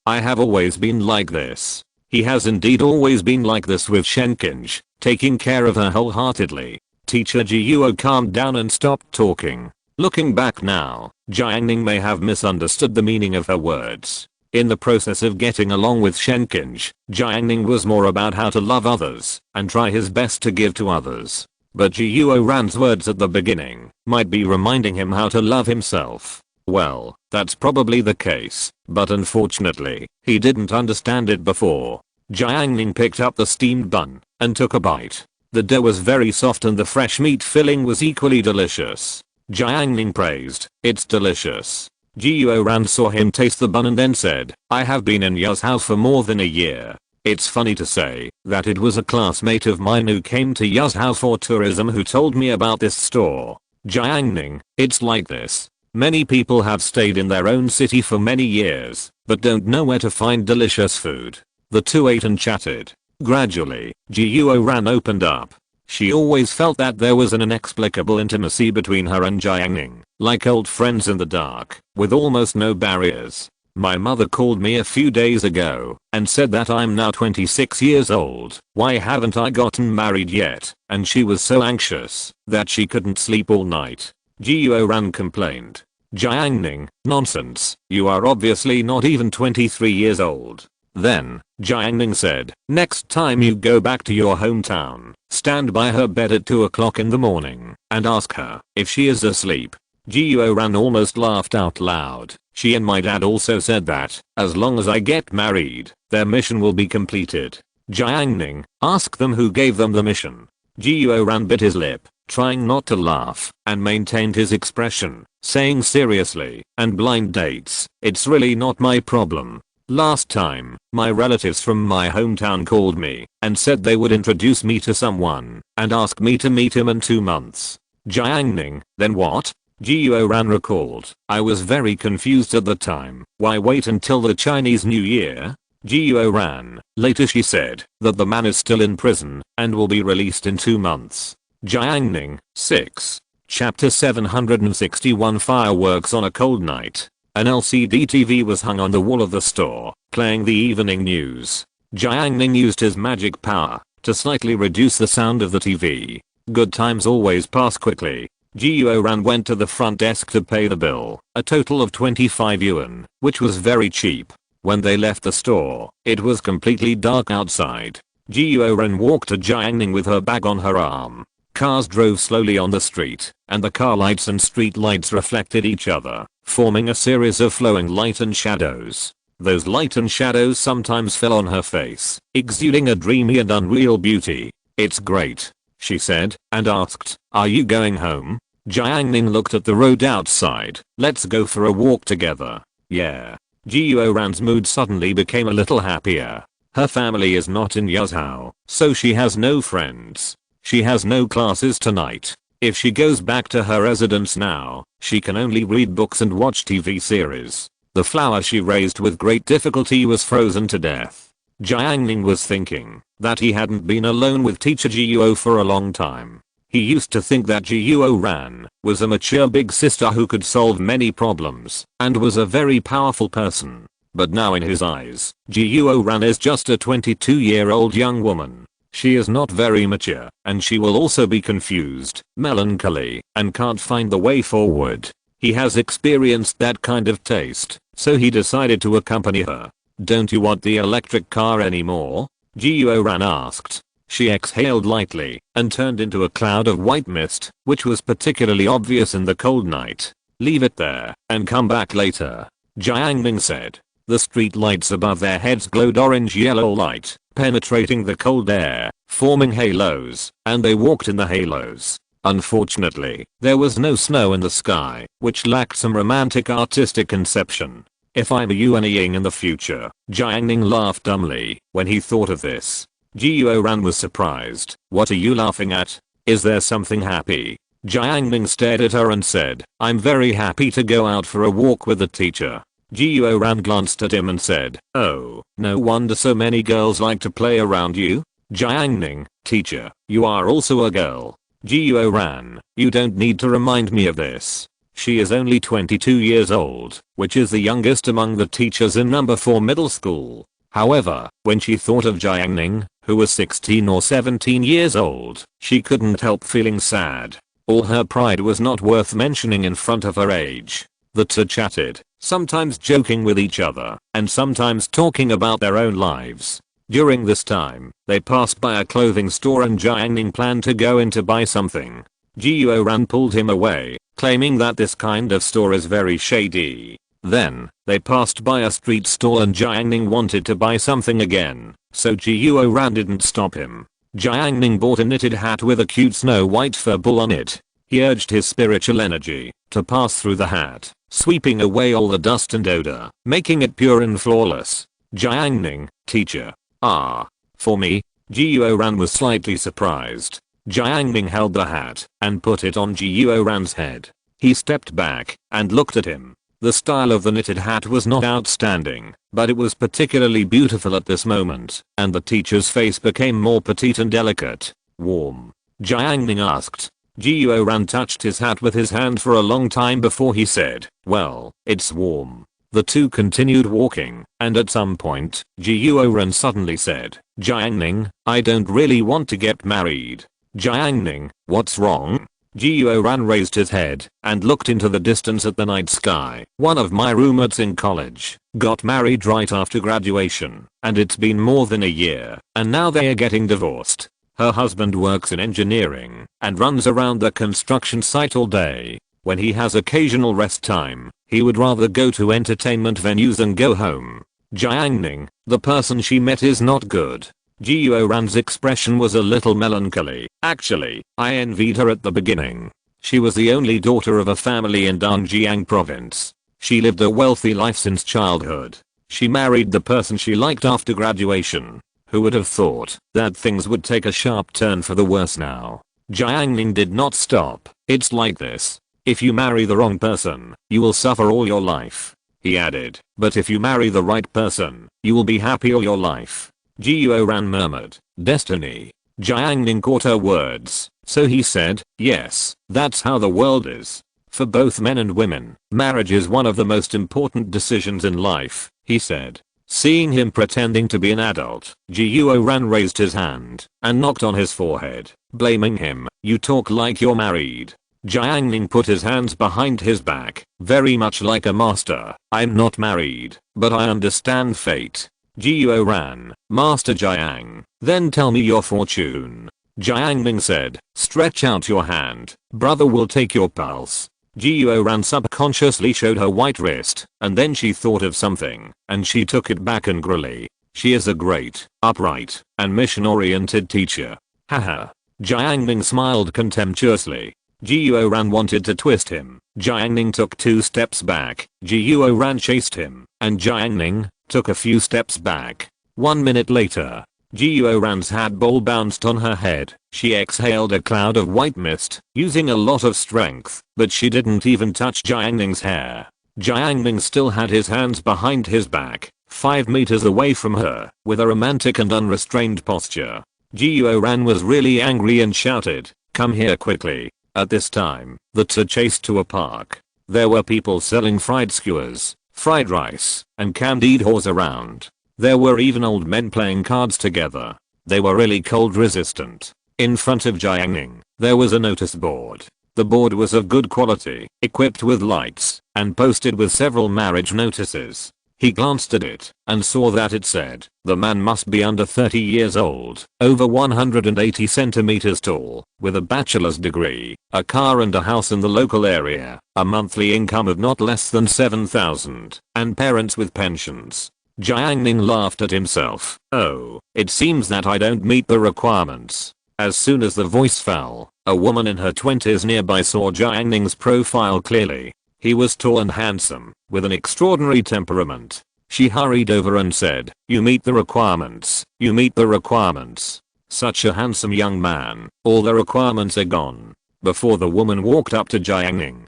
"I have always been like this." He has indeed always been like this with Shenkinj, taking care of her wholeheartedly. Teacher Guo calmed down and stopped talking. Looking back now, Jiang Ning may have misunderstood the meaning of her words. In the process of getting along with Shenkinj, Jiang Ning was more about how to love others and try his best to give to others. But Guo Ran's words at the beginning might be reminding him how to love himself. Well, that's probably the case, but unfortunately, he didn't understand it before. Jiang Ning picked up the steamed bun and took a bite. The dough was very soft and the fresh meat filling was equally delicious. Jiang Ning praised, "It's delicious." Guo Ran saw him taste the bun and then said, "I have been in Ya's house for more than a year. It's funny to say that it was a classmate of mine who came to Ya's house for tourism who told me about this store." Jiang Ning, "It's like this. Many people have stayed in their own city for many years, but don't know where to find delicious food." The two ate and chatted. Gradually, Guo Ran opened up. She always felt that there was an inexplicable intimacy between her and Jiang Ning, like old friends in the dark, with almost no barriers. My mother called me a few days ago and said that I'm now 26 years old. Why haven't I gotten married yet? And she was so anxious that she couldn't sleep all night. Jiuo Ran complained. Jiang Ning, nonsense, you are obviously not even 23 years old. Then, Jiang Ning said, next time you go back to your hometown, stand by her bed at 2 o'clock in the morning and ask her if she is asleep. Jiuo Ran almost laughed out loud. She and my dad also said that, as long as I get married, their mission will be completed. Jiang Ning, ask them who gave them the mission. Jiuo Ran bit his lip, trying not to laugh, and maintained his expression, saying seriously, and blind dates, it's really not my problem. Last time, my relatives from my hometown called me and said they would introduce me to someone and ask me to meet him in 2 months. Jiang Ning, then what? Jiuo Ran recalled. I was very confused at the time. Why wait until the Chinese New Year? Jiuo Ran. Later she said that the man is still in prison and will be released in 2 months. Jiang Ning, 6. Chapter 761 Fireworks on a cold night. An LCD TV was hung on the wall of the store, playing the evening news. Jiang Ning used his magic power to slightly reduce the sound of the TV. Good times always pass quickly. Jiuo Ran went to the front desk to pay the bill, a total of 25 yuan, which was very cheap. When they left the store, it was completely dark outside. Jiuo Ran walked to Jiang Ning with her bag on her arm. Cars drove slowly on the street, and the car lights and street lights reflected each other, forming a series of flowing light and shadows. Those light and shadows sometimes fell on her face, exuding a dreamy and unreal beauty. It's great, she said, and asked, are you going home? Jiang Ning looked at the road outside. Let's go for a walk together. Yeah. Jiuo Ran's mood suddenly became a little happier. Her family is not in Yazhou, so she has no friends. She has no classes tonight. If she goes back to her residence now, she can only read books and watch TV series. The flower she raised with great difficulty was frozen to death. Jiang Ning was thinking that he hadn't been alone with teacher Jiuo for a long time. He used to think that Jiuo Ran was a mature big sister who could solve many problems and was a very powerful person. But now in his eyes, Jiuo Ran is just a 22-year-old young woman. She is not very mature, and she will also be confused, melancholy, and can't find the way forward. He has experienced that kind of taste, so he decided to accompany her. Don't you want the electric car anymore? Jiuo Ran asked. She exhaled lightly and turned into a cloud of white mist, which was particularly obvious in the cold night. Leave it there and come back later, Jiang Ning said. The street lights above their heads glowed orange-yellow light, penetrating the cold air, forming halos, and they walked in the halos. Unfortunately, there was no snow in the sky, which lacked some romantic artistic conception. If I'm a Yuan Ying in the future, Jiang Ning laughed dumbly when he thought of this. Jiuo Ran was surprised. What are you laughing at? Is there something happy? Jiang Ning stared at her and said, I'm very happy to go out for a walk with the teacher. Jiuo Ran glanced at him and said, oh, no wonder so many girls like to play around you. Jiang Ning, teacher, you are also a girl. Jiuo Ran, you don't need to remind me of this. She is only 22 years old, which is the youngest among the teachers in number 4 middle school. However, when she thought of Jiang Ning, who was 16 or 17 years old, she couldn't help feeling sad. All her pride was not worth mentioning in front of her age. The two chatted, sometimes joking with each other, and sometimes talking about their own lives. During this time, they passed by a clothing store and Jiang Ning planned to go in to buy something. Jiuo Ran pulled him away, claiming that this kind of store is very shady. Then, they passed by a street stall and Jiang Ning wanted to buy something again, so Jiuo Ran didn't stop him. Jiang Ning bought a knitted hat with a cute snow white fur ball on it. He urged his spiritual energy to pass through the hat, sweeping away all the dust and odor, making it pure and flawless. Jiang Ning, teacher. Ah. For me? Jiuo Ran was slightly surprised. Jiang Ning held the hat and put it on Jiuo Ran's head. He stepped back and looked at him. The style of the knitted hat was not outstanding, but it was particularly beautiful at this moment, and the teacher's face became more petite and delicate. Warm. Jiang Ning asked. Jiuo Ran touched his hat with his hand for a long time before he said, well, it's warm. The two continued walking, and at some point, Jiuo Ran suddenly said, Jiang Ning, I don't really want to get married. Jiang Ning, what's wrong? Jiuo Ran raised his head and looked into the distance at the night sky. One of my roommates in college got married right after graduation, and it's been more than a year, and now they are getting divorced. Her husband works in engineering and runs around the construction site all day. When he has occasional rest time, he would rather go to entertainment venues than go home. Jiang Ning, the person she met is not good. Jiuo Ran's expression was a little melancholy. Actually, I envied her at the beginning. She was the only daughter of a family in Danjiang province. She lived a wealthy life since childhood. She married the person she liked after graduation. Who would have thought that things would take a sharp turn for the worse now? Jiang Ning did not stop. It's like this. If you marry the wrong person, you will suffer all your life. He added, but if you marry the right person, you will be happy all your life. Jiuo Ran murmured, destiny. Jiang Ning caught her words, so he said, yes, that's how the world is. For both men and women, marriage is one of the most important decisions in life, he said. Seeing him pretending to be an adult, Jiuo Ran raised his hand and knocked on his forehead, blaming him. You talk like you're married. Jiang Ning put his hands behind his back, very much like a master. I'm not married, but I understand fate. Jiuo Ran, Master Jiang, then tell me your fortune. Jiang Ning said, stretch out your hand, brother will take your pulse. Jiuo Ran subconsciously showed her white wrist, and then she thought of something, and she took it back angrily. She is a great, upright, and mission-oriented teacher. Haha. Jiang Ning smiled contemptuously. Jiuo Ran wanted to twist him. Jiang Ning took 2 steps back. Jiuo Ran chased him, and Jiang Ning took a few steps back. 1 minute later, Jiuo Ran's hat ball bounced on her head. She exhaled a cloud of white mist, using a lot of strength, but she didn't even touch Jiang Ning's hair. Jiang Ning still had his hands behind his back, 5 meters away from her, with a romantic and unrestrained posture. Jiuo Ran was really angry and shouted, come here quickly. At this time, the two chased to a park. There were people selling fried skewers, fried rice, and candied horse around. There were even old men playing cards together. They were really cold resistant. In front of Jiang Ning, there was a notice board. The board was of good quality, equipped with lights, and posted with several marriage notices. He glanced at it, and saw that it said, the man must be under 30 years old, over 180 centimeters tall, with a bachelor's degree, a car and a house in the local area, a monthly income of not less than 7,000, and parents with pensions. Jiang Ning laughed at himself. Oh, it seems that I don't meet the requirements. As soon as the voice fell, a woman in her 20s nearby saw Jiang Ning's profile clearly. He was tall and handsome, with an extraordinary temperament. She hurried over and said, you meet the requirements, you meet the requirements. Such a handsome young man, all the requirements are gone. Before the woman walked up to Jiang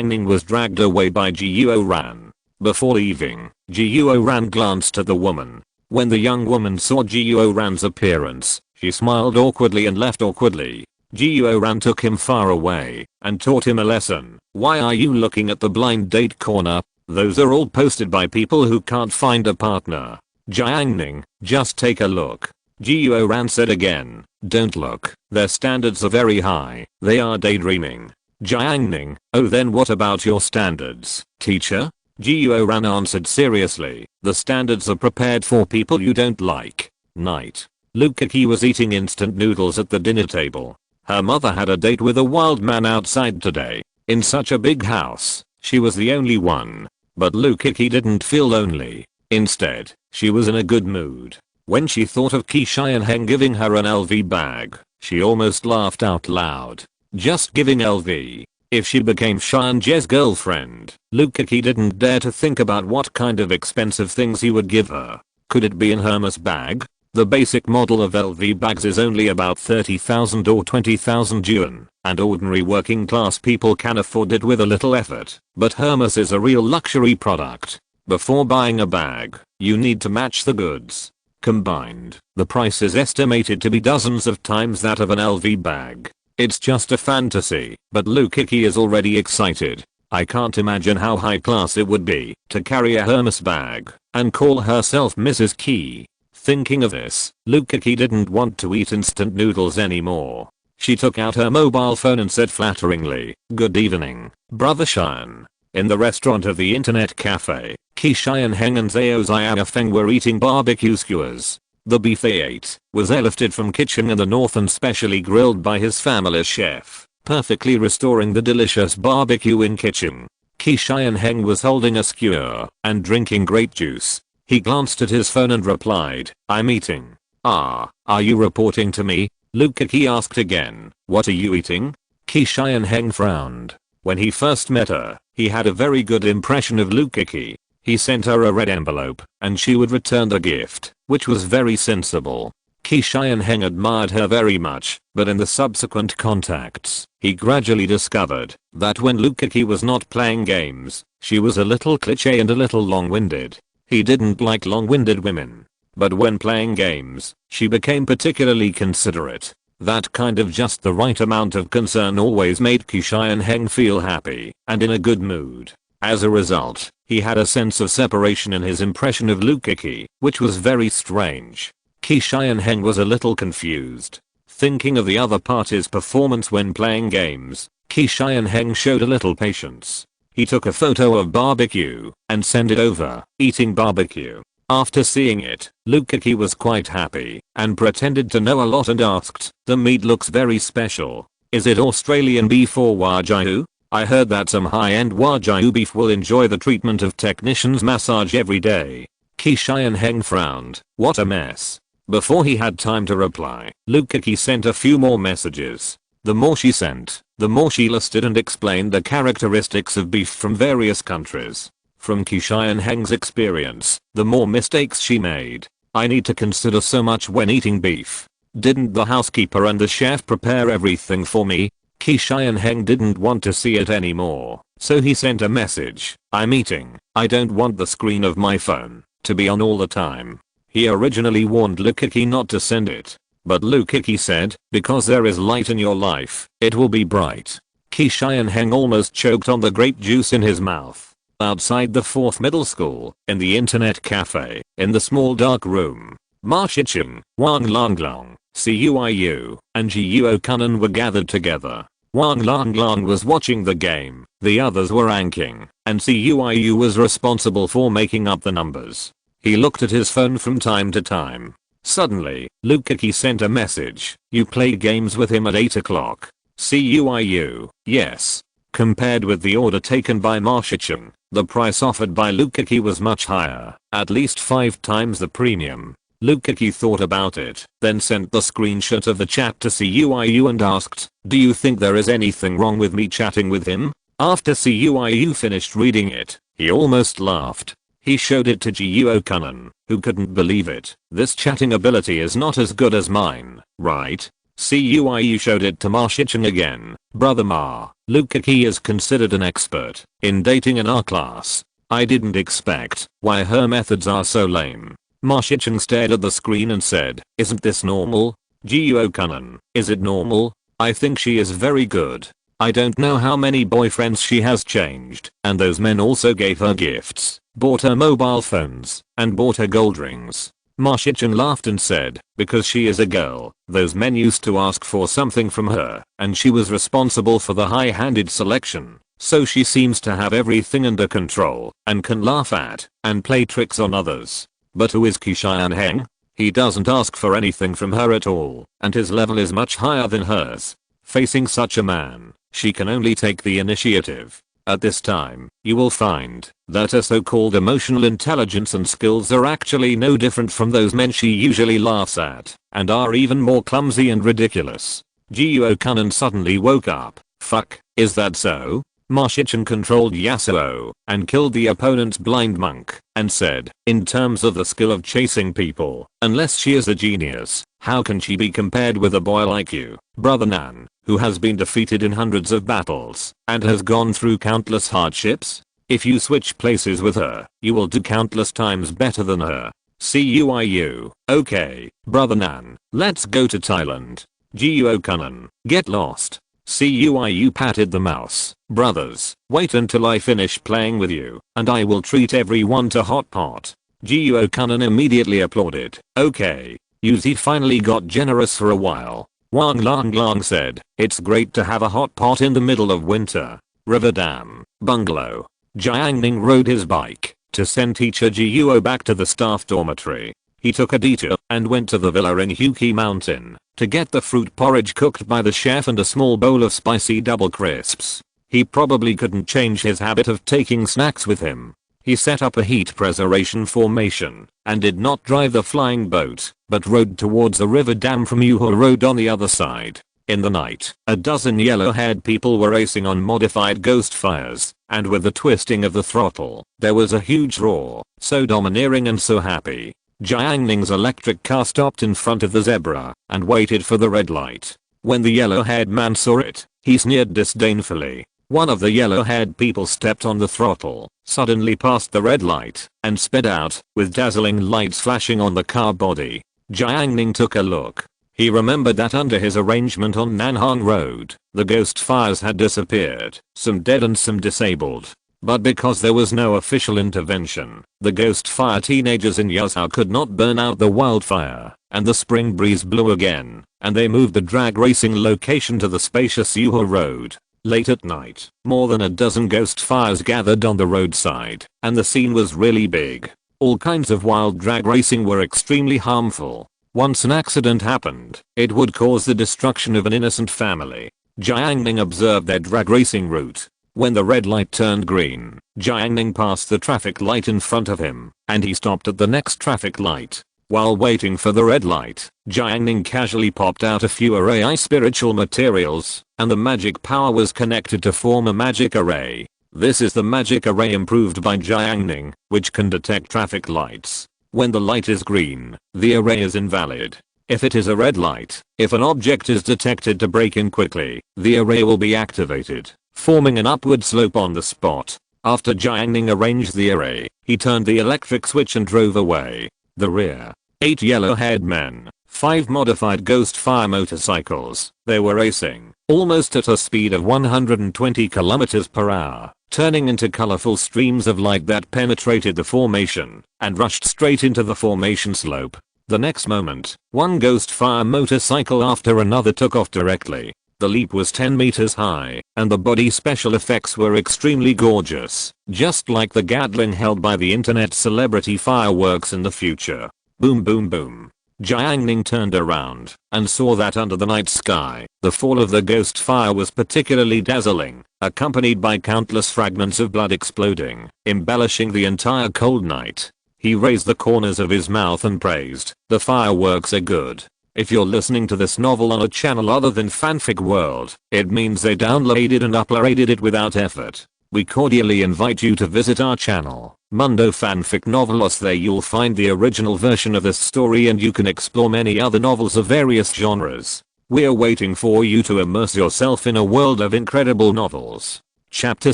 Ning was dragged away by Jiuo Ran. Before leaving, Jiuo Ran glanced at the woman. When the young woman saw Jiuo Ran's appearance, she smiled awkwardly and left awkwardly. Jiuo Ran took him far away and taught him a lesson. Why are you looking at the blind date corner? Those are all posted by people who can't find a partner. Jiang Ning, just take a look. Jiuo Ran said again, don't look. Their standards are very high. They are daydreaming. Jiang Ning, oh then what about your standards, teacher? Jiuo Ran answered seriously, the standards are prepared for people you don't like. Night. Lukaki was eating instant noodles at the dinner table. Her mother had a date with a wild man outside today. In such a big house, she was the only one. But Lukaki didn't feel lonely. Instead, she was in a good mood. When she thought of Qi Xianheng giving her an LV bag, she almost laughed out loud. Just giving LV. If she became Xianjie's girlfriend, Lukaki didn't dare to think about what kind of expensive things he would give her. Could it be an Hermes bag? The basic model of LV bags is only about 30,000 or 20,000 yuan, and ordinary working class people can afford it with a little effort. But Hermes is a real luxury product. Before buying a bag, you need to match the goods. Combined, the price is estimated to be dozens of times that of an LV bag. It's just a fantasy, but Lukiki is already excited. I can't imagine how high class it would be to carry a Hermes bag and call herself Mrs. Key. Thinking of this, Lukiki didn't want to eat instant noodles anymore. She took out her mobile phone and said flatteringly, "Good evening, Brother Cheyenne." In the restaurant of the internet cafe, Ki Cheyenne Heng and Zhao Ziya Feng were eating barbecue skewers. The beef they ate was airlifted from kitchen in the north and specially grilled by his family's chef, perfectly restoring the delicious barbecue in kitchen. Ki Cheyenne Heng was holding a skewer and drinking grape juice. He glanced at his phone and replied, "I'm eating." "Ah, are you reporting to me?" Lukiki asked again. "What are you eating?" Ki Cheyenne Heng frowned. When he first met her, he had a very good impression of Lukiki. He sent her a red envelope, and she would return the gift, which was very sensible. Ki Cheyenne Heng admired her very much, but in the subsequent contacts, he gradually discovered that when Lukiki was not playing games, she was a little cliché and a little long-winded. He didn't like long-winded women. But when playing games, she became particularly considerate. That kind of just the right amount of concern always made Ki Cheyenne Heng feel happy and in a good mood. As a result, he had a sense of separation in his impression of Lukiki, which was very strange. Ki Cheyenne Heng was a little confused. Thinking of the other party's performance when playing games, Ki Cheyenne Heng showed a little patience. He took a photo of barbecue and sent it over, eating barbecue. After seeing it, Lukiki was quite happy and pretended to know a lot and asked, "The meat looks very special. Is it Australian beef or Wagyu? I heard that some high-end Wagyu beef will enjoy the treatment of technician's massage every day." Ki Cheyenne Heng frowned. What a mess. Before he had time to reply, Lukiki sent a few more messages. The more she sent, the more she listed and explained the characteristics of beef from various countries. From Ki Cheyenne Heng's experience, the more mistakes she made. "I need to consider so much when eating beef. Didn't the housekeeper and the chef prepare everything for me?" Ki Cheyenne Heng didn't want to see it anymore, so he sent a message. "I'm eating. I don't want the screen of my phone to be on all the time." He originally warned Lukiki not to send it, but Lukiki said, "Because there is light in your life, it will be bright." Ki Cheyenne Heng almost choked on the grape juice in his mouth. Outside the 4th middle school, in the internet cafe, in the small dark room, Ma Shicheng, Wang Longlong, Cuiu, and Jiuo Kunan were gathered together. Wang Longlong was watching the game, the others were anking, and Cuiu was responsible for making up the numbers. He looked at his phone from time to time. Suddenly, Lukiki sent a message. "You played games with him at 8 o'clock. Cuiu, yes." Compared with the order taken by Ma Shicheng, the price offered by Lukiki was much higher, at least 5 times the premium. Lukiki thought about it, then sent the screenshot of the chat to Cuiu and asked, "Do you think there is anything wrong with me chatting with him?" After Cuiu finished reading it, he almost laughed. He showed it to Jiuo Kunan, who couldn't believe it. "This chatting ability is not as good as mine, right?" Cuiu showed it to Ma Shicheng again. "Brother Ma, Lukiki is considered an expert in dating in our class. I didn't expect why her methods are so lame." Ma Shicheng stared at the screen and said, "Isn't this normal?" Jiuo Kunan, "Is it normal? I think she is very good. I don't know how many boyfriends she has changed, and those men also gave her gifts, bought her mobile phones, and bought her gold rings." Ma Shicheng laughed and said, "Because she is a girl, those men used to ask for something from her, and she was responsible for the high-handed selection, so she seems to have everything under control, and can laugh at, and play tricks on others." But who is Ki Cheyenne Heng? He doesn't ask for anything from her at all, and his level is much higher than hers. Facing such a man, she can only take the initiative. At this time, you will find that her so-called emotional intelligence and skills are actually no different from those men she usually laughs at, and are even more clumsy and ridiculous. Jiuo Kunan suddenly woke up. "Fuck, is that so?" Ma Shicheng controlled Yasuo and killed the opponent's blind monk and said, "In terms of the skill of chasing people, unless she is a genius, how can she be compared with a boy like you, Brother Nan, who has been defeated in hundreds of battles and has gone through countless hardships? If you switch places with her, you will do countless times better than her." CUIU. Okay, brother Nan, let's go to Thailand. GUO Kunan, get lost. CUIU patted the mouse. Brothers, wait until I finish playing with you, and I will treat everyone to hot pot. GUO Kunan immediately applauded. Okay. Yuzi finally got generous for a while. Wang Lang Lang said, it's great to have a hot pot in the middle of winter. River Dam, Bungalow. Jiang Ning rode his bike to send teacher GUO back to the staff dormitory. He took a detour and went to the villa in Huki Mountain to get the fruit porridge cooked by the chef and a small bowl of spicy double crisps. He probably couldn't change his habit of taking snacks with him. He set up a heat preservation formation and did not drive the flying boat, but rode towards the river dam from Yuho Road on the other side. In the night, a dozen yellow-haired people were racing on modified ghost fires, and with the twisting of the throttle, there was a huge roar, so domineering and so happy. Jiang Ning's electric car stopped in front of the zebra and waited for the red light. When the yellow-haired man saw it, he sneered disdainfully. One of the yellow-haired people stepped on the throttle, suddenly passed the red light, and sped out, with dazzling lights flashing on the car body. Jiang Ning took a look. He remembered that under his arrangement on Nanhang Road, the ghost fires had disappeared, some dead and some disabled. But because there was no official intervention, the ghost fire teenagers in Yuzhou could not burn out the wildfire, and the spring breeze blew again, and they moved the drag racing location to the spacious Yuho Road. Late at night, more than a dozen ghost fires gathered on the roadside, and the scene was really big. All kinds of wild drag racing were extremely harmful. Once an accident happened, it would cause the destruction of an innocent family. Jiang Ning observed their drag racing route. When the red light turned green, Jiang Ning passed the traffic light in front of him, and he stopped at the next traffic light. While waiting for the red light, Jiang Ning casually popped out a few array spiritual materials, and the magic power was connected to form a magic array. This is the magic array improved by Jiang Ning, which can detect traffic lights. When the light is green, the array is invalid. If it is a red light, if an object is detected to break in quickly, the array will be activated, forming an upward slope on the spot. After Jiang Ning arranged the array, he turned the electric switch and drove away. The rear. 8 yellow-haired men, 5 modified ghost fire motorcycles. They were racing, almost at a speed of 120 km per hour, turning into colorful streams of light that penetrated the formation and rushed straight into the formation slope. The next moment, one ghost fire motorcycle after another took off directly. The leap was 10 meters high, and the body special effects were extremely gorgeous, just like the Gatling held by the internet celebrity fireworks in the future. Boom boom boom. Jiang Ning turned around and saw that under the night sky, the fall of the ghost fire was particularly dazzling, accompanied by countless fragments of blood exploding, embellishing the entire cold night. He raised the corners of his mouth and praised, "The fireworks are good." If you're listening to this novel on a channel other than Fanfic World, it means they downloaded and uploaded it without effort. We cordially invite you to visit our channel, Mundo Fanfic Novelos. There you'll find the original version of this story and you can explore many other novels of various genres. We're waiting for you to immerse yourself in a world of incredible novels. Chapter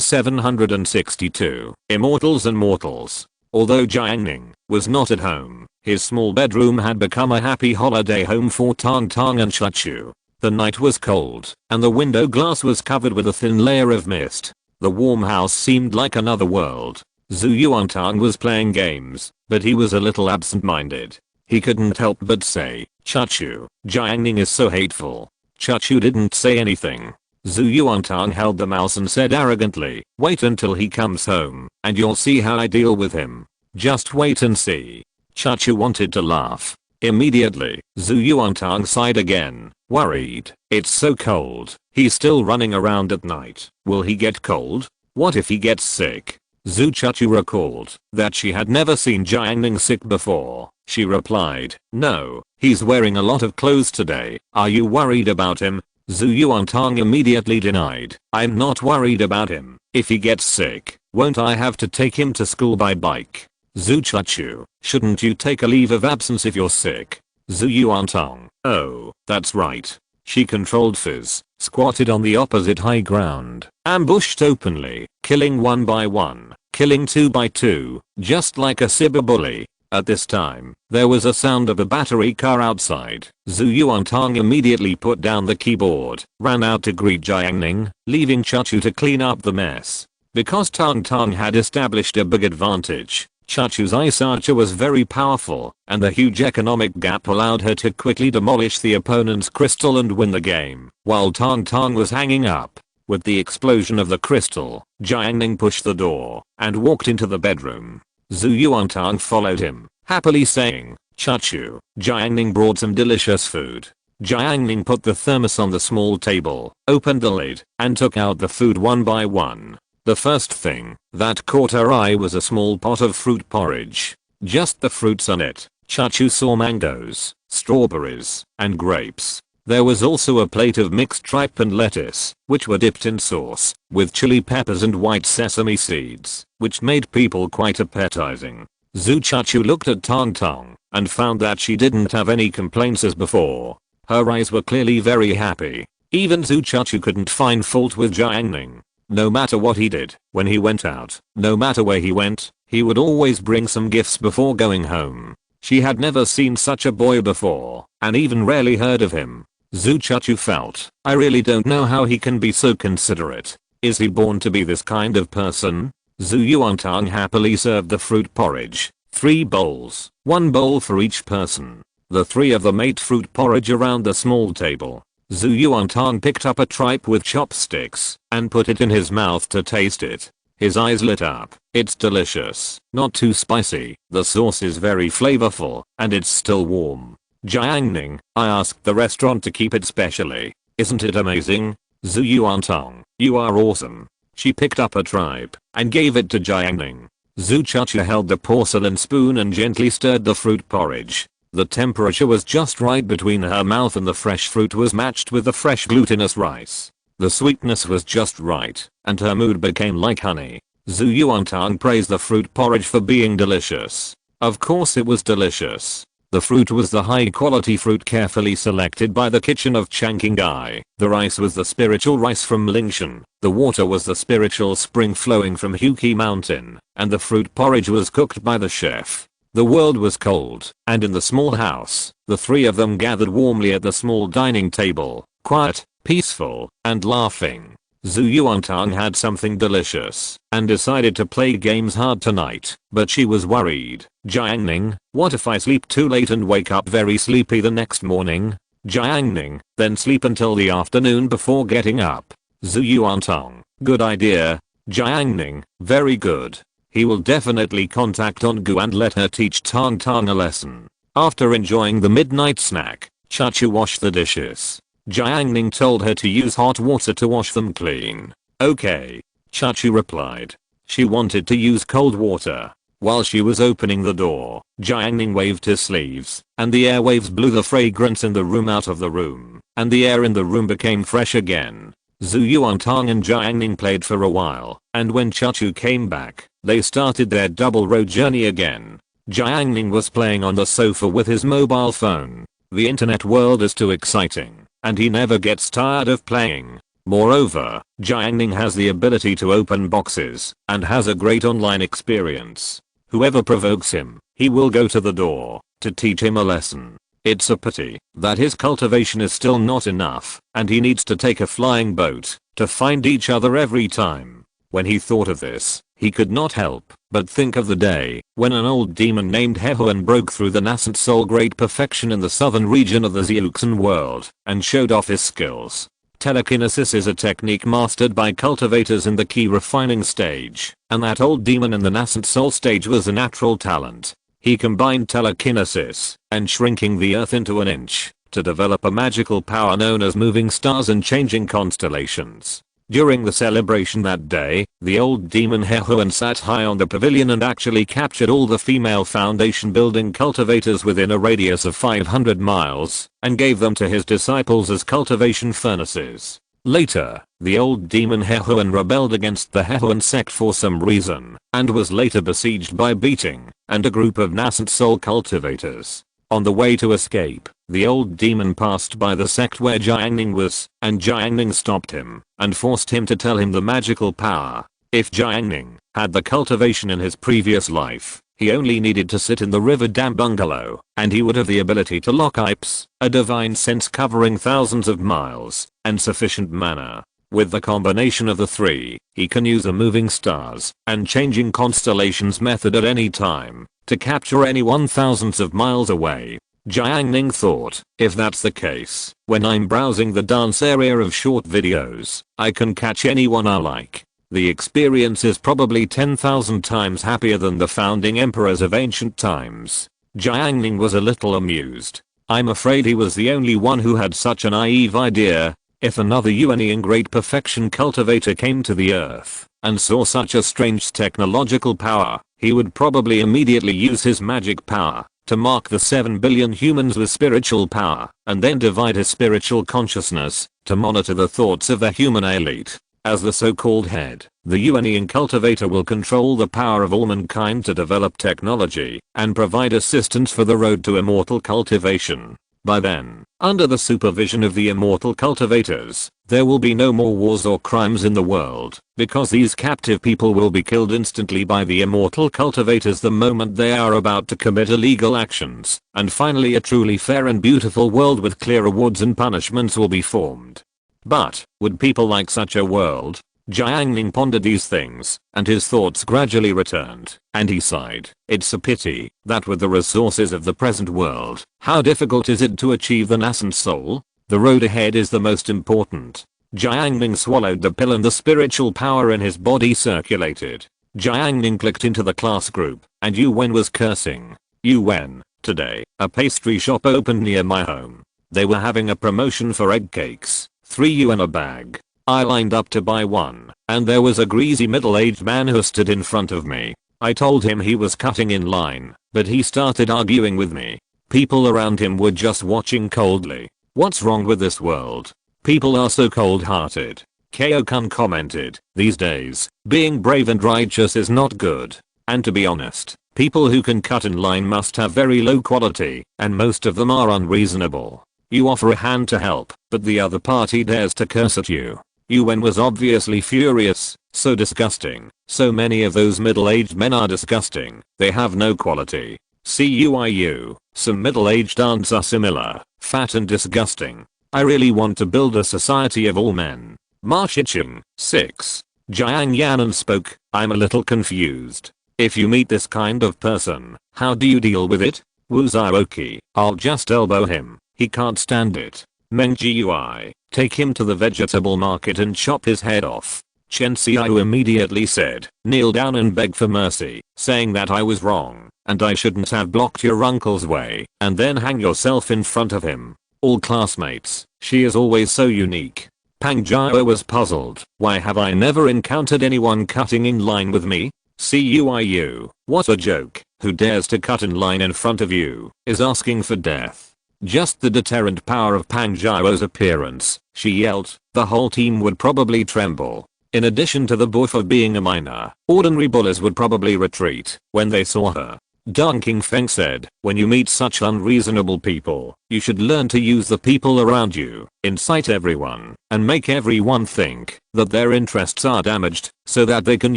762, Immortals and Mortals. Although Jiang Ning was not at home, his small bedroom had become a happy holiday home for Tang Tang and Chachu. The night was cold, and the window glass was covered with a thin layer of mist. The warm house seemed like another world. Zhu Yuantang was playing games, but he was a little absent-minded. He couldn't help but say, "Chachu, Jiang Ning is so hateful." Chachu didn't say anything. Zhu Yuantang held the mouse and said arrogantly, "Wait until he comes home, and you'll see how I deal with him. Just wait and see." Chachu wanted to laugh. Immediately, Zhu Yuantang sighed again, worried. "It's so cold. He's still running around at night. Will he get cold? What if he gets sick?" Zhu Chachu recalled that she had never seen Jiang Ning sick before. She replied, "No, he's wearing a lot of clothes today. Are you worried about him?" Zhu Yuantang immediately denied, "I'm not worried about him. If he gets sick, won't I have to take him to school by bike?" Zhu Chachu, "Shouldn't you take a leave of absence if you're sick?" Zhu Yuantang, "Oh, that's right." She controlled fizz, squatted on the opposite high ground, ambushed openly, killing one by one, killing two by two, just like a cyberbully. At this time, there was a sound of a battery car outside. Zhu Yuantang immediately put down the keyboard, ran out to greet Jiang Ning, leaving Chachu to clean up the mess. Because Tang Tang had established a big advantage, Chachu's ice archer was very powerful, and the huge economic gap allowed her to quickly demolish the opponent's crystal and win the game, while Tang Tang was hanging up. With the explosion of the crystal, Jiang Ning pushed the door and walked into the bedroom. Zhu Yuantang followed him, happily saying, "Chachu." Jiang Ning brought some delicious food. Jiang Ning put the thermos on the small table, opened the lid, and took out the food one by one. The first thing that caught her eye was a small pot of fruit porridge. Just the fruits on it. Chachu saw mangoes, strawberries, and grapes. There was also a plate of mixed tripe and lettuce, which were dipped in sauce, with chili peppers and white sesame seeds, which made people quite appetizing. Zhu Chachu looked at Tang Tang, and found that she didn't have any complaints as before. Her eyes were clearly very happy. Even Zhu Chachu couldn't find fault with Jiang Ning. No matter what he did, when he went out, no matter where he went, he would always bring some gifts before going home. She had never seen such a boy before, and even rarely heard of him. Zhu Chachu felt, I really don't know how he can be so considerate. Is he born to be this kind of person? Zhu Yuantang happily served the fruit porridge. 3 bowls, 1 bowl for each person. The 3 of them ate fruit porridge around the small table. Zhu Yuantang picked up a tripe with chopsticks and put it in his mouth to taste it. His eyes lit up. It's delicious, not too spicy, the sauce is very flavorful, and it's still warm. Jiang Ning, I asked the restaurant to keep it specially. Isn't it amazing? Zhu Yuantang, you are awesome. She picked up a tripe and gave it to Jiang Ning. Zhu Chachu held the porcelain spoon and gently stirred the fruit porridge. The temperature was just right between her mouth, and the fresh fruit was matched with the fresh glutinous rice. The sweetness was just right, and her mood became like honey. Zhu Yuantang praised the fruit porridge for being delicious. Of course it was delicious. The fruit was the high quality fruit carefully selected by the kitchen of Changqingai. The rice was the spiritual rice from Lingshan. The water was the spiritual spring flowing from Huqi Mountain. And the fruit porridge was cooked by the chef. The world was cold, and in the small house, the 3 of them gathered warmly at the small dining table, quiet, peaceful, and laughing. Zhu Yuantang had something delicious and decided to play games hard tonight, but she was worried. Jiang Ning, what if I sleep too late and wake up very sleepy the next morning? Jiang Ning, then sleep until the afternoon before getting up. Zhu Yuantang, good idea. Jiang Ning, very good. He will definitely contact Ongu and let her teach Tang Tang a lesson. After enjoying the midnight snack, Chachu washed the dishes. Jiang Ning told her to use hot water to wash them clean. Okay. Chachu replied. She wanted to use cold water. While she was opening the door, Jiang Ning waved his sleeves, and the airwaves blew the fragrance in the room out of the room, and the air in the room became fresh again. Zhu Yuantang and Jiang Ning played for a while, and when Chachu came back, they started their double road journey again. Jiang Ning was playing on the sofa with his mobile phone. The internet world is too exciting, and he never gets tired of playing. Moreover, Jiang Ning has the ability to open boxes, and has a great online experience. Whoever provokes him, he will go to the door, to teach him a lesson. It's a pity that his cultivation is still not enough, and he needs to take a flying boat, to find each other every time. When he thought of this, he could not help but think of the day when an old demon named Hehuan broke through the nascent soul great perfection in the southern region of the Xiuxin world, and showed off his skills. Telekinesis is a technique mastered by cultivators in the key refining stage, and that old demon in the nascent soul stage was a natural talent. He combined telekinesis and shrinking the earth into an inch to develop a magical power known as moving stars and changing constellations. During the celebration that day, the old demon Hehuan sat high on the pavilion and actually captured all the female foundation building cultivators within a radius of 500 miles, and gave them to his disciples as cultivation furnaces. Later, the old demon Hehuan rebelled against the Hehuan sect for some reason, and was later besieged by Beating and a group of nascent soul cultivators. On the way to escape, the old demon passed by the sect where Jiang Ning was, and Jiang Ning stopped him and forced him to tell him the magical power. If Jiang Ning had the cultivation in his previous life, He only needed to sit in the river dam bungalow, and he would have the ability to lock pipes, a divine sense covering thousands of miles, and sufficient mana. With the combination of the three, he can use a moving stars and changing constellations method at any time to capture anyone thousands of miles away. Jiang Ning thought, if that's the case, when I'm browsing the dance area of short videos, I can catch anyone I like. The experience is probably 10,000 times happier than the founding emperors of ancient times. Jiang Ning was a little amused. I'm afraid he was the only one who had such a naive idea. If another in great perfection cultivator came to the earth and saw such a strange technological power, he would probably immediately use his magic power to mark the 7 billion humans with spiritual power and then divide his spiritual consciousness to monitor the thoughts of the human elite. As the so-called head, the cultivator will control the power of all mankind to develop technology and provide assistance for the road to immortal cultivation. By then, under the supervision of the immortal cultivators, there will be no more wars or crimes in the world, because these captive people will be killed instantly by the immortal cultivators the moment they are about to commit illegal actions, and finally a truly fair and beautiful world with clear rewards and punishments will be formed. But, would people like such a world? Jiang Ning pondered these things, and his thoughts gradually returned, and he sighed. It's a pity that with the resources of the present world, how difficult is it to achieve the nascent soul? The road ahead is the most important. Jiang Ning swallowed the pill and the spiritual power in his body circulated. Jiang Ning clicked into the class group, and Yuwen was cursing. Yuwen, today, a pastry shop opened near my home. They were having a promotion for egg cakes, 3 yuan a bag. I lined up to buy one, and there was a greasy middle-aged man who stood in front of me. I told him he was cutting in line, but he started arguing with me. People around him were just watching coldly. What's wrong with this world? People are so cold-hearted. Kyo-kun commented, these days, being brave and righteous is not good. And to be honest, people who can cut in line must have very low quality, and most of them are unreasonable. You offer a hand to help, but the other party dares to curse at you. Yuwen was obviously furious. So disgusting. So many of those middle-aged men are disgusting. They have no quality. CUIU. Some middle-aged aunts are similar. Fat and disgusting. I really want to build a society of all men. Ma Shicheng. 6. Jiang Yanan spoke. I'm a little confused. If you meet this kind of person, how do you deal with it? Wu Zhaoqi. I'll just elbow him. He can't stand it. Meng Gui. Take him to the vegetable market and chop his head off. Chen Xiao immediately said, kneel down and beg for mercy, saying that I was wrong, and I shouldn't have blocked your uncle's way, and then hang yourself in front of him. All classmates, she is always so unique. Pang Jiao was puzzled, why have I never encountered anyone cutting in line with me? CUIU, what a joke, who dares to cut in line in front of you, is asking for death. Just the deterrent power of Pang Jiao's appearance, she yelled, the whole team would probably tremble. In addition to the buff of being a minor, ordinary bullies would probably retreat when they saw her. Deng Qingfeng said, when you meet such unreasonable people, you should learn to use the people around you, incite everyone, and make everyone think that their interests are damaged, so that they can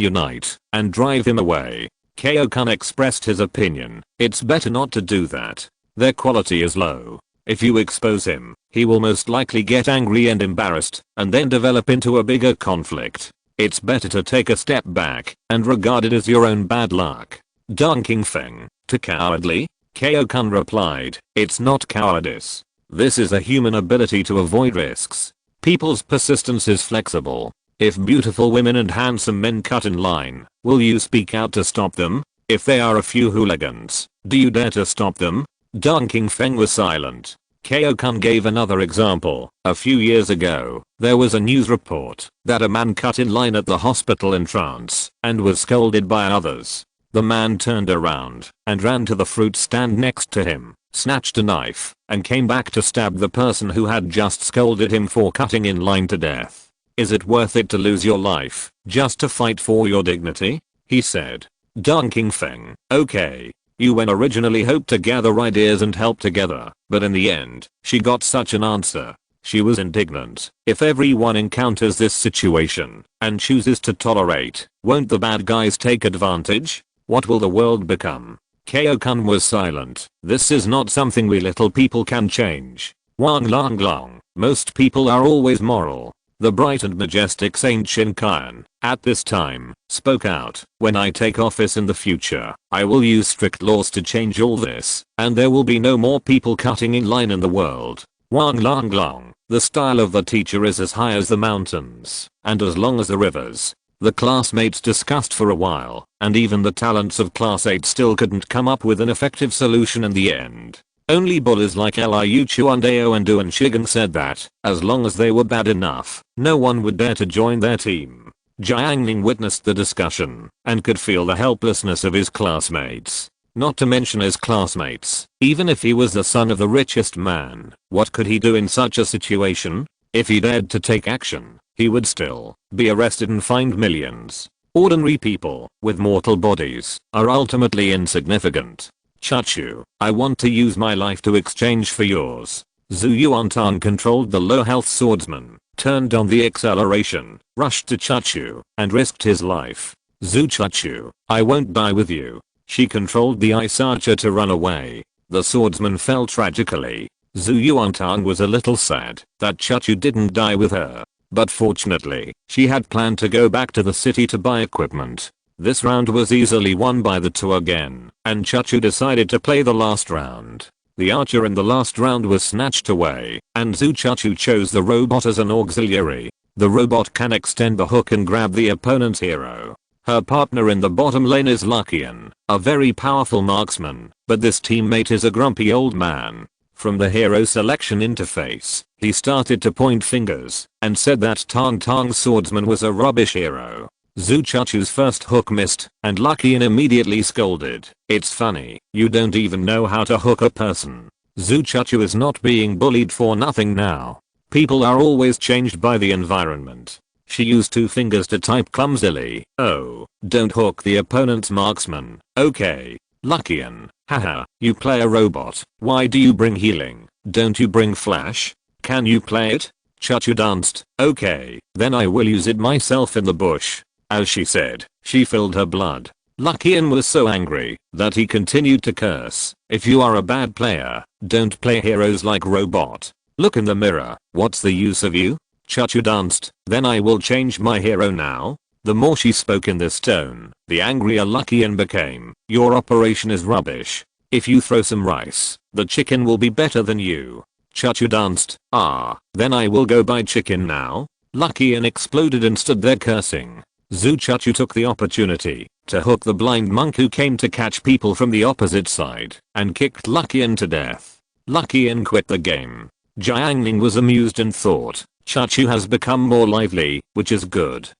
unite and drive him away. Kyo-kun expressed his opinion, it's better not to do that. Their quality is low. If you expose him, he will most likely get angry and embarrassed, and then develop into a bigger conflict. It's better to take a step back and regard it as your own bad luck. Deng Qingfeng, too cowardly? Kyo-kun replied, it's not cowardice. This is a human ability to avoid risks. People's persistence is flexible. If beautiful women and handsome men cut in line, will you speak out to stop them? If they are a few hooligans, do you dare to stop them? Deng Qingfeng was silent. Kyo-kun gave another example. A few years ago, there was a news report that a man cut in line at the hospital in trance and was scolded by others. The man turned around and ran to the fruit stand next to him, snatched a knife, and came back to stab the person who had just scolded him for cutting in line to death. Is it worth it to lose your life just to fight for your dignity? He said. Deng Qingfeng, okay. Yuwen originally hoped to gather ideas and help together, but in the end, she got such an answer. She was indignant. If everyone encounters this situation and chooses to tolerate, won't the bad guys take advantage? What will the world become? Kyo-kun was silent. This is not something we little people can change. Wang Lang Long. Most people are always moral. The bright and majestic Saint Shinkai, at this time, spoke out. When I take office in the future, I will use strict laws to change all this, and there will be no more people cutting in line in the world. Wang Lang Long. The style of the teacher is as high as the mountains, and as long as the rivers. The classmates discussed for a while, and even the talents of class 8 still couldn't come up with an effective solution in the end. Only bullies like Liu Chuandao and Duan Shigen said that, as long as they were bad enough, no one would dare to join their team. Jiang Ning witnessed the discussion, and could feel the helplessness of his classmates. Not to mention his classmates. Even if he was the son of the richest man, what could he do in such a situation? If he dared to take action, he would still be arrested and fined millions. Ordinary people, with mortal bodies, are ultimately insignificant. Chachu, I want to use my life to exchange for yours. Zhu Yuantang controlled the low health swordsman, turned on the acceleration, rushed to Chachu, and risked his life. Zhu Chachu, I won't die with you. She controlled the ice archer to run away. The swordsman fell tragically. Zhu Yuantang was a little sad that Chachu didn't die with her. But fortunately, she had planned to go back to the city to buy equipment. This round was easily won by the two again, and Chachu decided to play the last round. The archer in the last round was snatched away, and Zhu Chachu chose the robot as an auxiliary. The robot can extend the hook and grab the opponent's hero. Her partner in the bottom lane is Luckian, a very powerful marksman, but this teammate is a grumpy old man. From the hero selection interface, he started to point fingers, and said that Tang Tang's swordsman was a rubbish hero. Zhu Chachu's first hook missed, and Luckian immediately scolded. It's funny, you don't even know how to hook a person. Zhu Chachu is not being bullied for nothing now. People are always changed by the environment. She used two fingers to type clumsily. Oh, don't hook the opponent's marksman. Okay. Luckian, haha, you play a robot. Why do you bring healing? Don't you bring flash? Can you play it? Chachu danced. Okay, then I will use it myself in the bush. As she said, she filled her blood. Luckian was so angry that he continued to curse. If you are a bad player, don't play heroes like robot. Look in the mirror. What's the use of you? Chachu danced. Then I will change my hero now. The more she spoke in this tone, the angrier Luckian became. Your operation is rubbish. If you throw some rice, the chicken will be better than you. Chachu danced. Ah, then I will go buy chicken now. Luckian exploded and stood there cursing. Zhu Chachu took the opportunity to hook the blind monk who came to catch people from the opposite side and kicked Luckian to death. Luckian quit the game. Jiang Ning was amused and thought, Chachu has become more lively, which is good.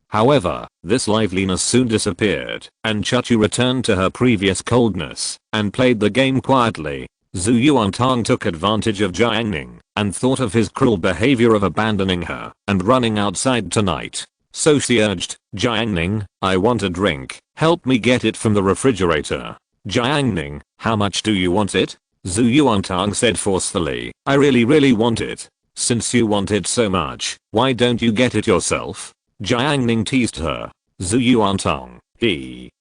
However, this liveliness soon disappeared, and Chachu returned to her previous coldness and played the game quietly. Zhu Yuantang took advantage of Jiang Ning and thought of his cruel behavior of abandoning her and running outside tonight. So she urged, Jiang Ning, I want a drink, help me get it from the refrigerator. Jiang Ning, how much do you want it? Zhu Yuantang said forcefully, I really want it. Since you want it so much, why don't you get it yourself? Jiang Ning teased her. Zhu Yuantang,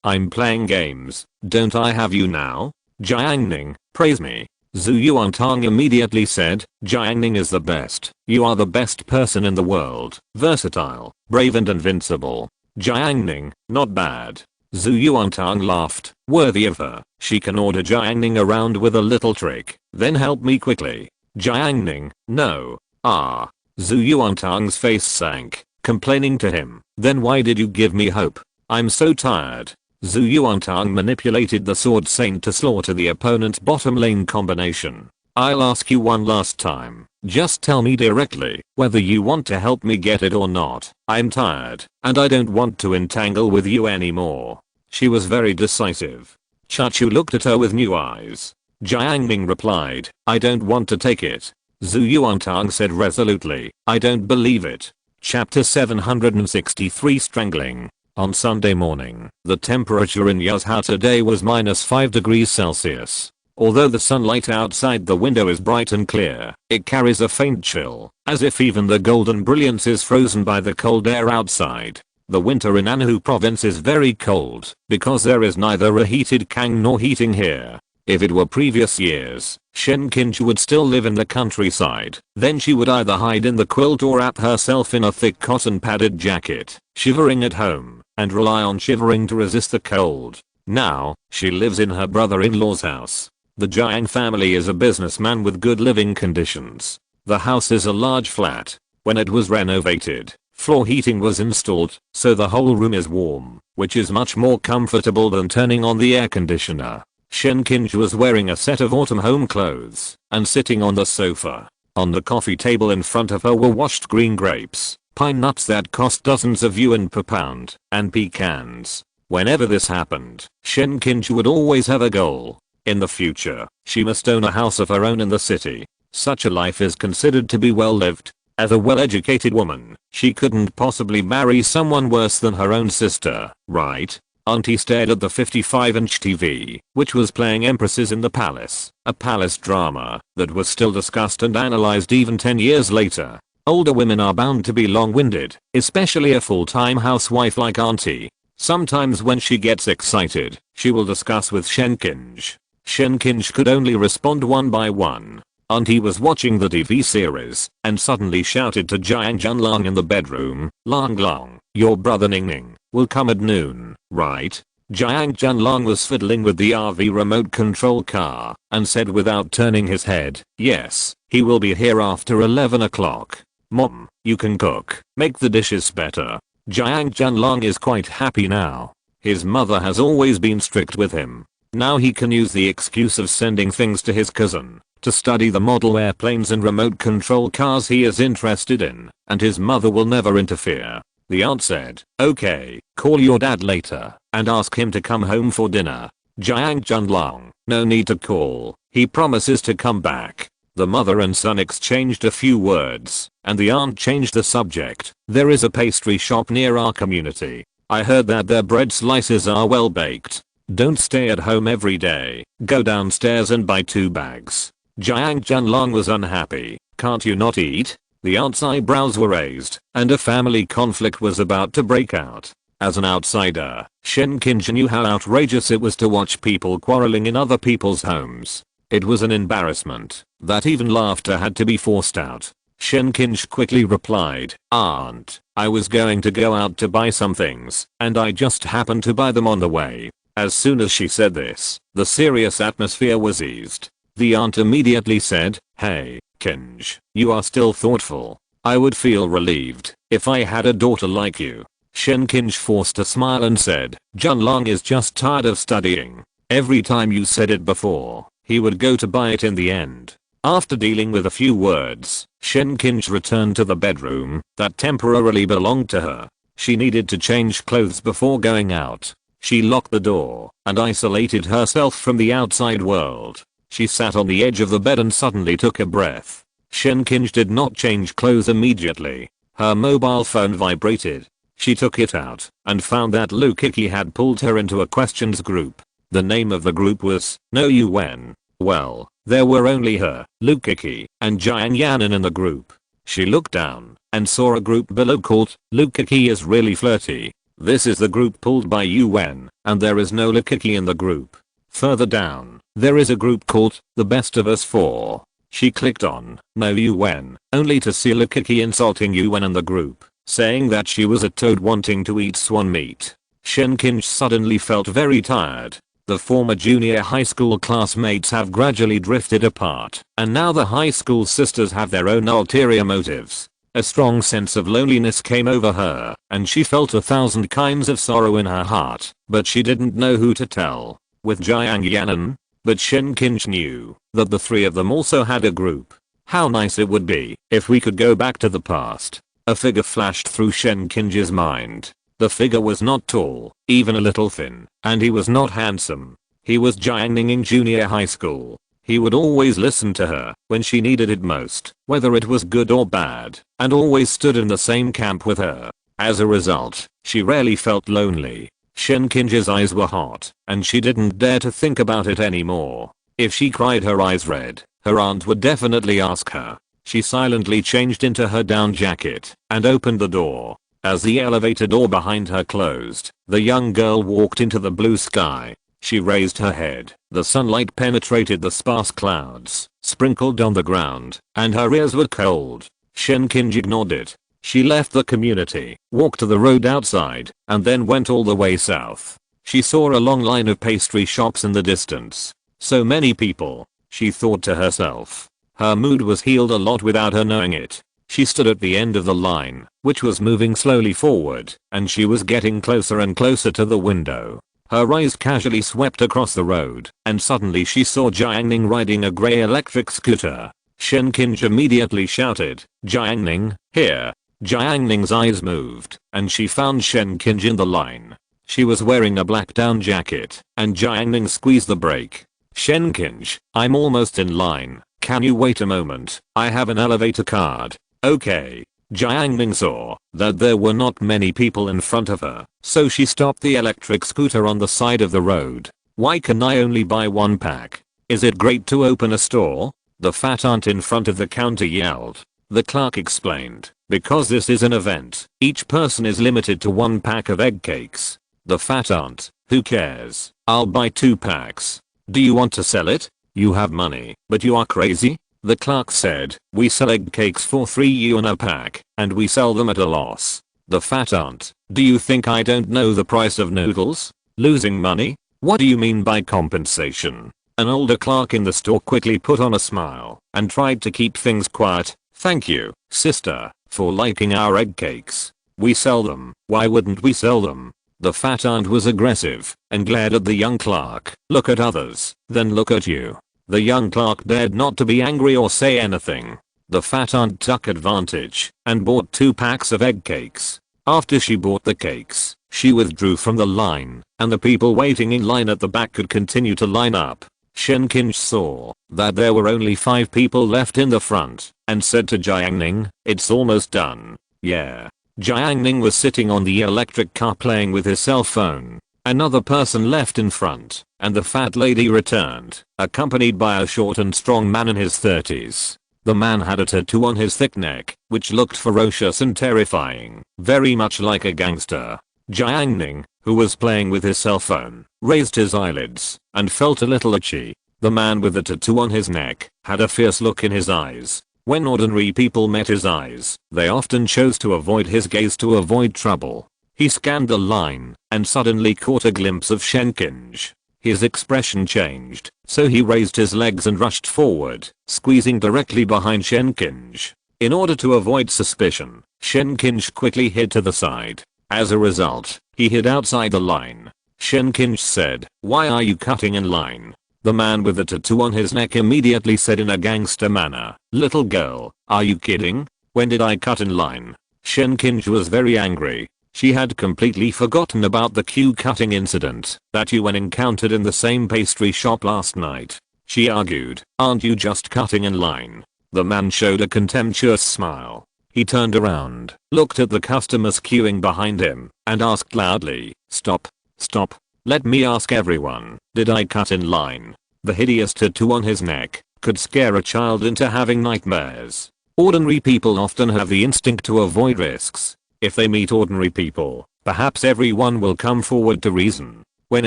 I'm playing games, don't I have you now? Jiang Ning, praise me. Zhu Yuantang immediately said, Jiang Ning is the best. You are the best person in the world. Versatile, brave and invincible. Jiang Ning, not bad. Zhu Yuantang laughed. Worthy of her. She can order Jiang Ning around with a little trick. Then help me quickly. Jiang Ning, no. Ah. Zhu Yuantang's face sank, complaining to him. Then why did you give me hope? I'm so tired. Zhu Yuantang manipulated the sword saint to slaughter the opponent's bottom lane combination. I'll ask you one last time. Just tell me directly whether you want to help me get it or not. I'm tired, and I don't want to entangle with you anymore. She was very decisive. Chachu looked at her with new eyes. Jiang Ning replied, I don't want to take it. Zhu Yuantang said resolutely, I don't believe it. Chapter 763 Strangling. On Sunday morning, the temperature in Yuzhou today was -5 degrees Celsius. Although the sunlight outside the window is bright and clear, it carries a faint chill, as if even the golden brilliance is frozen by the cold air outside. The winter in Anhu province is very cold because there is neither a heated kang nor heating here. If it were previous years, Shen Qinju would still live in the countryside. Then she would either hide in the quilt or wrap herself in a thick cotton padded jacket, shivering at home, and rely on shivering to resist the cold. Now, she lives in her brother-in-law's house. The Jiang family is a businessman with good living conditions. The house is a large flat. When it was renovated, floor heating was installed, so the whole room is warm, which is much more comfortable than turning on the air conditioner. Shen Qinju was wearing a set of autumn home clothes and sitting on the sofa. On the coffee table in front of her were washed green grapes, pine nuts that cost dozens of yuan per pound, and pecans. Whenever this happened, Shen Qinju would always have a goal. In the future, she must own a house of her own in the city. Such a life is considered to be well lived. As a well-educated woman, she couldn't possibly marry someone worse than her own sister, right? Auntie stared at the 55-inch TV, which was playing Empresses in the Palace, a palace drama that was still discussed and analyzed even 10 years later. Older women are bound to be long-winded, especially a full-time housewife like Auntie. Sometimes when she gets excited, she will discuss with Shen Qinju. Shen Qinju could only respond one by one. Auntie was watching the TV series and suddenly shouted to Jiang Lang in the bedroom, "Lang Lang, your brother Ning Ning will come at noon, right?" Jiang Lang was fiddling with the RV remote control car and said without turning his head, "Yes, he will be here after 11 o'clock. Mom, you can cook, make the dishes better." Jiang Lang is quite happy now. His mother has always been strict with him. Now he can use the excuse of sending things to his cousin to study the model airplanes and remote control cars he is interested in, and his mother will never interfere. The aunt said, "Okay, call your dad later and ask him to come home for dinner." Jiang Lang, "No need to call, he promises to come back." The mother and son exchanged a few words, and the aunt changed the subject. "There is a pastry shop near our community. I heard that their bread slices are well baked. Don't stay at home every day, go downstairs and buy 2 bags." Jiang Lang was unhappy. "Can't you not eat?" The aunt's eyebrows were raised, and a family conflict was about to break out. As an outsider, Shen Qinju knew how outrageous it was to watch people quarreling in other people's homes. It was an embarrassment that even laughter had to be forced out. Shen Qinju quickly replied, "Aunt, I was going to go out to buy some things, and I just happened to buy them on the way." As soon as she said this, the serious atmosphere was eased. The aunt immediately said, "Hey, Qinju, you are still thoughtful. I would feel relieved if I had a daughter like you." Shen Qinju forced a smile and said, "Jiang Lang is just tired of studying. Every time you said it before, he would go to buy it in the end." After dealing with a few words, Shen Qinju returned to the bedroom that temporarily belonged to her. She needed to change clothes before going out. She locked the door and isolated herself from the outside world. She sat on the edge of the bed and suddenly took a breath. Shen Qinju did not change clothes immediately. Her mobile phone vibrated. She took it out and found that Lu Kiki had pulled her into a questions group. The name of the group was No Yuan. Well, there were only her, Lu Kiki, and Jiang Yanan in the group. She looked down and saw a group below called Lu Kiki is really flirty. This is the group pulled by Yuan, and there is no Lu Kiki in the group. Further down, there is a group called The Best of Us 4. She clicked on No Yuan, only to see Lu Kiki insulting Yuan in the group, saying that she was a toad wanting to eat swan meat. Shen Qinju suddenly felt very tired. The former junior high school classmates have gradually drifted apart, and now the high school sisters have their own ulterior motives. A strong sense of loneliness came over her, and she felt 1,000 kinds of sorrow in her heart, but she didn't know who to tell. With Jiang Yanan, but Shen Qinju knew that the 3 of them also had a group. How nice it would be if we could go back to the past. A figure flashed through Shen Qinju's mind. The figure was not tall, even a little thin, and he was not handsome. He was Jiang Ning in junior high school. He would always listen to her when she needed it most, whether it was good or bad, and always stood in the same camp with her. As a result, she rarely felt lonely. Shen Qinju's eyes were hot, and she didn't dare to think about it anymore. If she cried her eyes red, her aunt would definitely ask her. She silently changed into her down jacket and opened the door. As the elevator door behind her closed, the young girl walked into the blue sky. She raised her head. The sunlight penetrated the sparse clouds, sprinkled on the ground, and her ears were cold. Shen Qinji ignored it. She left the community, walked to the road outside, and then went all the way south. She saw a long line of pastry shops in the distance. So many people, she thought to herself. Her mood was healed a lot without her knowing it. She stood at the end of the line, which was moving slowly forward, and she was getting closer and closer to the window. Her eyes casually swept across the road, and suddenly she saw Jiang Ning riding a grey electric scooter. Shen Qinji immediately shouted, "Jiang Ning, here." Jiang Ning's eyes moved, and she found Shen Qinji in the line. She was wearing a black down jacket, and Jiang Ning squeezed the brake. "Shen Qinji, I'm almost in line. Can you wait a moment? I have an elevator card." "Okay." Jiang Ning saw that there were not many people in front of her, so she stopped the electric scooter on the side of the road. "Why can I only buy one pack? Is it great to open a store?" The fat aunt in front of the counter yelled. The clerk explained, "Because this is an event, each person is limited to one pack of egg cakes." The fat aunt, "Who cares? I'll buy 2 packs. Do you want to sell it? You have money, but you are crazy?" The clerk said, "We sell egg cakes for 3 yuan a pack, and we sell them at a loss." The fat aunt, "Do you think I don't know the price of noodles? Losing money? What do you mean by compensation?" An older clerk in the store quickly put on a smile and tried to keep things quiet. "Thank you, sister, for liking our egg cakes. We sell them. Why wouldn't we sell them?" The fat aunt was aggressive and glared at the young clerk. "Look at others, then look at you." The young clerk dared not to be angry or say anything. The fat aunt took advantage and bought 2 packs of egg cakes. After she bought the cakes, she withdrew from the line, and the people waiting in line at the back could continue to line up. Shen Qinji saw that there were only 5 people left in the front, and said to Jiang Ning, "It's almost done." "Yeah." Jiang Ning was sitting on the electric car playing with his cell phone. Another person left in front, and the fat lady returned, accompanied by a short and strong man in his 30s. The man had a tattoo on his thick neck, which looked ferocious and terrifying, very much like a gangster. Jiang Ning, who was playing with his cell phone, raised his eyelids and felt a little itchy. The man with the tattoo on his neck had a fierce look in his eyes. When ordinary people met his eyes, they often chose to avoid his gaze to avoid trouble. He scanned the line and suddenly caught a glimpse of Shen Qinji. His expression changed, so he raised his legs and rushed forward, squeezing directly behind Shen Qinji. In order to avoid suspicion, Shen Qinji quickly hid to the side. As a result, he hid outside the line. Shen Qinji said, "Why are you cutting in line?" The man with the tattoo on his neck immediately said in a gangster manner, "Little girl, are you kidding? When did I cut in line?" Shen Qinji was very angry. She had completely forgotten about the queue cutting incident that Yuan encountered in the same pastry shop last night. She argued, "Aren't you just cutting in line?" The man showed a contemptuous smile. He turned around, looked at the customers queuing behind him, and asked loudly, "Stop, stop. Let me ask everyone, did I cut in line?" The hideous tattoo on his neck could scare a child into having nightmares. Ordinary people often have the instinct to avoid risks. If they meet ordinary people, perhaps everyone will come forward to reason. When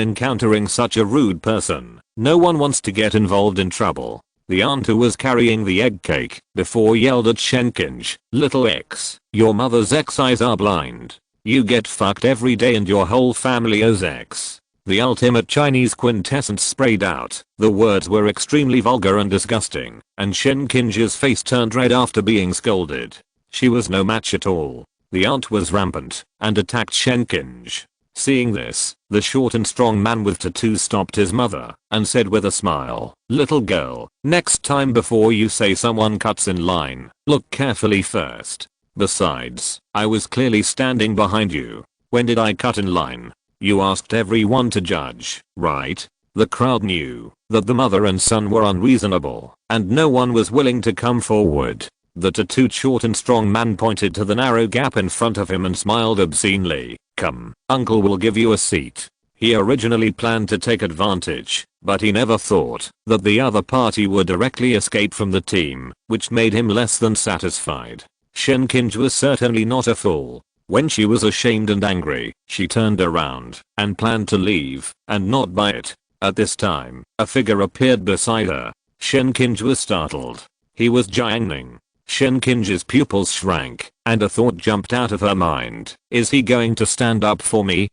encountering such a rude person, no one wants to get involved in trouble. The aunt who was carrying the egg cake before yelled at Shen Qinji, "Little X, your mother's X eyes are blind. You get fucked every day and your whole family owes X." The ultimate Chinese quintessence sprayed out. The words were extremely vulgar and disgusting, and Shen Qinji's face turned red after being scolded. She was no match at all. The aunt was rampant and attacked Shen Qinji. Seeing this, the short and strong man with tattoos stopped his mother and said with a smile, "Little girl, next time before you say someone cuts in line, look carefully first. Besides, I was clearly standing behind you. When did I cut in line? You asked everyone to judge, right?" The crowd knew that the mother and son were unreasonable, and no one was willing to come forward. The tattooed short and strong man pointed to the narrow gap in front of him and smiled obscenely. "Come, uncle will give you a seat." He originally planned to take advantage, but he never thought that the other party would directly escape from the team, which made him less than satisfied. Shen Qinji was certainly not a fool. When she was ashamed and angry, she turned around and planned to leave, and not buy it. At this time, a figure appeared beside her. Shenkinge was startled. He was Jiang Ning. Shenkinge's pupils shrank, and a thought jumped out of her mind. Is he going to stand up for me?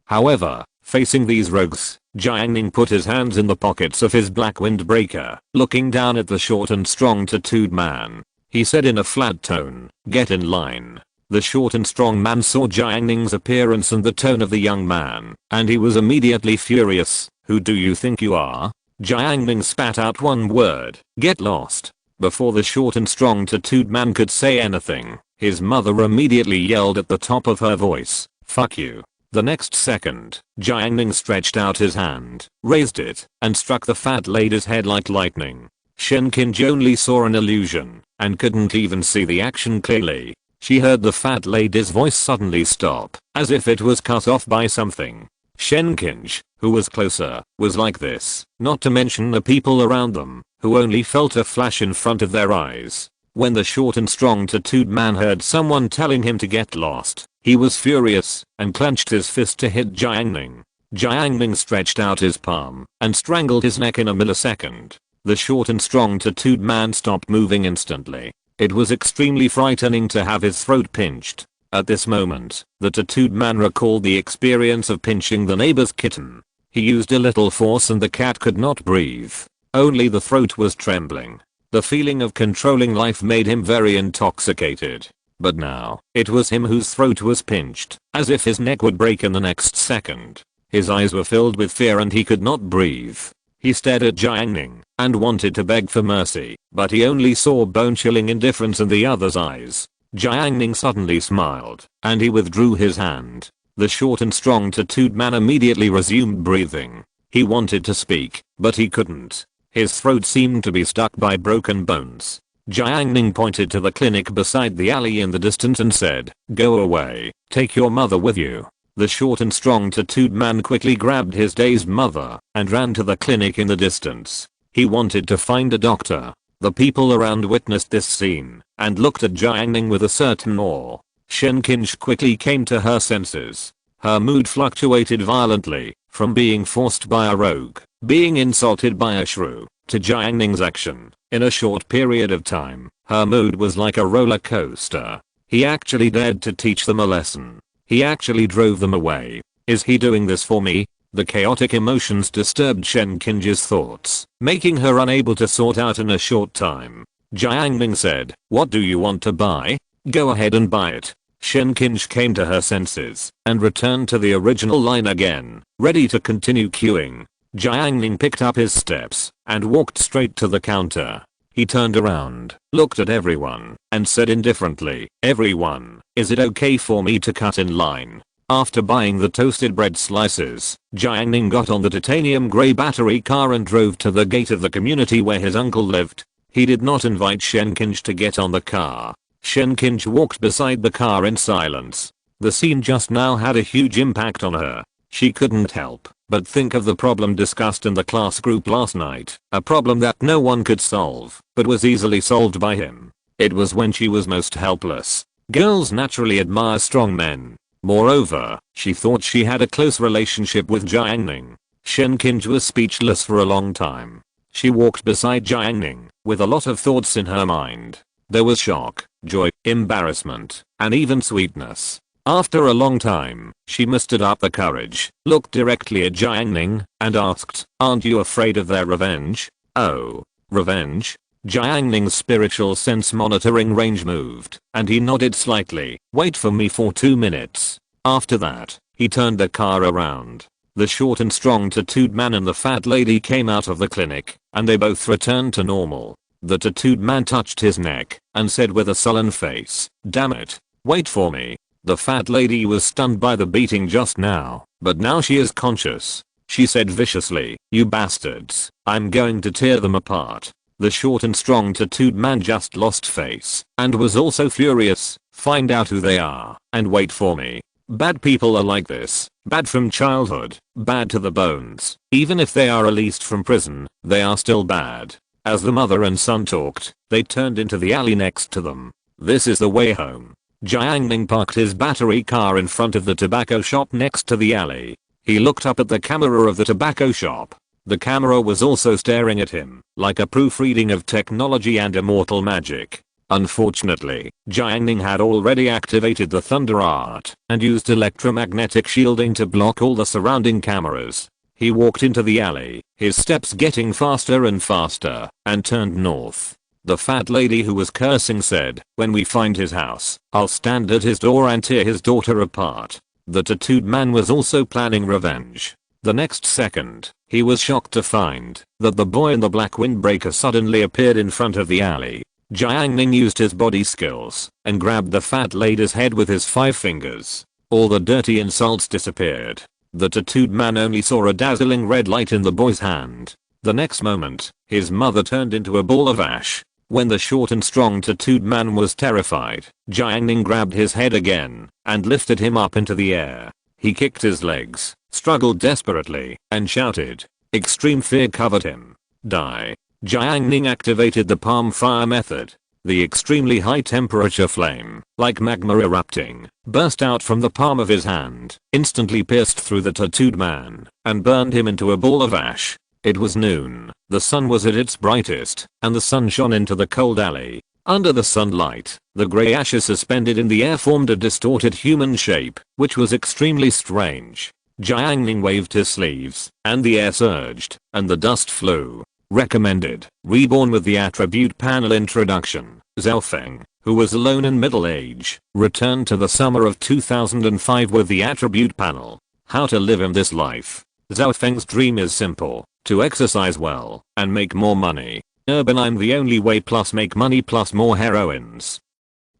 However, facing these rogues, Jiang Ning put his hands in the pockets of his black windbreaker. Looking down at the short and strong tattooed man, he said in a flat tone, "Get in line." The short and strong man saw Jiang Ning's appearance and the tone of the young man, and he was immediately furious. "Who do you think you are?" Jiang Ning spat out one word, "Get lost." Before the short and strong tattooed man could say anything, his mother immediately yelled at the top of her voice, "Fuck you." The next second, Jiang Ning stretched out his hand, raised it, and struck the fat lady's head like lightning. Shenkinge only saw an illusion, and couldn't even see the action clearly. She heard the fat lady's voice suddenly stop, as if it was cut off by something. Shenkinge, who was closer, was like this, not to mention the people around them, who only felt a flash in front of their eyes. When the short and strong tattooed man heard someone telling him to get lost, he was furious and clenched his fist to hit Jiang Ning. Jiang Ning stretched out his palm and strangled his neck in a millisecond. The short and strong tattooed man stopped moving instantly. It was extremely frightening to have his throat pinched. At this moment, the tattooed man recalled the experience of pinching the neighbor's kitten. He used a little force and the cat could not breathe. Only the throat was trembling. The feeling of controlling life made him very intoxicated. But now, it was him whose throat was pinched, as if his neck would break in the next second. His eyes were filled with fear and he could not breathe. He stared at Jiang Ning and wanted to beg for mercy, but he only saw bone-chilling indifference in the other's eyes. Jiang Ning suddenly smiled, and he withdrew his hand. The short and strong tattooed man immediately resumed breathing. He wanted to speak, but he couldn't. His throat seemed to be stuck by broken bones. Jiang Ning pointed to the clinic beside the alley in the distance and said, "Go away, take your mother with you." The short and strong tattooed man quickly grabbed his dazed mother and ran to the clinic in the distance. He wanted to find a doctor. The people around witnessed this scene and looked at Jiang Ning with a certain awe. Shenkinge quickly came to her senses. Her mood fluctuated violently, from being forced by a rogue, being insulted by a shrew, to Jiang Ning's action. In a short period of time, her mood was like a roller coaster. He actually dared to teach them a lesson. He actually drove them away. Is he doing this for me? The chaotic emotions disturbed Shenkinge's thoughts, making her unable to sort out in a short time. Jiang Ning said, "What do you want to buy? Go ahead and buy it." Shenkinge came to her senses and returned to the original line again, ready to continue queuing. Jiang Ning picked up his steps and walked straight to the counter. He turned around, looked at everyone, and said indifferently, "Everyone, is it okay for me to cut in line?" After buying the toasted bread slices, Jiang Ning got on the titanium grey battery car and drove to the gate of the community where his uncle lived. He did not invite Shenkinge to get on the car. Shenkinge walked beside the car in silence. The scene just now had a huge impact on her. She couldn't help but think of the problem discussed in the class group last night, a problem that no one could solve, but was easily solved by him. It was when she was most helpless. Girls naturally admire strong men. Moreover, she thought she had a close relationship with Jiang Ning. Shenkinge was speechless for a long time. She walked beside Jiang Ning, with a lot of thoughts in her mind. There was shock, joy, embarrassment, and even sweetness. After a long time, she mustered up the courage, looked directly at Jiang Ning, and asked, "Aren't you afraid of their revenge?" "Oh, revenge?" Jiang Ning's spiritual sense monitoring range moved, and he nodded slightly. "Wait for me for 2 minutes." After that, he turned the car around. The short and strong tattooed man and the fat lady came out of the clinic, and they both returned to normal. The tattooed man touched his neck and said with a sullen face, "Damn it. Wait for me." The fat lady was stunned by the beating just now, but now she is conscious. She said viciously, "You bastards, I'm going to tear them apart." The short and strong tattooed man just lost face and was also furious. "Find out who they are and wait for me." Bad people are like this, bad from childhood, bad to the bones. Even if they are released from prison, they are still bad. As the mother and son talked, they turned into the alley next to them. "This is the way home." Jiang Ning parked his battery car in front of the tobacco shop next to the alley. He looked up at the camera of the tobacco shop. The camera was also staring at him, like a proofreading of technology and immortal magic. Unfortunately, Jiang Ning had already activated the thunder art and used electromagnetic shielding to block all the surrounding cameras. He walked into the alley, his steps getting faster and faster, and turned north. The fat lady who was cursing said, "When we find his house, I'll stand at his door and tear his daughter apart." The tattooed man was also planning revenge. The next second, he was shocked to find that the boy in the black windbreaker suddenly appeared in front of the alley. Jiang Ning used his body skills and grabbed the fat lady's head with his 5 fingers. All the dirty insults disappeared. The tattooed man only saw a dazzling red light in the boy's hand. The next moment, his mother turned into a ball of ash. When the short and strong tattooed man was terrified, Jiang Ning grabbed his head again and lifted him up into the air. He kicked his legs, struggled desperately, and shouted. Extreme fear covered him. Die. Jiang Ning activated the palm fire method. The extremely high temperature flame, like magma erupting, burst out from the palm of his hand, instantly pierced through the tattooed man, and burned him into a ball of ash. It was noon, the sun was at its brightest, and the sun shone into the cold alley. Under the sunlight, the grey ashes suspended in the air formed a distorted human shape, which was extremely strange. Jiang Ning waved his sleeves, and the air surged, and the dust flew. Recommended, reborn with the attribute panel introduction. Zhao Feng, who was alone in middle age, returned to the summer of 2005 with the attribute panel. How to live in this life. Zhao Feng's dream is simple. To exercise well, and make more money. Urban I'm the only way plus make money plus more heroines.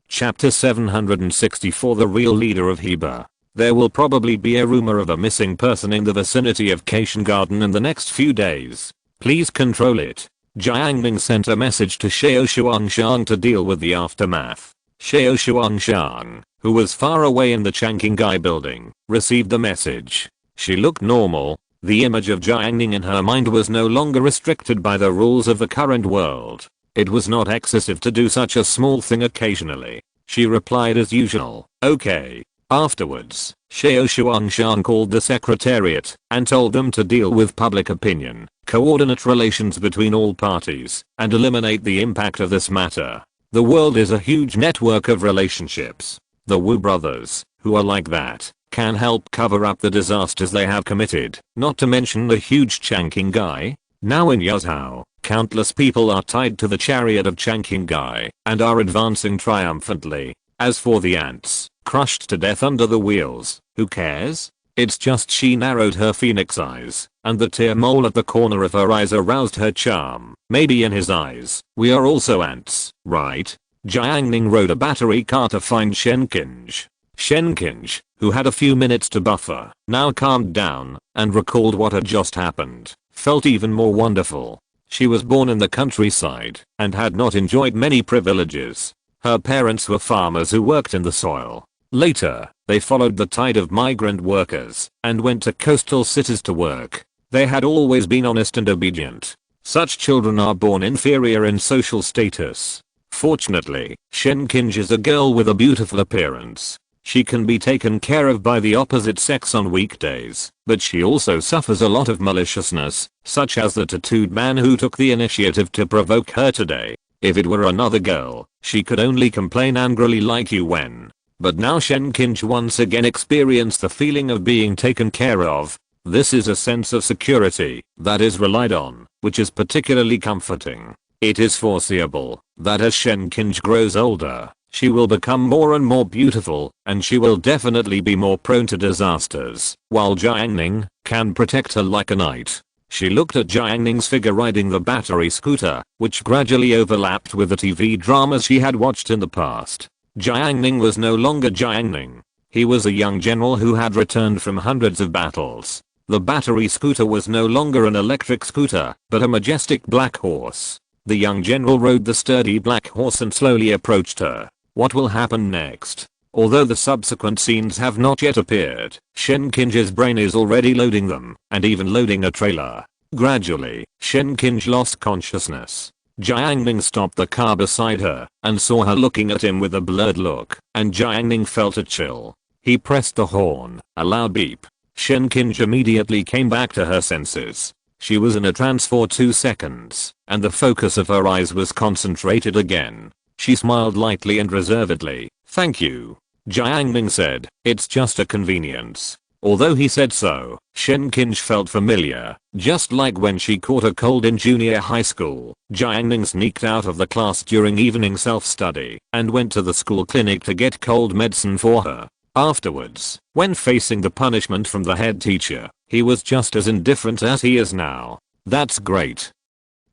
Chapter 764 The real leader of Heba. There will probably be a rumor of a missing person in the vicinity of Cation Garden in the next few days. Please control it. Jiang Ning sent a message to Xiao Shuangshan to deal with the aftermath. Xiao Shuangshan, who was far away in the Changqingai building, received the message. She looked normal. The image of Jiang Ning in her mind was no longer restricted by the rules of the current world. It was not excessive to do such a small thing occasionally. She replied as usual, okay. Afterwards, Xiao Shuangshan called the secretariat and told them to deal with public opinion, coordinate relations between all parties, and eliminate the impact of this matter. The world is a huge network of relationships. The Wu brothers, who are like that, can help cover up the disasters they have committed, not to mention the huge Changqingai. Now in Yazhou, countless people are tied to the chariot of Changqingai and are advancing triumphantly. As for the ants, crushed to death under the wheels, who cares? It's just she narrowed her phoenix eyes, and the tear mole at the corner of her eyes aroused her charm. Maybe in his eyes, we are also ants, right? Jiang Ning rode a battery car to find Shenkinj. Shenkinj, who had a few minutes to buffer, now calmed down and recalled what had just happened, felt even more wonderful. She was born in the countryside and had not enjoyed many privileges. Her parents were farmers who worked in the soil. Later, they followed the tide of migrant workers and went to coastal cities to work. They had always been honest and obedient. Such children are born inferior in social status. Fortunately, Shenkinj is a girl with a beautiful appearance. She can be taken care of by the opposite sex on weekdays, but she also suffers a lot of maliciousness, such as the tattooed man who took the initiative to provoke her today. If it were another girl, she could only complain angrily like Yuan. But now Shenkinj once again experienced the feeling of being taken care of. This is a sense of security that is relied on, which is particularly comforting. It is foreseeable that as Shenkinj grows older, she will become more and more beautiful, and she will definitely be more prone to disasters, while Jiang Ning can protect her like a knight. She looked at Jiang Ning's figure riding the battery scooter, which gradually overlapped with the TV dramas she had watched in the past. Jiang Ning was no longer Jiang Ning. He was a young general who had returned from hundreds of battles. The battery scooter was no longer an electric scooter, but a majestic black horse. The young general rode the sturdy black horse and slowly approached her. What will happen next? Although the subsequent scenes have not yet appeared, Shenkinj's brain is already loading them, and even loading a trailer. Gradually, Shenkinj lost consciousness. Jiang Ning stopped the car beside her and saw her looking at him with a blurred look, and Jiang Ning felt a chill. He pressed the horn. A loud beep. Shen Qinge immediately came back to her senses. She was in a trance for 2 seconds, and the focus of her eyes was concentrated again. She smiled lightly and reservedly. "Thank you," Jiang Ning said. "It's just a convenience." Although he said so, Shen Qinge felt familiar, just like when she caught a cold in junior high school. Jiang Ning sneaked out of the class during evening self-study and went to the school clinic to get cold medicine for her. Afterwards, when facing the punishment from the head teacher, he was just as indifferent as he is now. That's great.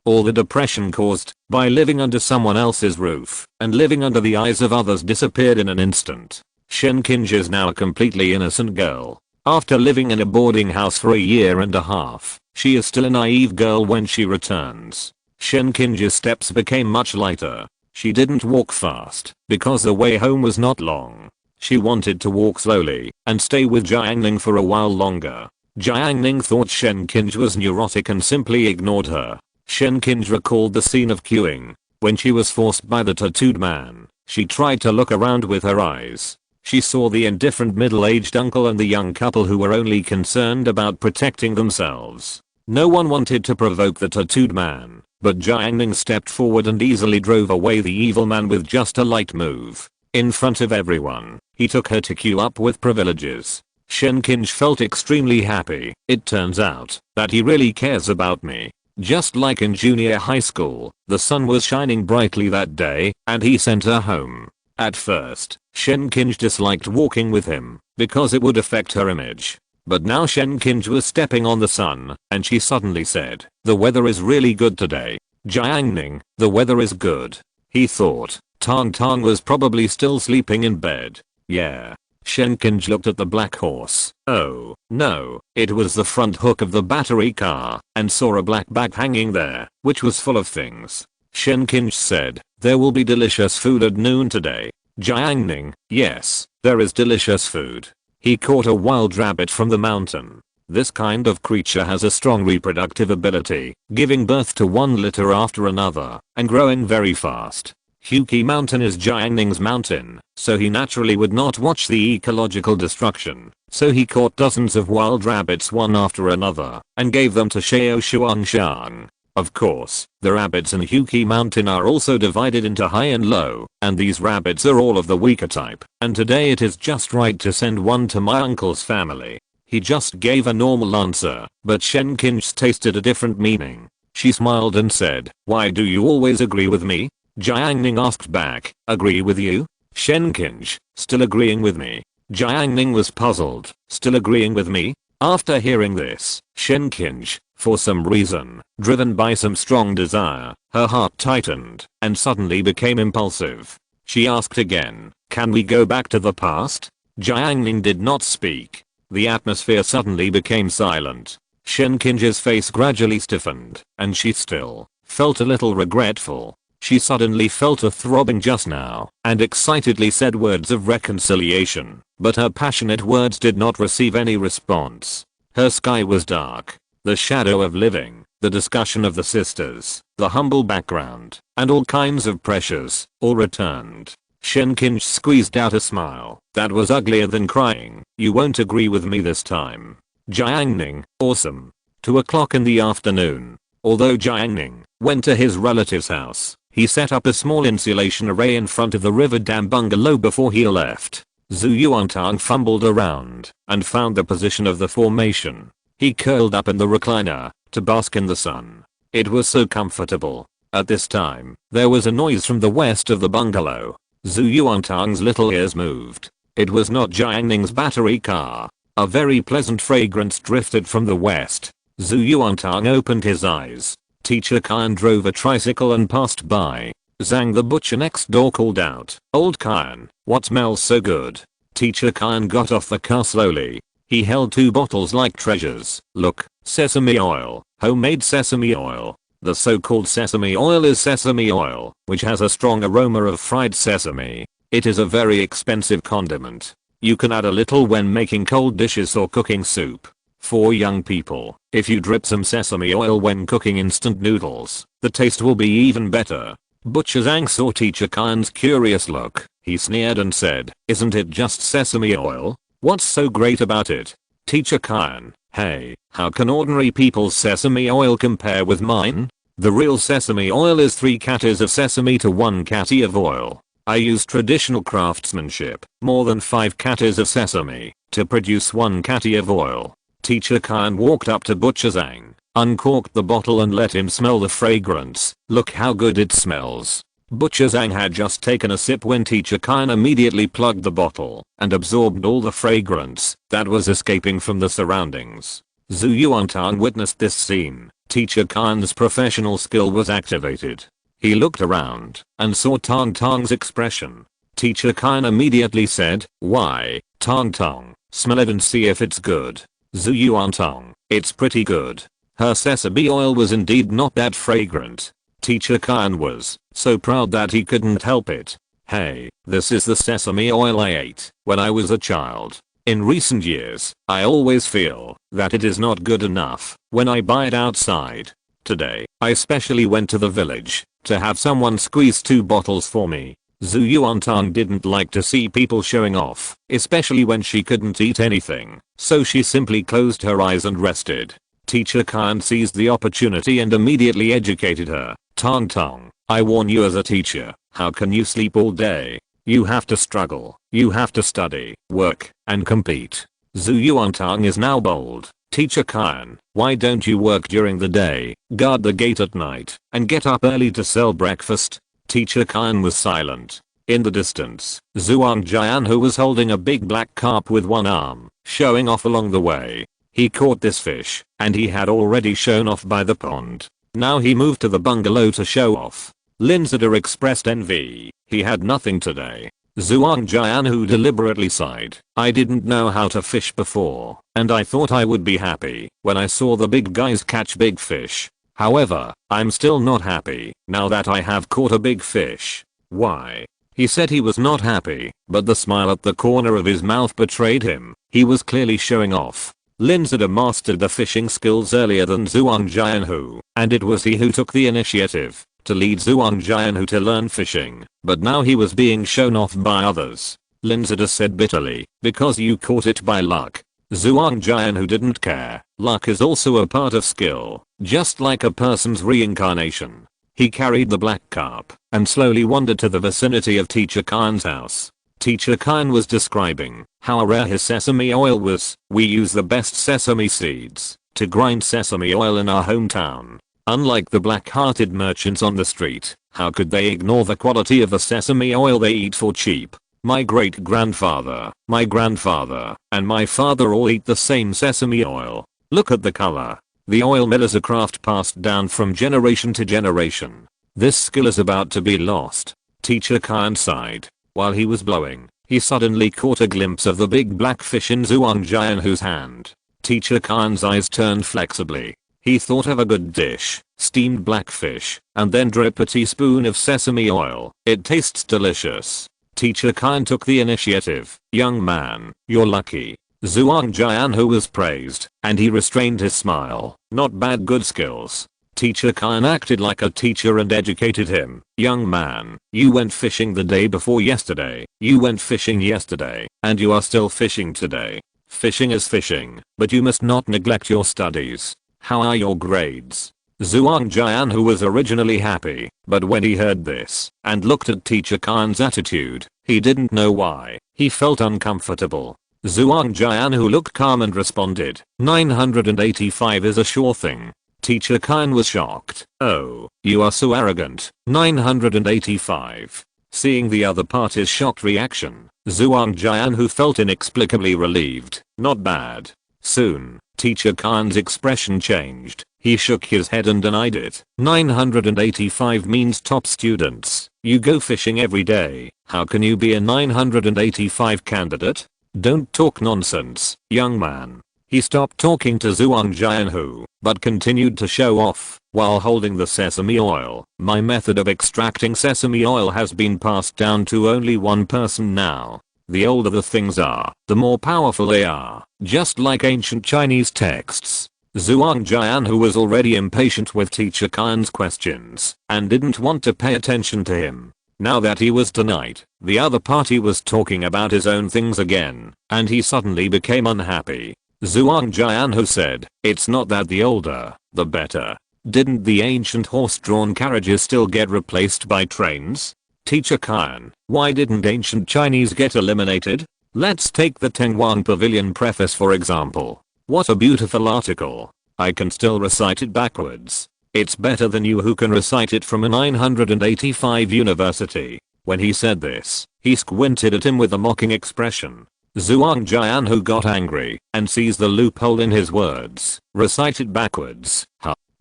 All the depression caused by living under someone else's roof and living under the eyes of others disappeared in an instant. Shen Qinge is now a completely innocent girl. After living in a boarding house for a year and a half, she is still a naive girl when she returns. Shen Qinge's steps became much lighter. She didn't walk fast because the way home was not long. She wanted to walk slowly and stay with Jiang Ning for a while longer. Jiang Ning thought Shen Qinge was neurotic and simply ignored her. Shen Qinge recalled the scene of queuing when she was forced by the tattooed man. She tried to look around with her eyes. She saw the indifferent middle-aged uncle and the young couple who were only concerned about protecting themselves. No one wanted to provoke the tattooed man, but Jiang Ning stepped forward and easily drove away the evil man with just a light move. In front of everyone, he took her to queue up with privileges. Shen Qinge felt extremely happy. It turns out that he really cares about me. Just like in junior high school, the sun was shining brightly that day, and he sent her home. At first, Shen Qinge disliked walking with him because it would affect her image. But now Shen Qinge was stepping on the sun, and she suddenly said, "The weather is really good today." Jiang Ning, the weather is good. He thought Tang Tang was probably still sleeping in bed. Yeah. Shen Qinge looked at the black horse. Oh, no, it was the front hook of the battery car, and saw a black bag hanging there, which was full of things. Shen Qinge said, "There will be delicious food at noon today." Jiang Ning, yes, there is delicious food. He caught a wild rabbit from the mountain. This kind of creature has a strong reproductive ability, giving birth to one litter after another, and growing very fast. Huqi Mountain is Jiang Ning's mountain, so he naturally would not watch the ecological destruction. So he caught dozens of wild rabbits one after another, and gave them to Xiao Shuangshan. Of course, the rabbits in Huqi Mountain are also divided into high and low, and these rabbits are all of the weaker type, and today it is just right to send one to my uncle's family. He just gave a normal answer, but Shen Qinge tasted a different meaning. She smiled and said, "Why do you always agree with me?" Jiang Ning asked back, "Agree with you?" Shen Qinge, "Still agreeing with me?" Jiang Ning was puzzled, "Still agreeing with me?" After hearing this, Shen Qinge, for some reason, driven by some strong desire, her heart tightened and suddenly became impulsive. She asked again, "Can we go back to the past?" Jiang Ning did not speak. The atmosphere suddenly became silent. Shen Qinge's face gradually stiffened, and she still felt a little regretful. She suddenly felt a throbbing just now, and excitedly said words of reconciliation, but her passionate words did not receive any response. Her sky was dark. The shadow of living, the discussion of the sisters, the humble background, and all kinds of pressures, all returned. Shen Qinge squeezed out a smile that was uglier than crying. "You won't agree with me this time." Jiang Ning, awesome. 2 o'clock in the afternoon. Although Jiang Ning went to his relative's house, he set up a small insulation array in front of the river dam bungalow before he left. Zhu Yuantang fumbled around and found the position of the formation. He curled up in the recliner to bask in the sun. It was so comfortable. At this time, there was a noise from the west of the bungalow. Zhu Yuantang's little ears moved. It was not Jiang Ning's battery car. A very pleasant fragrance drifted from the west. Zhu Yuantang opened his eyes. Teacher Kyan drove a tricycle and passed by. Zhang the butcher next door called out, "Old Kyan, what smells so good?" Teacher Kyan got off the car slowly. He held 2 bottles like treasures. "Look, sesame oil, homemade sesame oil." The so-called sesame oil is sesame oil, which has a strong aroma of fried sesame. It is a very expensive condiment. You can add a little when making cold dishes or cooking soup. For young people, if you drip some sesame oil when cooking instant noodles, the taste will be even better. Butcher Zhang saw Teacher Khan's curious look. He sneered and said, "Isn't it just sesame oil? What's so great about it?" Teacher Khan, "Hey, how can ordinary people's sesame oil compare with mine? The real sesame oil is 3 catties of sesame to 1 catty of oil. I use traditional craftsmanship, more than 5 catties of sesame, to produce 1 catty of oil." Teacher Khan walked up to Butcher Zhang, uncorked the bottle and let him smell the fragrance. "Look how good it smells." Butcher Zhang had just taken a sip when Teacher Khan immediately plugged the bottle and absorbed all the fragrance that was escaping from the surroundings. Zhu Yuantang witnessed this scene. Teacher Khan's professional skill was activated. He looked around and saw Tang Tang's expression. Teacher Khan immediately said, "Why, Tang Tang, smell it and see if it's good." Zhu Yuantang, "It's pretty good." Her sesame oil was indeed not that fragrant. Teacher Khan was so proud that he couldn't help it. "Hey, this is the sesame oil I ate when I was a child. In recent years, I always feel that it is not good enough when I buy it outside. Today, I specially went to the village to have someone squeeze 2 bottles for me." Zhu Yuantang didn't like to see people showing off, especially when she couldn't eat anything, so she simply closed her eyes and rested. Teacher Khan seized the opportunity and immediately educated her. "Tang Tang, I warn you as a teacher, how can you sleep all day? You have to struggle, you have to study, work, and compete." Zhu Yuantang is now bold. "Teacher Khan, why don't you work during the day, guard the gate at night, and get up early to sell breakfast?" Teacher Khan was silent. In the distance, Zhuang Jian, who was holding a big black carp with one arm, showing off along the way. He caught this fish, and he had already shown off by the pond. Now he moved to the bungalow to show off. Lin Zida expressed envy. He had nothing today. Zhuang Jian, who deliberately sighed, "I didn't know how to fish before, and I thought I would be happy when I saw the big guys catch big fish. However, I'm still not happy now that I have caught a big fish." "Why?" He said he was not happy, but the smile at the corner of his mouth betrayed him. He was clearly showing off. Lin Zida mastered the fishing skills earlier than Zhuang Jianhu, and it was he who took the initiative to lead Zhuang Jianhu to learn fishing, but now he was being shown off by others. Lin Zida said bitterly, "Because you caught it by luck." Zhuang Jianhu didn't care. Luck is also a part of skill, just like a person's reincarnation. He carried the black carp and slowly wandered to the vicinity of Teacher Khan's house. Teacher Khan was describing how rare his sesame oil was. "We use the best sesame seeds to grind sesame oil in our hometown. Unlike the black-hearted merchants on the street, how could they ignore the quality of the sesame oil they eat for cheap? My great-grandfather, my grandfather, and my father all eat the same sesame oil. Look at the color. The oil mill is a craft passed down from generation to generation. This skill is about to be lost." Teacher Khan sighed. While he was blowing, he suddenly caught a glimpse of the big black fish in Zhuang Jianhu's hand. Teacher Khan's eyes turned flexibly. He thought of a good dish, steamed blackfish, and then drip a teaspoon of sesame oil. "It tastes delicious." Teacher Khan took the initiative. "Young man, you're lucky." Zhuang Jianhu was praised, and he restrained his smile. "Not bad, good skills." Teacher Khan acted like a teacher and educated him. "Young man, you went fishing the day before yesterday. You went fishing yesterday, and you are still fishing today. Fishing is fishing, but you must not neglect your studies. How are your grades?" Zhuang Jianhu was originally happy, but when he heard this and looked at Teacher Khan's attitude, he didn't know why. He felt uncomfortable. Zhuang Jianhu looked calm and responded, 985 is a sure thing." Teacher Khan was shocked. "Oh, you are so arrogant. 985. Seeing the other party's shocked reaction, Zhuang Jianhu felt inexplicably relieved. "Not bad." Soon, Teacher Khan's expression changed. He shook his head and denied it. 985 means top students. You go fishing every day. How can you be a 985 candidate? Don't talk nonsense, young man. He stopped talking to Zhuang Jianhu, but continued to show off while holding the sesame oil. "My method of extracting sesame oil has been passed down to only one person now. The older the things are, the more powerful they are, just like ancient Chinese texts. Zhuang Jian, who was already impatient with Teacher Khan's questions and didn't want to pay attention to him. Now that he was denied, the other party was talking about his own things again, and he suddenly became unhappy. Zhuang Jian, who said, "It's not that the older, the better. Didn't the ancient horse-drawn carriages still get replaced by trains? Teacher Khan, why didn't ancient Chinese get eliminated? Let's take the Tengwang Pavilion preface for example. What a beautiful article. I can still recite it backwards. It's better than you who can recite it from a 985 university." When he said this, he squinted at him with a mocking expression. Zhuang Jian, who got angry and sees the loophole in his words, recite it backwards.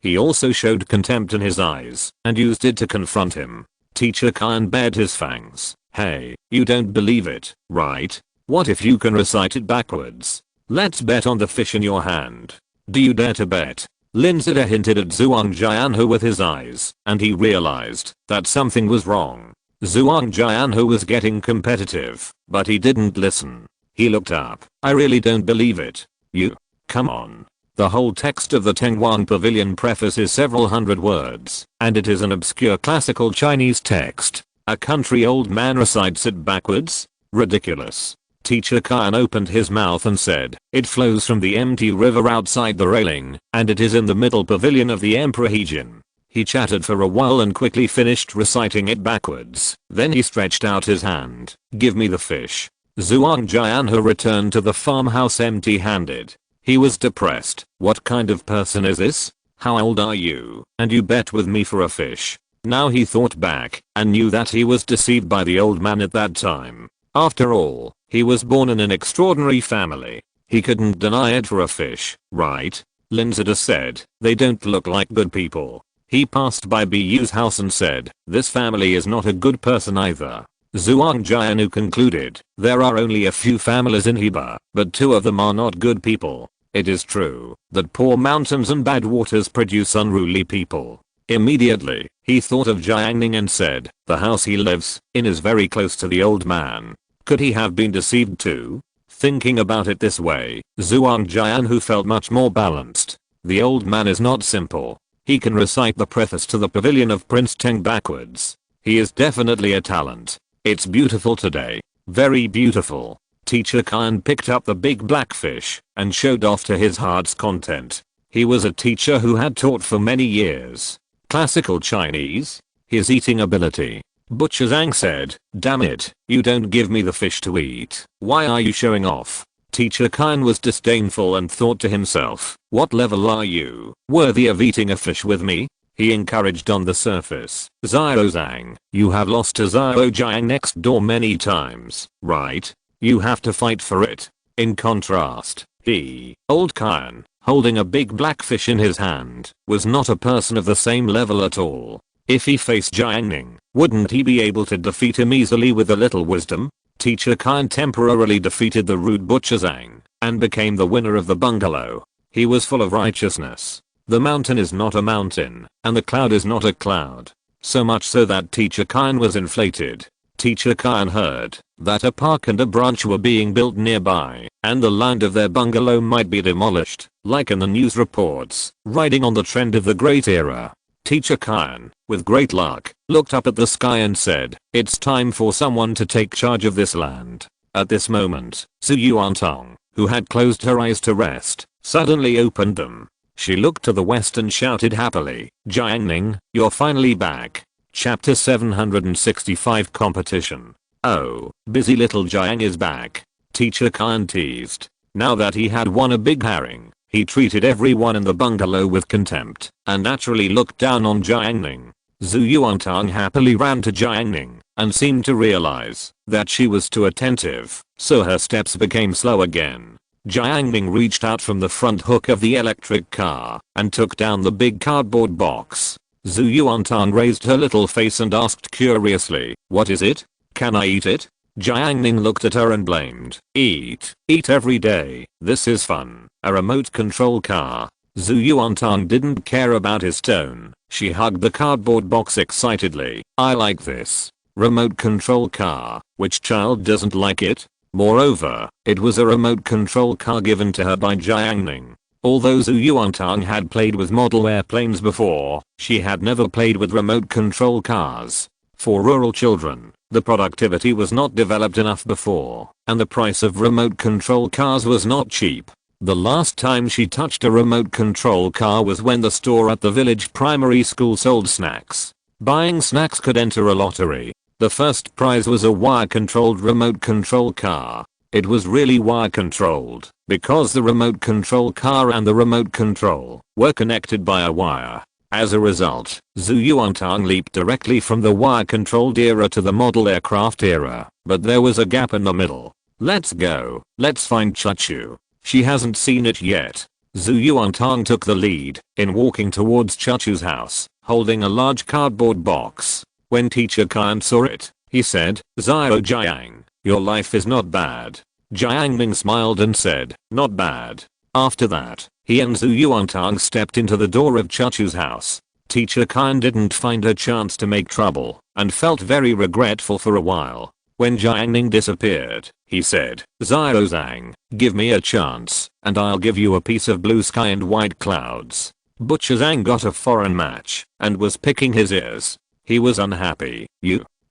He also showed contempt in his eyes and used it to confront him. Teacher Khan bared his fangs. "Hey, you don't believe it, right? What if you can recite it backwards? Let's bet on the fish in your hand. Do you dare to bet?" Lin Zida hinted at Zhuang Jian, who with his eyes, and he realized that something was wrong. Zhuang Jian, who was getting competitive, but he didn't listen. He looked up. "I really don't believe it. You? Come on." The whole text of the Tengwang Pavilion preface is several hundred words, and it is an obscure classical Chinese text. A country-old man recites it backwards? Ridiculous. Teacher Khan opened his mouth and said, "It flows from the empty river outside the railing, and it is in the middle pavilion of the Emperor Heejin." He chatted for a while and quickly finished reciting it backwards. Then he stretched out his hand. "Give me the fish." Zhuang Jian, who returned to the farmhouse empty-handed. He was depressed. What kind of person is this? How old are you? And you bet with me for a fish. Now he thought back and knew that he was deceived by the old man at that time. After all, he was born in an extraordinary family. He couldn't deny it for a fish, right? Lin Zida said, "They don't look like good people." He passed by Bu's house and said, "This family is not a good person either." Zhuang Jian concluded, "There are only a few families in Hebei, but 2 of them are not good people. It is true that poor mountains and bad waters produce unruly people." Immediately, he thought of Jiang Ning and said, "The house he lives in is very close to the old man. Could he have been deceived too?" Thinking about it this way, Zhuang Jian, who felt much more balanced. The old man is not simple. He can recite the preface to the Pavilion of Prince Teng backwards. He is definitely a talent. It's beautiful today. Very beautiful. Teacher Khan picked up the big black fish and showed off to his heart's content. He was a teacher who had taught for many years. Classical Chinese. His eating ability. Butcher Zhang said, "Damn it, you don't give me the fish to eat. Why are you showing off?" Teacher Khan was disdainful and thought to himself, "What level are you? Worthy of eating a fish with me?" He encouraged on the surface. "Xiao Zhang, you have lost to Xiao Jiang next door many times, right? You have to fight for it." In contrast, he, old Khan, holding a big black fish in his hand, was not a person of the same level at all. If he faced Jiang Ning, wouldn't he be able to defeat him easily with a little wisdom? Teacher Khan temporarily defeated the rude Butcher Zhang and became the winner of the bungalow. He was full of righteousness. The mountain is not a mountain, and the cloud is not a cloud. So much so that Teacher Khan was inflated. Teacher Khan heard that a park and a branch were being built nearby, and the land of their bungalow might be demolished, like in the news reports, riding on the trend of the Great Era. Teacher Khan, with great luck, looked up at the sky and said, "It's time for someone to take charge of this land." At this moment, Su Yuantong, who had closed her eyes to rest, suddenly opened them. She looked to the west and shouted happily, "Jiang Ning, you're finally back." Chapter 765 Competition. "Oh, busy little Jiang is back." Teacher Khan teased. Now that he had won a big herring, he treated everyone in the bungalow with contempt and naturally looked down on Jiang Ning. Zhu Yuantang happily ran to Jiang Ning and seemed to realize that she was too attentive, so her steps became slow again. Jiang Ning reached out from the front hook of the electric car and took down the big cardboard box. Zhu Yuantang raised her little face and asked curiously, "What is it? Can I eat it?" Jiang Ning looked at her and blamed. "Eat every day. This is fun. A remote control car." Zhu Yuantang didn't care about his tone. She hugged the cardboard box excitedly. "I like this. Remote control car. Which child doesn't like it?" Moreover, it was a remote control car given to her by Jiang Ning. Although Zhu Yuantang had played with model airplanes before, she had never played with remote control cars. For rural children, the productivity was not developed enough before, and the price of remote control cars was not cheap. The last time she touched a remote control car was when the store at the village primary school sold snacks. Buying snacks could enter a lottery. The first prize was a wire-controlled remote control car. It was really wire-controlled, because the remote control car and the remote control were connected by a wire. As a result, Zhu Yuantang leaped directly from the wire-controlled era to the model aircraft era, but there was a gap in the middle. Let's go, let's find Chuchu. She hasn't seen it yet. Zhu Yuantang took the lead in walking towards Chuchu's house, holding a large cardboard box. When Teacher Khan saw it, he said, "Xiao Jiang, your life is not bad." Jiang Ning smiled and said, "Not bad." After that, he and Zhu Yuantang stepped into the door of Chuchu's house. Teacher Khan didn't find a chance to make trouble, and felt very regretful for a while. When Jiang Ning disappeared, he said, "Xiao Zhang, give me a chance, and I'll give you a piece of blue sky and white clouds." Butcher Zhang got a foreign match, and was picking his ears. He was unhappy.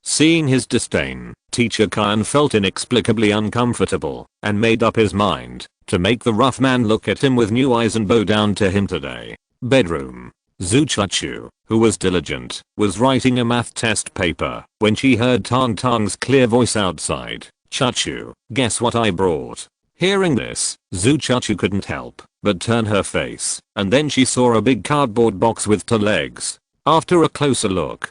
Seeing his disdain, Teacher Khan felt inexplicably uncomfortable, and made up his mind to make the rough man look at him with new eyes and bow down to him today. Bedroom. Zhu Chuchu, who was diligent, was writing a math test paper when she heard Tang Tang's clear voice outside. "Chuchu, guess what I brought?" Hearing this, Zhu Chuchu couldn't help but turn her face, and then she saw a big cardboard box with two legs. After a closer look,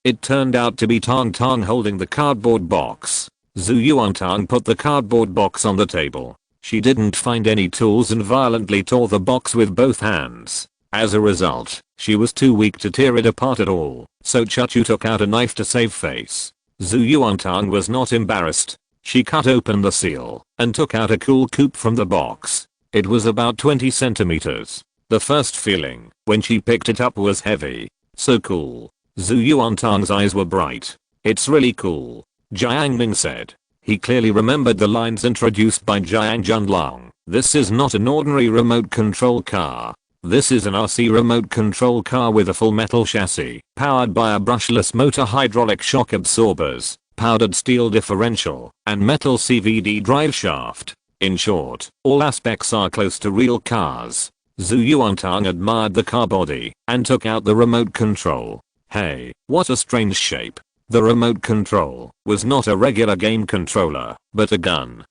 it turned out to be Tang Tang holding the cardboard box. Zhu Yuantang put the cardboard box on the table. She didn't find any tools and violently tore the box with both hands. As a result, she was too weak to tear it apart at all, so Chuchu took out a knife to save face. Zhu Yuantang was not embarrassed. She cut open the seal and took out a cool coupe from the box. It was about 20 centimeters. The first feeling when she picked it up was heavy. So cool. Zhu Yuantang's eyes were bright. "It's really cool," Jiang Ning said. He clearly remembered the lines introduced by Jiang Junlong. "This is not an ordinary remote control car. This is an RC remote control car with a full metal chassis, powered by a brushless motor, hydraulic shock absorbers, powdered steel differential, and metal CVD drive shaft. In short, all aspects are close to real cars." Zhu Yuantang admired the car body and took out the remote control. Hey, what a strange shape. The remote control was not a regular game controller, but a gun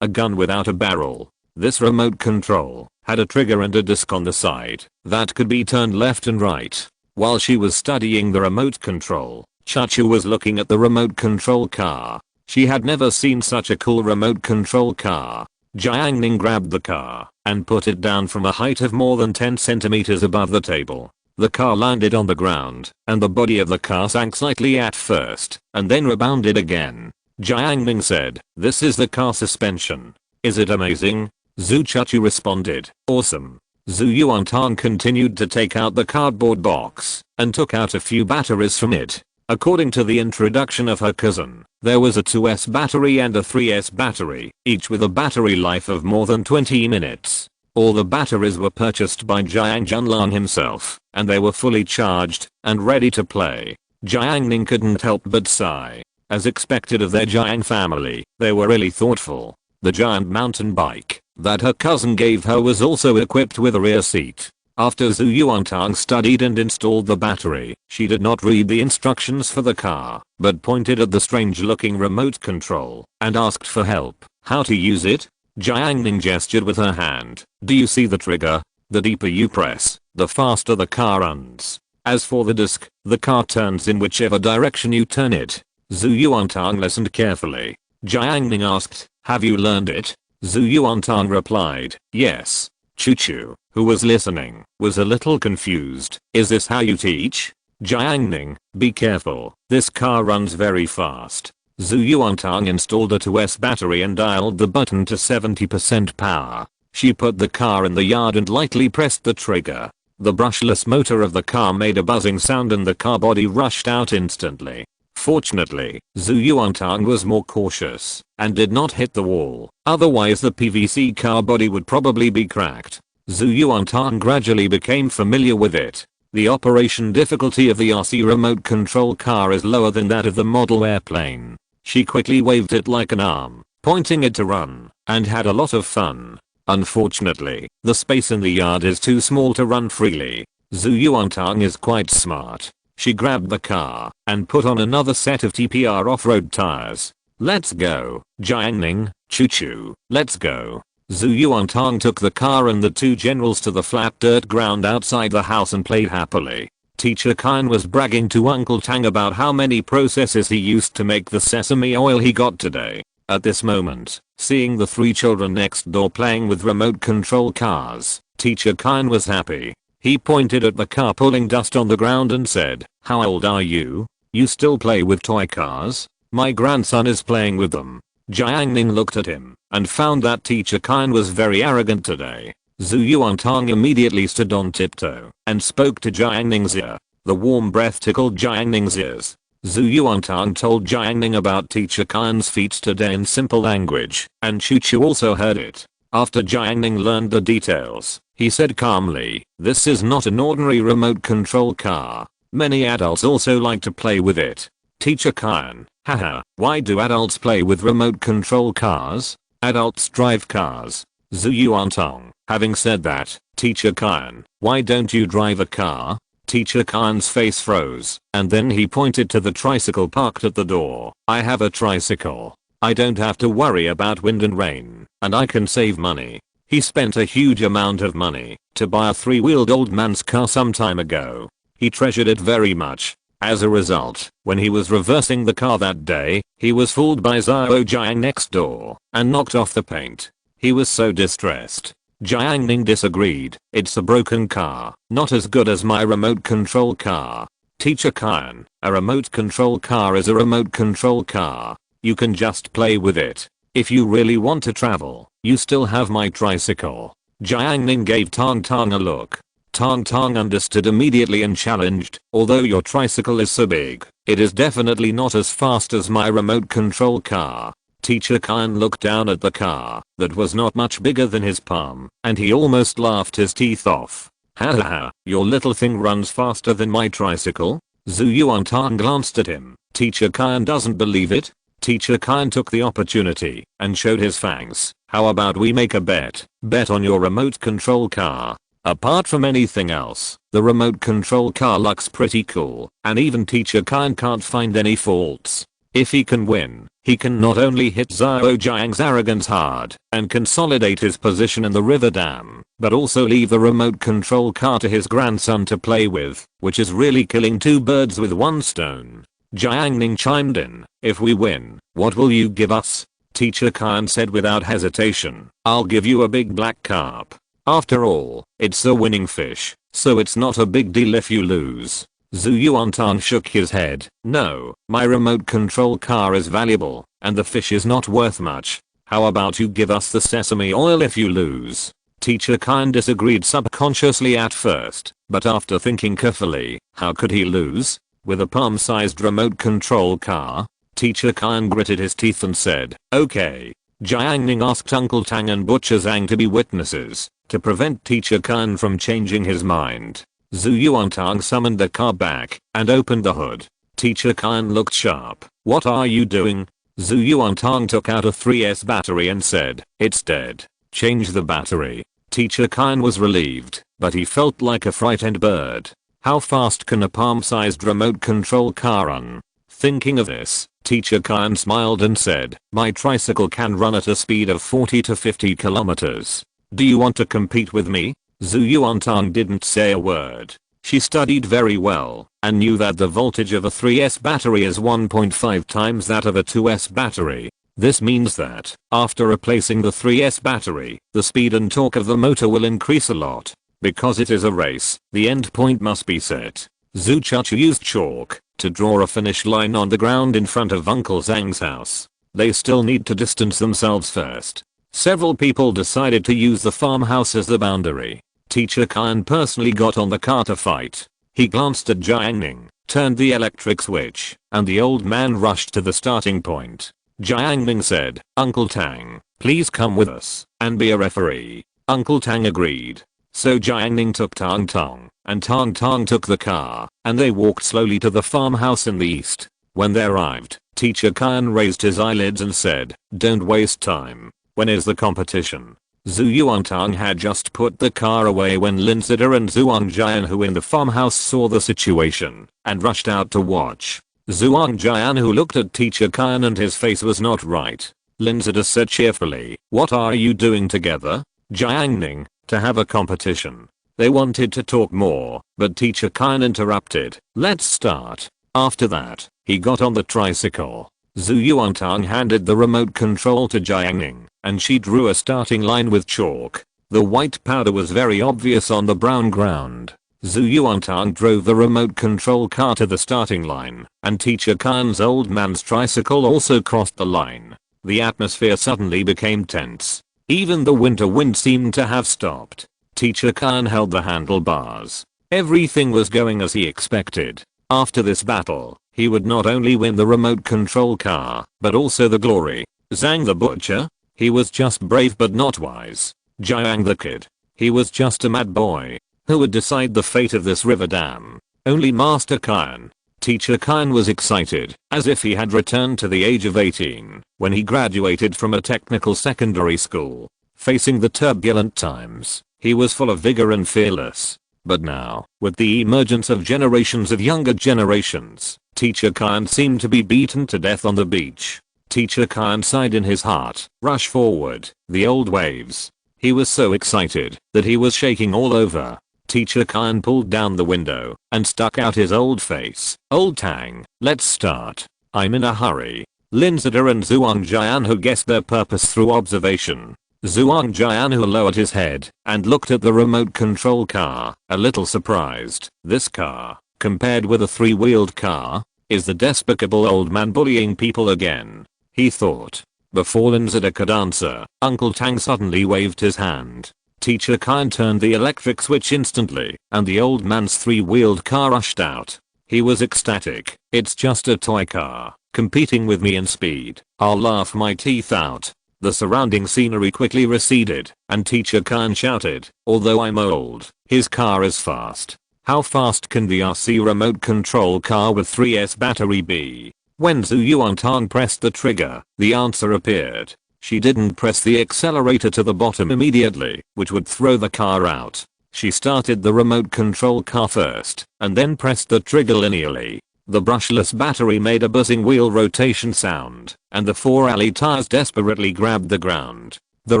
without a barrel. This remote control had a trigger and a disc on the side that could be turned left and right. While she was studying the remote control, Chuchu was looking at the remote control car. She had never seen such a cool remote control car. Jiang Ning grabbed the car and put it down from a height of more than 10 centimeters above the table. The car landed on the ground, and the body of the car sank slightly at first, and then rebounded again. Jiang Ning said, "This is the car suspension. Is it amazing?" Zhu Chuchu responded, "Awesome." Zhu Yuantang continued to take out the cardboard box and took out a few batteries from it. According to the introduction of her cousin, there was a 2S battery and a 3S battery, each with a battery life of more than 20 minutes. All the batteries were purchased by Jiang Junlong himself, and they were fully charged and ready to play. Jiang Ning couldn't help but sigh. As expected of their Jiang family, they were really thoughtful. The giant mountain bike that her cousin gave her was also equipped with a rear seat. After Zhu Yuantang studied and installed the battery, she did not read the instructions for the car, but pointed at the strange looking remote control and asked for help. "How to use it?" Jiang Ning gestured with her hand. "Do you see the trigger? The deeper you press, the faster the car runs. As for the disc, the car turns in whichever direction you turn it." Zhu Yuantang listened carefully. Jiang Ning asked, "Have you learned it?" Zhu Yuantang replied, "Yes." Chuchu, who was listening, was a little confused. "Is this how you teach?" Jiang Ning, "Be careful, this car runs very fast." Zhu Yuantang installed a 2S battery and dialed the button to 70% power. She put the car in the yard and lightly pressed the trigger. The brushless motor of the car made a buzzing sound and the car body rushed out instantly. Fortunately, Zhu Yuantang was more cautious and did not hit the wall, otherwise the PVC car body would probably be cracked. Zhu Yuantang gradually became familiar with it. The operation difficulty of the RC remote control car is lower than that of the model airplane. She quickly waved it like an arm, pointing it to run, and had a lot of fun. Unfortunately, the space in the yard is too small to run freely. Zhu Yuantang is quite smart. She grabbed the car and put on another set of TPR off-road tires. Let's go, Jiang Ning, choo-choo, let's go. Zhu Yuantang took the car and the two generals to the flat dirt ground outside the house and played happily. Teacher Kine was bragging to Uncle Tang about how many processes he used to make the sesame oil he got today. At this moment, seeing the three children next door playing with remote control cars, Teacher Kine was happy. He pointed at the car pulling dust on the ground and said, "How old are you? You still play with toy cars? My grandson is playing with them." Jiang Ning looked at him and found that Teacher Kine was very arrogant today. Zhu Yuantang immediately stood on tiptoe and spoke to Jiang Ning's ear. The warm breath tickled Jiang Ning's ears. Zhu Yuantang told Jiang Ning about Teacher Kine's feats today in simple language, and Chu Chu also heard it. After Jiang Ning learned the details, he said calmly, "This is not an ordinary remote control car. Many adults also like to play with it." Teacher Kine, haha, why do adults play with remote control cars? Adults drive cars. Zhu Yuantang, having said that, Teacher Kine, why don't you drive a car? Teacher Kine's face froze, and then he pointed to the tricycle parked at the door. "I have a tricycle. I don't have to worry about wind and rain, and I can save money." He spent a huge amount of money to buy a three-wheeled old man's car some time ago. He treasured it very much. As a result, when he was reversing the car that day, he was fooled by Zhao Jiang next door and knocked off the paint. He was so distressed. Jiang Ning disagreed. "It's a broken car, not as good as my remote control car." Teacher Kine, a remote control car is a remote control car. You can just play with it. If you really want to travel, you still have my tricycle. Jiang Ning gave Tang Tang a look. Tang Tang understood immediately and challenged, "Although your tricycle is so big, it is definitely not as fast as my remote control car." Teacher Kine looked down at the car that was not much bigger than his palm, and he almost laughed his teeth off. "Ha ha ha, your little thing runs faster than my tricycle?" Zhu Yuantang glanced at him. Teacher Kine doesn't believe it. Teacher Kine took the opportunity and showed his fangs. "How about we make a bet? Bet on your remote control car." Apart from anything else, the remote control car looks pretty cool, and even Teacher Kine can't find any faults. If he can win, he can not only hit Zhao Jiang's arrogance hard and consolidate his position in the river dam, but also leave the remote control car to his grandson to play with, which is really killing two birds with one stone. Jiang Ning chimed in, "If we win, what will you give us?" Teacher Kine said without hesitation, "I'll give you a big black carp. After all, it's a winning fish, so it's not a big deal if you lose." Zhu Yuantang shook his head. "No, my remote control car is valuable, and the fish is not worth much. How about you give us the sesame oil if you lose?" Teacher Kine disagreed subconsciously at first, but after thinking carefully, how could he lose? With a palm-sized remote control car? Teacher Kine gritted his teeth and said, "Okay." Jiang Ning asked Uncle Tang and Butcher Zhang to be witnesses, to prevent Teacher Kine from changing his mind. Zhu Yuantang summoned the car back and opened the hood. Teacher Kine looked sharp. "What are you doing?" Zhu Yuantang took out a 3S battery and said, "It's dead. Change the battery." Teacher Kine was relieved, but he felt like a frightened bird. How fast can a palm-sized remote control car run? Thinking of this, Teacher Kine smiled and said, "My tricycle can run at a speed of 40 to 50 kilometers. Do you want to compete with me?" Zhu Yuantang didn't say a word. She studied very well and knew that the voltage of a 3S battery is 1.5 times that of a 2S battery. This means that, after replacing the 3S battery, the speed and torque of the motor will increase a lot. Because it is a race, the end point must be set. Zhu Chuchu used chalk to draw a finish line on the ground in front of Uncle Zhang's house. They still need to distance themselves first. Several people decided to use the farmhouse as the boundary. Teacher Kine personally got on the car to fight. He glanced at Jiang Ning, turned the electric switch, and the old man rushed to the starting point. Jiang Ning said, "Uncle Tang, please come with us and be a referee." Uncle Tang agreed. So Jiang Ning took Tang Tong, and Tang Tong took the car, and they walked slowly to the farmhouse in the east. When they arrived, Teacher Khan raised his eyelids and said, "Don't waste time. When is the competition?" Zhu Yuantang had just put the car away when Linzida and Zhuang Jian, who in the farmhouse, saw the situation and rushed out to watch. Zhuang Jian, who looked at Teacher Khan and his face was not right. Linzida said cheerfully, "What are you doing together?" Jiang Ning, "To have a competition." They wanted to talk more, but Teacher Khan interrupted, "Let's start." After that, he got on the tricycle. Zhu Yuantang handed the remote control to Jiang Ning, and she drew a starting line with chalk. The white powder was very obvious on the brown ground. Zhu Yuantang drove the remote control car to the starting line, and Teacher Khan's old man's tricycle also crossed the line. The atmosphere suddenly became tense. Even the winter wind seemed to have stopped. Teacher Khan held the handlebars. Everything was going as he expected. After this battle, he would not only win the remote control car, but also the glory. Zhang the butcher? He was just brave but not wise. Jiang the kid? He was just a mad boy. Who would decide the fate of this river dam? Only Master Khan. Teacher Khan was excited, as if he had returned to the age of 18, when he graduated from a technical secondary school. Facing the turbulent times, he was full of vigor and fearless. But now, with the emergence of generations of younger generations, Teacher Khan seemed to be beaten to death on the beach. Teacher Khan sighed in his heart. Rush forward, the old waves. He was so excited that he was shaking all over. Teacher Khan pulled down the window and stuck out his old face. "Old Tang, let's start. I'm in a hurry." Linzida and Zhuang Jian, who guessed their purpose through observation. Zhuang Jian, who lowered his head and looked at the remote control car, a little surprised. This car, compared with a three-wheeled car, is the despicable old man bullying people again, he thought. Before Linzida could answer, Uncle Tang suddenly waved his hand. Teacher Khan turned the electric switch instantly, and the old man's three-wheeled car rushed out. He was ecstatic. "It's just a toy car, competing with me in speed. I'll laugh my teeth out." The surrounding scenery quickly receded, and Teacher Khan shouted, "Although I'm old, his car is fast. How fast can the RC remote control car with 3S battery be?" When Zhu Yuantang pressed the trigger, the answer appeared. She didn't press the accelerator to the bottom immediately, which would throw the car out. She started the remote control car first, and then pressed the trigger linearly. The brushless battery made a buzzing wheel rotation sound, and the four alley tires desperately grabbed the ground. The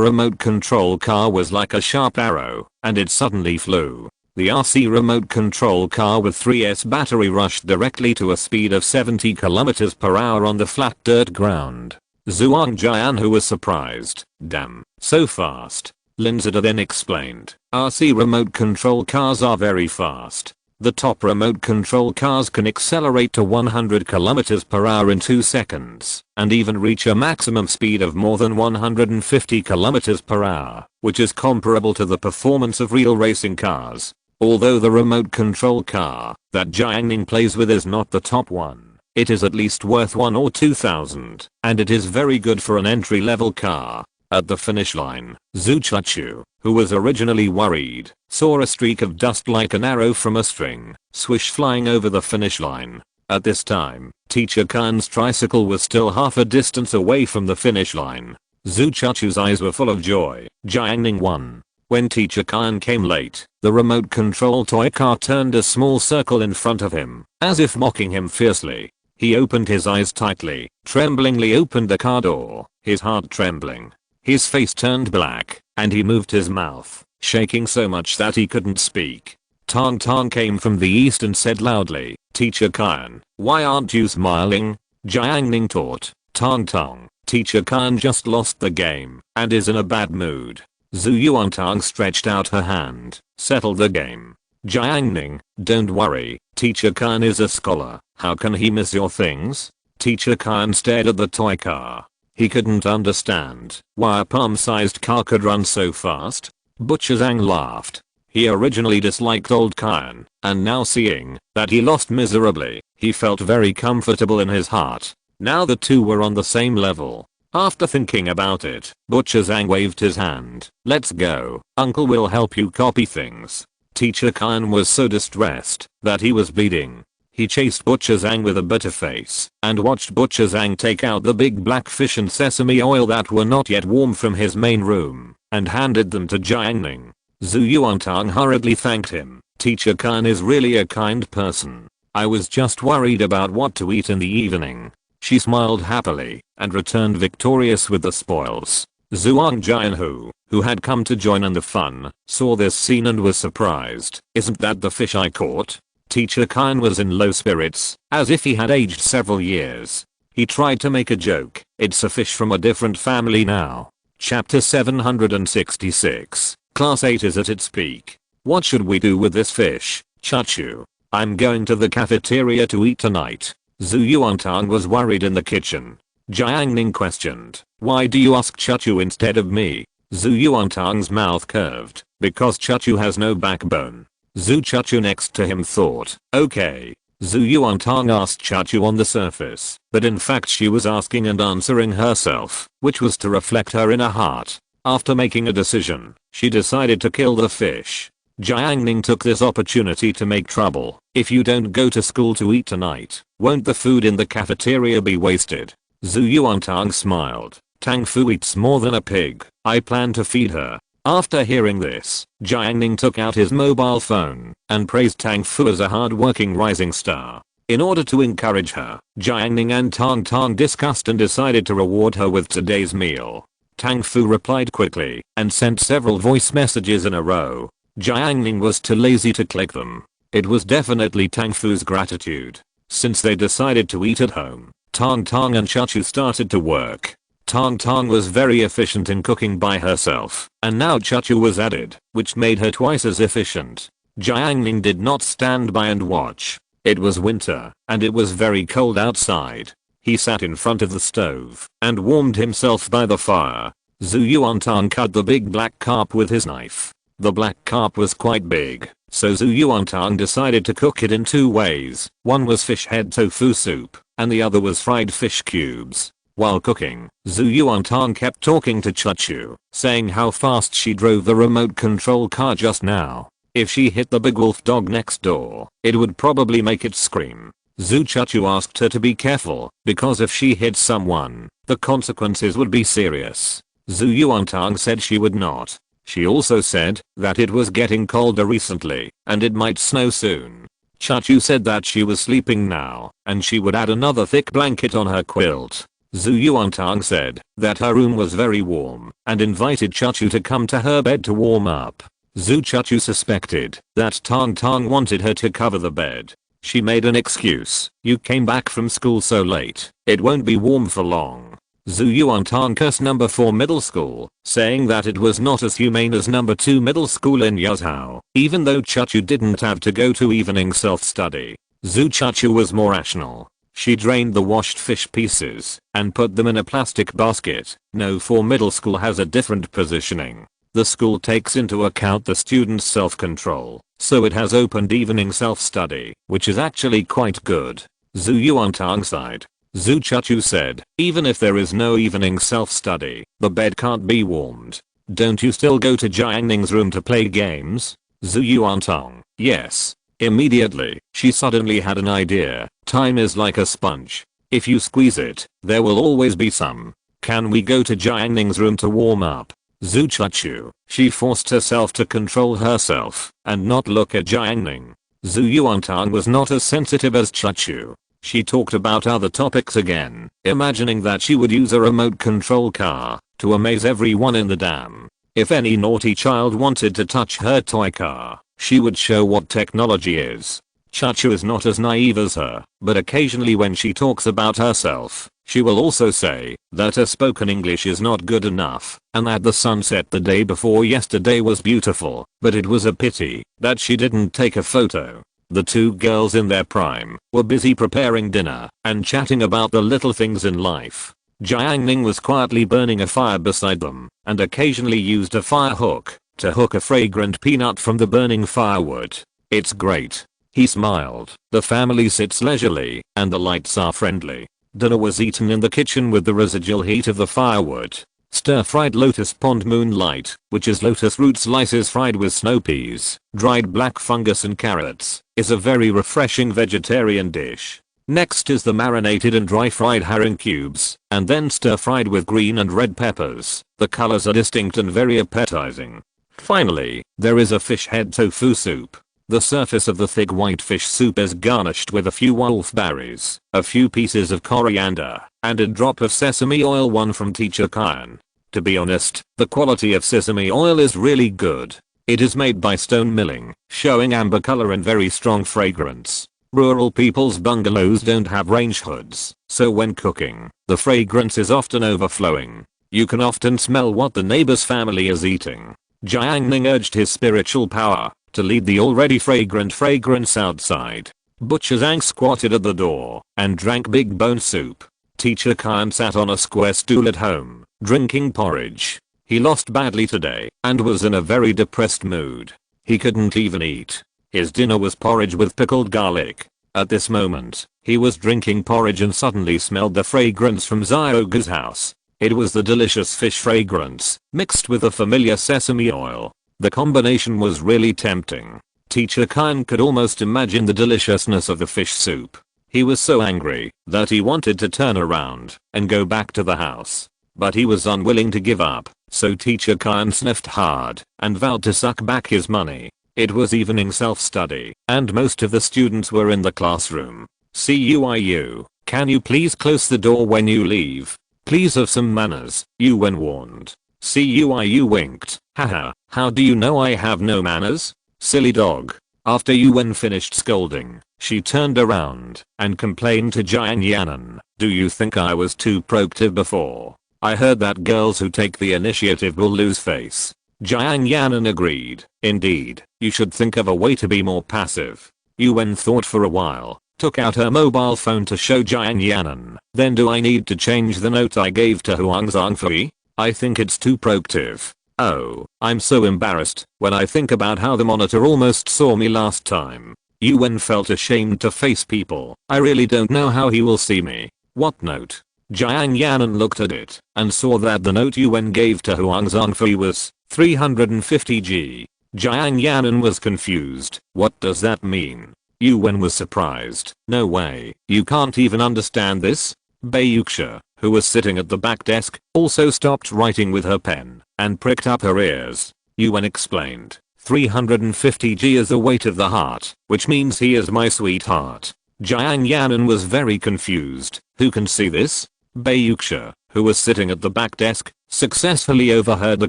remote control car was like a sharp arrow, and it suddenly flew. The RC remote control car with 3S battery rushed directly to a speed of 70 km per hour on the flat dirt ground. Zhuang Jian, who was surprised. "Damn, so fast." Linzida then explained, "RC remote control cars are very fast. The top remote control cars can accelerate to 100 km per hour in 2 seconds, and even reach a maximum speed of more than 150 km per hour, which is comparable to the performance of real racing cars. Although the remote control car that Jiang Ning plays with is not the top one, it is at least worth 1 or 2,000, and it is very good for an entry-level car." At the finish line, Zhu Chuchu, who was originally worried, saw a streak of dust like an arrow from a string, swish flying over the finish line. At this time, Teacher Khan's tricycle was still half a distance away from the finish line. Zhu Chuchu's eyes were full of joy. Jiang Ning won. When Teacher Khan came late, the remote control toy car turned a small circle in front of him, as if mocking him fiercely. He opened his eyes tightly, tremblingly opened the car door, his heart trembling. His face turned black, and he moved his mouth, shaking so much that he couldn't speak. Tang Tang came from the east and said loudly, "Teacher Khan, why aren't you smiling?" Jiang Ning taught Tang Tang, "Teacher Khan just lost the game, and is in a bad mood." Zhu Yuantang stretched out her hand. "Settle the game." Jiang Ning, "Don't worry, Teacher Khan is a scholar. How can he miss your things?" Teacher Khan stared at the toy car. He couldn't understand why a palm-sized car could run so fast. Butcher Zhang laughed. He originally disliked old Kyan, and now seeing that he lost miserably, he felt very comfortable in his heart. Now the two were on the same level. After thinking about it, Butcher Zhang waved his hand. Let's go, uncle will help you copy things. Teacher Kyan was so distressed that he was bleeding. He chased Butcher Zhang with a bitter face and watched Butcher Zhang take out the big black fish and sesame oil that were not yet warm from his main room and handed them to Jiang Ning. Zhu Yuantang hurriedly thanked him. Teacher Kyan is really a kind person. I was just worried about what to eat in the evening. She smiled happily and returned victorious with the spoils. Zhuang Jianhu, who had come to join in the fun, saw this scene and was surprised. Isn't that the fish I caught? Teacher Kyan was in low spirits, as if he had aged several years. He tried to make a joke. It's a fish from a different family now. Chapter 766. Class 8 is at its peak. What should we do with this fish, Chachu? I'm going to the cafeteria to eat tonight. Zhu Yuantang was worried in the kitchen. Jiang Ning questioned. Why do you ask Chachu instead of me? Zhu Yuantang's mouth curved. Because Chachu has no backbone. Zhu Chachu next to him thought. Okay. Zhu Yuantang asked Chachu on the surface, but in fact she was asking and answering herself, which was to reflect her inner heart. After making a decision, she decided to kill the fish. Jiang Ning took this opportunity to make trouble. If you don't go to school to eat tonight, won't the food in the cafeteria be wasted? Zhu Yuantang smiled. Tang Fu eats more than a pig. I plan to feed her. After hearing this, Jiang Ning took out his mobile phone and praised Tang Fu as a hard-working rising star. In order to encourage her, Jiang Ning and Tang Tang discussed and decided to reward her with today's meal. Tang Fu replied quickly and sent several voice messages in a row. Jiang Ning was too lazy to click them. It was definitely Tang Fu's gratitude. Since they decided to eat at home, Tang Tang and Chachu started to work. Tang Tang was very efficient in cooking by herself, and now Chachu was added, which made her twice as efficient. Jiang Ning did not stand by and watch. It was winter, and it was very cold outside. He sat in front of the stove and warmed himself by the fire. Zhu Yuantang cut the big black carp with his knife. The black carp was quite big, so Zhu Yuantang decided to cook it in two ways. One was fish head tofu soup, and the other was fried fish cubes. While cooking, Zhu Yuantang kept talking to Chachu, saying how fast she drove the remote control car just now. If she hit the big wolf dog next door, it would probably make it scream. Zhu Chachu asked her to be careful, because if she hit someone, the consequences would be serious. Zhu Yuantang said she would not. She also said that it was getting colder recently, and it might snow soon. Chachu said that she was sleeping now, and she would add another thick blanket on her quilt. Zhu Yuantang said that her room was very warm and invited Chachu to come to her bed to warm up. Zhu Chachu suspected that Tang Tang wanted her to cover the bed. She made an excuse. You came back from school so late, it won't be warm for long. Zhu Yuantang cursed number 4 middle school, saying that it was not as humane as number 2 middle school in Yazhou, even though Chachu didn't have to go to evening self-study. Zhu Chachu was more rational. She drained the washed fish pieces and put them in a plastic basket. No, for middle school has a different positioning. The school takes into account the students' self-control, so it has opened evening self-study, which is actually quite good. Zhu Yuantang sighed. Zhu Chachu said, even if there is no evening self-study, the bed can't be warmed. Don't you still go to Jiang Ning's room to play games? Zhu Yuantang, yes. Immediately, she suddenly had an idea. Time is like a sponge. If you squeeze it, there will always be some. Can we go to Jiang Ning's room to warm up? Zhu Chachu. She forced herself to control herself and not look at Jiang Ning. Zhu Yuantang was not as sensitive as Chachu. She talked about other topics again, imagining that she would use a remote control car to amaze everyone in the dam. If any naughty child wanted to touch her toy car, she would show what technology is. Chachu is not as naive as her, but occasionally when she talks about herself, she will also say that her spoken English is not good enough, and that the sunset the day before yesterday was beautiful, but it was a pity that she didn't take a photo. The two girls in their prime were busy preparing dinner and chatting about the little things in life. Jiang Ning was quietly burning a fire beside them and occasionally used a fire hook to hook a fragrant peanut from the burning firewood. It's great. He smiled. The family sits leisurely, and the lights are friendly. Dinner was eaten in the kitchen with the residual heat of the firewood. Stir-fried lotus pond moonlight, which is lotus root slices fried with snow peas, dried black fungus and carrots, is a very refreshing vegetarian dish. Next is the marinated and dry-fried herring cubes, and then stir-fried with green and red peppers. The colors are distinct and very appetizing. Finally, there is a fish head tofu soup. The surface of the thick white fish soup is garnished with a few wolfberries, a few pieces of coriander, and a drop of sesame oil, one from Teacher Kyan. To be honest, the quality of sesame oil is really good. It is made by stone milling, showing amber color and very strong fragrance. Rural people's bungalows don't have range hoods, so when cooking, the fragrance is often overflowing. You can often smell what the neighbor's family is eating. Jiang Ning urged his spiritual power to lead the already fragrant fragrance outside. Butcher Zhang squatted at the door and drank big bone soup. Teacher Kyan sat on a square stool at home, drinking porridge. He lost badly today and was in a very depressed mood. He couldn't even eat. His dinner was porridge with pickled garlic. At this moment, he was drinking porridge and suddenly smelled the fragrance from Zioga's house. It was the delicious fish fragrance, mixed with the familiar sesame oil. The combination was really tempting. Teacher Kyan could almost imagine the deliciousness of the fish soup. He was so angry that he wanted to turn around and go back to the house. But he was unwilling to give up, so Teacher Kyan sniffed hard and vowed to suck back his money. It was evening self-study, and most of the students were in the classroom. CUIU, can you please close the door when you leave? Please have some manners, Yuwen warned. CUIU winked. Haha, how do you know I have no manners? Silly dog. After Yuwen finished scolding, she turned around and complained to Jiang Yanan. Do you think I was too proactive before? I heard that girls who take the initiative will lose face. Jiang Yanan agreed. Indeed, you should think of a way to be more passive. Yuwen thought for a while, took out her mobile phone to show Jiang Yanan. Then do I need to change the note I gave to Huang Zhangfei? I think it's too proactive. Oh, I'm so embarrassed when I think about how the monitor almost saw me last time. Yuwen felt ashamed to face people. I really don't know how he will see me. What note? Jiang Yanan looked at it and saw that the note Yuwen gave to Huang Zhangfei was 350G. Jiang Yanan was confused. What does that mean? Yuwen was surprised. No way, you can't even understand this? Bei Yuxia, who was sitting at the back desk, also stopped writing with her pen and pricked up her ears. Yuwen explained. 350G is the weight of the heart, which means he is my sweetheart. Jiang Yanan was very confused. Who can see this? Bei Yuxia, who was sitting at the back desk, successfully overheard the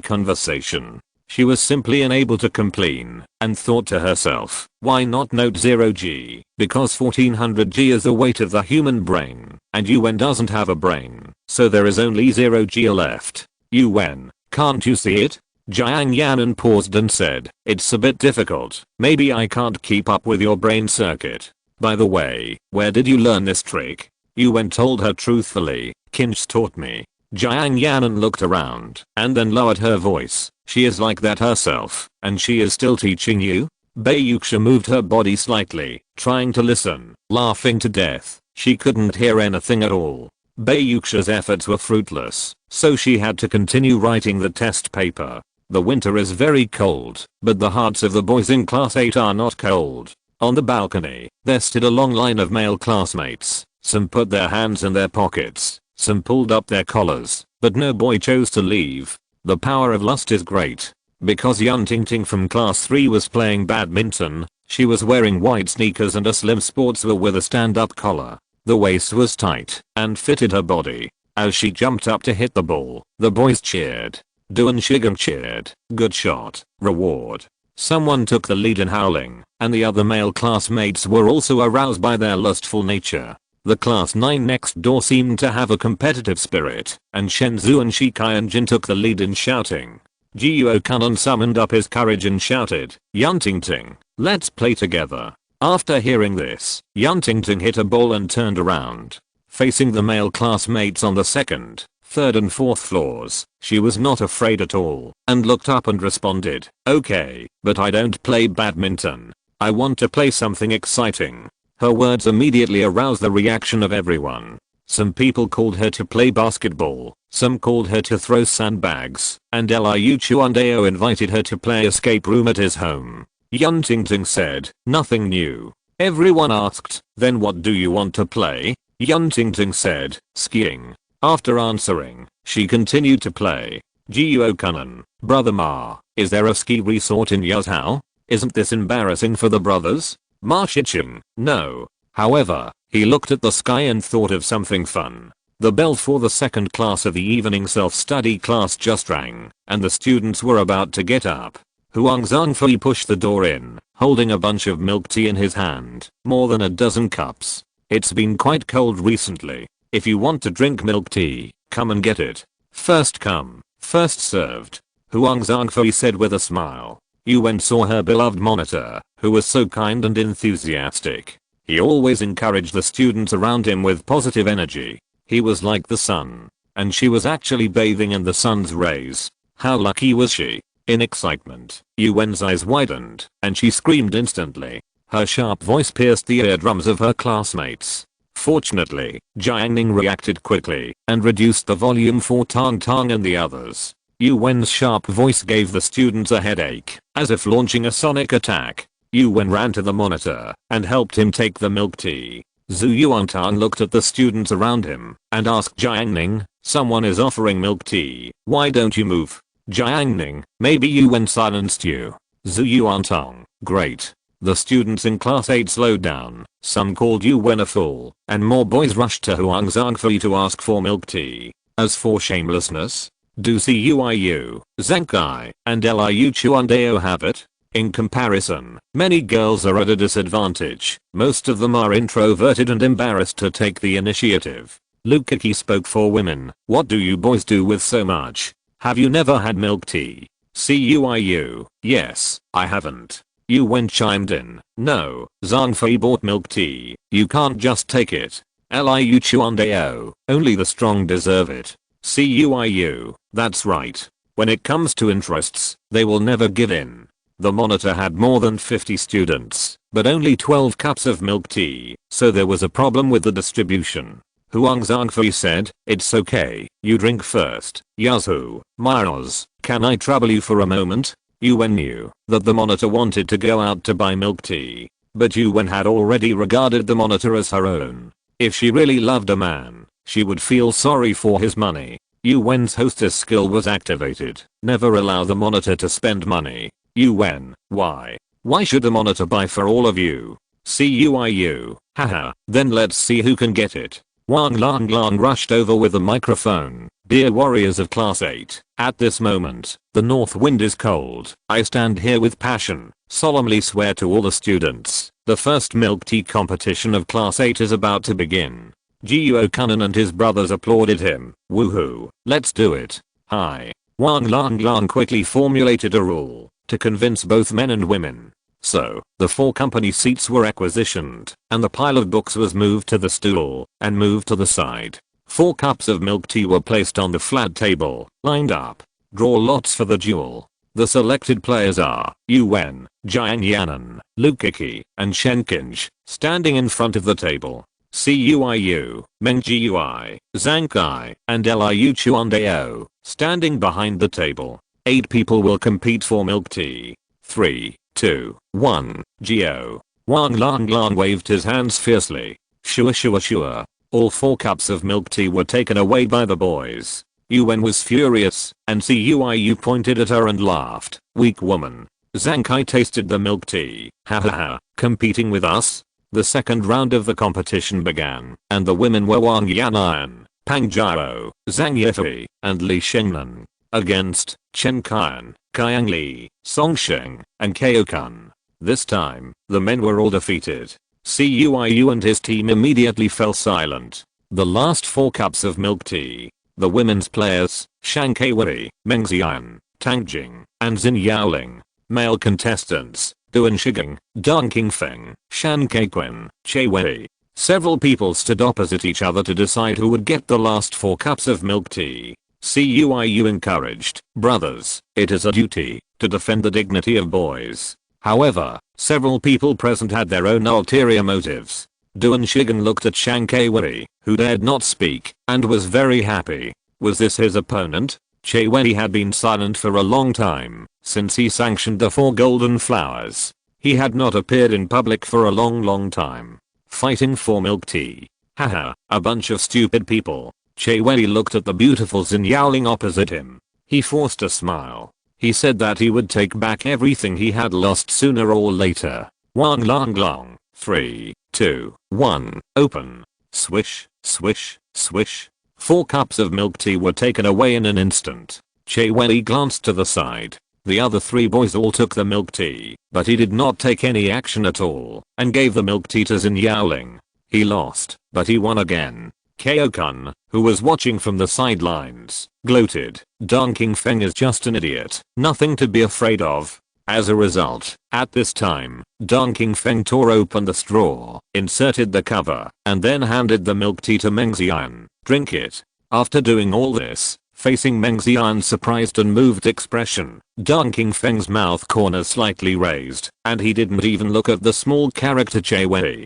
conversation. She was simply unable to complain and thought to herself, why not note 0G? Because 1400G is the weight of the human brain, and Yuwen doesn't have a brain, so there is only 0G left. Yuwen, can't you see it? Jiang Yanan paused and said, it's a bit difficult. Maybe I can't keep up with your brain circuit. By the way, where did you learn this trick? Yuwen told her truthfully, Kinch taught me. Jiang Yanan looked around and then lowered her voice. She is like that herself, and she is still teaching you? Bei Yuxia moved her body slightly, trying to listen, laughing to death. She couldn't hear anything at all. Bei Yuxia's efforts were fruitless, so she had to continue writing the test paper. The winter is very cold, but the hearts of the boys in class 8 are not cold. On the balcony, there stood a long line of male classmates. Some put their hands in their pockets, some pulled up their collars, but no boy chose to leave. The power of lust is great. Because Yan Tingting from class 3 was playing badminton, she was wearing white sneakers and a slim sportswear with a stand-up collar. The waist was tight and fitted her body. As she jumped up to hit the ball, the boys cheered. Duan Shigang cheered. Good shot. Reward. Someone took the lead in howling, and the other male classmates were also aroused by their lustful nature. The class 9 next door seemed to have a competitive spirit, and Shenzhou and Shikai and Jin took the lead in shouting. Jiuo Kanon summoned up his courage and shouted, Yan Tingting, let's play together. After hearing this, Yan Tingting hit a ball and turned around. Facing the male classmates on the second, third and fourth floors. She was not afraid at all and looked up and responded, "Okay, but I don't play badminton. I want to play something exciting." Her words immediately aroused the reaction of everyone. Some people called her to play basketball, some called her to throw sandbags, and Liu Chuandao invited her to play escape room at his home. Yan Tingting said, "Nothing new." Everyone asked, "Then what do you want to play?" Yan Tingting said, "Skiing." After answering, she continued to play. Jiuo Kunan, "Brother Ma, is there a ski resort in Yazhou? Isn't this embarrassing for the brothers?" Ma Shiqing, "No." However, he looked at the sky and thought of something fun. The bell for the second class of the evening self-study class just rang, and the students were about to get up. Huang Zhangfei pushed the door in, holding a bunch of milk tea in his hand, more than a dozen cups. "It's been quite cold recently. If you want to drink milk tea, come and get it. First come, first served," Huang Zhangfei said with a smile. Yu Wen saw her beloved monitor, who was so kind and enthusiastic. He always encouraged the students around him with positive energy. He was like the sun, and she was actually bathing in the sun's rays. How lucky was she? In excitement, Yu Wen's eyes widened, and she screamed instantly. Her sharp voice pierced the eardrums of her classmates. Fortunately, Jiang Ning reacted quickly and reduced the volume for Tang Tang and the others. Yu Wen's sharp voice gave the students a headache, as if launching a sonic attack. Yu Wen ran to the monitor and helped him take the milk tea. Zhu Yuantang looked at the students around him and asked Jiang Ning, "Someone is offering milk tea, why don't you move?" Jiang Ning, "Maybe Yu Wen silenced you." Zhu Yuantang, "Great." The students in class 8 slowed down, some called Yu Wen a fool, and more boys rushed to Huang Zhangfei to ask for milk tea. As for shamelessness, do Cuiu, Zhangkai, and Liu Chuandao have it? In comparison, many girls are at a disadvantage. Most of them are introverted and embarrassed to take the initiative. Lukaki spoke for women. "What do you boys do with so much? Have you never had milk tea?" Cuiu, "Yes, I haven't." Yu Wen chimed in, "No, Zhangfei bought milk tea. You can't just take it." Liu Chuandao, "Only the strong deserve it." Cuiu, "That's right. When it comes to interests, they will never give in." The monitor had more than 50 students, but only 12 cups of milk tea, so there was a problem with the distribution. Huang Zhangfei said, "It's okay, you drink first." "Yazhu, Miles, can I trouble you for a moment?" Yu Wen knew that the monitor wanted to go out to buy milk tea, but Yu Wen had already regarded the monitor as her own. If she really loved a man, she would feel sorry for his money. Yu Wen's hostess skill was activated. Never allow the monitor to spend money. Yu Wen, "Why? Why should the monitor buy for all of you?" Cuiu, "Haha, then let's see who can get it." Wang Lang rushed over with the microphone. "Dear warriors of class 8, at this moment, the north wind is cold. I stand here with passion, solemnly swear to all the students, the first milk tea competition of class 8 is about to begin." Jiuo Kunan and his brothers applauded him. "Woohoo, let's do it." "Hi." Wang Lang quickly formulated a rule to convince both men and women. So, the 4 company seats were acquisitioned, and the pile of books was moved to the stool, and moved to the side. 4 cups of milk tea were placed on the flat table, lined up. Draw lots for the duel. The selected players are Yu Wen, Jiang Yanan, Lukaki, and Shen Qinj, standing in front of the table. Cuiu, Meng Jiui, Zhangkai, and Liu Chuandao, standing behind the table. 8 people will compete for milk tea. 3, 2, 1, Geo. Wang Lang waved his hands fiercely. Shua. All 4 cups of milk tea were taken away by the boys. Yu Wen was furious, and Cuiu pointed at her and laughed. "Weak woman." Zhangkai tasted the milk tea. "Hahaha, competing with us?" The second round of the competition began, and the women were Wang Yan'an, Pang Jiao, Zhang Yifei, and Li Shengnan, against Chen Qian, Qiang Li, Song Sheng, and Kao Kun. This time, the men were all defeated. Cuiu and his team immediately fell silent. The last 4 cups of milk tea. The women's players, Shang Kaiwei, Meng Xian, Tang Jing, and Xin Yaoling. Male contestants, Duan Shigang, Dong Qingfeng, Shan Kaikuen, Che Wei. Several people stood opposite each other to decide who would get the last 4 cups of milk tea. CUIU encouraged, brothers, it is a duty to defend the dignity of boys. However, several people present had their own ulterior motives. Duan Shigen looked at Shang Kei-wei, who dared not speak, and was very happy. Was this his opponent? Chei-wei had been silent for a long time, since he sanctioned the 4 golden flowers. He had not appeared in public for a long time. Fighting for milk tea. Haha, a bunch of stupid people. Chei-wei looked at the beautiful Xin Yaoling opposite him. He forced a smile. He said that he would take back everything he had lost sooner or later. Wang long long. 3, 2, 1, open. Swish, swish, swish. 4 cups of milk tea were taken away in an instant. Chei-wei glanced to the side. The other 3 boys all took the milk tea, but he did not take any action at all, and gave the milk tea to Xin Yaoling. He lost, but he won again. Kyo-kun, who was watching from the sidelines, gloated, Dong Qingfeng is just an idiot, nothing to be afraid of. As a result, at this time, Dong Qingfeng tore open the straw, inserted the cover, and then handed the milk tea to Meng Xian. Drink it. After doing all this, facing Meng Xian's surprised and moved expression, Dong Qingfeng's mouth corners slightly raised, and he didn't even look at the small character Chei-wei.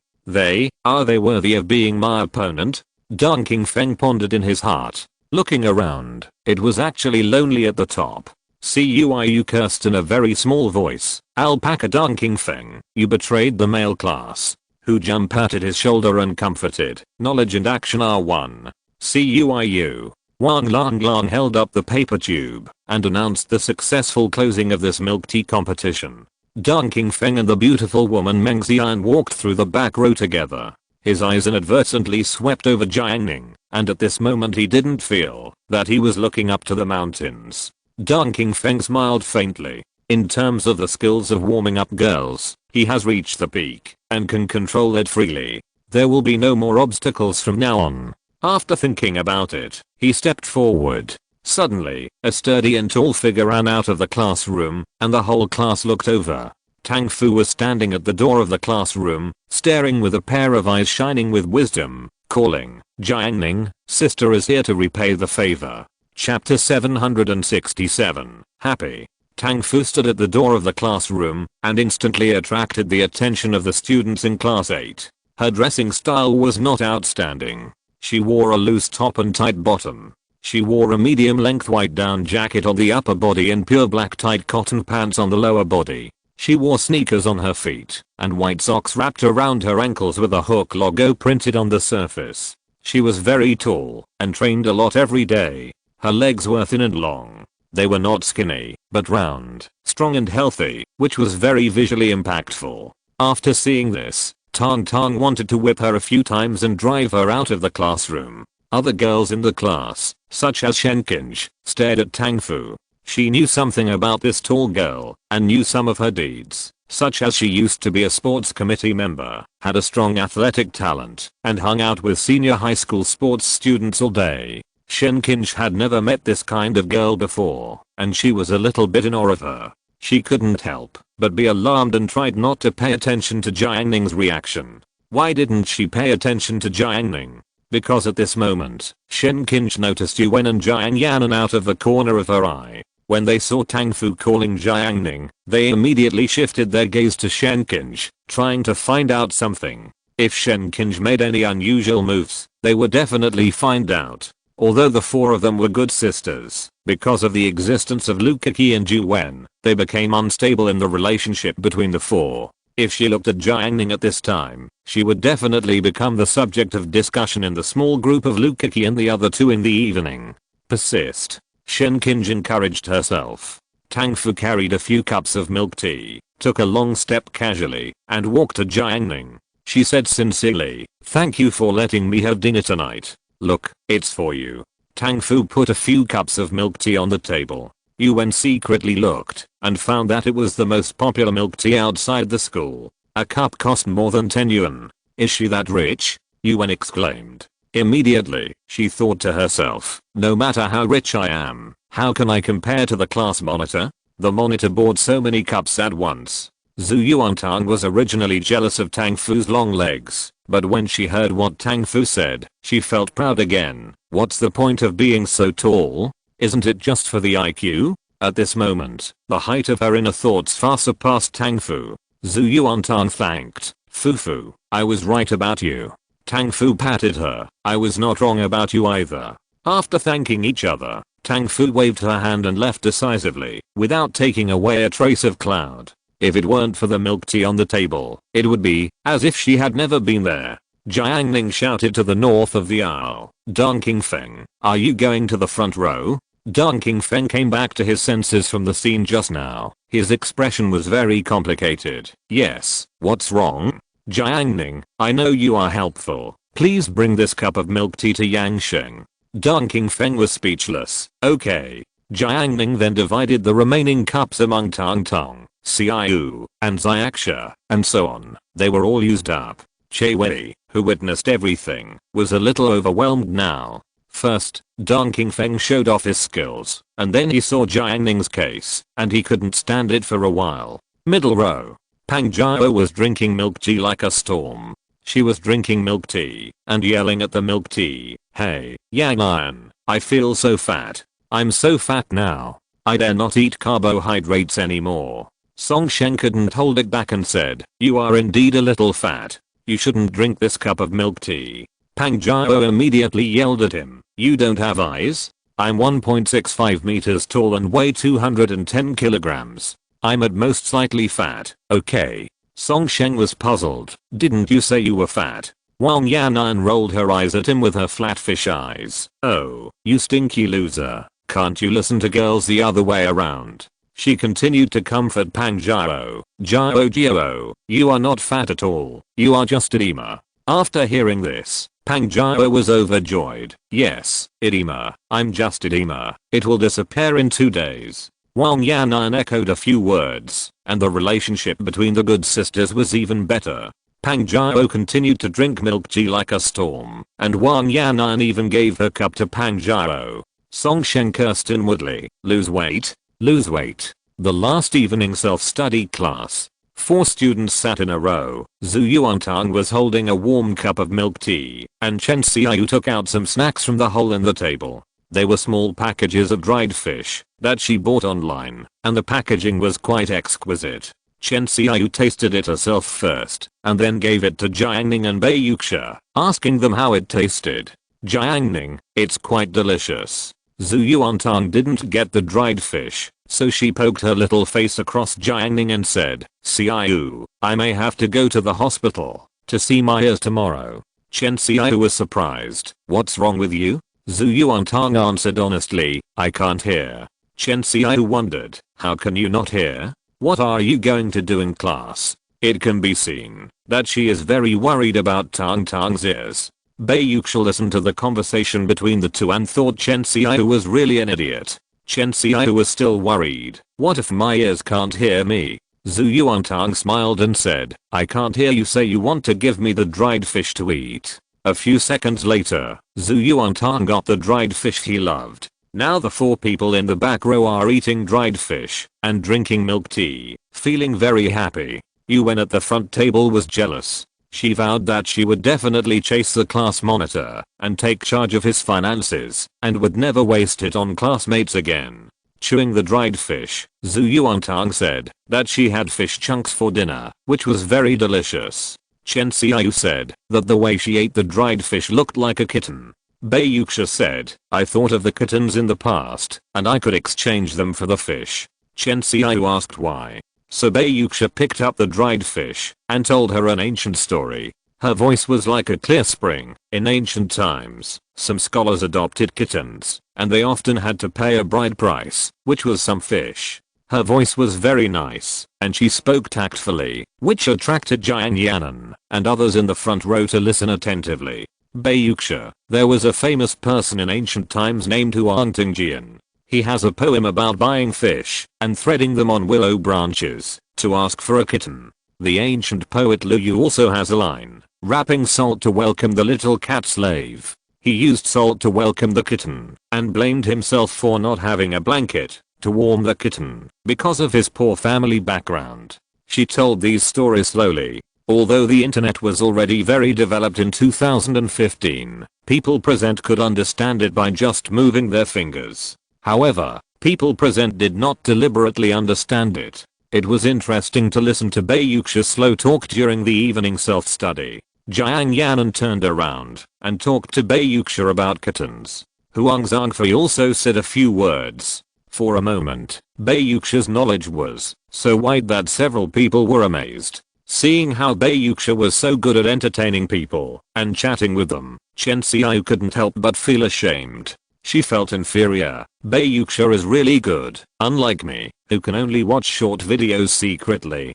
Are they worthy of being my opponent? Dong Qingfeng pondered in his heart. Looking around, it was actually lonely at the top. CUIU cursed in a very small voice. Alpaca Dong Qingfeng, you betrayed the male class. Hu Jun patted his shoulder and comforted. Knowledge and action are one. CUIU. Wang Long held up the paper tube and announced the successful closing of this milk tea competition. Dong Qingfeng and the beautiful woman Meng Xian walked through the back row together. His eyes inadvertently swept over Jiang Ning, and at this moment he didn't feel that he was looking up to the mountains. Dong Qingfeng smiled faintly. In terms of the skills of warming up girls, he has reached the peak and can control it freely. There will be no more obstacles from now on. After thinking about it, he stepped forward. Suddenly, a sturdy and tall figure ran out of the classroom, and the whole class looked over. Tang Fu was standing at the door of the classroom, staring with a pair of eyes shining with wisdom, calling, Jiang Ning, sister is here to repay the favor. Chapter 767. Happy. Tang Fu stood at the door of the classroom, and instantly attracted the attention of the students in class 8. Her dressing style was not outstanding. She wore a loose top and tight bottom. She wore a medium-length white down jacket on the upper body and pure black tight cotton pants on the lower body. She wore sneakers on her feet, and white socks wrapped around her ankles with a Hook logo printed on the surface. She was very tall, and trained a lot every day. Her legs were thin and long. They were not skinny, but round, strong and healthy, which was very visually impactful. After seeing this, Tang wanted to whip her a few times and drive her out of the classroom. Other girls in the class, such as Shenkinj, stared at Tang Fu. She knew something about this tall girl, and knew some of her deeds, such as she used to be a sports committee member, had a strong athletic talent, and hung out with senior high school sports students all day. Shenkinj had never met this kind of girl before, and she was a little bit in awe of her. She couldn't help but be alarmed and tried not to pay attention to Jiang Ning's reaction. Why didn't she pay attention to Jiang Ning? Because at this moment, Shenkinj noticed Yuan and Jiang Yanan out of the corner of her eye. When they saw Tang Fu calling Jiang Ning, they immediately shifted their gaze to Shenkinj, trying to find out something. If Shenkinj made any unusual moves, they would definitely find out. Although the 4 of them were good sisters, because of the existence of Lu Keki and Ju Wen, they became unstable in the relationship between the 4. If she looked at Jiang Ning at this time, she would definitely become the subject of discussion in the small group of Lu Keki and the other 2 in the evening. Persist. Shenkinj encouraged herself. Tang Fu carried a few cups of milk tea, took a long step casually, and walked to Jiang Ning. She said sincerely, thank you for letting me have dinner tonight. Look, it's for you. Tang Fu put a few cups of milk tea on the table. Yuan secretly looked, and found that it was the most popular milk tea outside the school. A cup cost more than 10 yuan. Is she that rich? Yuan exclaimed. Immediately, she thought to herself, no matter how rich I am, how can I compare to the class monitor? The monitor bought so many cups at once. Zhu Yuantang was originally jealous of Tang Fu's long legs, but when she heard what Tang Fu said, she felt proud again. What's the point of being so tall? Isn't it just for the IQ? At this moment, the height of her inner thoughts far surpassed Tang Fu. Zhu Yuantang thanked, Fu, I was right about you. Tang Fu patted her, I was not wrong about you either. After thanking each other, Tang Fu waved her hand and left decisively, without taking away a trace of cloud. If it weren't for the milk tea on the table, it would be as if she had never been there. Jiang Ning shouted to the north of the aisle, Dong Qingfeng, are you going to the front row? Dong Qingfeng came back to his senses from the scene just now. His expression was very complicated. Yes, what's wrong? Jiang Ning, I know you are helpful. Please bring this cup of milk tea to Yang Sheng. Dong Qingfeng was speechless. Okay. Jiang Ning then divided the remaining cups among Tang Tong, Xiaoyu, and Xiaxia, and so on. They were all used up. Che Wei, who witnessed everything, was a little overwhelmed now. First, Dong Qingfeng showed off his skills, and then he saw Jiang Ning's case, and he couldn't stand it for a while. Middle row. Pang Jiao was drinking milk tea like a storm. She was drinking milk tea, and yelling at the milk tea, hey, Yang Iron, I feel so fat. I'm so fat now. I dare not eat carbohydrates anymore. Song Shen couldn't hold it back and said, you are indeed a little fat. You shouldn't drink this cup of milk tea. Pang Jiao immediately yelled at him, you don't have eyes? I'm 1.65 meters tall and weigh 210 kilograms. I'm at most slightly fat, okay? Song Shen was puzzled. Didn't you say you were fat? Wang Yanan rolled her eyes at him with her flat fish eyes. Oh, you stinky loser. Can't you listen to girls the other way around? She continued to comfort Pang Jiao. Jiao, you are not fat at all. You are just edema. After hearing this, Pang Jiao was overjoyed. Yes, edema. I'm just edema. It will disappear in 2 days. Wang Yanan echoed a few words, and the relationship between the good sisters was even better. Pang Jiao continued to drink milk tea like a storm, and Wang Yanan even gave her cup to Pang Jiao. Song Shen cursed inwardly, lose weight. Lose weight. The last evening self-study class. 4 students sat in a row. Zhu Yuantang was holding a warm cup of milk tea, and Chen Xiaoyu took out some snacks from the hole in the table. They were small packages of dried fish that she bought online, and the packaging was quite exquisite. Chen Xiaoyu tasted it herself first, and then gave it to Jiang Ning and Bei Yuxia, asking them how it tasted. Jiang Ning, it's quite delicious. Zhu Yuantang didn't get the dried fish, so she poked her little face across Jiang Ning and said, Xiaoyu, I may have to go to the hospital to see my ears tomorrow. Chen Xiaoyu was surprised. What's wrong with you? Zhu Yuantang answered honestly, I can't hear. Chen Xiaoyu wondered, how can you not hear? What are you going to do in class? It can be seen that she is very worried about Tang Tang's ears. Bei Yuxia listened to the conversation between the two and thought Chen Xiaoyu was really an idiot. Chen Xiaoyu was still worried. What if my ears can't hear me? Zhu Yuantang smiled and said, I can't hear you say you want to give me the dried fish to eat. A few seconds later, Zhu Yuantang got the dried fish he loved. Now the 4 people in the back row are eating dried fish and drinking milk tea, feeling very happy. Yuan at the front table was jealous. She vowed that she would definitely chase the class monitor and take charge of his finances and would never waste it on classmates again. Chewing the dried fish, Zhu Yuantang said that she had fish chunks for dinner, which was very delicious. Chen Xiaoyu said that the way she ate the dried fish looked like a kitten. Bei Yuxia said, I thought of the kittens in the past, and I could exchange them for the fish. Chen Xiaoyu asked why. So Bei Yuxia picked up the dried fish and told her an ancient story. Her voice was like a clear spring. In ancient times, some scholars adopted kittens, and they often had to pay a bride price, which was some fish. Her voice was very nice, and she spoke tactfully, which attracted Jiang Yanan and others in the front row to listen attentively. Bei Yuxia, there was a famous person in ancient times named Huang Tingjian. He has a poem about buying fish and threading them on willow branches to ask for a kitten. The ancient poet Lu Yu also has a line, wrapping salt to welcome the little cat slave. He used salt to welcome the kitten and blamed himself for not having a blanket to warm the kitten because of his poor family background. She told these stories slowly. Although the internet was already very developed in 2015, people present could understand it by just moving their fingers. However, people present did not deliberately understand it. It was interesting to listen to Bayuksha's slow talk during the evening self-study. Jiang Ning turned around and talked to Bayuksha about kittens. Huang Zhangfei also said a few words. For a moment, Bayuksha's knowledge was so wide that several people were amazed. Seeing how Bayuksha was so good at entertaining people and chatting with them, Chen Xiao couldn't help but feel ashamed. She felt inferior. Bayuksha is really good, unlike me, who can only watch short videos secretly.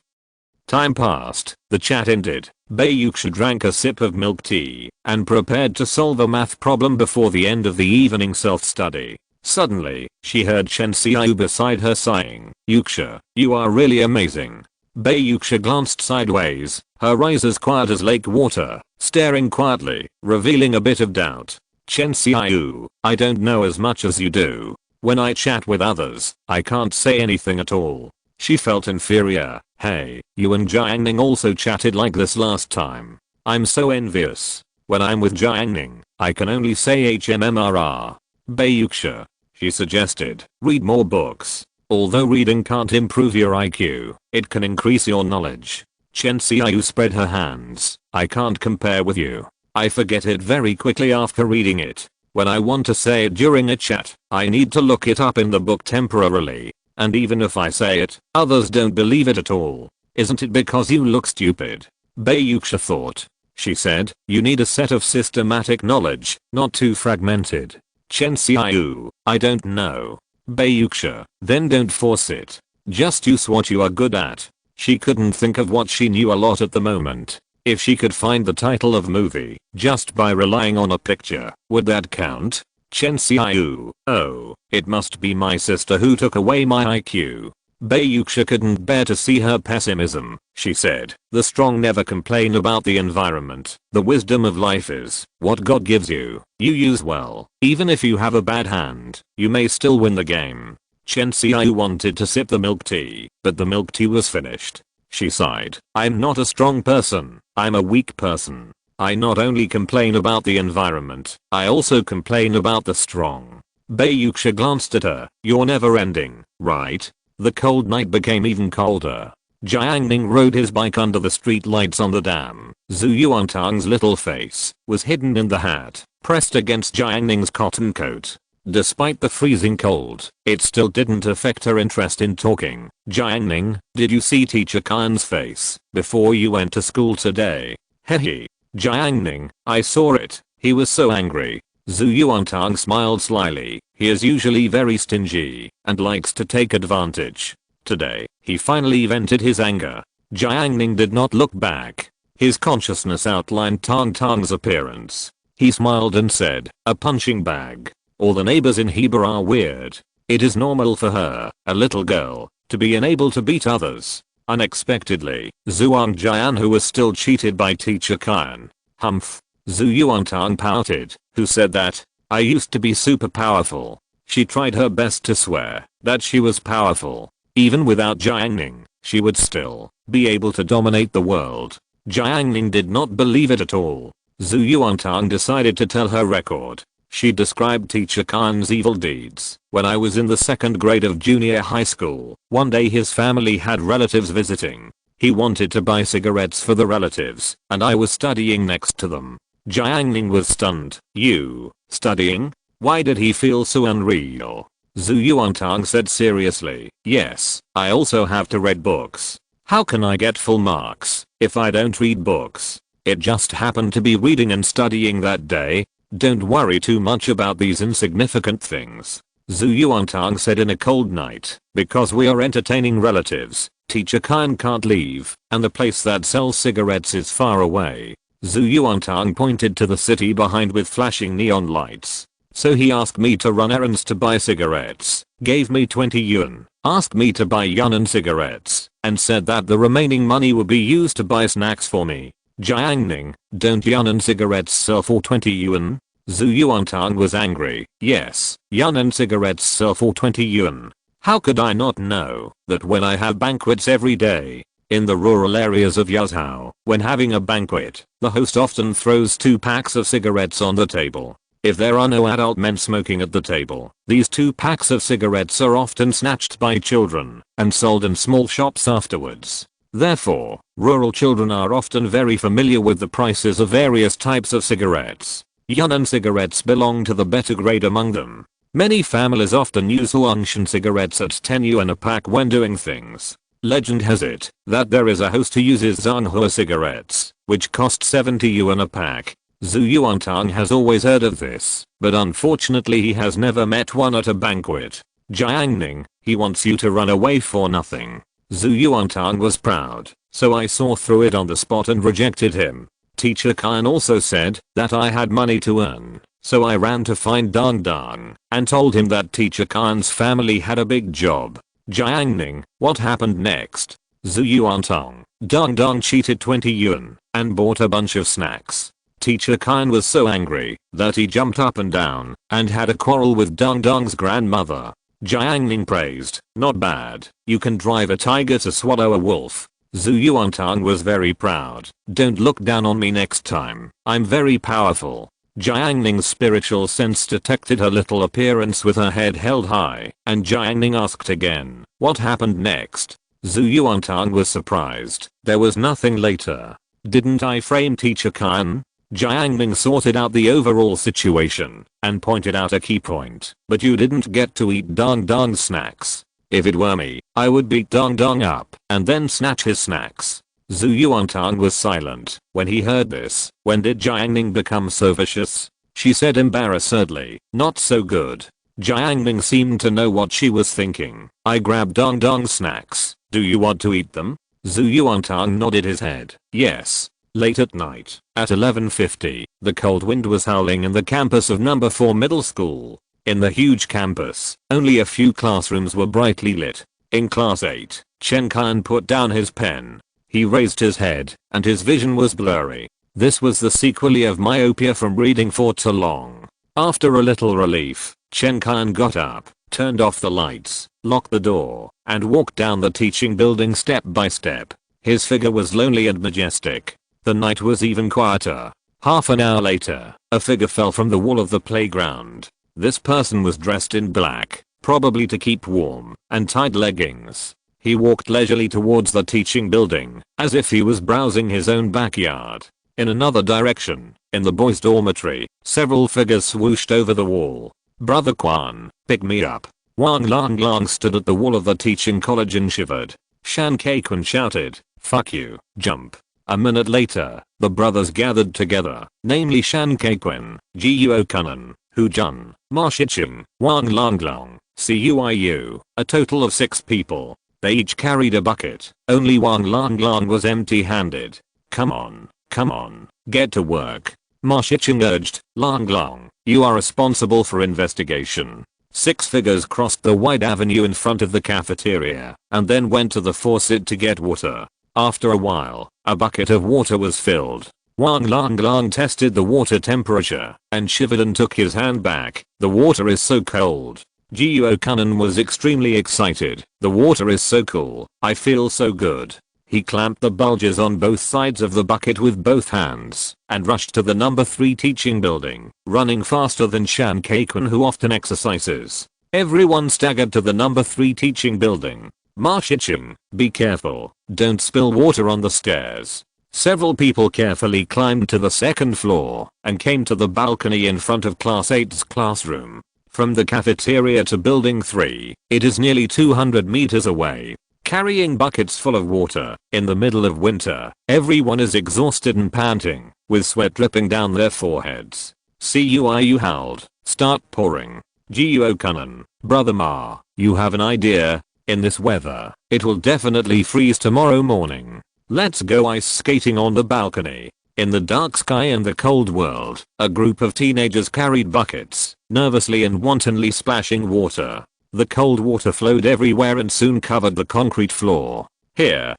Time passed, the chat ended. Bayuksha drank a sip of milk tea and prepared to solve a math problem before the end of the evening self-study. Suddenly, she heard Chen Xiao beside her sighing, "Yuksha, you are really amazing." Bayuksha glanced sideways, her eyes as quiet as lake water, staring quietly, revealing a bit of doubt. "Chen Xiao, I don't know as much as you do. When I chat with others, I can't say anything at all." She felt inferior. "Hey, you and Jiang Ning also chatted like this last time. I'm so envious. When I'm with Jiang Ning, I can only say HMMRR. Bayuksha," she suggested, "read more books. Although reading can't improve your IQ, it can increase your knowledge." Chen Xiao spread her hands. "I can't compare with you. I forget it very quickly after reading it. When I want to say it during a chat, I need to look it up in the book temporarily. And even if I say it, others don't believe it at all. Isn't it because you look stupid?" Bayuksha thought. She said, "You need a set of systematic knowledge, not too fragmented." Chen Xiao, "I don't know." Bayuksha, "Then don't force it. Just use what you are good at." She couldn't think of what she knew a lot at the moment. If she could find the title of movie just by relying on a picture, would that count? Chen Xiao, "Oh, it must be my sister who took away my IQ." Bayuksha couldn't bear to see her pessimism. She said, "The strong never complain about the environment. The wisdom of life is what God gives you. You use well. Even if you have a bad hand, you may still win the game." Chen Xiao wanted to sip the milk tea, but the milk tea was finished. She sighed, "I'm not a strong person, I'm a weak person. I not only complain about the environment, I also complain about the strong." Bayuksha glanced at her. "You're never ending, right?" The cold night became even colder. Jiang Ning rode his bike under the street lights on the dam. Zhu Yuantang's little face was hidden in the hat, pressed against Jiang Ning's cotton coat. Despite the freezing cold, it still didn't affect her interest in talking. "Jiang Ning, did you see Teacher Khan's face before you went to school today?" "Hehe. Jiang Ning, I saw it. He was so angry." Zhu Yuantang smiled slyly. He is usually very stingy and likes to take advantage. Today, he finally vented his anger. Jiang Ning did not look back. His consciousness outlined Tang Tang's appearance. He smiled and said, "A punching bag. All the neighbors in Hebei are weird. It is normal for her, a little girl, to be unable to beat others." Unexpectedly, Zhuang Jian, who was still cheated by Teacher Khan. "Humph." Zhu Yuantang pouted. "Who said that? I used to be super powerful." She tried her best to swear that she was powerful. Even without Jiang Ning, she would still be able to dominate the world. Jiang Ning did not believe it at all. Zhu Yuantang decided to tell her record. She described Teacher Khan's evil deeds. "When I was in the second grade of junior high school, one day his family had relatives visiting. He wanted to buy cigarettes for the relatives, and I was studying next to them." Jiang Ning was stunned. "You, studying? Why did he feel so unreal?" Zhu Yuantang said seriously, "Yes, I also have to read books. How can I get full marks if I don't read books? It just happened to be reading and studying that day. Don't worry too much about these insignificant things." Zhu Yuantang said, "In a cold night, because we are entertaining relatives, Teacher Khan can't leave, and the place that sells cigarettes is far away." Zhu Yuantang pointed to the city behind with flashing neon lights. "So he asked me to run errands to buy cigarettes, gave me 20 yuan, asked me to buy Yunnan cigarettes, and said that the remaining money would be used to buy snacks for me." Jiang Ning, "Don't Yunnan cigarettes sell for 20 yuan? Zhu Yuantang was angry. "Yes, Yunnan cigarettes sell for 20 yuan. How could I not know that when I have banquets every day? In the rural areas of Yazhou, when having a banquet, the host often throws 2 packs of cigarettes on the table. If there are no adult men smoking at the table, these 2 packs of cigarettes are often snatched by children and sold in small shops afterwards. Therefore, rural children are often very familiar with the prices of various types of cigarettes. Yunnan cigarettes belong to the better grade among them. Many families often use Huangshan cigarettes at 10 yuan a pack when doing things. Legend has it that there is a host who uses Zhanghua cigarettes, which cost 70 yuan a pack. Zhu Yuantang has always heard of this, but unfortunately he has never met one at a banquet. Jiang Ning, he wants you to run away for nothing. Zhu Yuantang was proud, so I saw through it on the spot and rejected him. Teacher Khan also said that I had money to earn, so I ran to find Dong Dong and told him that Teacher Khan's family had a big job. Jiang Ning, what happened next? Zhu Yuantang, Dong Dong cheated 20 yuan and bought a bunch of snacks. Teacher Khan was so angry that he jumped up and down and had a quarrel with Dong Dong's grandmother. Jiang Ning praised, not bad, you can drive a tiger to swallow a wolf. Zhu Yuantang was very proud, don't look down on me next time, I'm very powerful. Jiang Ning's spiritual sense detected her little appearance with her head held high, and Jiang Ning asked again, what happened next? Zhu Yuantang was surprised, there was nothing later. Didn't I frame Teacher Khan? Jiang Ning sorted out the overall situation and pointed out a key point, but you didn't get to eat Dong Dong's snacks. If it were me, I would beat Dong Dong up and then snatch his snacks. Zhu Yuantang was silent when he heard this. When did Jiang Ning become so vicious? She said embarrassedly, not so good. Jiang Ning seemed to know what she was thinking. I grabbed Dong Dong's snacks. Do you want to eat them? Zhu Yuantang nodded his head. Yes. Late at night, at 11:50, the cold wind was howling in the campus of No. 4 middle school. In the huge campus, only a few classrooms were brightly lit. In class 8, Chen Kan put down his pen. He raised his head, and his vision was blurry. This was the sequelae of myopia from reading for too long. After a little relief, Chen Kan got up, turned off the lights, locked the door, and walked down the teaching building step by step. His figure was lonely and majestic. The night was even quieter. Half an hour later, a figure fell from the wall of the playground. This person was dressed in black, probably to keep warm, and tied leggings. He walked leisurely towards the teaching building, as if he was browsing his own backyard. In another direction, in the boys' dormitory, several figures swooshed over the wall. Brother Quan, pick me up. Wang Lang Lang stood at the wall of the teaching college and shivered. Shan Kaikun shouted, fuck you, jump. A minute later, the brothers gathered together, namely Shan Kaikun, Jiuo Kunan, Hu Jun, Ma Shicheng, Wang Lang Lang, Cuiu, a total of 6 people. They each carried a bucket. Only Wang Lang Lang was empty-handed. Come on, get to work. Ma Shicheng urged. Lang Lang, you are responsible for investigation. 6 figures crossed the wide avenue in front of the cafeteria and then went to the faucet to get water. After a while, a bucket of water was filled. Wang Lang Lang tested the water temperature and shivered and took his hand back. The water is so cold. Jiuo Kunan was extremely excited. The water is so cool. I feel so good. He clamped the bulges on both sides of the bucket with both hands and rushed to the No. 3 teaching building, running faster than Shan Kaikun, who often exercises. Everyone staggered to the No. 3 teaching building. Ma Shicheng, be careful, don't spill water on the stairs. Several people carefully climbed to the 2nd floor and came to the balcony in front of class 8's classroom. From the cafeteria to building 3, it is nearly 200 meters away. Carrying buckets full of water, in the middle of winter, everyone is exhausted and panting, with sweat dripping down their foreheads. Cuiu howled, start pouring. Jiuo Kunan, brother Ma, you have an idea? In this weather, it will definitely freeze tomorrow morning. Let's go ice skating on the balcony. In the dark sky and the cold world, a group of teenagers carried buckets, nervously and wantonly splashing water. The cold water flowed everywhere and soon covered the concrete floor. Here.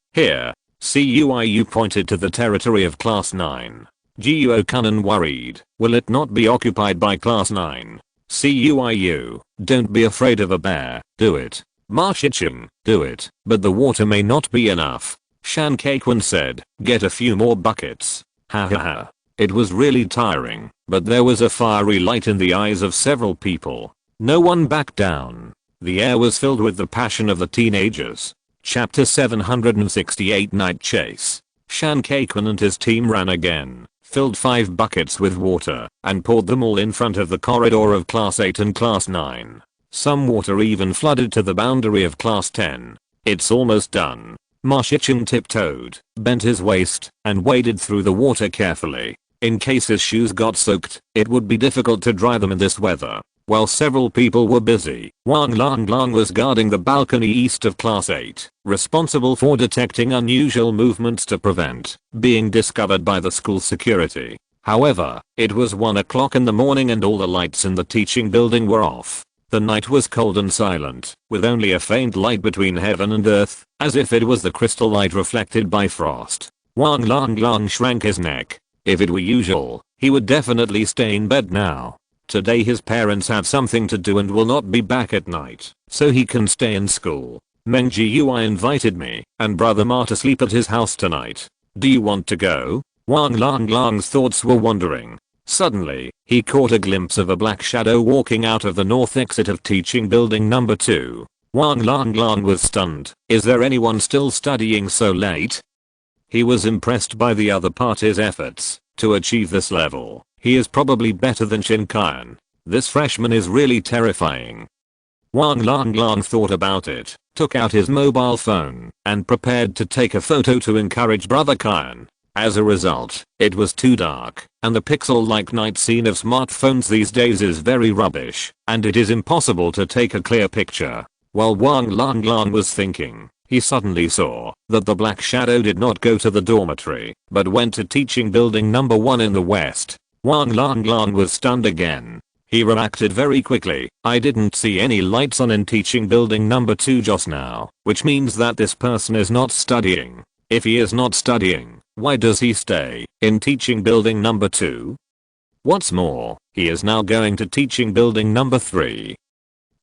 Cuiu pointed to the territory of class 9. Jiuo Kunan worried, will it not be occupied by class 9? Cuiu, don't be afraid of a bear, do it. Ma Shicheng, do it, but the water may not be enough. Shan Kaikun said, "Get a few more buckets." Ha ha ha. It was really tiring, but there was a fiery light in the eyes of several people. No one backed down. The air was filled with the passion of the teenagers. Chapter 768 Night Chase. Shan Kaikun and his team ran again, filled 5 buckets with water, and poured them all in front of the corridor of Class 8 and Class 9. Some water even flooded to the boundary of Class 10. "It's almost done." Ma Shichen tiptoed, bent his waist, and waded through the water carefully. In case his shoes got soaked, it would be difficult to dry them in this weather. While several people were busy, Wang Lang was guarding the balcony east of Class 8, responsible for detecting unusual movements to prevent being discovered by the school security. However, it was 1 o'clock in the morning and all the lights in the teaching building were off. The night was cold and silent, with only a faint light between heaven and earth, as if it was the crystal light reflected by frost. Wang Lang shrank his neck. If it were usual, he would definitely stay in bed now. Today his parents have something to do and will not be back at night, so he can stay in school. Meng Jiui invited me and Brother Ma to sleep at his house tonight. Do you want to go? Wang Lang's thoughts were wandering. Suddenly, he caught a glimpse of a black shadow walking out of the north exit of teaching building number 2. Wang Lang was stunned. Is there anyone still studying so late? He was impressed by the other party's efforts to achieve this level. He is probably better than Shin Kyan. This freshman is really terrifying. Wang Lang thought about it, took out his mobile phone, and prepared to take a photo to encourage Brother Kyan. As a result, it was too dark, and the pixel-like night scene of smartphones these days is very rubbish, and it is impossible to take a clear picture. While Wang Lang was thinking, he suddenly saw that the black shadow did not go to the dormitory, but went to teaching building number 1 in the west. Wang Lang was stunned again. He reacted very quickly. I didn't see any lights on in teaching building number 2 just now, which means that this person is not studying. If he is not studying, why does he stay in teaching building number 2? What's more, he is now going to teaching building number 3.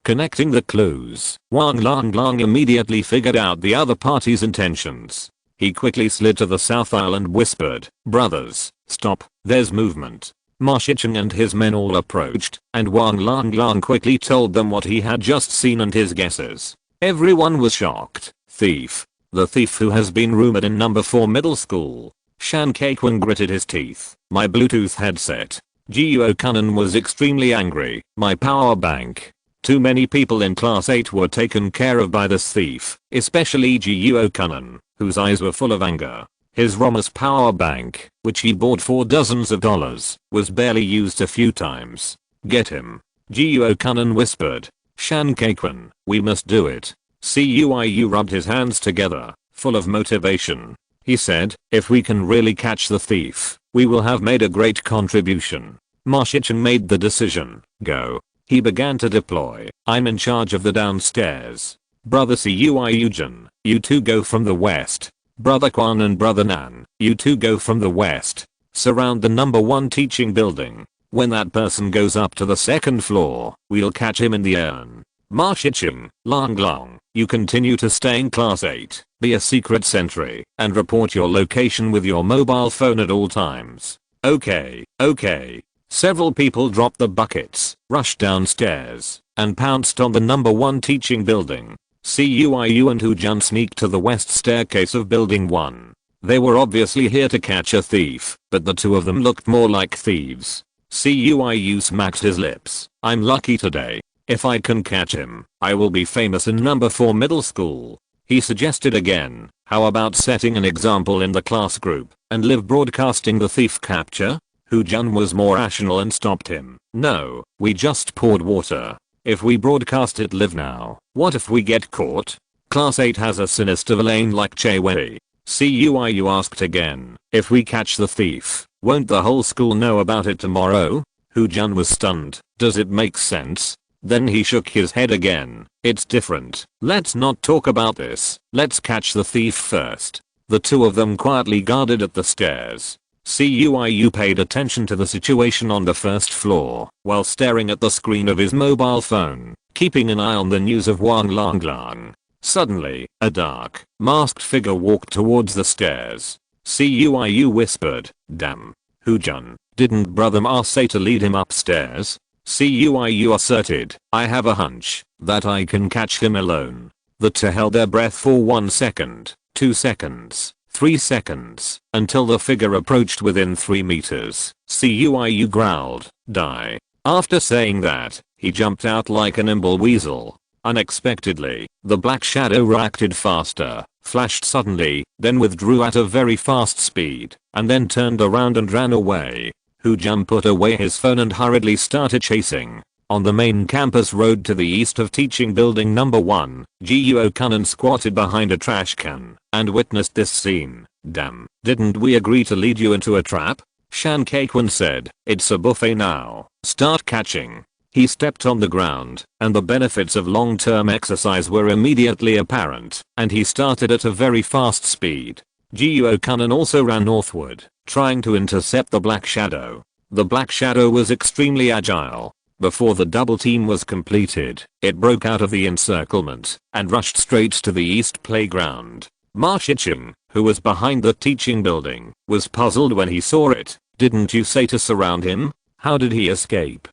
Connecting the clues, Wang Lang immediately figured out the other party's intentions. He quickly slid to the south aisle and whispered, "Brothers, stop, there's movement." Ma Shichen and his men all approached, and Wang Lang quickly told them what he had just seen and his guesses. Everyone was shocked. Thief. The thief who has been rumored in number 4 middle school. Shan Kaikun gritted his teeth. My Bluetooth headset. Jiuo Kanan was extremely angry. My power bank. Too many people in class 8 were taken care of by this thief, especially Jiuo Kanan, whose eyes were full of anger. His Romus power bank, which he bought for dozens of dollars, was barely used a few times. Get him. Jiuo Kanan whispered. Shan Kaikun, we must do it. Cuiu rubbed his hands together, full of motivation. He said, if we can really catch the thief, we will have made a great contribution. Ma Shichen made the decision. Go. He began to deploy. I'm in charge of the downstairs. Brother Cuiu, you two go from the west. Brother Quan and Brother Nan, you two go from the west. Surround the number 1 teaching building. When that person goes up to the 2nd floor, we'll catch him in the urn. Ma Shichen, Lang, you continue to stay in class 8, be a secret sentry, and report your location with your mobile phone at all times. Okay. Several people dropped the buckets, rushed downstairs, and pounced on the number 1 teaching building. Cuiu and Hu Jun sneaked to the west staircase of building 1. They were obviously here to catch a thief, but the two of them looked more like thieves. Cuiu smacked his lips. I'm lucky today. If I can catch him, I will be famous in number 4 middle school. He suggested again, how about setting an example in the class group, and live broadcasting the thief capture? Hu Jun was more rational and stopped him. No, we just poured water. If we broadcast it live now, what if we get caught? Class 8 has a sinister villain like Che Wei. Cuiu asked again, if we catch the thief, won't the whole school know about it tomorrow? Hu Jun was stunned. Does it make sense? Then he shook his head again. It's different. Let's not talk about this. Let's catch the thief first. The two of them quietly guarded at the stairs. Cuiu paid attention to the situation on the 1st floor while staring at the screen of his mobile phone, keeping an eye on the news of Wang Lang. Suddenly, a dark, masked figure walked towards the stairs. Cuiu whispered, "Damn. Hu-jun, didn't Brother Ma say to lead him upstairs?" Cuiu asserted, "I have a hunch that I can catch him alone." The two held their breath for 1 second, 2 seconds, 3 seconds, until the figure approached within 3 meters. Cuiu growled, "Die." After saying that, he jumped out like a nimble weasel. Unexpectedly, the black shadow reacted faster, flashed suddenly, then withdrew at a very fast speed, and then turned around and ran away. Hu-jun put away his phone and hurriedly started chasing. On the main campus road to the east of teaching building number 1, Jiuo Kunan squatted behind a trash can and witnessed this scene. "Damn, didn't we agree to lead you into a trap?" Shan Kei-kun said, "It's a buffet now. Start catching." He stepped on the ground, and the benefits of long-term exercise were immediately apparent, and he started at a very fast speed. Jiuo Kunan also ran northward, trying to intercept the black shadow. The black shadow was extremely agile. Before the double team was completed, it broke out of the encirclement and rushed straight to the east playground. Ma Shicheng, who was behind the teaching building, was puzzled when he saw it. "Didn't you say to surround him? How did he escape?"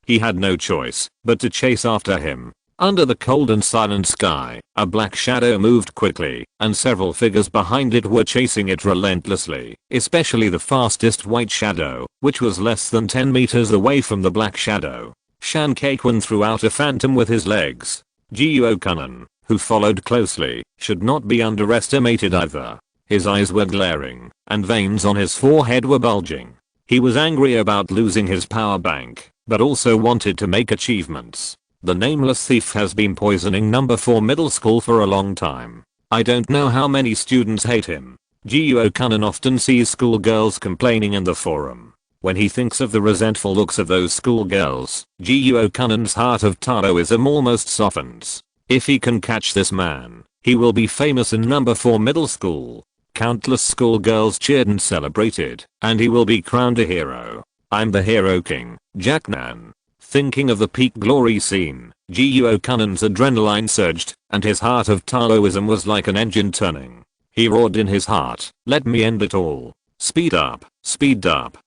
He had no choice but to chase after him. Under the cold and silent sky, a black shadow moved quickly, and several figures behind it were chasing it relentlessly, especially the fastest white shadow, which was less than 10 meters away from the black shadow. Shan Kei-kun threw out a phantom with his legs. Jiuo Kunan, who followed closely, should not be underestimated either. His eyes were glaring, and veins on his forehead were bulging. He was angry about losing his power bank, but also wanted to make achievements. The nameless thief has been poisoning number 4 middle school for a long time. I don't know how many students hate him. Jiuo Kunan often sees schoolgirls complaining in the forum. When he thinks of the resentful looks of those schoolgirls, Jiuo Kunan's heart of Taoism almost softens. If he can catch this man, he will be famous in number 4 middle school. Countless schoolgirls cheered and celebrated, and he will be crowned a hero. "I'm the hero king, Jack Nan." Thinking of the peak glory scene, Jiuo Kunan's adrenaline surged, and his heart of Taoism was like an engine turning. He roared in his heart, "Let me end it all. Speed up,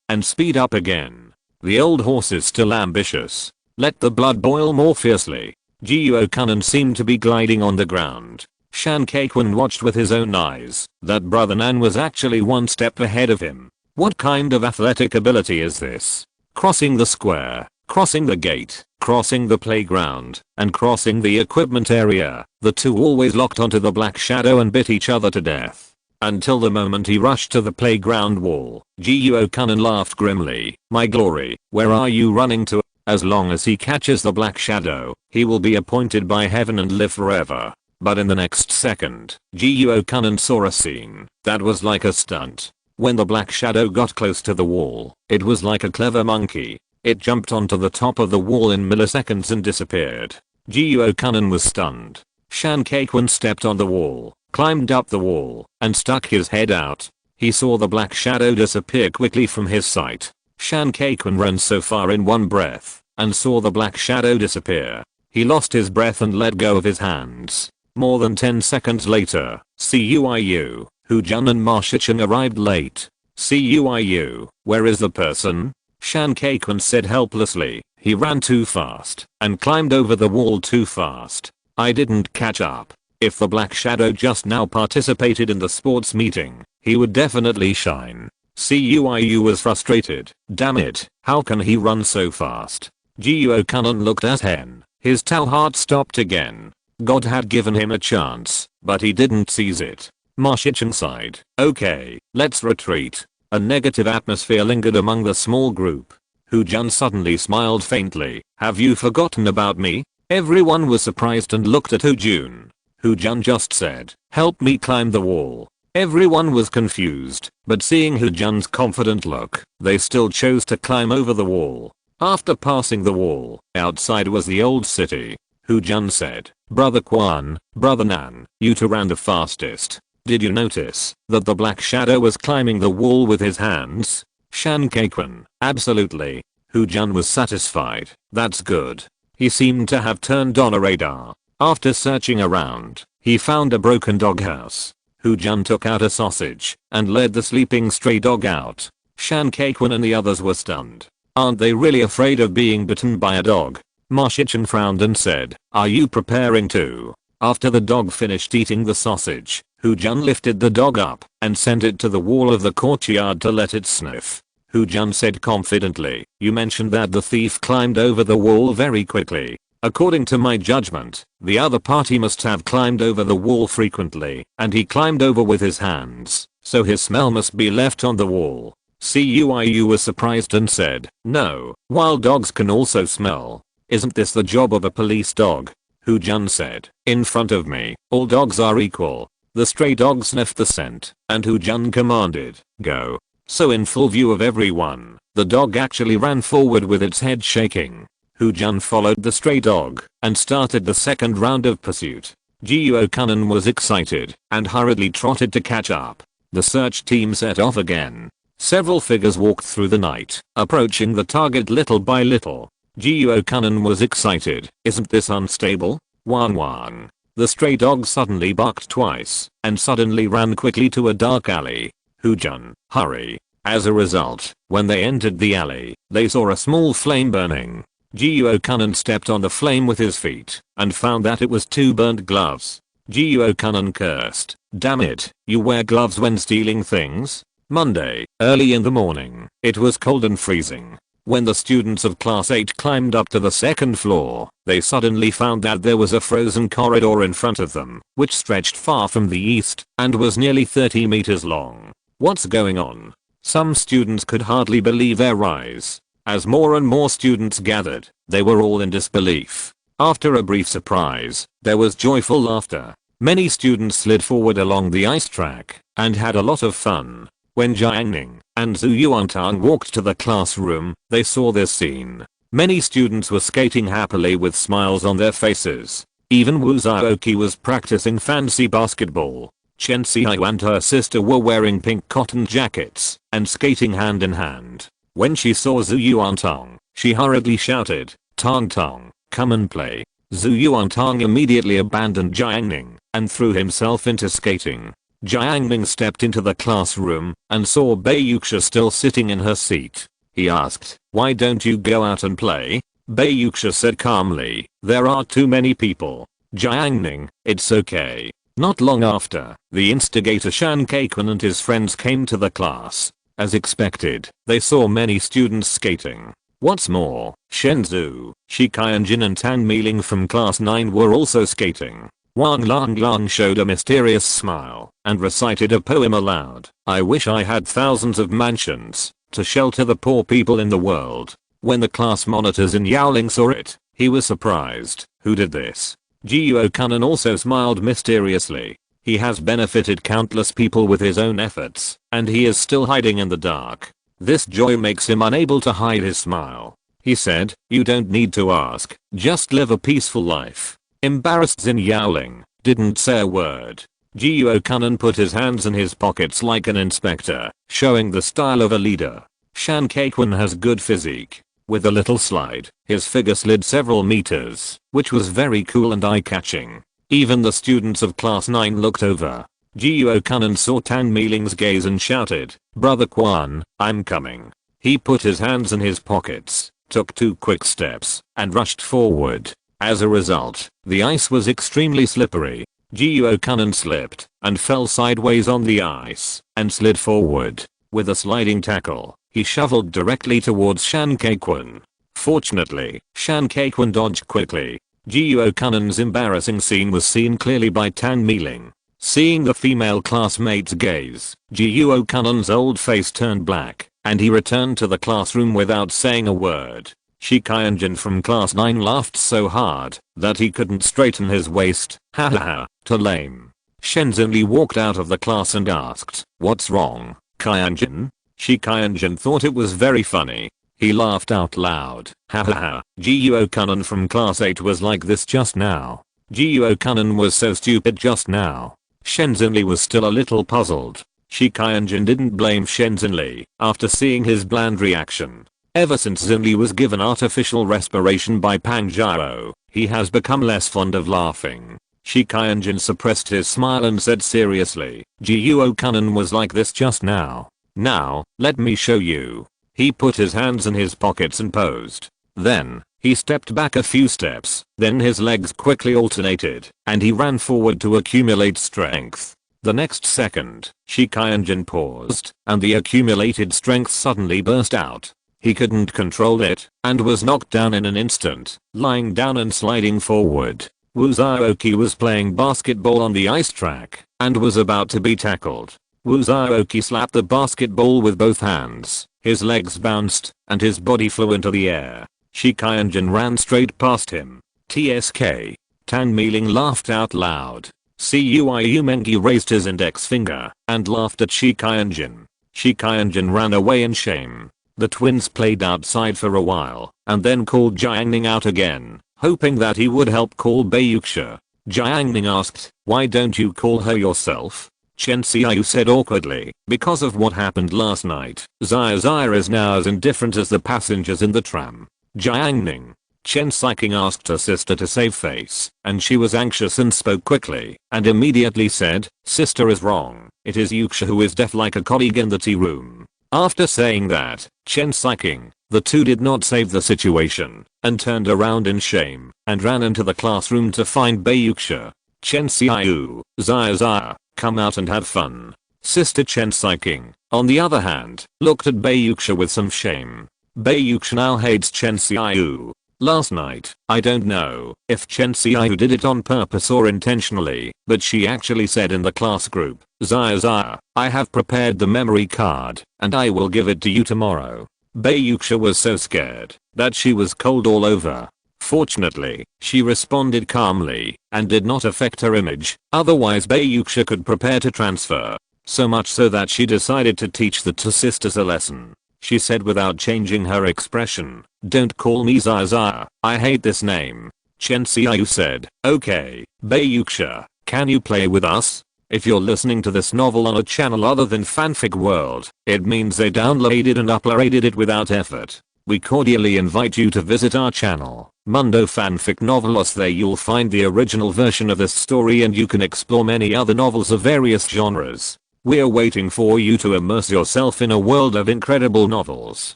and speed up again. The old horse is still ambitious. Let the blood boil more fiercely." Jiuo Kunan seemed to be gliding on the ground. Shan Kei-kun watched with his own eyes that Brother Nan was actually 1 step ahead of him. What kind of athletic ability is this? Crossing the square, crossing the gate, crossing the playground, and crossing the equipment area. The two always locked onto the black shadow and bit each other to death. Until the moment he rushed to the playground wall. Jiuo Kunan laughed grimly. "My glory, where are you running to?" As long as he catches the black shadow, he will be appointed by heaven and live forever. But in the next second, Jiuo Kunan saw a scene that was like a stunt. When the black shadow got close to the wall, it was like a clever monkey. It jumped onto the top of the wall in milliseconds and disappeared. Jiuo Kunan was stunned. Shan Kei-kun stepped on the wall, climbed up the wall, and stuck his head out. He saw the black shadow disappear quickly from his sight. Shan Kei-kun ran so far in one breath, and saw the black shadow disappear. He lost his breath and let go of his hands. More than 10 seconds later, Cuiu, Hu-jun and Ma Shicheng arrived late. "Cuiu, where is the person?" Shan Kei-kun said helplessly. "He ran too fast and climbed over the wall too fast. I didn't catch up. If the black shadow just now participated in the sports meeting, he would definitely shine." Cuiu was frustrated. "Damn it, how can he run so fast?" Jiuo Kunan looked at Hen. His Tao heart stopped again. God had given him a chance, but he didn't seize it. Ma Shicheng sighed. "Okay, let's retreat." A negative atmosphere lingered among the small group. Hu-jun suddenly smiled faintly. "Have you forgotten about me?" Everyone was surprised and looked at Hu-jun. Hu-jun just said, "Help me climb the wall." Everyone was confused, but seeing Hu-jun's confident look, they still chose to climb over the wall. After passing the wall, outside was the old city. Hu-jun said, "Brother Quan, Brother Nan, you two ran the fastest. Did you notice that the black shadow was climbing the wall with his hands?" Shan Kei-kun, "Absolutely." Hu-jun was satisfied. "That's good." He seemed to have turned on a radar. After searching around, he found a broken doghouse. Jun took out a sausage and led the sleeping stray dog out. Shan Kaikwon and the others were stunned. Aren't they really afraid of being bitten by a dog? Ma Shichen frowned and said, are you preparing to? After the dog finished eating the sausage, Jun lifted the dog up and sent it to the wall of the courtyard to let it sniff. Jun said confidently, you mentioned that the thief climbed over the wall very quickly. According to my judgment, the other party must have climbed over the wall frequently, and he climbed over with his hands, so his smell must be left on the wall. Cuiu was surprised and said, no, wild dogs can also smell. Isn't this the job of a police dog? Jun said, in front of me, all dogs are equal. The stray dog sniffed the scent, and Jun commanded, go. So in full view of everyone, the dog actually ran forward with its head shaking. Jun followed the stray dog and started the second round of pursuit. Jiuo Kanan was excited and hurriedly trotted to catch up. The search team set off again. Several figures walked through the night, approaching the target little by little. Jiuo Kanan was excited. Isn't this unstable? Wan Wan. The stray dog suddenly barked twice and suddenly ran quickly to a dark alley. Jun, hurry. As a result, when they entered the alley, they saw a small flame burning. Jiuo Kanan stepped on the flame with his feet and found that it was 2 burnt gloves. Jiuo Kanan cursed, damn it, you wear gloves when stealing things? Monday, early in the morning, it was cold and freezing. When the students of class 8 climbed up to the second floor, they suddenly found that there was a frozen corridor in front of them, which stretched far from the east and was nearly 30 meters long. What's going on? Some students could hardly believe their eyes. As more and more students gathered, they were all in disbelief. After a brief surprise, there was joyful laughter. Many students slid forward along the ice track and had a lot of fun. When Jiang Ning and Zhu Yuantang walked to the classroom, they saw this scene. Many students were skating happily with smiles on their faces. Even Wu Zhaoqi was practicing fancy basketball. Chen Xiao and her sister were wearing pink cotton jackets and skating hand in hand. When she saw Zhu Yuantang, she hurriedly shouted, Tong Tong, come and play. Zhu Yuantang immediately abandoned Jiang Ning and threw himself into skating. Jiang Ning stepped into the classroom and saw Bei Yuxia still sitting in her seat. He asked, why don't you go out and play? Bei Yuxia said calmly, there are too many people. Jiang Ning, it's okay. Not long after, the instigator Shan Kaikwon and his friends came to the class. As expected, they saw many students skating. What's more, Shenzhou, Shikayanjin and Tan Miling from class 9 were also skating. Wang Lang showed a mysterious smile and recited a poem aloud. I wish I had thousands of mansions to shelter the poor people in the world. When the class monitors in Yaoling saw it, he was surprised. Who did this? Jiuo Kanan also smiled mysteriously. He has benefited countless people with his own efforts, and he is still hiding in the dark. This joy makes him unable to hide his smile. He said, you don't need to ask, just live a peaceful life. Embarrassed Xin Yaoling didn't say a word. Jiuo Kanan put his hands in his pockets like an inspector, showing the style of a leader. Shan Kaikwon has good physique. With a little slide, his figure slid several meters, which was very cool and eye-catching. Even the students of class 9 looked over. Jiuo Kanan saw Tan Miling's gaze and shouted, Brother Quan, I'm coming. He put his hands in his pockets, took 2 quick steps, and rushed forward. As a result, the ice was extremely slippery. Jiuo Kanan slipped and fell sideways on the ice and slid forward. With a sliding tackle, he shoveled directly towards Shan Kaikwon. Fortunately, Shan Kaikwon dodged quickly. Jiuo Kanan's embarrassing scene was seen clearly by Tan Miling. Seeing the female classmate's gaze, Jiuo Kanan's old face turned black, and he returned to the classroom without saying a word. Shikayanjin from class 9 laughed so hard that he couldn't straighten his waist. Ha ha ha, too lame. Shenzhenli walked out of the class and asked, what's wrong, Kyanjin? Shikayanjin thought it was very funny. He laughed out loud. Ha ha ha, Jiuo Kanan from class 8 was like this just now. Jiuo Kanan was so stupid just now. Shenzhenli was still a little puzzled. Shikayanjin didn't blame Shenzhenli after seeing his bland reaction. Ever since Zhenli was given artificial respiration by Pang Zhao, He has become less fond of laughing. Shikayanjin suppressed his smile and said seriously, Gyuo-kunin was like this just now. Now, let me show you. He put his hands in his pockets and posed. Then, he stepped back a few steps, then his legs quickly alternated, and he ran forward to accumulate strength. The next second, Shikayanjin paused, and the accumulated strength suddenly burst out. He couldn't control it, and was knocked down in an instant, lying down and sliding forward. Wuzaoki was playing basketball on the ice track, and was about to be tackled. Wuzaoki slapped the basketball with both hands, his legs bounced, and his body flew into the air. Shikayanjin ran straight past him. TSK. Tang Mealing laughed out loud. Cuiu Mengi raised his index finger, and laughed at Shikayanjin. Shikayanjin ran away in shame. The twins played outside for a while, and then called Jiang Ning out again, hoping that he would help call Bayuxia. Jiang Ning asked, why don't you call her yourself? Chen Xiaoyu said awkwardly, because of what happened last night, Xia is now as indifferent as the passengers in the tram. Jiang Ning. Chen Xiaoyu asked her sister to save face, and she was anxious and spoke quickly, and immediately said, sister is wrong, it is Yuxia who is deaf like a colleague in the tea room. After saying that, Chen Xiaoyu, the two did not save the situation, and turned around in shame, and ran into the classroom to find Bayuxia. Chen Xiaoyu, Xia, come out and have fun. Sister Chen Xiaoyu, on the other hand, looked at Bayuxia with some shame. Bayuxia now hates Chen Xiaoyu. Last night, I don't know if Chen Xiaoyu did it on purpose or intentionally, but she actually said in the class group, Xia, I have prepared the memory card, and I will give it to you tomorrow. Bayuxia was so scared that she was cold all over. Fortunately, she responded calmly, and did not affect her image, otherwise Bayuxia could prepare to transfer. So much so that she decided to teach the two sisters a lesson. She said without changing her expression, don't call me Xia, I hate this name. Chen Xiaoyu said, okay, Bayuxia, can you play with us? If you're listening to this novel on a channel other than Fanfic World, it means they downloaded and uploaded it without effort. We cordially invite you to visit our channel, Mundo Fanfic Novelos. There you'll find the original version of this story and you can explore many other novels of various genres. We're waiting for you to immerse yourself in a world of incredible novels.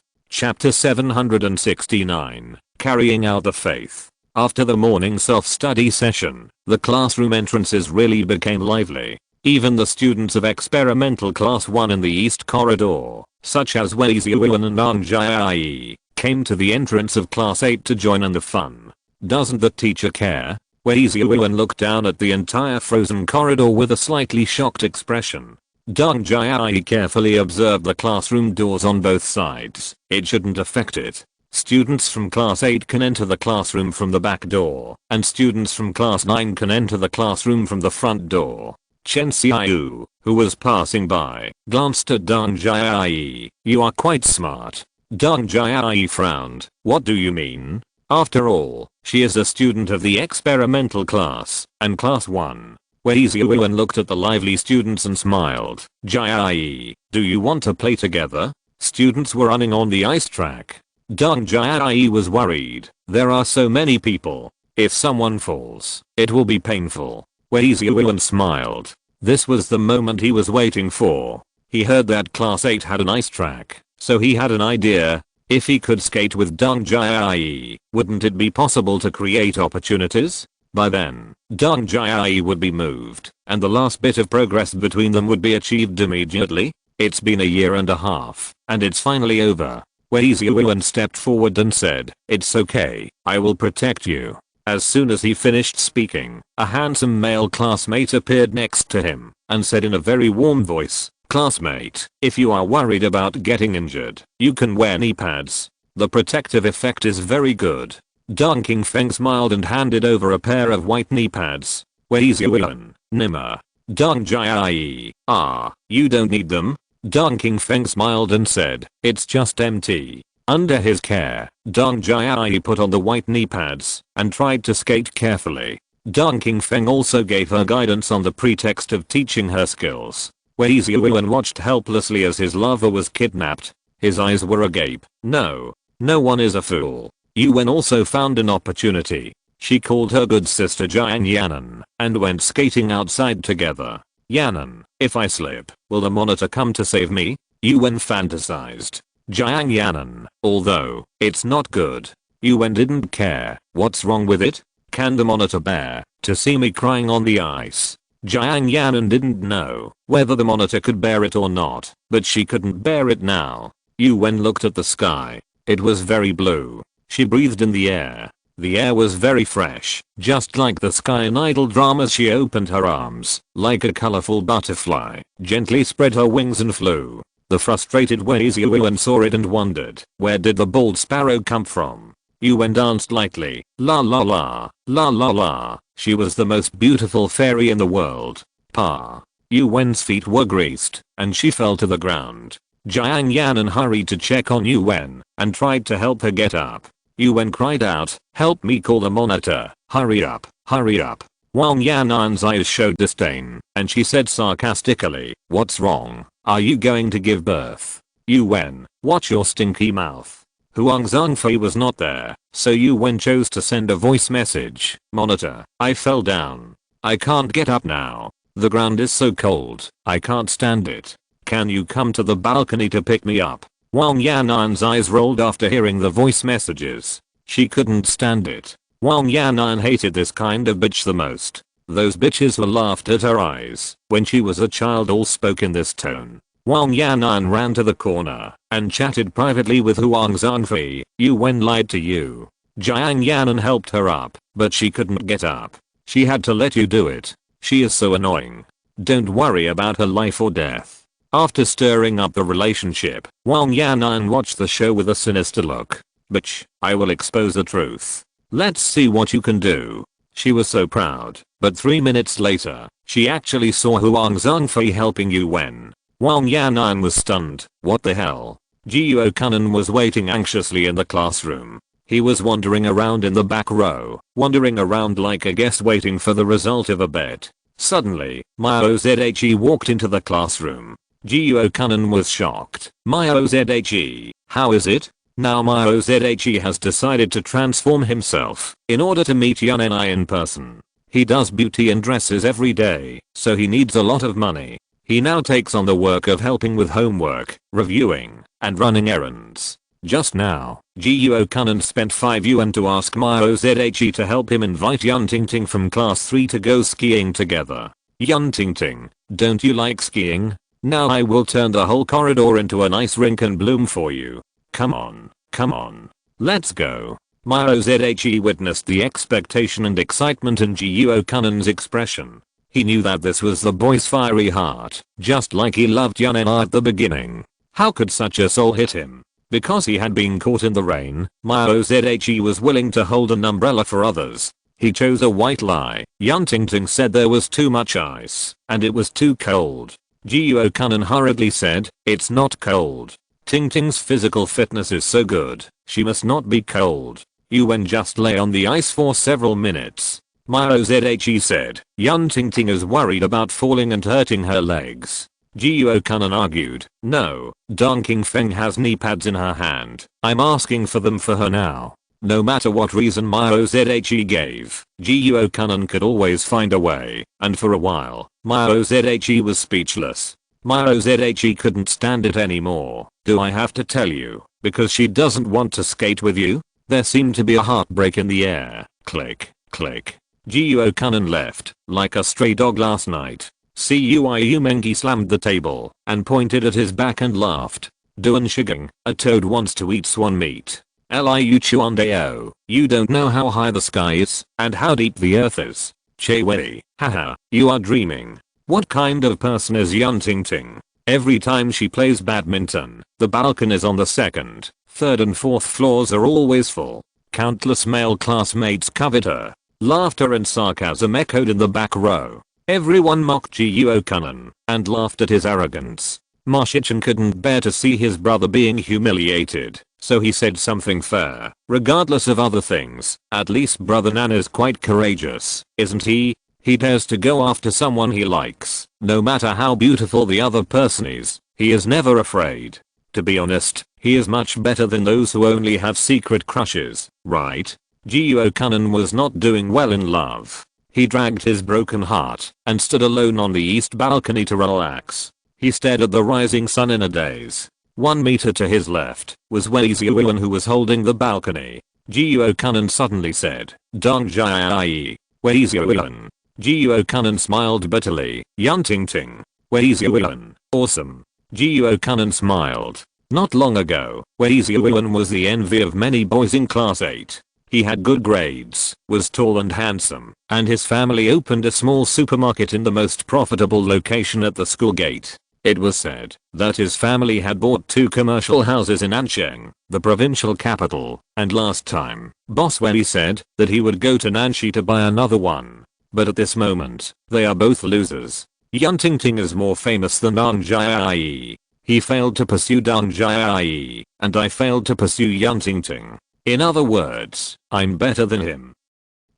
Chapter 769, Carrying Out the Faith. After the morning self-study session, the classroom entrances really became lively. Even the students of experimental class 1 in the east corridor, such as Wei Ziuan and Ang Jiai, came to the entrance of class 8 to join in the fun. Doesn't the teacher care? Wei Ziuan looked down at the entire frozen corridor with a slightly shocked expression. Deng Jiai carefully observed the classroom doors on both sides. It shouldn't affect it. Students from class 8 can enter the classroom from the back door, and students from class 9 can enter the classroom from the front door. Chen Xiaoyu, who was passing by, glanced at Deng Jiai. You are quite smart. Deng Jiai frowned. What do you mean? After all, she is a student of the experimental class, and class 1. Wei Ziuan looked at the lively students and smiled. Jiai, do you want to play together? Students were running on the ice track. Deng Jiai was worried. There are so many people. If someone falls, it will be painful. Wei Ziuan smiled. This was the moment he was waiting for. He heard that class 8 had an ice track, so he had an idea. If he could skate with Deng Jiai, wouldn't it be possible to create opportunities? By then, Deng Jiai would be moved, and the last bit of progress between them would be achieved immediately. It's been a year and a half, and it's finally over. Wei Ziuan stepped forward and said, it's okay, I will protect you. As soon as he finished speaking, a handsome male classmate appeared next to him, and said in a very warm voice, classmate, if you are worried about getting injured, you can wear knee pads. The protective effect is very good. Deng Qingfeng smiled and handed over a pair of white knee pads. Wei Ziuan, Nima. Deng Jiai, you don't need them? Deng Qingfeng smiled and said, it's just empty. Under his care, Deng Jiai put on the white knee pads and tried to skate carefully. Deng Qingfeng also gave her guidance on the pretext of teaching her skills. Wei Ziuan watched helplessly as his lover was kidnapped. His eyes were agape. No one is a fool. Yuan also found an opportunity. She called her good sister Jiang Ning and went skating outside together. Yanan, if I slip, will the monitor come to save me? Yuan fantasized. Jiang Yanan, although, it's not good. Yuan didn't care. What's wrong with it? Can the monitor bear to see me crying on the ice? Jiang Yanan didn't know whether the monitor could bear it or not, but she couldn't bear it now. Yuan looked at the sky. It was very blue. She breathed in the air. The air was very fresh, just like the sky in idle dramas. She opened her arms, like a colorful butterfly, gently spread her wings and flew. The frustrated Yuan saw it and wondered, where did the bald sparrow come from? Yuan danced lightly, la la la, la la la. She was the most beautiful fairy in the world. Pa. Yuan's feet were greased, and she fell to the ground. Jiang Yanan hurried to check on Yuan, and tried to help her get up. Yuan cried out, help me, call the monitor, hurry up, hurry up. Wang Yanan's eyes showed disdain, and she said sarcastically, what's wrong? Are you going to give birth? Yuan, watch your stinky mouth. Huang Zhangfei was not there, so Yuan chose to send a voice message. Monitor, I fell down. I can't get up now. The ground is so cold, I can't stand it. Can you come to the balcony to pick me up? Wang Yanan's eyes rolled after hearing the voice messages. She couldn't stand it. Wang Yanan hated this kind of bitch the most. Those bitches who laughed at her eyes when she was a child all spoke in this tone. Wang Yanan ran to the corner and chatted privately with Huang Zhangfei. Yuan lied to you. Jiang Yanan helped her up, but she couldn't get up. She had to let you do it. She is so annoying. Don't worry about her life or death. After stirring up the relationship, Wang Yanan watched the show with a sinister look. Bitch, I will expose the truth. Let's see what you can do. She was so proud, but 3 minutes later, she actually saw Huang Zhangfei helping Yuan. Wang Yanan was stunned. What the hell? Jiuo Kunan was waiting anxiously in the classroom. He was wandering around in the back row, wandering around like a guest waiting for the result of a bet. Suddenly, Mao Zhe walked into the classroom. Jiuo Kunan was shocked. Mao Zhe, how is it? Now Mao Zhe has decided to transform himself in order to meet Yan and I in person. He does beauty and dresses every day, so he needs a lot of money. He now takes on the work of helping with homework, reviewing, and running errands. Just now, Jiuo Kunan spent 5 yuan to ask Mao Zhe to help him invite Yan Tingting from class 3 to go skiing together. Yan Tingting, don't you like skiing? Now I will turn the whole corridor into an ice rink and bloom for you. Come on, come on. Let's go. Mao Zhe witnessed the expectation and excitement in Jiuo Kunan's expression. He knew that this was the boy's fiery heart, just like he loved Yan and I at the beginning. How could such a soul hit him? Because he had been caught in the rain, Mao Zhe was willing to hold an umbrella for others. He chose a white lie. Yan Tingting said there was too much ice, and it was too cold. Jiuo Kunan hurriedly said, it's not cold. Tingting's physical fitness is so good, she must not be cold. Yuan just lay on the ice for several minutes. Mao Zhe said, Yan Tingting is worried about falling and hurting her legs. Jiuo Kunan argued, no, Dong Qingfeng has knee pads in her hand. I'm asking for them for her now. No matter what reason Mao Zhe gave, Jiuo Kunan could always find a way, and for a while, Mao Zhe was speechless. Mao Zhe couldn't stand it anymore. Do I have to tell you, because she doesn't want to skate with you? There seemed to be a heartbreak in the air. Click, click. Jiuo Kunan left, like a stray dog last night. Ciu Mengi slammed the table, and pointed at his back and laughed. Duan Shigang, a toad wants to eat swan meat. Liu Chuandao, you don't know how high the sky is, and how deep the earth is. Che Wei, haha, you are dreaming. What kind of person is Yan Tingting? Every time she plays badminton, the balconies on the 2nd, 3rd and 4th floors are always full. Countless male classmates covet her. Laughter and sarcasm echoed in the back row. Everyone mocked Jiuo Kunan and laughed at his arrogance. Ma Shichen couldn't bear to see his brother being humiliated, so he said something fair. Regardless of other things, at least brother Nan is quite courageous, isn't he? He dares to go after someone he likes, no matter how beautiful the other person is. He is never afraid. To be honest, he is much better than those who only have secret crushes, right? Jiuokanan was not doing well in love. He dragged his broken heart and stood alone on the east balcony to relax. He stared at the rising sun in a daze. 1 meter to his left was Wei Xiaoyan, who was holding the balcony. Jiuokanan suddenly said, "Dong Jai Wei Xiaoyan." Jiuokanan smiled bitterly. "Yan Ting Ting. Wei Xiaoyan, awesome." Jiuokanan smiled. Not long ago, Wei Xiaoyan was the envy of many boys in class 8. He had good grades, was tall and handsome, and his family opened a small supermarket in the most profitable location at the school gate. It was said that his family had bought 2 commercial houses in Ansheng, the provincial capital, and last time, Boss Wei said that he would go to Nanxi to buy another one. But at this moment, they are both losers. Yan Ting Ting is more famous than Dong Jai. He failed to pursue Dong Jai, and I failed to pursue Yan Ting Ting. In other words, I'm better than him.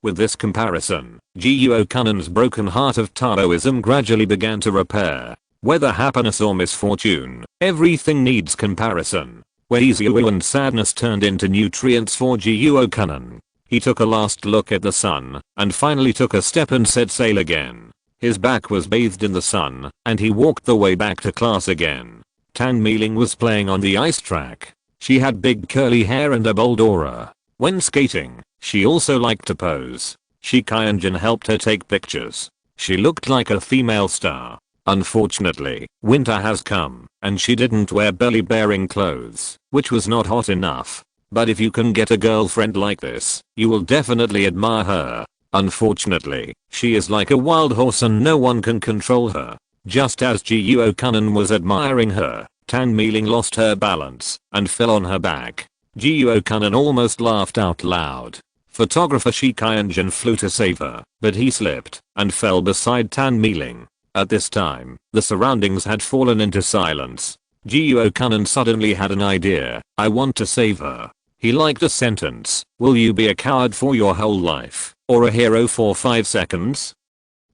With this comparison, Jiuokanan's broken heart of Taoism gradually began to repair. Whether happiness or misfortune, everything needs comparison. Wei Xiaoyan's sadness turned into nutrients for Jiuokanan. He took a last look at the sun, and finally took a step and said sail again. His back was bathed in the sun, and he walked the way back to class again. Tan Mealing was playing on the ice track. She had big curly hair and a bold aura. When skating, she also liked to pose. Shi Qianjin helped her take pictures. She looked like a female star. Unfortunately, winter has come, and she didn't wear belly-bearing clothes, which was not hot enough. But if you can get a girlfriend like this, you will definitely admire her. Unfortunately, she is like a wild horse and no one can control her. Just as Jiuokanan was admiring her, Tan Mealing lost her balance and fell on her back. Jiuokanan almost laughed out loud. Photographer Shi Qianjin flew to save her, but he slipped and fell beside Tan Mealing. At this time, the surroundings had fallen into silence. Jiuokanan suddenly had an idea. "I want to save her." He liked a sentence. "Will you be a coward for your whole life, or a hero for 5 seconds?"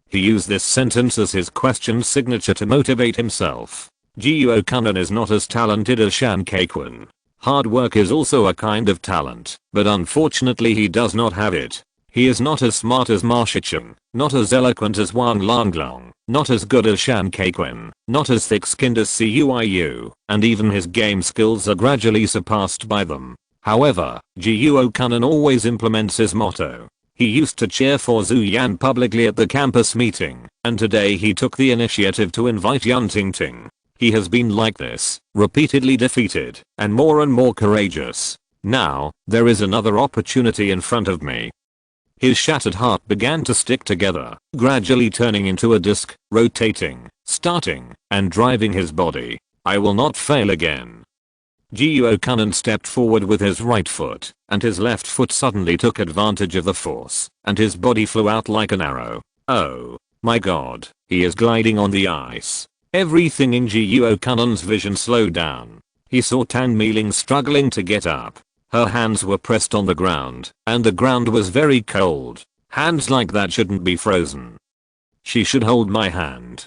He used this sentence as his question signature to motivate himself. Jiuokanan is not as talented as Shan Keiquan. Hard work is also a kind of talent, but unfortunately he does not have it. He is not as smart as Ma Shichen, not as eloquent as Wang Longlong, not as good as Shan Keiquan, not as thick-skinned as Cuiu, and even his game skills are gradually surpassed by them. However, Jiuokanan always implements his motto. He used to cheer for Zhu Yan publicly at the campus meeting, and today he took the initiative to invite Yan Ting Ting. He has been like this, repeatedly defeated, and more courageous. Now, there is another opportunity in front of me. His shattered heart began to stick together, gradually turning into a disc, rotating, starting, and driving his body. "I will not fail again." Jiuokanan stepped forward with his right foot, and his left foot suddenly took advantage of the force, and his body flew out like an arrow. Oh my god, he is gliding on the ice. Everything in Jiuokanan's vision slowed down. He saw Tan Mealing struggling to get up. Her hands were pressed on the ground, and the ground was very cold. Hands like that shouldn't be frozen. She should hold my hand.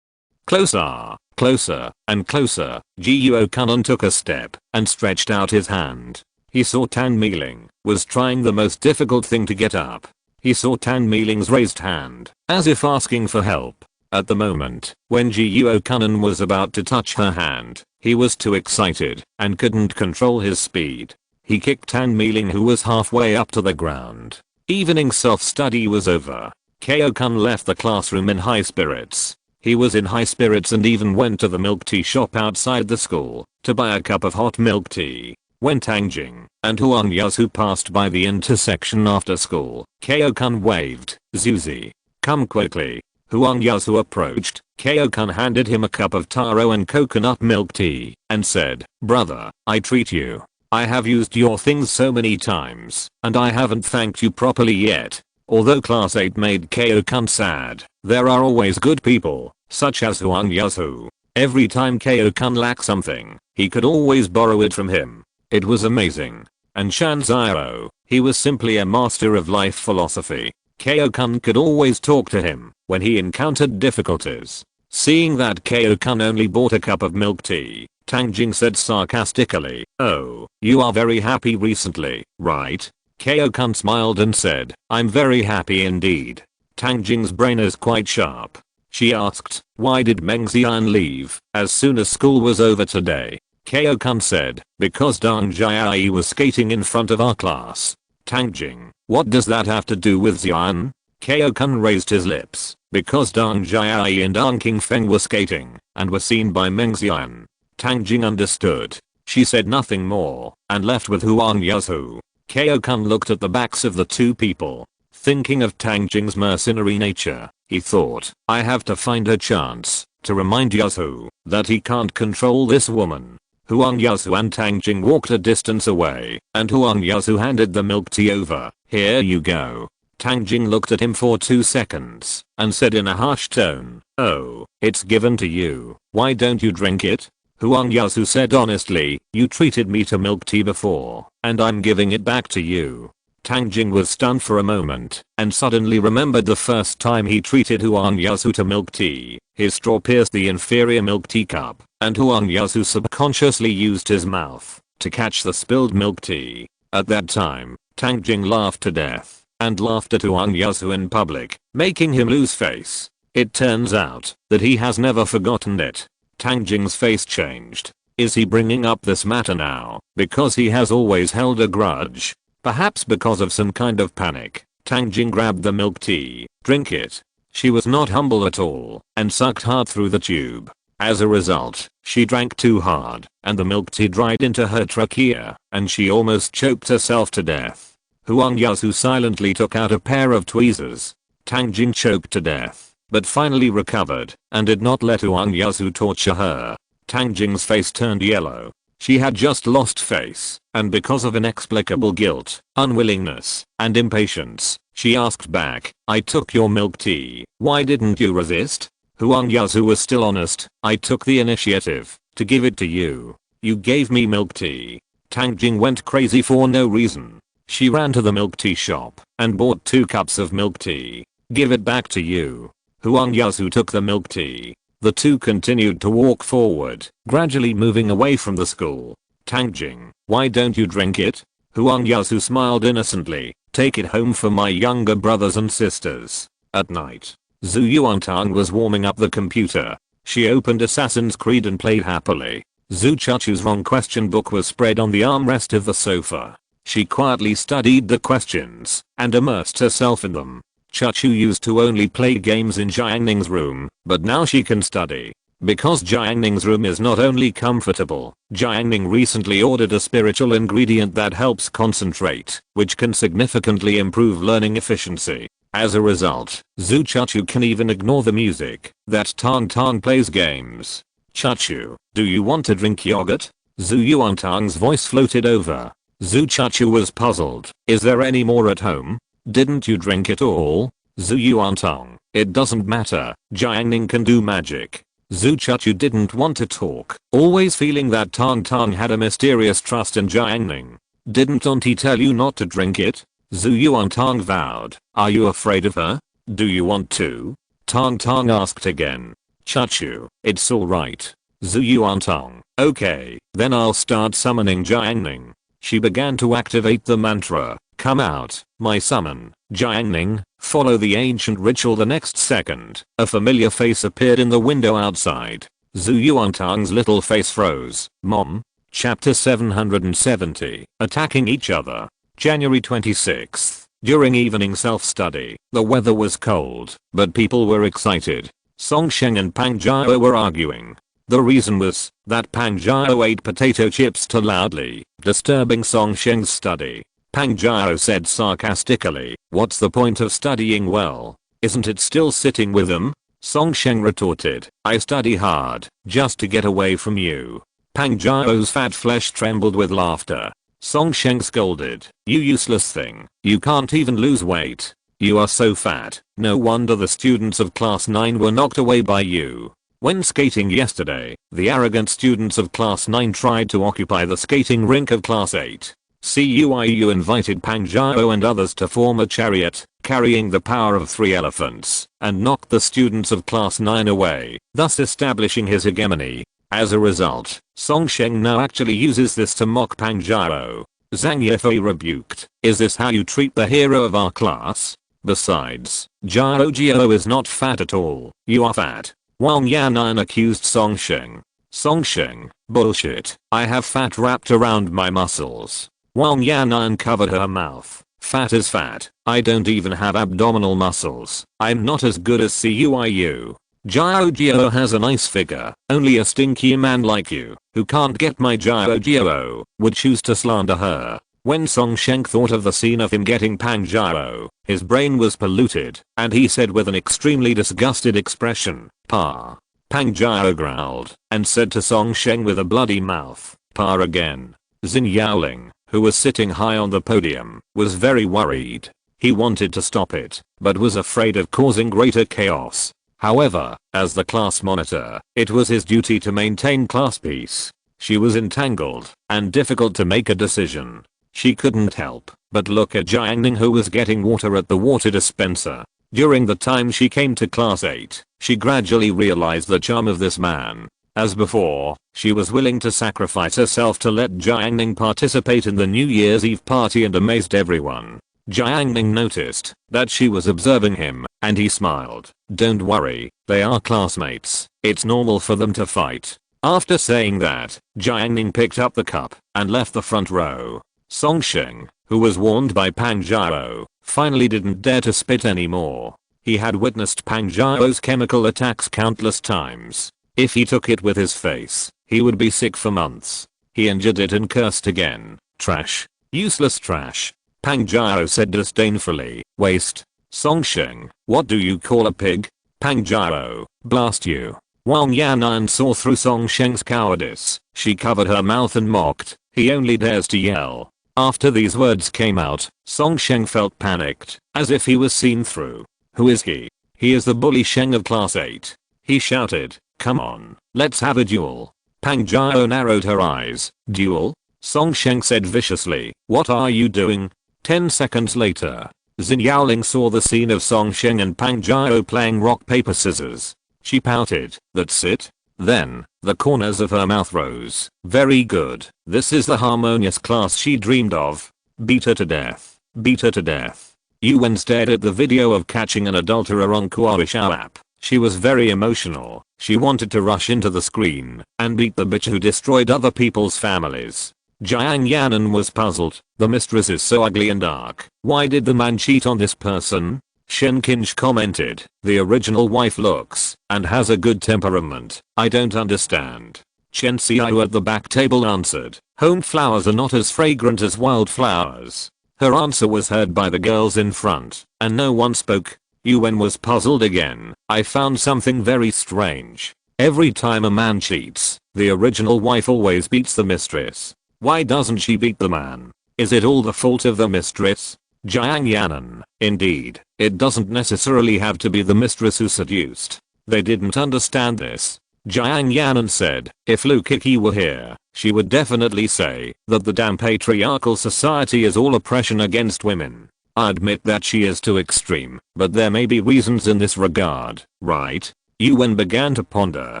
Closer, closer, and closer. Jiuokanan took a step and stretched out his hand. He saw Tan Mealing was trying the most difficult thing to get up. He saw Tan Mealing's raised hand, as if asking for help. At the moment, when Jiuokanan was about to touch her hand, he was too excited and couldn't control his speed. He kicked Tan Mealing, who was halfway up to the ground. Evening self-study was over. Kyo-kun left the classroom in high spirits. He was in high spirits and even went to the milk tea shop outside the school to buy a cup of hot milk tea. When Tang Jing and Huang Yasu passed by the intersection after school, Kyo-kun waved. "Zuzi, come quickly." Huang Yasu approached. Kyo-kun handed him a cup of taro and coconut milk tea and said, "Brother, I treat you. I have used your things so many times, and I haven't thanked you properly yet." Although class 8 made Kyo-kun sad, there are always good people, such as Huang Yasu. Every time Kyo-kun lacked something, he could always borrow it from him. It was amazing. And Shan Zhao, he was simply a master of life philosophy. Kyo-kun could always talk to him when he encountered difficulties. Seeing that Kyo-kun only bought a cup of milk tea, Tang Jing said sarcastically, "Oh, you are very happy recently, right?" Kyo-kun smiled and said, I'm very happy indeed. Tang Jing's brain is quite sharp. She asked, why did Meng Xian leave as soon as school was over today? Kyo-kun said, because Dang Jiai was skating in front of our class. Tang Jing, what does that have to do with Xian? Kyo-kun raised his lips, because Dang Jiai and Dang Qingfeng were skating and were seen by Meng Xian. Tang Jing understood. She said nothing more and left with Huang Yasu. Kyo-kun looked at the backs of the two people. Thinking of Tang Jing's mercenary nature, he thought, I have to find a chance to remind Yasu that he can't control this woman. Huang Yasu and Tang Jing walked a distance away, and Huang Yasu handed the milk tea over. Here you go. Tang Jing looked at him for 2 seconds and said in a harsh tone, oh, it's given to you. Why don't you drink it? Huang Yasu said honestly, you treated me to milk tea before, and I'm giving it back to you. Tang Jing was stunned for a moment and suddenly remembered the first time he treated Huang Yasu to milk tea. His straw pierced the inferior milk tea cup, and Huang Yasu subconsciously used his mouth to catch the spilled milk tea. At that time, Tang Jing laughed to death and laughed at Huang Yasu in public, making him lose face. It turns out that he has never forgotten it. Tang Jing's face changed. Is he bringing up this matter now because he has always held a grudge? Perhaps because of some kind of panic. Tang Jing grabbed the milk tea. Drink it. She was not humble at all and sucked hard through the tube. As a result, she drank too hard and the milk tea dried into her trachea and she almost choked herself to death. Huang Yasu silently took out a pair of tweezers. Tang Jing choked to death but finally recovered and did not let Huang Yasu torture her. Tang Jing's face turned yellow. She had just lost face, and because of inexplicable guilt, unwillingness, and impatience, she asked back, I took your milk tea, why didn't you resist? Huang Yasu was still honest, I took the initiative to give it to you. You gave me milk tea. Tang Jing went crazy for no reason. She ran to the milk tea shop and bought 2 cups of milk tea. Give it back to you. Huang Yasu took the milk tea. The two continued to walk forward, gradually moving away from the school. Tang Jing, why don't you drink it? Huang Yasu smiled innocently. Take it home for my younger brothers and sisters. At night, Zhu Yuantang was warming up the computer. She opened Assassin's Creed and played happily. Zhu Chuchu's wrong question book was spread on the armrest of the sofa. She quietly studied the questions and immersed herself in them. Chuchu used to only play games in Jiang Ning's room, but now she can study. Because Jiang Ning's room is not only comfortable, Jiang Ning recently ordered a spiritual ingredient that helps concentrate, which can significantly improve learning efficiency. As a result, Zhu Chuchu can even ignore the music that Tang Tang plays games. Chuchu, do you want to drink yogurt? Zhu Yuantang's voice floated over. Zhu Chuchu was puzzled. Is there any more at home? Didn't you drink it all? Zhu Yuantang, it doesn't matter. Jiang Ning can do magic. Zhu Chuchu didn't want to talk, always feeling that Tang Tang had a mysterious trust in Jiang Ning. Didn't Auntie tell you not to drink it? Zhu Yuantang vowed. Are you afraid of her? Do you want to? Tang Tang asked again. Chuchu, it's alright. Zhu Yuantang, okay, then I'll start summoning Jiang Ning. She began to activate the mantra. Come out, my summon, Jiang Ning. Follow the ancient ritual. The next second, a familiar face appeared in the window outside. Zhu Yuantang's little face froze. Mom? Chapter 770. Attacking each other. January 26th. During evening self-study, the weather was cold, but people were excited. Song Sheng and Pang Jiao were arguing. The reason was that Pang Jiao ate potato chips too loudly, disturbing Song Sheng's study. Pang Jiao said sarcastically, what's the point of studying well? Isn't it still sitting with them? Song Sheng retorted, I study hard, just to get away from you. Pang Jiao's fat flesh trembled with laughter. Song Sheng scolded, you useless thing, you can't even lose weight. You are so fat, no wonder the students of class 9 were knocked away by you. When skating yesterday, the arrogant students of class 9 tried to occupy the skating rink of class 8. CUIU invited Pang Jiao and others to form a chariot, carrying the power of 3 elephants, and knocked the students of class 9 away, thus establishing his hegemony. As a result, Song Sheng now actually uses this to mock Pang Jiao. Zhang Yifei rebuked. Is this how you treat the hero of our class? Besides, Zhao Jiao is not fat at all. You are fat. Wang Yan'an accused Song Sheng. Song Sheng, bullshit. I have fat wrapped around my muscles. Wang Yan'an covered her mouth. Fat is fat. I don't even have abdominal muscles. I'm not as good as CUIU. Jiao Jiao has a nice figure. Only a stinky man like you, who can't get my Jiao Jiao, would choose to slander her. When Song Sheng thought of the scene of him getting Pang Jiao, his brain was polluted, and he said with an extremely disgusted expression, "Pa." Pang Jiao growled, and said to Song Sheng with a bloody mouth, "Pa again." Xin Yaoling, who was sitting high on the podium, was very worried. He wanted to stop it, but was afraid of causing greater chaos. However, as the class monitor, it was his duty to maintain class peace. She was entangled, and difficult to make a decision. She couldn't help but look at Jiang Ning, who was getting water at the water dispenser. During the time she came to class 8, she gradually realized the charm of this man. As before, she was willing to sacrifice herself to let Jiang Ning participate in the New Year's Eve party and amazed everyone. Jiang Ning noticed that she was observing him, and he smiled. Don't worry, they are classmates. It's normal for them to fight. After saying that, Jiang Ning picked up the cup and left the front row. Song Sheng, who was warned by Pang Jiao, finally didn't dare to spit anymore. He had witnessed Pang Jiao's chemical attacks countless times. If he took it with his face, he would be sick for months. He injured it and cursed again. Trash. Useless trash. Pang Jiao said disdainfully. Waste. Song Sheng, what do you call a pig? Pang Jiao, blast you. Wang Yan'an saw through Song Sheng's cowardice. She covered her mouth and mocked. He only dares to yell. After these words came out, Song Sheng felt panicked, as if he was seen through. Who is he? He is the bully Sheng of class 8. He shouted, come on, let's have a duel. Pang Jiao narrowed her eyes. Duel? Song Sheng said viciously, what are you doing? 10 seconds later, Xin Yaoling saw the scene of Song Sheng and Pang Jiao playing rock paper scissors. She pouted, that's it? Then, the corners of her mouth rose. Very good. This is the harmonious class she dreamed of. Beat her to death. Beat her to death. Yuan stared at the video of catching an adulterer on Kuaishao app. She was very emotional. She wanted to rush into the screen and beat the bitch who destroyed other people's families. Jiang Yanan was puzzled. The mistress is so ugly and dark. Why did the man cheat on this person? Shen Qinsh commented, the original wife looks and has a good temperament. I don't understand. Chen Xiao at the back table answered, home flowers are not as fragrant as wildflowers. Her answer was heard by the girls in front, and no one spoke. Yuan was puzzled again. I found something very strange. Every time a man cheats, the original wife always beats the mistress. Why doesn't she beat the man? Is it all the fault of the mistress? Jiang Yanan, indeed, it doesn't necessarily have to be the mistress who seduced. They didn't understand this. Jiang Yanan said, if Lu Kiki were here, she would definitely say that the damn patriarchal society is all oppression against women. I admit that she is too extreme, but there may be reasons in this regard, right? Yuan began to ponder.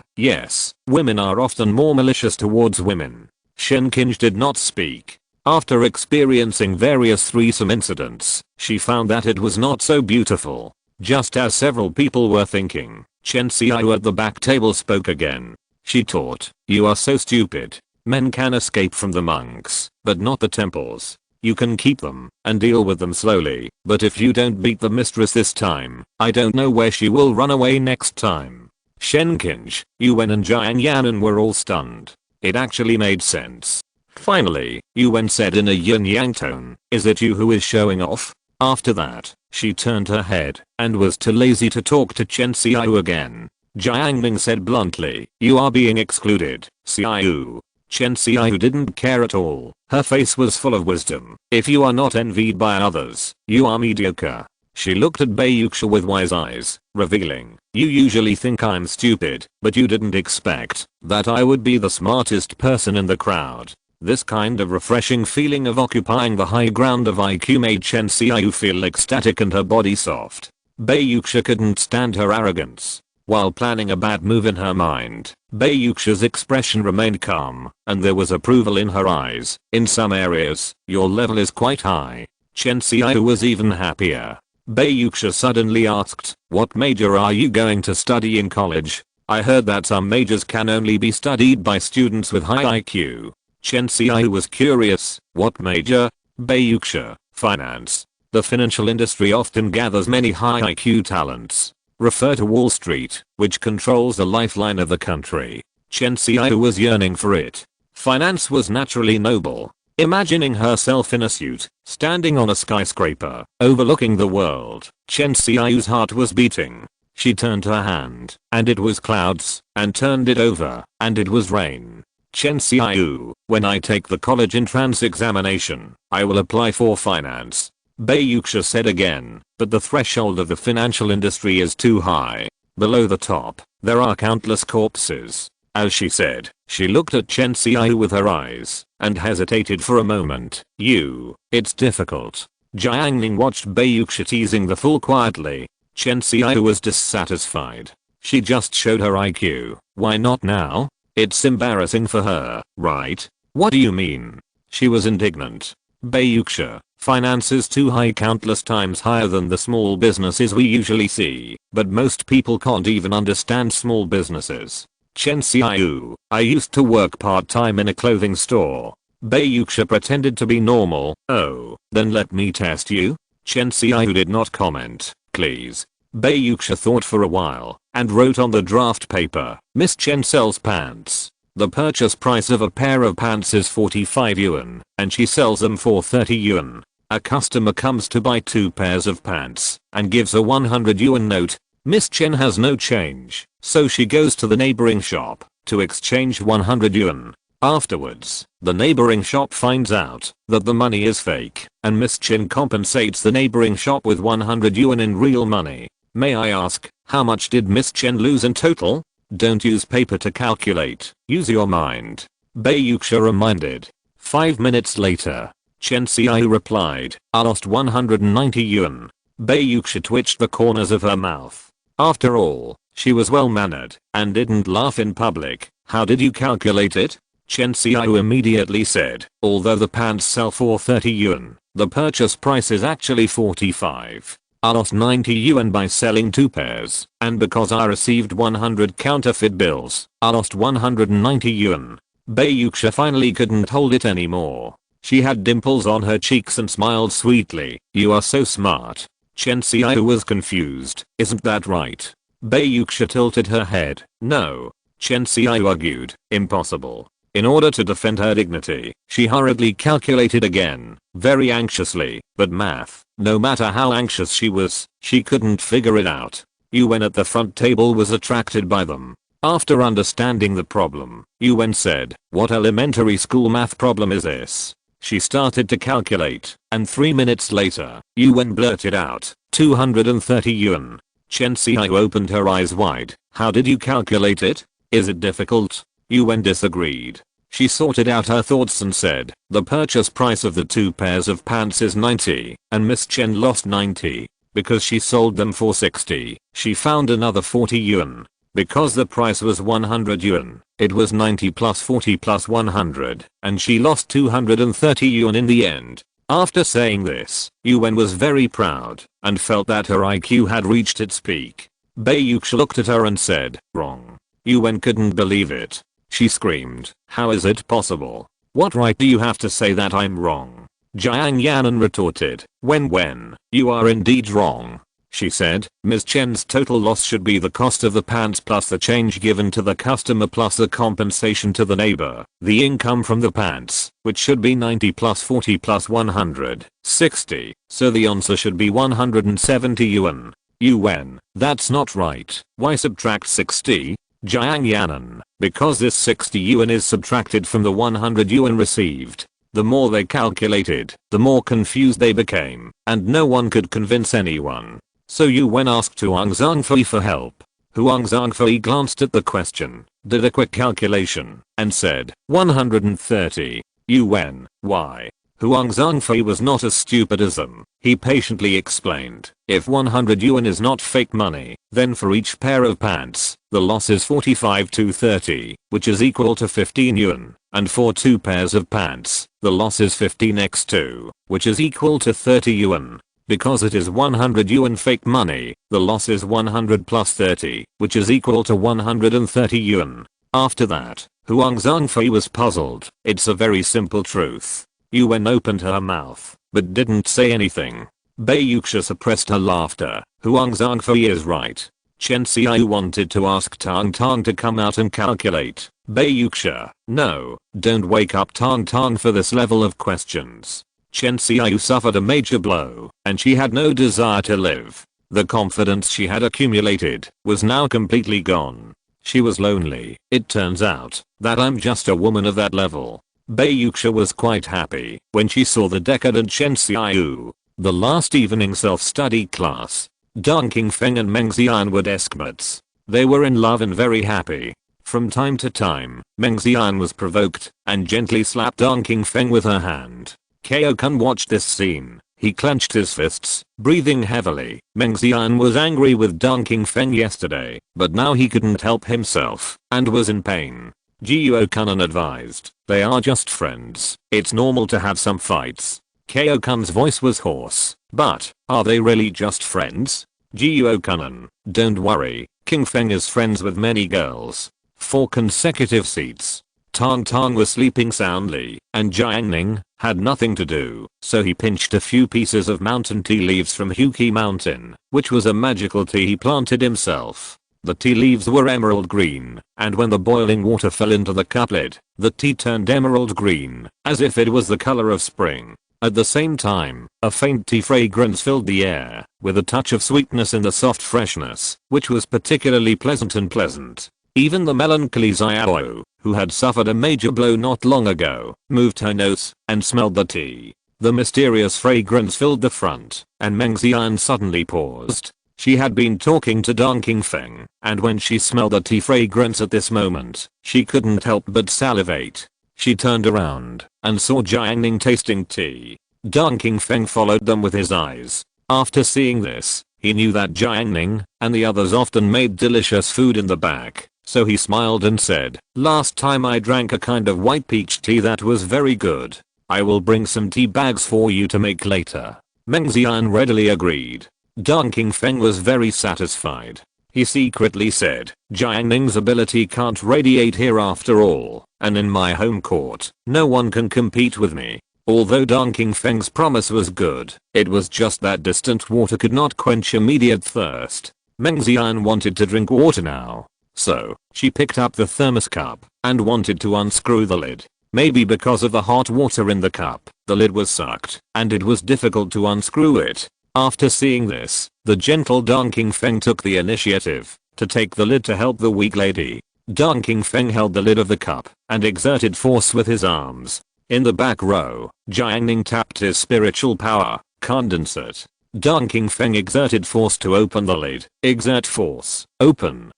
Yes, women are often more malicious towards women. Shen Qinsh did not speak. After experiencing various threesome incidents, she found that it was not so beautiful. Just as several people were thinking, Chen Xiao at the back table spoke again. She taught, you are so stupid. Men can escape from the monks, but not the temples. You can keep them and deal with them slowly, but if you don't beat the mistress this time, I don't know where she will run away next time. Shen Qinsh, Yuan and Jiang Yanan were all stunned. It actually made sense. Finally, Yuan said in a yin-yang tone, is it you who is showing off? After that, she turned her head and was too lazy to talk to Chen Xiao again. Jiang Ning said bluntly, you are being excluded, Xiao. Chen Xiao didn't care at all. Her face was full of wisdom. If you are not envied by others, you are mediocre. She looked at Bai Yuxia with wise eyes, revealing, you usually think I'm stupid, but you didn't expect that I would be the smartest person in the crowd. This kind of refreshing feeling of occupying the high ground of IQ made Chen Xiao feel ecstatic and her body soft. Bai Yuxia couldn't stand her arrogance. While planning a bad move in her mind, Bayuksha's expression remained calm, and there was approval in her eyes. In some areas, your level is quite high. Chen Xiao was even happier. Bayuksha suddenly asked, what major are you going to study in college? I heard that some majors can only be studied by students with high IQ. Chen Xiao was curious, what major? Bayuksha, finance. The financial industry often gathers many high IQ talents. Refer to Wall Street, which controls the lifeline of the country. Chen Xiao was yearning for it. Finance was naturally noble. Imagining herself in a suit, standing on a skyscraper, overlooking the world, Chen Xiao's heart was beating. She turned her hand, and it was clouds, and turned it over, and it was rain. Chen Xiao, when I take the college entrance examination, I will apply for finance. Bayuksha said again, but the threshold of the financial industry is too high. Below the top, there are countless corpses. As she said, she looked at Chen Xiao with her eyes, and hesitated for a moment. It's difficult. Jiang Ning watched Bayuksha teasing the fool quietly. Chen Xiao was dissatisfied. She just showed her IQ. Why not now? It's embarrassing for her, right? What do you mean? She was indignant. Bayuksha, finance is too high, countless times higher than the small businesses we usually see, but most people can't even understand small businesses. Chen Xiao, I used to work part-time in a clothing store. Bayuksha pretended to be normal. Oh, then let me test you? Chen Xiao did not comment. Please. Bayuksha thought for a while, and wrote on the draft paper, Miss Chen sells pants. The purchase price of a pair of pants is 45 yuan, and she sells them for 30 yuan. A customer comes to buy 2 pairs of pants, and gives a 100 yuan note. Miss Chen has no change, so she goes to the neighboring shop, to exchange 100 yuan. Afterwards, the neighboring shop finds out that the money is fake, and Miss Chen compensates the neighboring shop with 100 yuan in real money. May I ask, how much did Miss Chen lose in total? Don't use paper to calculate, use your mind. Bayuksha reminded. 5 minutes later, Chen Xiao replied, I lost 190 yuan. Bayuksha twitched the corners of her mouth. After all, she was well-mannered, and didn't laugh in public. How did you calculate it? Chen Xiao immediately said, although the pants sell for 30 yuan, the purchase price is actually 45. I lost 90 yuan by selling 2 pairs, and because I received 100 counterfeit bills, I lost 190 yuan. Bayuksha finally couldn't hold it anymore. She had dimples on her cheeks and smiled sweetly. You are so smart. Chen Xiao was confused. Isn't that right? Bayuksha tilted her head. No. Chen Xiao argued. Impossible. In order to defend her dignity, she hurriedly calculated again, very anxiously, but math, no matter how anxious she was, she couldn't figure it out. Yuan at the front table was attracted by them. After understanding the problem, Yuan said, what elementary school math problem is this? She started to calculate, and 3 minutes later, Yuan blurted out, 230 yuan. Chen Xiao opened her eyes wide. How did you calculate it? Is it difficult? Yuan disagreed. She sorted out her thoughts and said, the purchase price of the 2 pairs of pants is 90, and Miss Chen lost 90. Because she sold them for 60, she found another 40 yuan. Because the price was 100 yuan, it was 90 plus 40 plus 100, and she lost 230 yuan in the end. After saying this, Yuan was very proud, and felt that her IQ had reached its peak. Bayuksha looked at her and said, wrong. Yuan couldn't believe it. She screamed, how is it possible? What right do you have to say that I'm wrong? Jiang Ning retorted, when, you are indeed wrong. She said, Ms. Chen's total loss should be the cost of the pants plus the change given to the customer plus the compensation to the neighbor, the income from the pants, which should be 90 plus 40 plus 100, 60, so the answer should be 170 yuan. Yuan, that's not right. Why subtract 60? Jiang Ning, because this 60 yuan is subtracted from the 100 yuan received. The more they calculated, the more confused they became, and no one could convince anyone. So Yuan asked Huang Zhangfei for help. Huang Zhangfei glanced at the question, did a quick calculation, and said, 130. Yuan, why? Huang Zhangfei was not as stupid as them. He patiently explained, if 100 yuan is not fake money, then for each pair of pants, the loss is 45 to 30, which is equal to 15 yuan, and for 2 pairs of pants, the loss is 15x2, which is equal to 30 yuan. Because it is 100 yuan fake money, the loss is 100 plus 30, which is equal to 130 yuan. After that, Huang Zhangfei was puzzled. It's a very simple truth. Yuan opened her mouth, but didn't say anything. Bei Yuxia suppressed her laughter. Huang Zhangfei is right. Chen Xiaoyu wanted to ask Tang Tang to come out and calculate. Bei Yuxia, no, don't wake up Tang Tang for this level of questions. Chen Xiaoyu suffered a major blow, and she had no desire to live. The confidence she had accumulated was now completely gone. She was lonely. It turns out that I'm just a woman of that level. Bei Yuxia was quite happy when she saw the decadent Chen Xiaoyu. The last evening self-study class, Dong Qingfeng and Meng Xian were deskmates. They were in love and very happy. From time to time, Meng Xian was provoked and gently slapped Dong Qingfeng with her hand. Kao-kun watched this scene. He clenched his fists, breathing heavily. Meng Xian was angry with Dong Qingfeng yesterday, but now he couldn't help himself and was in pain. Jiao-kun advised, they are just friends. It's normal to have some fights. Kao-kun's voice was hoarse. But, are they really just friends? Jiao-kun, don't worry, Qingfeng is friends with many girls. 4 consecutive seats. Tang Tang was sleeping soundly, and Jiang Ning had nothing to do, so he pinched a few pieces of mountain tea leaves from Huqi Mountain, which was a magical tea he planted himself. The tea leaves were emerald green, and when the boiling water fell into the cup lid, the tea turned emerald green, as if it was the color of spring. At the same time, a faint tea fragrance filled the air, with a touch of sweetness in the soft freshness, which was particularly pleasant. Even the melancholy Xiaoyu, who had suffered a major blow not long ago, moved her nose and smelled the tea. The mysterious fragrance filled the front, and Meng Xian suddenly paused. She had been talking to Dong Qingfeng, and when she smelled the tea fragrance at this moment, she couldn't help but salivate. She turned around and saw Jiang Ning tasting tea. Dong Qingfeng followed them with his eyes. After seeing this, he knew that Jiang Ning and the others often made delicious food in the back, so he smiled and said, last time I drank a kind of white peach tea that was very good. I will bring some tea bags for you to make later. Meng Xian readily agreed. Dong Qingfeng was very satisfied. He secretly said, Jiang Ning's ability can't radiate here after all, and in my home court, no one can compete with me. Although Dong Qingfeng's promise was good, it was just that distant water could not quench immediate thirst. Meng Xian wanted to drink water now. So, she picked up the thermos cup and wanted to unscrew the lid. Maybe because of the hot water in the cup, the lid was sucked, and it was difficult to unscrew it. After seeing this, the gentle Dong Qingfeng took the initiative to take the lid to help the weak lady. Dong Qingfeng held the lid of the cup and exerted force with his arms. In the back row, Jiang Ning tapped his spiritual power, condensate. Dong Qingfeng exerted force to open the lid. Exert force. Open.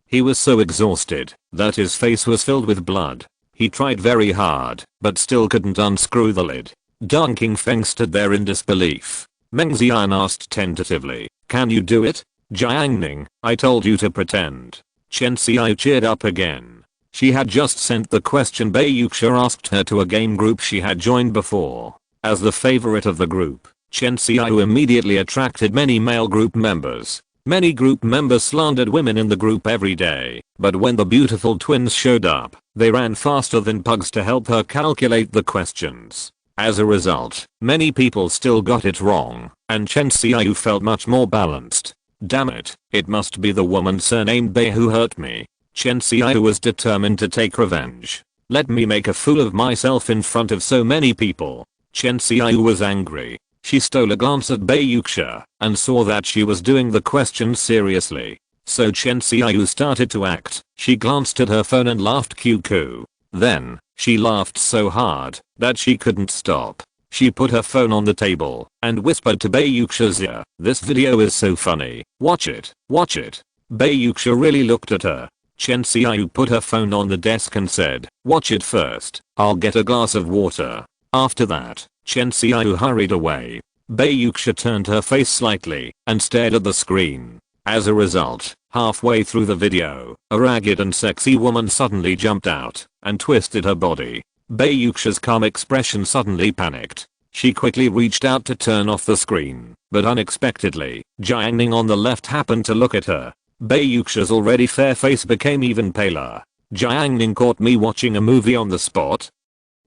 He was so exhausted that his face was filled with blood. He tried very hard, but still couldn't unscrew the lid. Dong Qingfeng stood there in disbelief. Meng Xian asked tentatively, can you do it? Jiang Ning, I told you to pretend. Chen Xiaoyu cheered up again. She had just sent the question Bei Yuxia asked her to a game group she had joined before. As the favorite of the group, Chen Xiaoyu immediately attracted many male group members. Many group members slandered women in the group every day, but when the beautiful twins showed up, they ran faster than pugs to help her calculate the questions. As a result, many people still got it wrong, and Chen Xiaoyu felt much more balanced. Damn it, it must be the woman surnamed Bei who hurt me. Chen Xiaoyu was determined to take revenge. Let me make a fool of myself in front of so many people. Chen Xiaoyu was angry. She stole a glance at Bei Yuxia and saw that she was doing the questions seriously. So Chen Xiaoyu started to act. She glanced at her phone and laughed cuckoo. Then, she laughed so hard that she couldn't stop. She put her phone on the table and whispered to Bei Yuxia's ear, this video is so funny. Watch it. Bei Yuxia really looked at her. Chen Xiaoyu put her phone on the desk and said, watch it first. I'll get a glass of water. After that, Chen Xiao hurried away. Bayuxia turned her face slightly and stared at the screen. As a result, halfway through the video, a ragged and sexy woman suddenly jumped out and twisted her body. Bayuxia's calm expression suddenly panicked. She quickly reached out to turn off the screen, but unexpectedly, Jiang Ning on the left happened to look at her. Bayuxia's already fair face became even paler. Jiang Ning caught me watching a movie on the spot.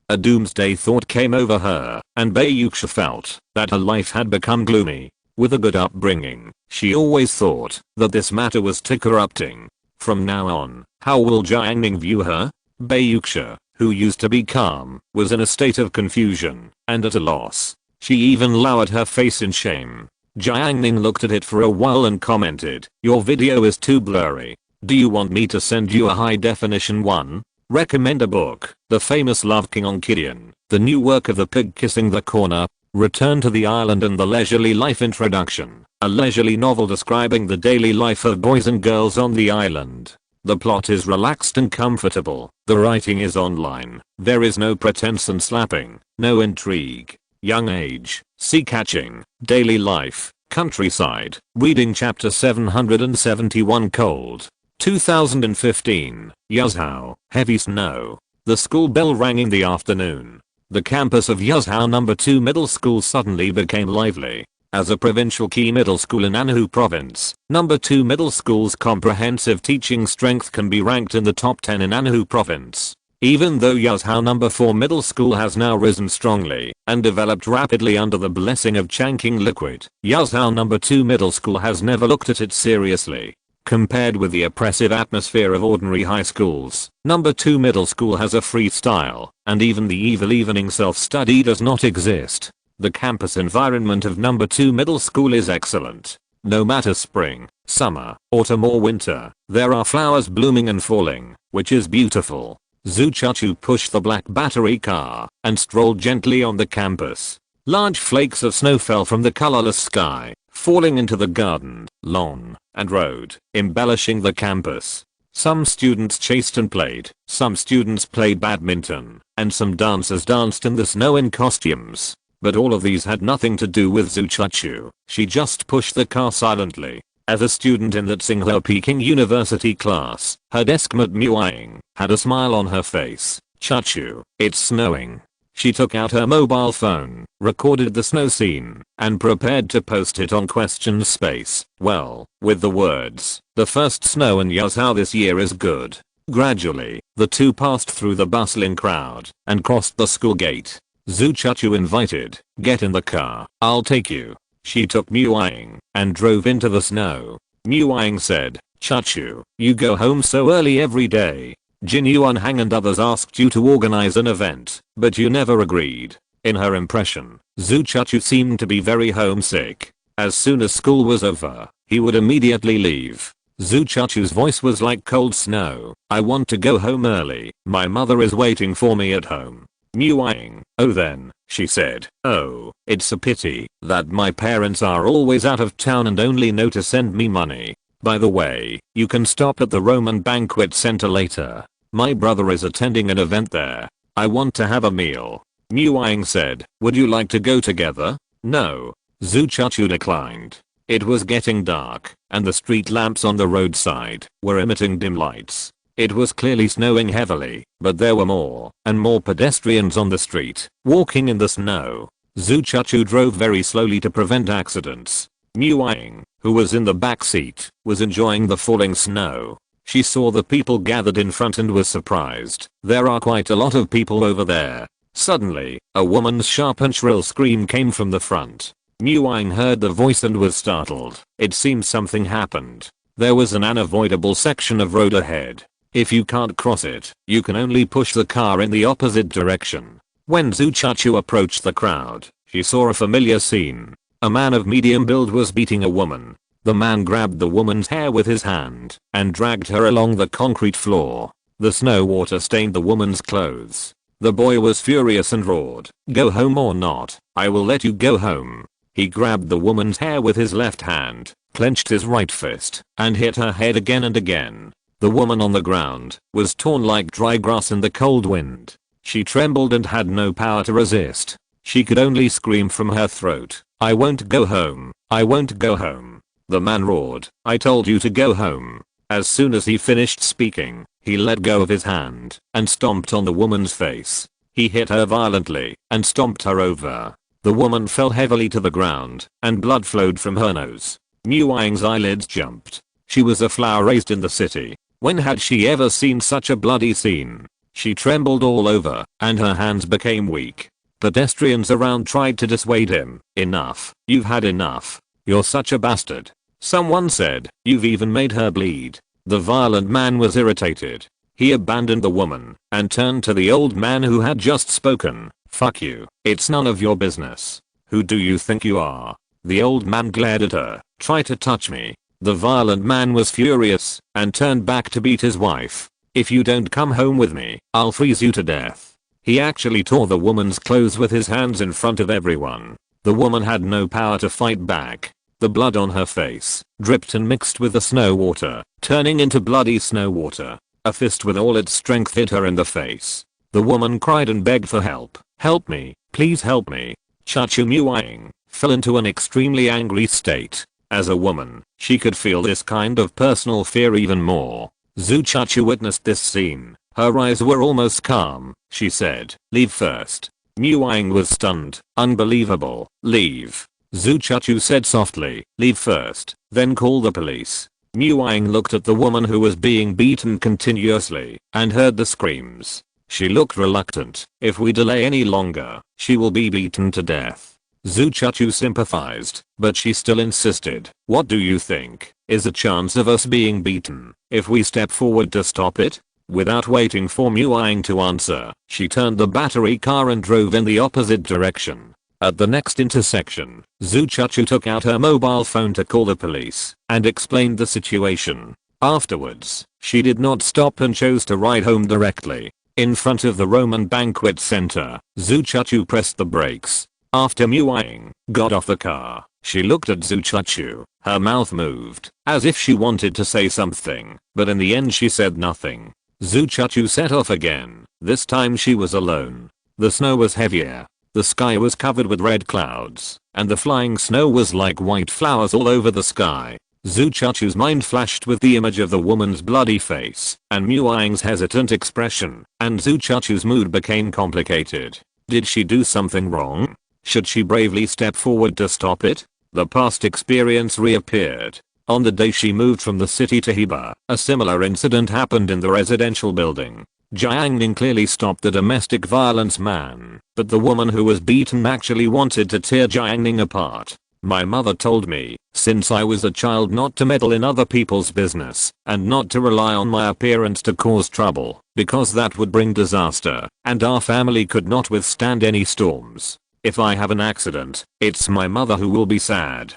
A doomsday thought came over her, and Bayuxia felt that her life had become gloomy. With a good upbringing, she always thought that this matter was too corrupting. From now on, how will Jiang Ning view her? Bayuxia, who used to be calm, was in a state of confusion and at a loss. She even lowered her face in shame. Jiang Ning looked at it for a while and commented, "Your video is too blurry. Do you want me to send you a high definition one? Recommend a book, The Famous Love King on Gideon, the new work of the pig kissing the corner, Return to the Island and the Leisurely Life Introduction, a leisurely novel describing the daily life of boys and girls on the island. The plot is relaxed and comfortable, the writing is online, there is no pretense and slapping, no intrigue. Young age, sea catching, daily life, countryside, reading chapter 771 cold. 2015, Yazhou, heavy snow. The school bell rang in the afternoon. The campus of Yazhou No. 2 Middle School suddenly became lively. As a provincial key middle school in Anhui Province, No. 2 Middle School's comprehensive teaching strength can be ranked in the top 10 in Anhui Province. Even though Yazhou No. 4 Middle School has now risen strongly and developed rapidly under the blessing of Changqing liquid, Yazhou No. 2 Middle School has never looked at it seriously. Compared with the oppressive atmosphere of ordinary high schools, No. 2 Middle School has a free style, and even the evil evening self-study does not exist. The campus environment of No. 2 Middle School is excellent. No matter spring, summer, autumn or winter, there are flowers blooming and falling, which is beautiful. Zhu Chuchu pushed the black battery car and strolled gently on the campus. Large flakes of snow fell from the colorless sky, falling into the garden, lawn, and road, embellishing the campus. Some students chased and played, some students played badminton, and some dancers danced in the snow in costumes. But all of these had nothing to do with Zhu Chuchu. She just pushed the car silently. As a student in that Tsinghua Peking University class, her deskmate Muaying had a smile on her face. "Chuchu, it's snowing." She took out her mobile phone, recorded the snow scene, and prepared to post it on questions space. Well, with the words, "The first snow in Yazhou this year is good." Gradually, the two passed through the bustling crowd and crossed the school gate. Zhu Chuchu invited, "Get in the car, I'll take you." She took Muaying and drove into the snow. Muaying said, "Chuchu, you go home so early every day. Jin Yuanhang and others asked you to organize an event, but you never agreed." In her impression, Zhu Chuchu seemed to be very homesick. As soon as school was over, he would immediately leave. Zhu Chuchu's voice was like cold snow. "I want to go home early. My mother is waiting for me at home." Muaying, "Oh then," she said, "oh, it's a pity that my parents are always out of town and only know to send me money. By the way, you can stop at the Roman Banquet Center later. My brother is attending an event there. I want to have a meal." Muaying said, "Would you like to go together?" "No." Zhu Chuchu declined. It was getting dark, and the street lamps on the roadside were emitting dim lights. It was clearly snowing heavily, but there were more and more pedestrians on the street, walking in the snow. Zhu Chuchu drove very slowly to prevent accidents. Muaying, who was in the back seat, was enjoying the falling snow. She saw the people gathered in front and was surprised. There are quite a lot of people over there. Suddenly, a woman's sharp and shrill scream came from the front. Muaying heard the voice and was startled. It seemed something happened. There was an unavoidable section of road ahead. If you can't cross it, you can only push the car in the opposite direction. When Zhu Chuchu approached the crowd, she saw a familiar scene. A man of medium build was beating a woman. The man grabbed the woman's hair with his hand and dragged her along the concrete floor. The snow water stained the woman's clothes. The boy was furious and roared, "Go home or not, I will let you go home." He grabbed the woman's hair with his left hand, clenched his right fist, and hit her head again and again. The woman on the ground was torn like dry grass in the cold wind. She trembled and had no power to resist. She could only scream from her throat, "I won't go home. I won't go home." The man roared, "I told you to go home." As soon as he finished speaking, he let go of his hand and stomped on the woman's face. He hit her violently and stomped her over. The woman fell heavily to the ground and blood flowed from her nose. Muang's eyelids jumped. She was a flower raised in the city. When had she ever seen such a bloody scene? She trembled all over and her hands became weak. Pedestrians around tried to dissuade him. "Enough. You've had enough. You're such a bastard." Someone said, "You've even made her bleed." The violent man was irritated. He abandoned the woman and turned to the old man who had just spoken. "Fuck you. It's none of your business. Who do you think you are?" The old man glared at her. "Try to touch me." The violent man was furious and turned back to beat his wife. "If you don't come home with me, I'll freeze you to death." He actually tore the woman's clothes with his hands in front of everyone. The woman had no power to fight back. The blood on her face dripped and mixed with the snow water, turning into bloody snow water. A fist with all its strength hit her in the face. The woman cried and begged for help. "Help me, please help me." Chachu Muang fell into an extremely angry state. As a woman, she could feel this kind of personal fear even more. Zhu Chachu witnessed this scene. Her eyes were almost calm. She said, "Leave first." Muang was stunned. "Unbelievable. Leave." Zhu Chachu said softly, "Leave first, then call the police." Muang looked at the woman who was being beaten continuously and heard the screams. She looked reluctant. "If we delay any longer, she will be beaten to death." Zhu Chachu sympathized, but she still insisted. "What do you think is the chance of us being beaten if we step forward to stop it?" Without waiting for Muang to answer, she turned the battery car and drove in the opposite direction. At the next intersection, Zhu Chachu took out her mobile phone to call the police and explained the situation. Afterwards, she did not stop and chose to ride home directly. In front of the Roman banquet center, Zhu Chachu pressed the brakes. After Muang got off the car, she looked at Zhu Chachu. Her mouth moved, as if she wanted to say something, but in the end she said nothing. Zhu Chachu set off again. This time she was alone. The snow was heavier. The sky was covered with red clouds, and the flying snow was like white flowers all over the sky. Zhu Chachu's mind flashed with the image of the woman's bloody face and Muang's hesitant expression, and Zhu Chachu's mood became complicated. Did she do something wrong? Should she bravely step forward to stop it? The past experience reappeared. On the day she moved from the city to Heba, a similar incident happened in the residential building. Jiang Ning clearly stopped the domestic violence man, but the woman who was beaten actually wanted to tear Jiang Ning apart. "My mother told me, since I was a child, not to meddle in other people's business and not to rely on my appearance to cause trouble, because that would bring disaster, and our family could not withstand any storms. If I have an accident, it's my mother who will be sad."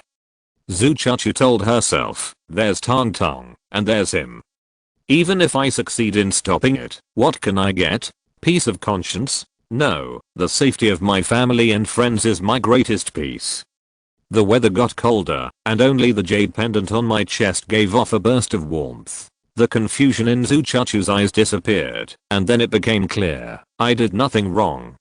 Zhu Chachu told herself, "There's Tong Tong, and there's him. Even if I succeed in stopping it, what can I get? Peace of conscience? No, the safety of my family and friends is my greatest peace." The weather got colder, and only the jade pendant on my chest gave off a burst of warmth. The confusion in Zhu Chachu's eyes disappeared, and then it became clear. I did nothing wrong.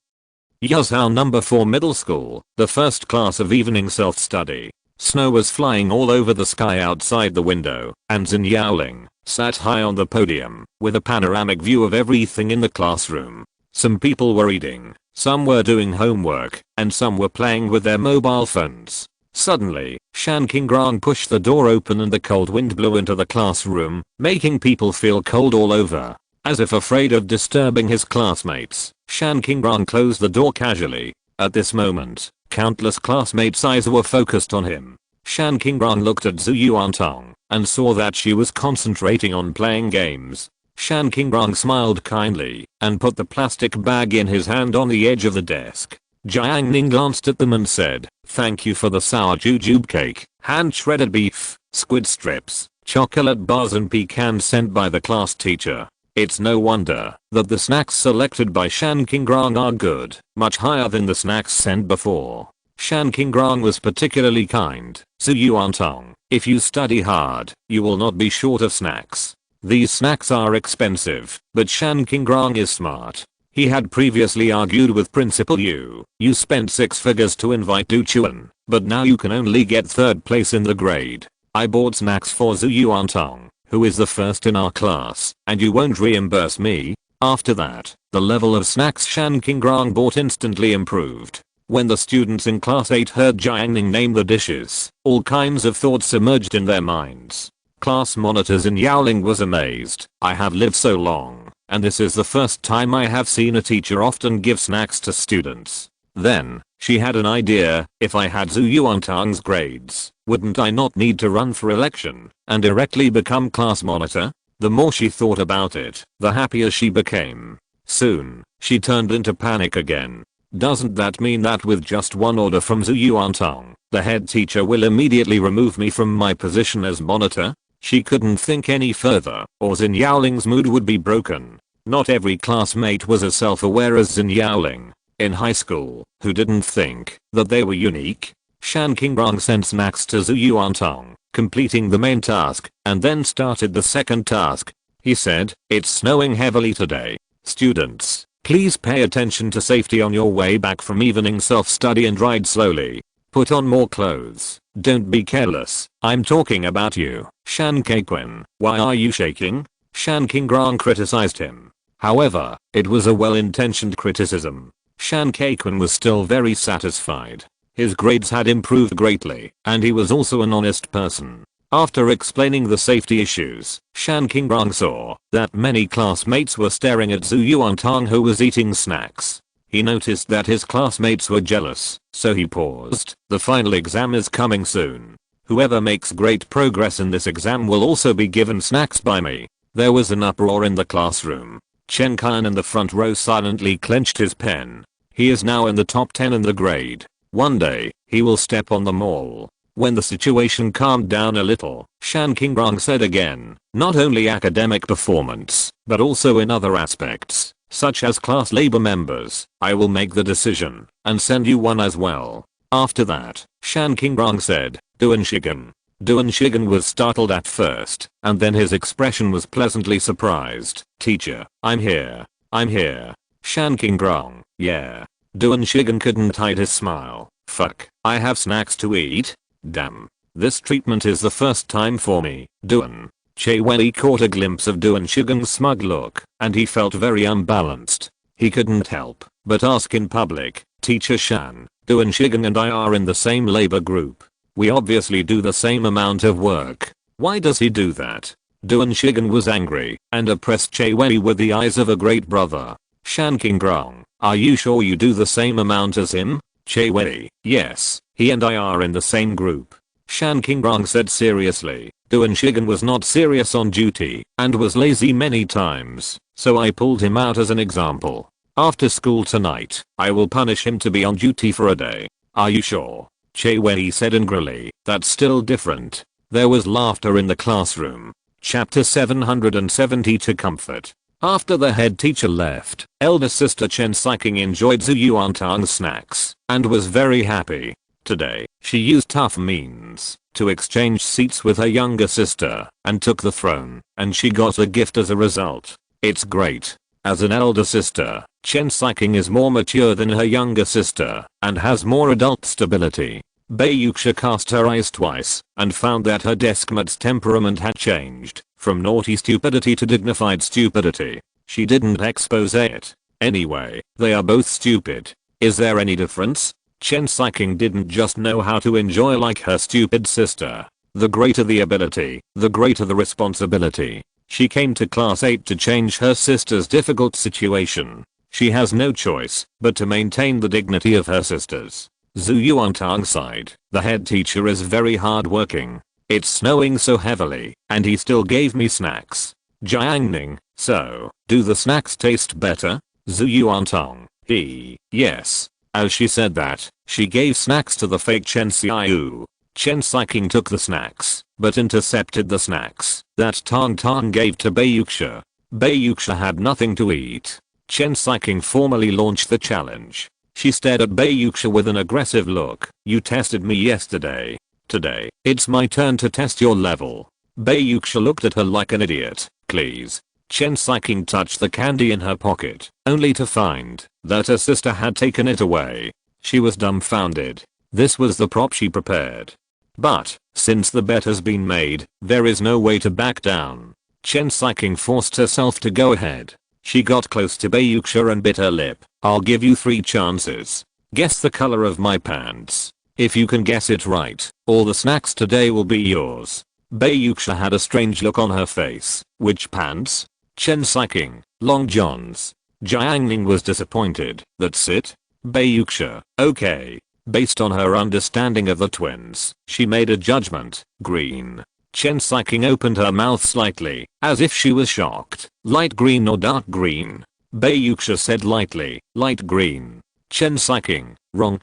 Yazhou number 4 middle school, the first class of evening self-study. Snow was flying all over the sky outside the window, and Zin Yaoling sat high on the podium with a panoramic view of everything in the classroom. Some people were reading, some were doing homework, and some were playing with their mobile phones. Suddenly, Shan Qingrong pushed the door open and the cold wind blew into the classroom, making people feel cold all over. As if afraid of disturbing his classmates, Shan Qingrong closed the door casually. At this moment, countless classmates' eyes were focused on him. Shan Qingrong looked at Zhu Yuantong and saw that she was concentrating on playing games. Shan Qingrong smiled kindly and put the plastic bag in his hand on the edge of the desk. Jiang Ning glanced at them and said, "Thank you for the sour jujube cake, hand-shredded beef, squid strips, chocolate bars and pecans sent by the class teacher." It's no wonder that the snacks selected by Shan Qingrong are good, much higher than the snacks sent before. Shan Qingrong was particularly kind. Zhu Yuantong, if you study hard, you will not be short of snacks. These snacks are expensive, but Shan Qingrong is smart. He had previously argued with Principal Yu. You spent 6 figures to invite Du Chuan, but now you can only get 3rd place in the grade. I bought snacks for Zhu Yuantong, who is the first in our class, and you won't reimburse me? After that, the level of snacks Shan Qingrong bought instantly improved. When the students in class 8 heard Jiang Ning name the dishes, all kinds of thoughts emerged in their minds. Class monitors in Yaoling was amazed. I have lived so long, and this is the first time I have seen a teacher often give snacks to students. Then, she had an idea. If I had Zhu Yuantong's grades, wouldn't I not need to run for election and directly become class monitor? The more she thought about it, the happier she became. Soon, she turned into panic again. Doesn't that mean that with just one order from Zhu Yuantong, the head teacher will immediately remove me from my position as monitor? She couldn't think any further, or Xin Yaoling's mood would be broken. Not every classmate was as self-aware as Xin Yaoling. In high school, who didn't think that they were unique? Shan Qingrong sent snacks to Zhu Yuantong, completing the main task, and then started the second task. He said, "It's snowing heavily today. Students, please pay attention to safety on your way back from evening self-study and ride slowly. Put on more clothes. Don't be careless. I'm talking about you." Shan Keiquan, why are you shaking? Shan Qingrong criticized him. However, it was a well-intentioned criticism. Shan Keiquan was still very satisfied. His grades had improved greatly, and he was also an honest person. After explaining the safety issues, Shan Qingrong saw that many classmates were staring at Zhu Yuantong, who was eating snacks. He noticed that his classmates were jealous, so he paused. The final exam is coming soon. Whoever makes great progress in this exam will also be given snacks by me. There was an uproar in the classroom. Chen Kan in the front row silently clenched his pen. He is now in the top 10 in the grade. One day, he will step on the mall. When the situation calmed down a little, Shan Qingrong said again, not only academic performance, but also in other aspects, such as class labor members, I will make the decision, and send you one as well. After that, Shan Qingrong said, Duan Shigan. Duan Shigan was startled at first, and then his expression was pleasantly surprised. Teacher, I'm here. I'm here. Shan Qingrong, yeah. Duan Shigan couldn't hide his smile. Fuck, I have snacks to eat? Damn. This treatment is the first time for me. Duan. Che Wei caught a glimpse of Duan Shigan's smug look, and he felt very unbalanced. He couldn't help but ask in public, Teacher Shan, Duan Shigan and I are in the same labor group. We obviously do the same amount of work. Why does he do that? Duan Shigan was angry and oppressed Che Wei with the eyes of a great brother. Shan Qingrong, are you sure you do the same amount as him? Che Wei, yes, he and I are in the same group. Shan Qingrong said seriously. Duan Shigan was not serious on duty and was lazy many times, so I pulled him out as an example. After school tonight, I will punish him to be on duty for a day. Are you sure? Che Wei said angrily. That's still different. There was laughter in the classroom. Chapter 770 to comfort. After the head teacher left, elder sister Chen Siking enjoyed Zhu Yuantong's snacks and was very happy. Today, she used tough means to exchange seats with her younger sister and took the throne, and she got a gift as a result. It's great. As an elder sister, Chen Siking is more mature than her younger sister and has more adult stability. Bei Yuxia cast her eyes twice and found that her deskmate's temperament had changed from naughty stupidity to dignified stupidity. She didn't expose it. Anyway, they are both stupid. Is there any difference? Chen Siking didn't just know how to enjoy like her stupid sister. The greater the ability, the greater the responsibility. She came to class 8 to change her sister's difficult situation. She has no choice but to maintain the dignity of her sisters. Zhu Yuantong sighed. The head teacher is very hardworking. It's snowing so heavily, and he still gave me snacks. Jiang Ning, so, do the snacks taste better? Zhu Yuantong, yes. As she said that, she gave snacks to the fake Chen Xiu. Chen Siking took the snacks, but intercepted the snacks that Tong Tong gave to Bei Yuxia. Bei Yuxia had nothing to eat. Chen Siking formally launched the challenge. She stared at Bei Yuxia with an aggressive look. You tested me yesterday. Today, it's my turn to test your level. Bei Yuxia looked at her like an idiot. Please. Chen Xiqing touched the candy in her pocket, only to find that her sister had taken it away. She was dumbfounded. This was the prop she prepared. But, since the bet has been made, there is no way to back down. Chen Xiqing forced herself to go ahead. She got close to Bayuxia and bit her lip. I'll give you 3 chances. Guess the color of my pants. If you can guess it right, all the snacks today will be yours. Bayuxia had a strange look on her face. Which pants? Chen Xiqing, long johns. Jiang Ning was disappointed. That's it? Bayuxia, okay. Based on her understanding of the twins, she made a judgment. Green. Chen Xiqing opened her mouth slightly, as if she was shocked. Light green or dark green? Bayuxia said lightly, light green. Chen Xiqing, wrong.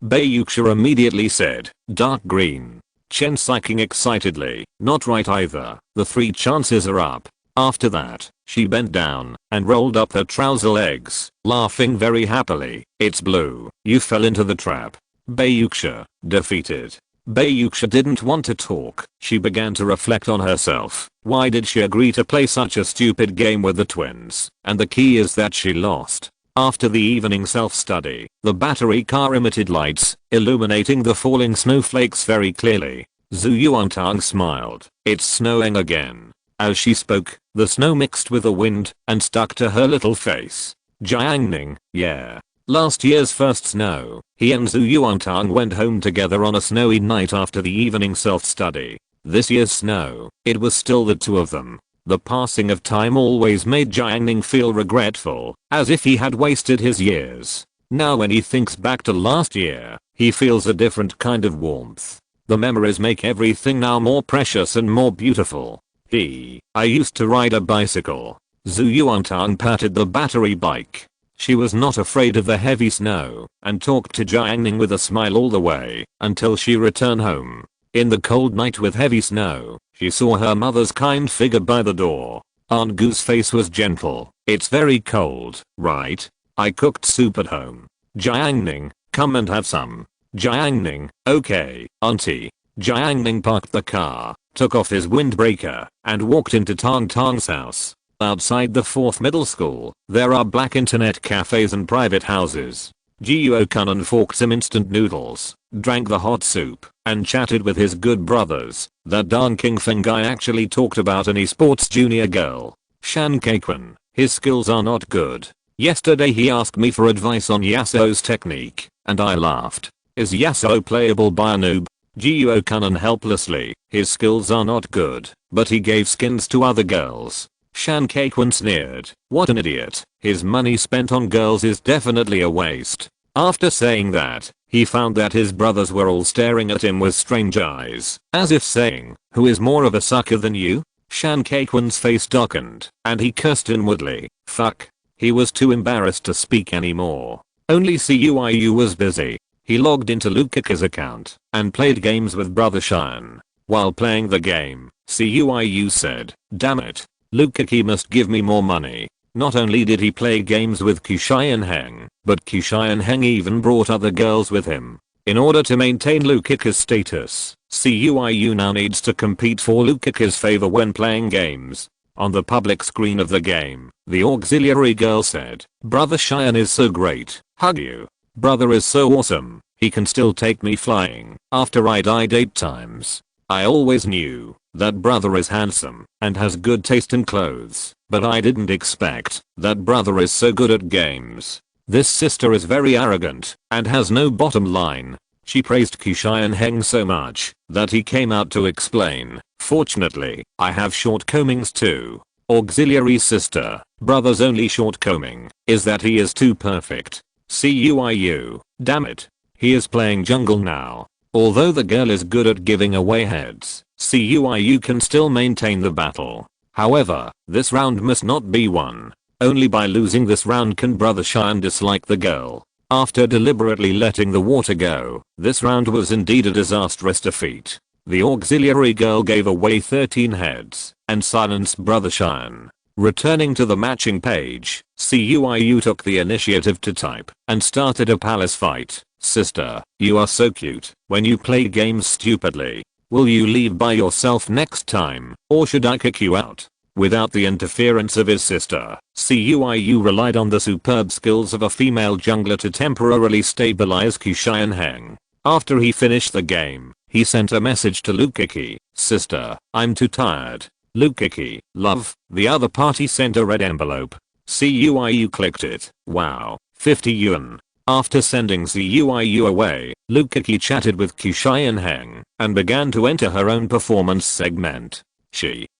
Bayuxia immediately said, dark green. Chen Xiqing excitedly, not right either. The 3 chances are up. After that, she bent down and rolled up her trouser legs, laughing very happily. It's blue. You fell into the trap. Bayuxia, defeated. Bayuxia didn't want to talk. She began to reflect on herself. Why did she agree to play such a stupid game with the twins? And the key is that she lost. After the evening self-study, the battery car emitted lights, illuminating the falling snowflakes very clearly. Zhu Yuantang smiled. It's snowing again. As she spoke, the snow mixed with the wind and stuck to her little face. Jiang Ning, yeah. Last year's first snow. He and Zhu Yuantang went home together on a snowy night after the evening self-study. This year's snow, it was still the 2 of them. The passing of time always made Jiang Ning feel regretful, as if he had wasted his years. Now when he thinks back to last year, he feels a different kind of warmth. The memories make everything now more precious and more beautiful. I used to ride a bicycle. Zhu Yuantang patted the battery bike. She was not afraid of the heavy snow and talked to Jiang Ning with a smile all the way until she returned home. In the cold night with heavy snow, she saw her mother's kind figure by the door. Aunt Gu's face was gentle. It's very cold, right? I cooked soup at home. Jiang Ning, come and have some. Jiang Ning, okay, auntie. Jiang Ning parked the car, took off his windbreaker, and walked into Tang Tang's house. Outside the 4th middle school, there are black internet cafes and private houses. Jiuo Kun forked some instant noodles, drank the hot soup, and chatted with his good brothers. That darn King Feng guy actually talked about an esports junior girl. Shan Kaikun, his skills are not good. Yesterday he asked me for advice on Yasuo's technique, and I laughed. Is Yasuo playable by a noob? Jiuo Kun helplessly, his skills are not good, but he gave skins to other girls. Shan Kaikun sneered. What an idiot. His money spent on girls is definitely a waste. After saying that, he found that his brothers were all staring at him with strange eyes, as if saying, who is more of a sucker than you? Shan Kaikun's face darkened, and he cursed inwardly. Fuck. He was too embarrassed to speak anymore. Only Cuiu was busy. He logged into Lukaku's account and played games with Brother Xian. While playing the game, Cuiu said, damn it. Lukaku must give me more money. Not only did he play games with Qian Heng, but Qian Heng even brought other girls with him. In order to maintain Lukaku's status, Cuiu now needs to compete for Lukaku's favor when playing games. On the public screen of the game, the auxiliary girl said, Brother Xian is so great, hug you. Brother is so awesome, he can still take me flying after I died 8 times. I always knew that brother is handsome and has good taste in clothes, but I didn't expect that brother is so good at games. This sister is very arrogant and has no bottom line. She praised Qian Heng so much that he came out to explain. Fortunately, I have shortcomings too. Auxiliary sister, brother's only shortcoming is that he is too perfect. Cuiu, damn it. He is playing jungle now. Although the girl is good at giving away heads, Cuiu can still maintain the battle. However, this round must not be won. Only by losing this round can Brother Xian dislike the girl. After deliberately letting the water go, this round was indeed a disastrous defeat. The auxiliary girl gave away 13 heads and silenced Brother Xian. Returning to the matching page, Cuiu took the initiative to type and started a palace fight. Sister, you are so cute when you play games stupidly. Will you leave by yourself next time, or should I kick you out? Without the interference of his sister, Cuiu relied on the superb skills of a female jungler to temporarily stabilize Heng. After he finished the game, he sent a message to Lukiki, "Sister, I'm too tired." Lukiki, "Love." The other party sent a red envelope. Cuiu clicked it. Wow, 50 yuan. After sending Cuiu away, Lukiki chatted with Heng and began to enter her own performance segment.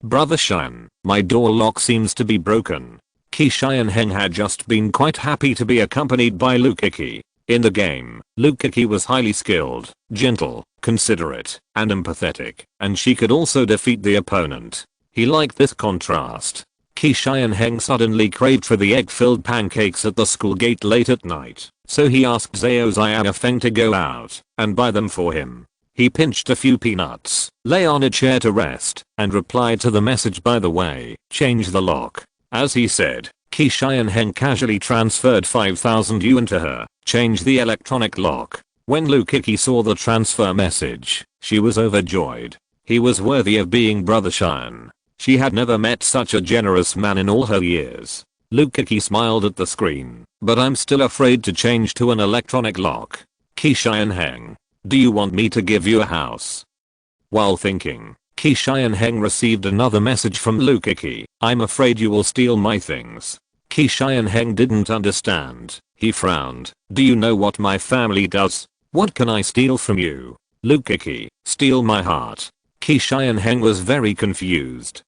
"Brother Shan, my door lock seems to be broken." Heng had just been quite happy to be accompanied by Lukiki. In the game, Lukiki was highly skilled, gentle, considerate, and empathetic, and she could also defeat the opponent. He liked this contrast. Heng suddenly craved for the egg-filled pancakes at the school gate late at night, so he asked Zhao Xiaofeng to go out and buy them for him. He pinched a few peanuts, lay on a chair to rest, and replied to the message, "By the way, change the lock." As he said, Heng casually transferred 5,000 yuan to her, "Change the electronic lock." When Lukiki saw the transfer message, she was overjoyed. He was worthy of being Brother Shan. She had never met such a generous man in all her years. Lukiki smiled at the screen, "But I'm still afraid to change to an electronic lock." Heng, "Do you want me to give you a house?" While thinking, Heng received another message from Lukiki, "I'm afraid you will steal my things." Heng didn't understand. He frowned. "Do you know what my family does? What can I steal from you?" Lukiki, "Steal my heart." Heng was very confused.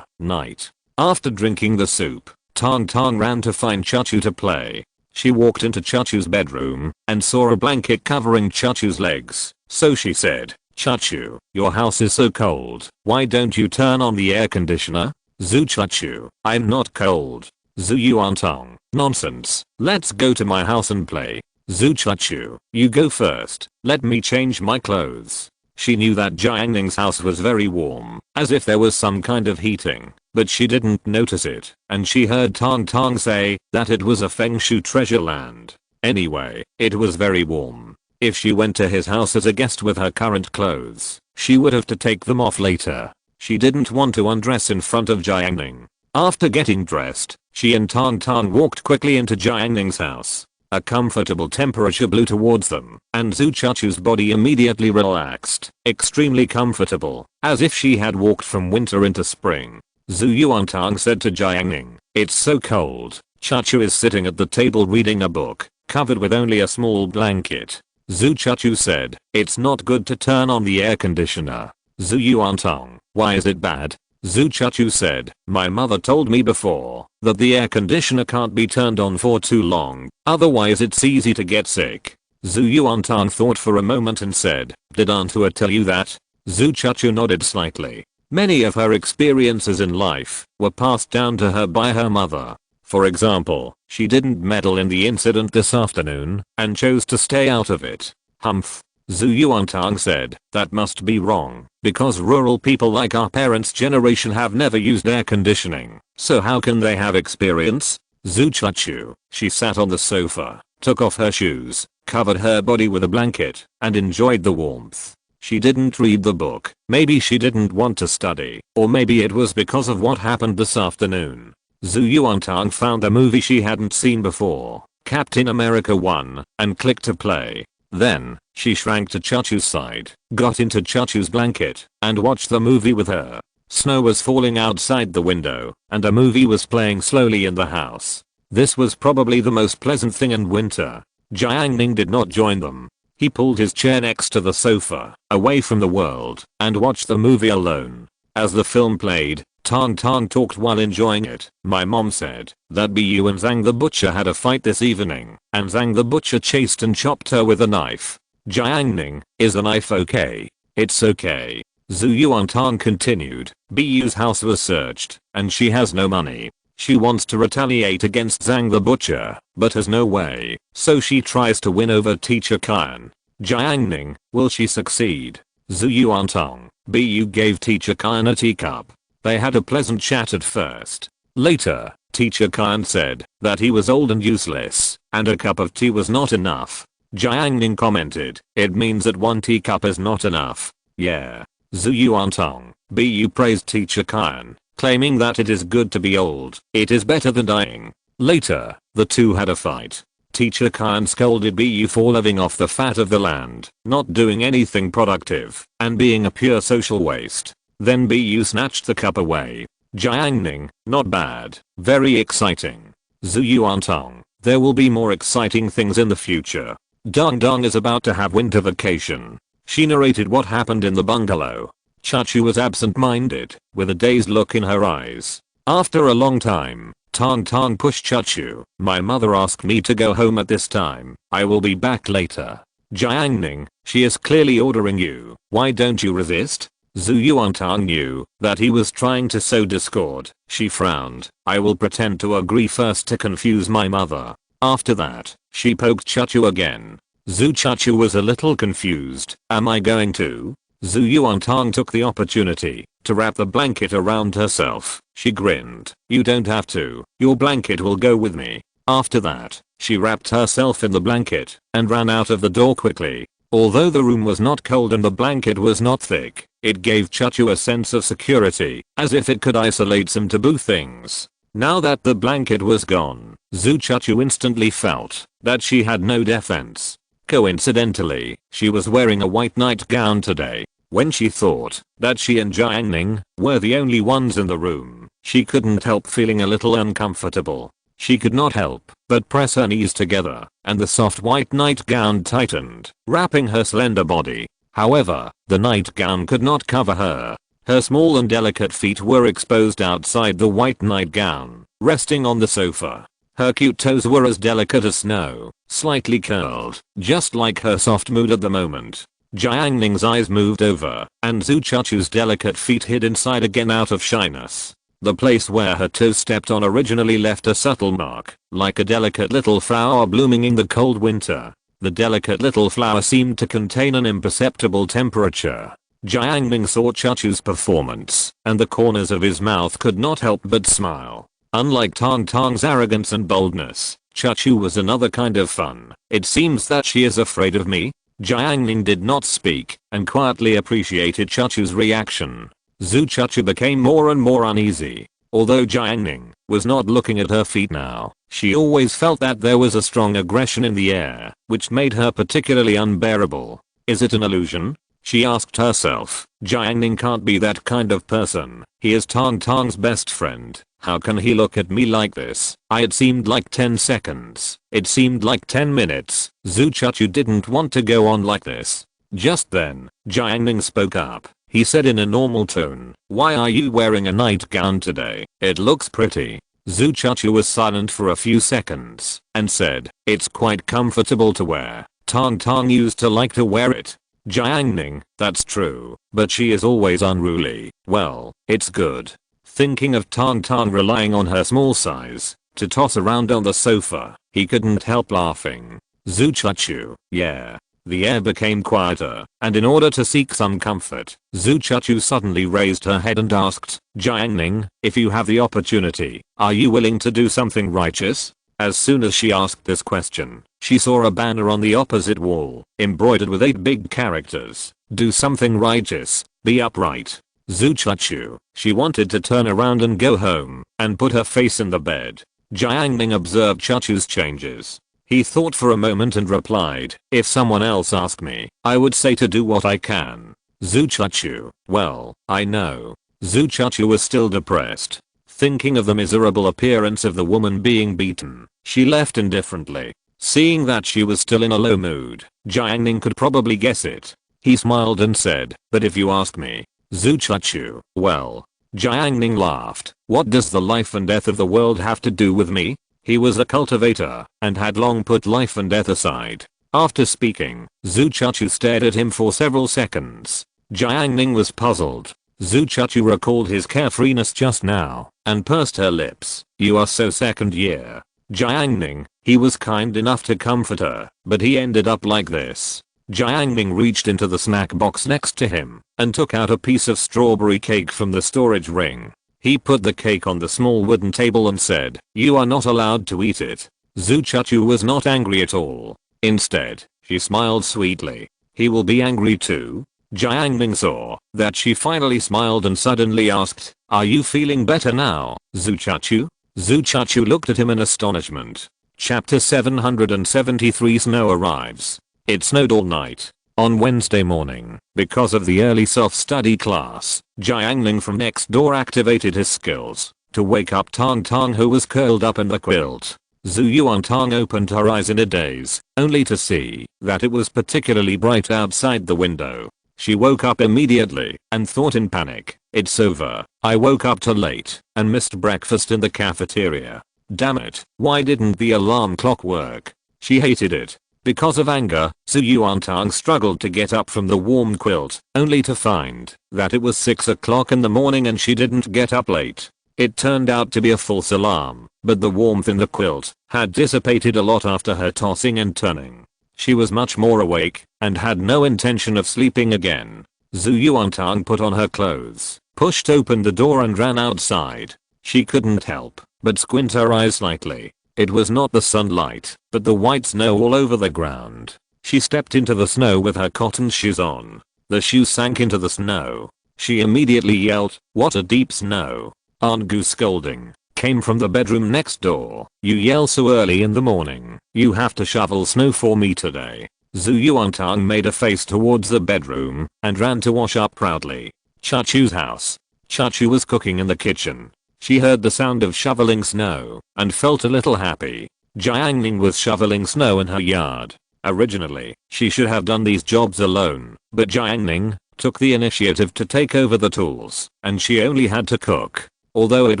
Night. After drinking the soup, Tang ran to find Chachu to play. She walked into Chachu's bedroom and saw a blanket covering Chachu's legs, so she said, "Chachu, your house is so cold, why don't you turn on the air conditioner?" Chachu, "I'm not cold." Yuantong, "Nonsense, let's go to my house and play." Chachu, "You go first, let me change my clothes." She knew that Jiang Ning's house was very warm, as if there was some kind of heating, but she didn't notice it, and she heard Tang say that it was a Feng Shui treasure land. Anyway, it was very warm. If she went to his house as a guest with her current clothes, she would have to take them off later. She didn't want to undress in front of Jiang Ning. After getting dressed, she and Tang walked quickly into Jiang Ning's house. A comfortable temperature blew towards them, and Chachu's body immediately relaxed, extremely comfortable, as if she had walked from winter into spring. Yuantang said to Jiang Ning, "It's so cold." Chachu is sitting at the table reading a book, covered with only a small blanket. Chachu said, "It's not good to turn on the air conditioner." Yuantang, "Why is it bad?" Chachu said, "My mother told me before that the air conditioner can't be turned on for too long, otherwise it's easy to get sick." Yuantang thought for a moment and said, "Did Auntua tell you that?" Chachu nodded slightly. Many of her experiences in life were passed down to her by her mother. For example, she didn't meddle in the incident this afternoon and chose to stay out of it. Humph. Yuantang said, "That must be wrong, because rural people like our parents' generation have never used air conditioning, so how can they have experience?" Chachu, she sat on the sofa, took off her shoes, covered her body with a blanket, and enjoyed the warmth. She didn't read the book. Maybe she didn't want to study, or maybe it was because of what happened this afternoon. Yuantang found a movie she hadn't seen before, Captain America 1, and clicked to play. Then, she shrank to Chachu's side, got into Chachu's blanket, and watched the movie with her. Snow was falling outside the window, and a movie was playing slowly in the house. This was probably the most pleasant thing in winter. Jiang Ning did not join them. He pulled his chair next to the sofa, away from the world, and watched the movie alone. As the film played, Tang talked while enjoying it. "My mom said that you and Zhang the butcher had a fight this evening, and Zhang the butcher chased and chopped her with a knife." Jiang Ning, "Is a knife okay?" "It's okay." Yuantang continued, "Bu's house was searched, and she has no money. She wants to retaliate against Zhang the butcher, but has no way, so she tries to win over Teacher Kyan." Jiang Ning, "Will she succeed?" Yuantang, "Bu gave Teacher Kyan a teacup. They had a pleasant chat at first. Later, Teacher Kyan said that he was old and useless, and a cup of tea was not enough." Jiang Ning commented, "It means that one teacup is not enough." "Yeah." Yuantang, "Bu praised Teacher Kyan. claiming that it is good to be old. It is better than dying. Later, the two had a fight. Teacher Khan scolded Bu for living off the fat of the land, not doing anything productive, and being a pure social waste. Then Bu snatched the cup away. Jiang Ning, not bad, very exciting. Zhu Yuantong, there will be more exciting things in the future. Dong Dong is about to have winter vacation. She narrated what happened in the bungalow. Chachu was absent-minded, with a dazed look in her eyes. After a long time, Tong Tong pushed Chachu. My mother asked me to go home at this time. I will be back later. Jiang Ning, she is clearly ordering you. Why don't you resist? Zhu Yuantong knew that he was trying to sow discord. She frowned. I will pretend to agree first to confuse my mother. After that, she poked Chachu again. Chachu was a little confused. Am I going to? Zhu Yuantong took the opportunity to wrap the blanket around herself. She grinned. You don't have to. Your blanket will go with me. After that, she wrapped herself in the blanket and ran out of the door quickly. Although the room was not cold and the blanket was not thick, it gave Chachu a sense of security, as if it could isolate some taboo things. Now that the blanket was gone, Chachu instantly felt that she had no defense. Coincidentally, she was wearing a white nightgown today. When she thought that she and Jiang Ning were the only ones in the room, she couldn't help feeling a little uncomfortable. She could not help but press her knees together, and the soft white nightgown tightened, wrapping her slender body. However, the nightgown could not cover her. Her small and delicate feet were exposed outside the white nightgown, resting on the sofa. Her cute toes were as delicate as snow, slightly curled, just like her soft mood at the moment. Jiang Ning's eyes moved over, and Chachu's delicate feet hid inside again out of shyness. The place where her toes stepped on originally left a subtle mark, like a delicate little flower blooming in the cold winter. The delicate little flower seemed to contain an imperceptible temperature. Jiang Ning saw Chachu's performance, and the corners of his mouth could not help but smile. Unlike Tong Tong's arrogance and boldness, Chachu was another kind of fun. It seems that she is afraid of me? Jiang Ning did not speak, and quietly appreciated Chachu's reaction. Chachu became more and more uneasy. Although Jiang Ning was not looking at her feet now, she always felt that there was a strong aggression in the air, which made her particularly unbearable. Is it an illusion? She asked herself. Jiang Ning can't be that kind of person. He is Tong Tong's best friend. How can he look at me like this? It seemed like 10 seconds. It seemed like 10 minutes. Chachu didn't want to go on like this. Just then, Jiang Ning spoke up. He said in a normal tone, why are you wearing a nightgown today? It looks pretty. Chachu was silent for a few seconds, and said, it's quite comfortable to wear. Tong Tong used to like to wear it. Jiang Ning, that's true, but she is always unruly. Well, it's good. Thinking of Tong Tong relying on her small size to toss around on the sofa, he couldn't help laughing. Chachu, yeah. The air became quieter, and in order to seek some comfort, Chachu suddenly raised her head and asked, Jiang Ning, if you have the opportunity, are you willing to do something righteous? As soon as she asked this question, she saw a banner on the opposite wall, embroidered with 8 big characters. Do something righteous, be upright. Chachu. She wanted to turn around and go home, and put her face in the bed. Jiang Ning observed Chachu's changes. He thought for a moment and replied, if someone else asked me, I would say to do what I can. Chachu. Well, I know. Chachu was still depressed. Thinking of the miserable appearance of the woman being beaten, she left indifferently. Seeing that she was still in a low mood, Jiang Ning could probably guess it. He smiled and said, but if you ask me, Chachu, well. Jiang Ning laughed. What does the life and death of the world have to do with me? He was a cultivator, and had long put life and death aside. After speaking, Chachu stared at him for several seconds. Jiang Ning was puzzled. Chachu recalled his carefreeness just now, and pursed her lips. You are so second year. Jiang Ning, he was kind enough to comfort her, but he ended up like this. Jiang Ning reached into the snack box next to him, and took out a piece of strawberry cake from the storage ring. He put the cake on the small wooden table and said, you are not allowed to eat it. Chachu was not angry at all. Instead, she smiled sweetly. He will be angry too? Jiang Ning saw that she finally smiled and suddenly asked, "Are you feeling better now, Zhu Chachu?" Zhu Chachu looked at him in astonishment. Chapter 773 Snow arrives. It snowed all night. On Wednesday morning, because of the early self-study class, Jiang Ning from next door activated his skills to wake up Tang Tang, who was curled up in the quilt. Zhu Yuantang opened her eyes in a daze, only to see that it was particularly bright outside the window. She woke up immediately and thought in panic, "It's over. I woke up too late and missed breakfast in the cafeteria. Damn it, why didn't the alarm clock work?" She hated it. Because of anger, Zhu Yuantang struggled to get up from the warm quilt, only to find that it was 6 o'clock in the morning and she didn't get up late. It turned out to be a false alarm, but the warmth in the quilt had dissipated a lot after her tossing and turning. She was much more awake and had no intention of sleeping again. Zhu Yuantang put on her clothes, pushed open the door and ran outside. She couldn't help but squint her eyes slightly. It was not the sunlight, but the white snow all over the ground. She stepped into the snow with her cotton shoes on. The shoes sank into the snow. She immediately yelled, "What a deep snow!" Aunt Goose scolding came from the bedroom next door. "You yell so early in the morning. You have to shovel snow for me today." Zhu Yuantang made a face towards the bedroom and ran to wash up proudly. Chachu's house. Chachu was cooking in the kitchen. She heard the sound of shoveling snow and felt a little happy. Jiang Ning was shoveling snow in her yard. Originally, she should have done these jobs alone, but Jiang Ning took the initiative to take over the tools, and she only had to cook. Although it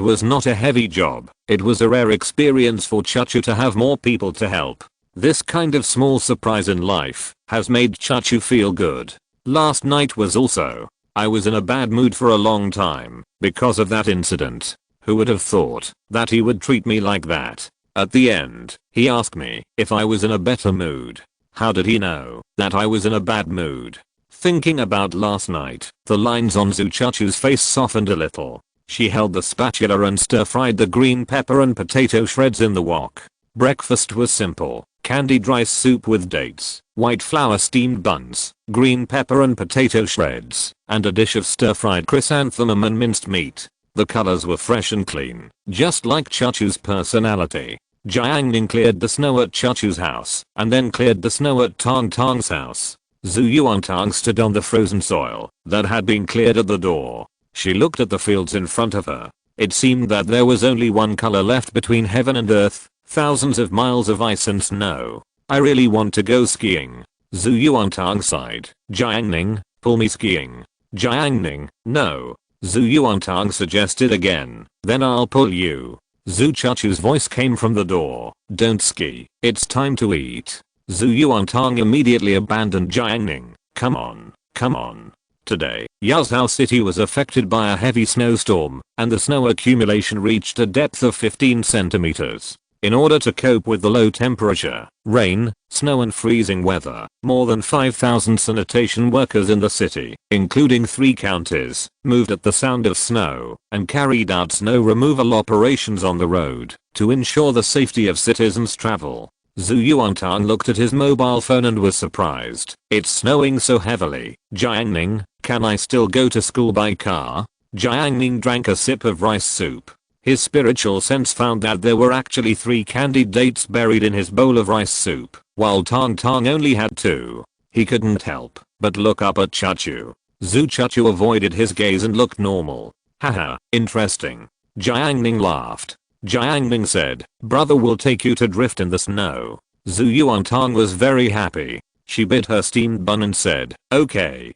was not a heavy job, it was a rare experience for Chachu to have more people to help. This kind of small surprise in life has made Chachu feel good. Last night was also. I was in a bad mood for a long time because of that incident. Who would have thought that he would treat me like that? At the end, he asked me if I was in a better mood. How did he know that I was in a bad mood? Thinking about last night, the lines on Zhu Chachu's face softened a little. She held the spatula and stir-fried the green pepper and potato shreds in the wok. Breakfast was simple. Candied rice soup with dates, white flour steamed buns, green pepper and potato shreds, and a dish of stir-fried chrysanthemum and minced meat. The colors were fresh and clean, just like Chachu's personality. Jiang Ning cleared the snow at Chachu's house, and then cleared the snow at Tang Tang's house. Zhu Yuantang stood on the frozen soil that had been cleared at the door. She looked at the fields in front of her. It seemed that there was only one color left between heaven and earth, thousands of miles of ice and snow. "I really want to go skiing." Zhu Yuantang sighed. "Jiang Ning, pull me skiing." Jiang Ning, "No." Zhu Yuantang suggested again. "Then I'll pull you." Zhu Chachu's voice came from the door. "Don't ski. It's time to eat." Zhu Yuantang immediately abandoned Jiang Ning. "Come on, come on." Today, Yazhou City was affected by a heavy snowstorm, and the snow accumulation reached a depth of 15 centimeters. In order to cope with the low temperature, rain, snow and freezing weather, more than 5,000 sanitation workers in the city, including 3 counties, moved at the sound of snow and carried out snow removal operations on the road to ensure the safety of citizens' travel. Zhu Yuantang looked at his mobile phone and was surprised. "It's snowing so heavily. Jiang Ning, can I still go to school by car?" Jiang Ning drank a sip of rice soup. His spiritual sense found that there were actually 3 candied dates buried in his bowl of rice soup, while Tang Tang only had 2. He couldn't help but look up at Chachu. Zhu Chachu avoided his gaze and looked normal. "Haha, interesting." Jiang Ning laughed. Jiang Ning said, "Brother will take you to drift in the snow." Zhu Yuantang was very happy. She bit her steamed bun and said, okay,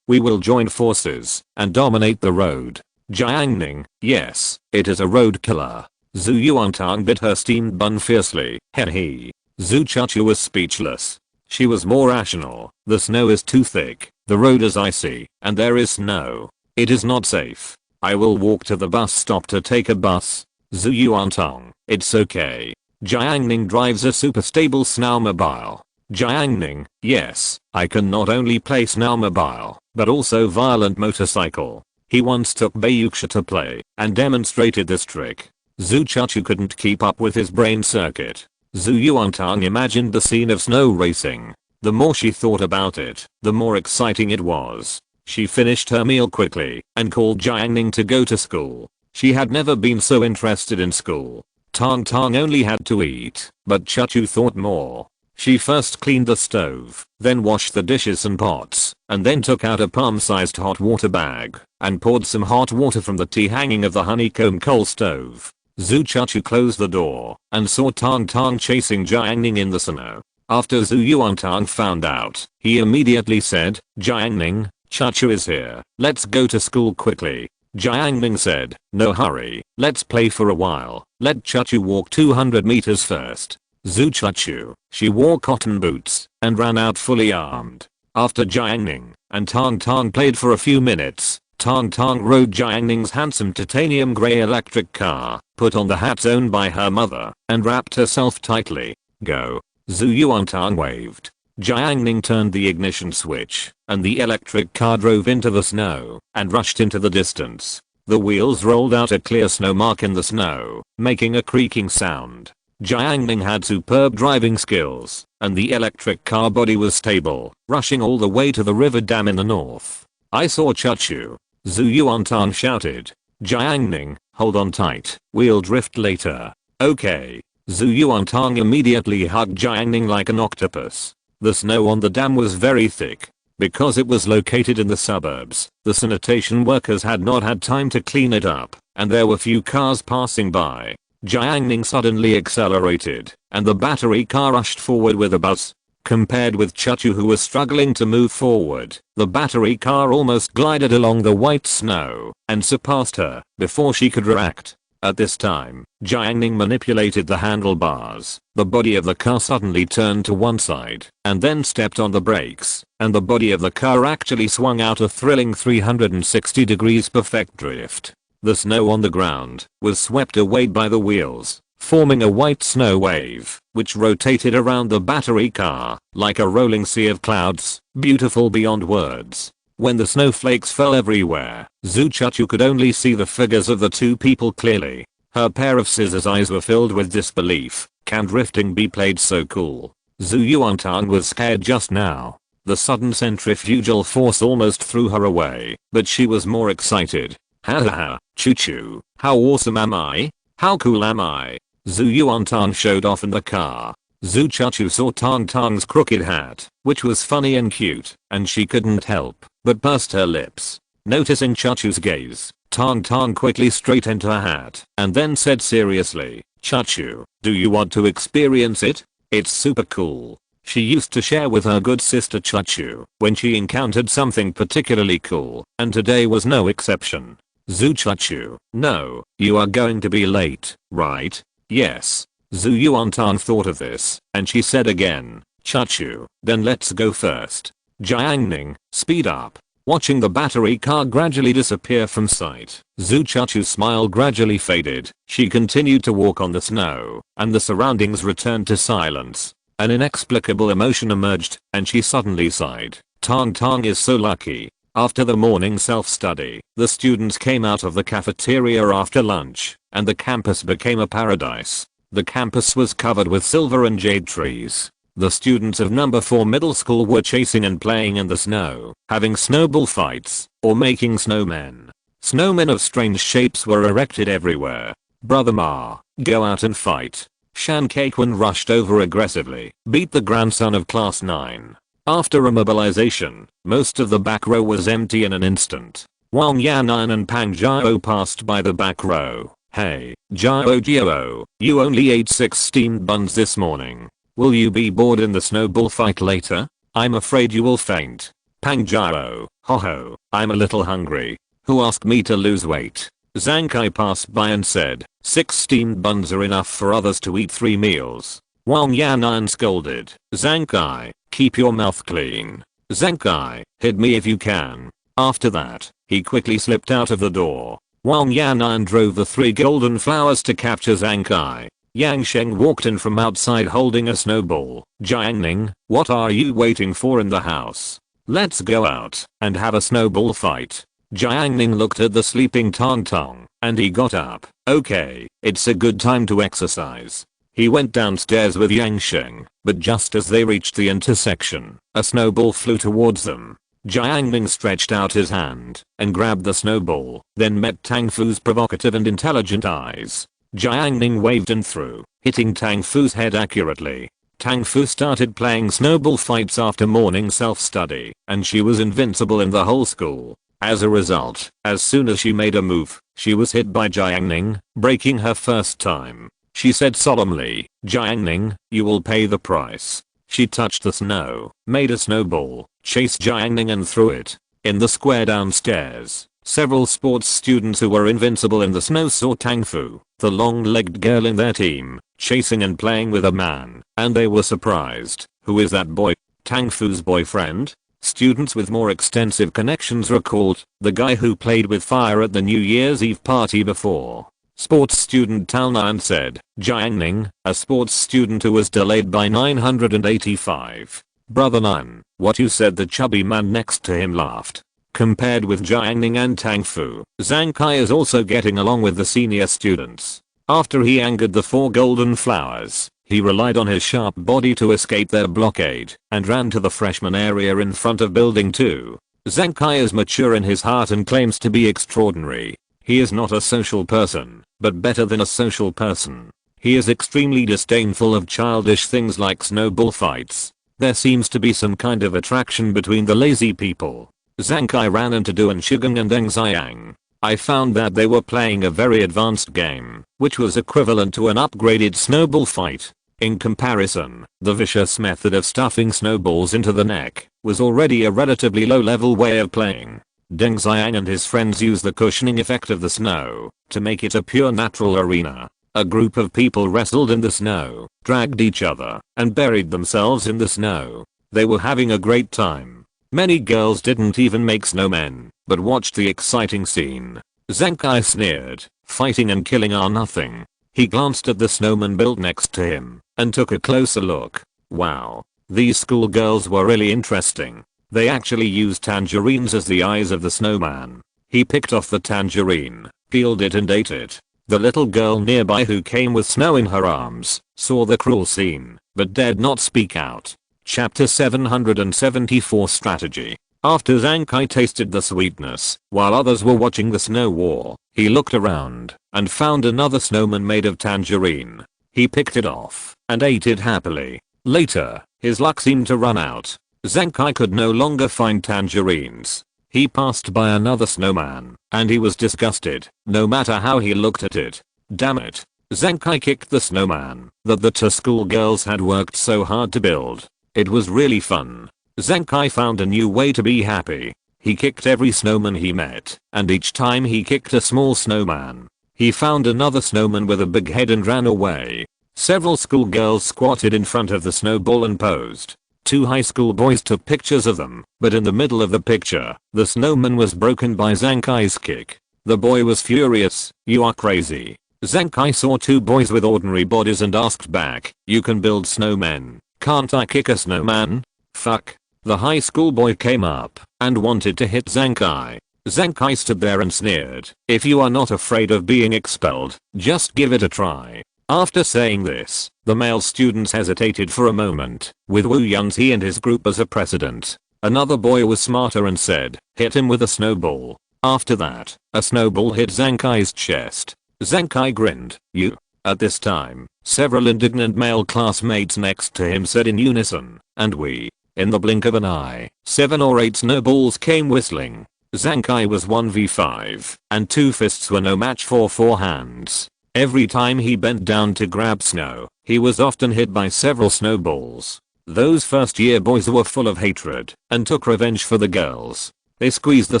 we will join forces and dominate the road." Jiang Ning, "Yes, it is a road killer." Zhu Yuantang bit her steamed bun fiercely. He. Zhu Chachu was speechless. She was more rational. "The snow is too thick, the road is icy, and there is snow. It is not safe. I will walk to the bus stop to take a bus." Zhu Yuantang, "It's okay. Jiang Ning drives a super stable snowmobile." Jiang Ning, "Yes, I can not only play snowmobile, but also violent motorcycle." He once took Bayuxia to play and demonstrated this trick. Zhu Chachu couldn't keep up with his brain circuit. Zhu Yuantang imagined the scene of snow racing. The more she thought about it, the more exciting it was. She finished her meal quickly and called Jiang Ning to go to school. She had never been so interested in school. Tang Tang only had to eat, but Chachu thought more. She first cleaned the stove, then washed the dishes and pots, and then took out a palm-sized hot water bag and poured some hot water from the tea hanging of the honeycomb coal stove. Zhu Chachu closed the door and saw Tang Tang chasing Jiang Ning in the snow. After Zhu Yuantang found out, he immediately said, "Jiang Ning, Chachu is here. Let's go to school quickly." Jiang Ning said, "No hurry, let's play for a while. Let Chachu walk 200 meters first." Zhu Chachu, she wore cotton boots and ran out fully armed. After Jiang Ning and Tang Tang played for a few minutes, Tang Tang rode Jiang Ning's handsome titanium grey electric car, put on the hat owned by her mother, and wrapped herself tightly. "Go." Zhu Yuantang waved. Jiang Ning turned the ignition switch, and the electric car drove into the snow and rushed into the distance. The wheels rolled out a clear snow mark in the snow, making a creaking sound. Jiang Ning had superb driving skills, and the electric car body was stable, rushing all the way to the river dam in the north. "I saw Chachu," Zhu Yuantang shouted. Jiang Ning, hold on tight, we'll drift later. "Okay." Zhu Yuantang immediately hugged Jiang Ning like an octopus. The snow on the dam was very thick. Because it was located in the suburbs, the sanitation workers had not had time to clean it up, and there were few cars passing by. Jiang Ning suddenly accelerated, and the battery car rushed forward with a buzz. Compared with Chachu, who was struggling to move forward, the battery car almost glided along the white snow and surpassed her before she could react. At this time, Jiang Ning manipulated the handlebars. The body of the car suddenly turned to one side and then stepped on the brakes, and the body of the car actually swung out a thrilling 360 degrees perfect drift. The snow on the ground was swept away by the wheels, forming a white snow wave, which rotated around the battery car like a rolling sea of clouds, beautiful beyond words. When the snowflakes fell everywhere, Zhu Chachu could only see the figures of the two people clearly. Her pair of scissors eyes were filled with disbelief. Can drifting be played so cool? Zhu Yuantang was scared just now. The sudden centrifugal force almost threw her away, but she was more excited. Ha ha ha, choo-choo, how awesome am I? How cool am I? Zhu Yuantang showed off in the car. Zhu Chachu saw Tang Tang's crooked hat, which was funny and cute, and she couldn't help but pursed her lips. Noticing Chachu's gaze, Tang Tang quickly straightened her hat and then said seriously, "Chachu, do you want to experience it? It's super cool." She used to share with her good sister Chachu when she encountered something particularly cool, and today was no exception. Zhu Chachu, no, you are going to be late, right? Yes. Zhu Yuantang thought of this, and she said again, "Chachu, then let's go first." Jiang Ning, speed up. Watching the battery car gradually disappear from sight, Zhu Chachu's smile gradually faded. She continued to walk on the snow, and the surroundings returned to silence. An inexplicable emotion emerged, and she suddenly sighed. Tang Tang is so lucky. After the morning self-study, the students came out of the cafeteria after lunch, and the campus became a paradise. The campus was covered with silver and jade trees. The students of number 4 middle school were chasing and playing in the snow, having snowball fights, or making snowmen. Snowmen of strange shapes were erected everywhere. "Brother Ma, go out and fight." Shan Kaikwan rushed over aggressively, beat the grandson of class 9. After immobilization, most of the back row was empty in an instant. Wang Yanan and Pang Jiao passed by the back row. "Hey, Jiao, you only ate 6 steamed buns this morning. Will you be bored in the snowball fight later? I'm afraid you will faint." Pang Jiao, "Ho ho, I'm a little hungry. Who asked me to lose weight?" Zhang Kai passed by and said, 6 steamed buns are enough for others to eat 3 meals. Wang Yanan scolded, "Zhang Kai, keep your mouth clean." Zhang Kai, "Hit me if you can." After that, he quickly slipped out of the door. Wang Yanan drove the 3 golden flowers to capture Zhang Kai. Yang Sheng walked in from outside holding a snowball. "Jiang Ning, what are you waiting for in the house? Let's go out and have a snowball fight." Jiang Ning looked at the sleeping Tang Tang, and he got up. "Okay, it's a good time to exercise." He went downstairs with Yang Sheng, but just as they reached the intersection, a snowball flew towards them. Jiang Ning stretched out his hand and grabbed the snowball, then met Tang Fu's provocative and intelligent eyes. Jiang Ning waved and threw, hitting Tang Fu's head accurately. Tang Fu started playing snowball fights after morning self-study, and she was invincible in the whole school. As a result, as soon as she made a move, she was hit by Jiang Ning, breaking her first time. She said solemnly, "Jiang Ning, you will pay the price." She touched the snow, made a snowball, chased Jiang Ning and threw it. In the square downstairs, several sports students who were invincible in the snow saw Tang Fu, the long-legged girl in their team, chasing and playing with a man, and they were surprised. Who is that boy? Tang Fu's boyfriend? Students with more extensive connections recalled, the guy who played with fire at the New Year's Eve party before. Sports student Tao Nan said, Jiang Ning, a sports student who was delayed by 985. Brother Nan, what you said? The chubby man next to him laughed. Compared with Jiang Ning and Tang Fu, Zhang Kai is also getting along with the senior students. After he angered the 4 golden flowers, he relied on his sharp body to escape their blockade and ran to the freshman area in front of building 2. Zhang Kai is mature in his heart and claims to be extraordinary. He is not a social person, but better than a social person. He is extremely disdainful of childish things like snowball fights. There seems to be some kind of attraction between the lazy people. Zhang Kai ran into Duan Shigang and Deng Xiang. I found that they were playing a very advanced game, which was equivalent to an upgraded snowball fight. In comparison, the vicious method of stuffing snowballs into the neck was already a relatively low-level way of playing. Deng Xiang and his friends used the cushioning effect of the snow to make it a pure natural arena. A group of people wrestled in the snow, dragged each other, and buried themselves in the snow. They were having a great time. Many girls didn't even make snowmen, but watched the exciting scene. Zhang Kai sneered, "Fighting and killing are nothing." He glanced at the snowman built next to him and took a closer look. Wow, these schoolgirls were really interesting. They actually used tangerines as the eyes of the snowman. He picked off the tangerine, peeled it and ate it. The little girl nearby who came with snow in her arms saw the cruel scene, but dared not speak out. Chapter 774 Strategy. After Zhang Kai tasted the sweetness, while others were watching the snow war, he looked around and found another snowman made of tangerine. He picked it off and ate it happily. Later, his luck seemed to run out. Zhang Kai could no longer find tangerines. He passed by another snowman, and he was disgusted, no matter how he looked at it. Damn it. Zhang Kai kicked the snowman that the 2 schoolgirls had worked so hard to build. It was really fun. Zhang Kai found a new way to be happy. He kicked every snowman he met, and each time he kicked a small snowman, he found another snowman with a big head and ran away. Several schoolgirls squatted in front of the snowball and posed. 2 high school boys took pictures of them, but in the middle of the picture, the snowman was broken by Zhang Kai's kick. The boy was furious. "You are crazy." Zhang Kai saw 2 boys with ordinary bodies and asked back, "You can build snowmen. Can't I kick a snowman?" "Fuck." The high school boy came up and wanted to hit Zhang Kai. Zhang Kai stood there and sneered, "If you are not afraid of being expelled, just give it a try." After saying this, the male students hesitated for a moment, with Wu Yunzi and his group as a precedent. Another boy was smarter and said, "Hit him with a snowball." After that, a snowball hit Zhang Kai's chest. Zhang Kai grinned, "You." At this time, several indignant male classmates next to him said in unison, "And we." In the blink of an eye, 7 or 8 snowballs came whistling. Zhang Kai was 1v5, and 2 fists were no match for 4 hands. Every time he bent down to grab snow, he was often hit by several snowballs. Those first year boys were full of hatred and took revenge for the girls. They squeezed the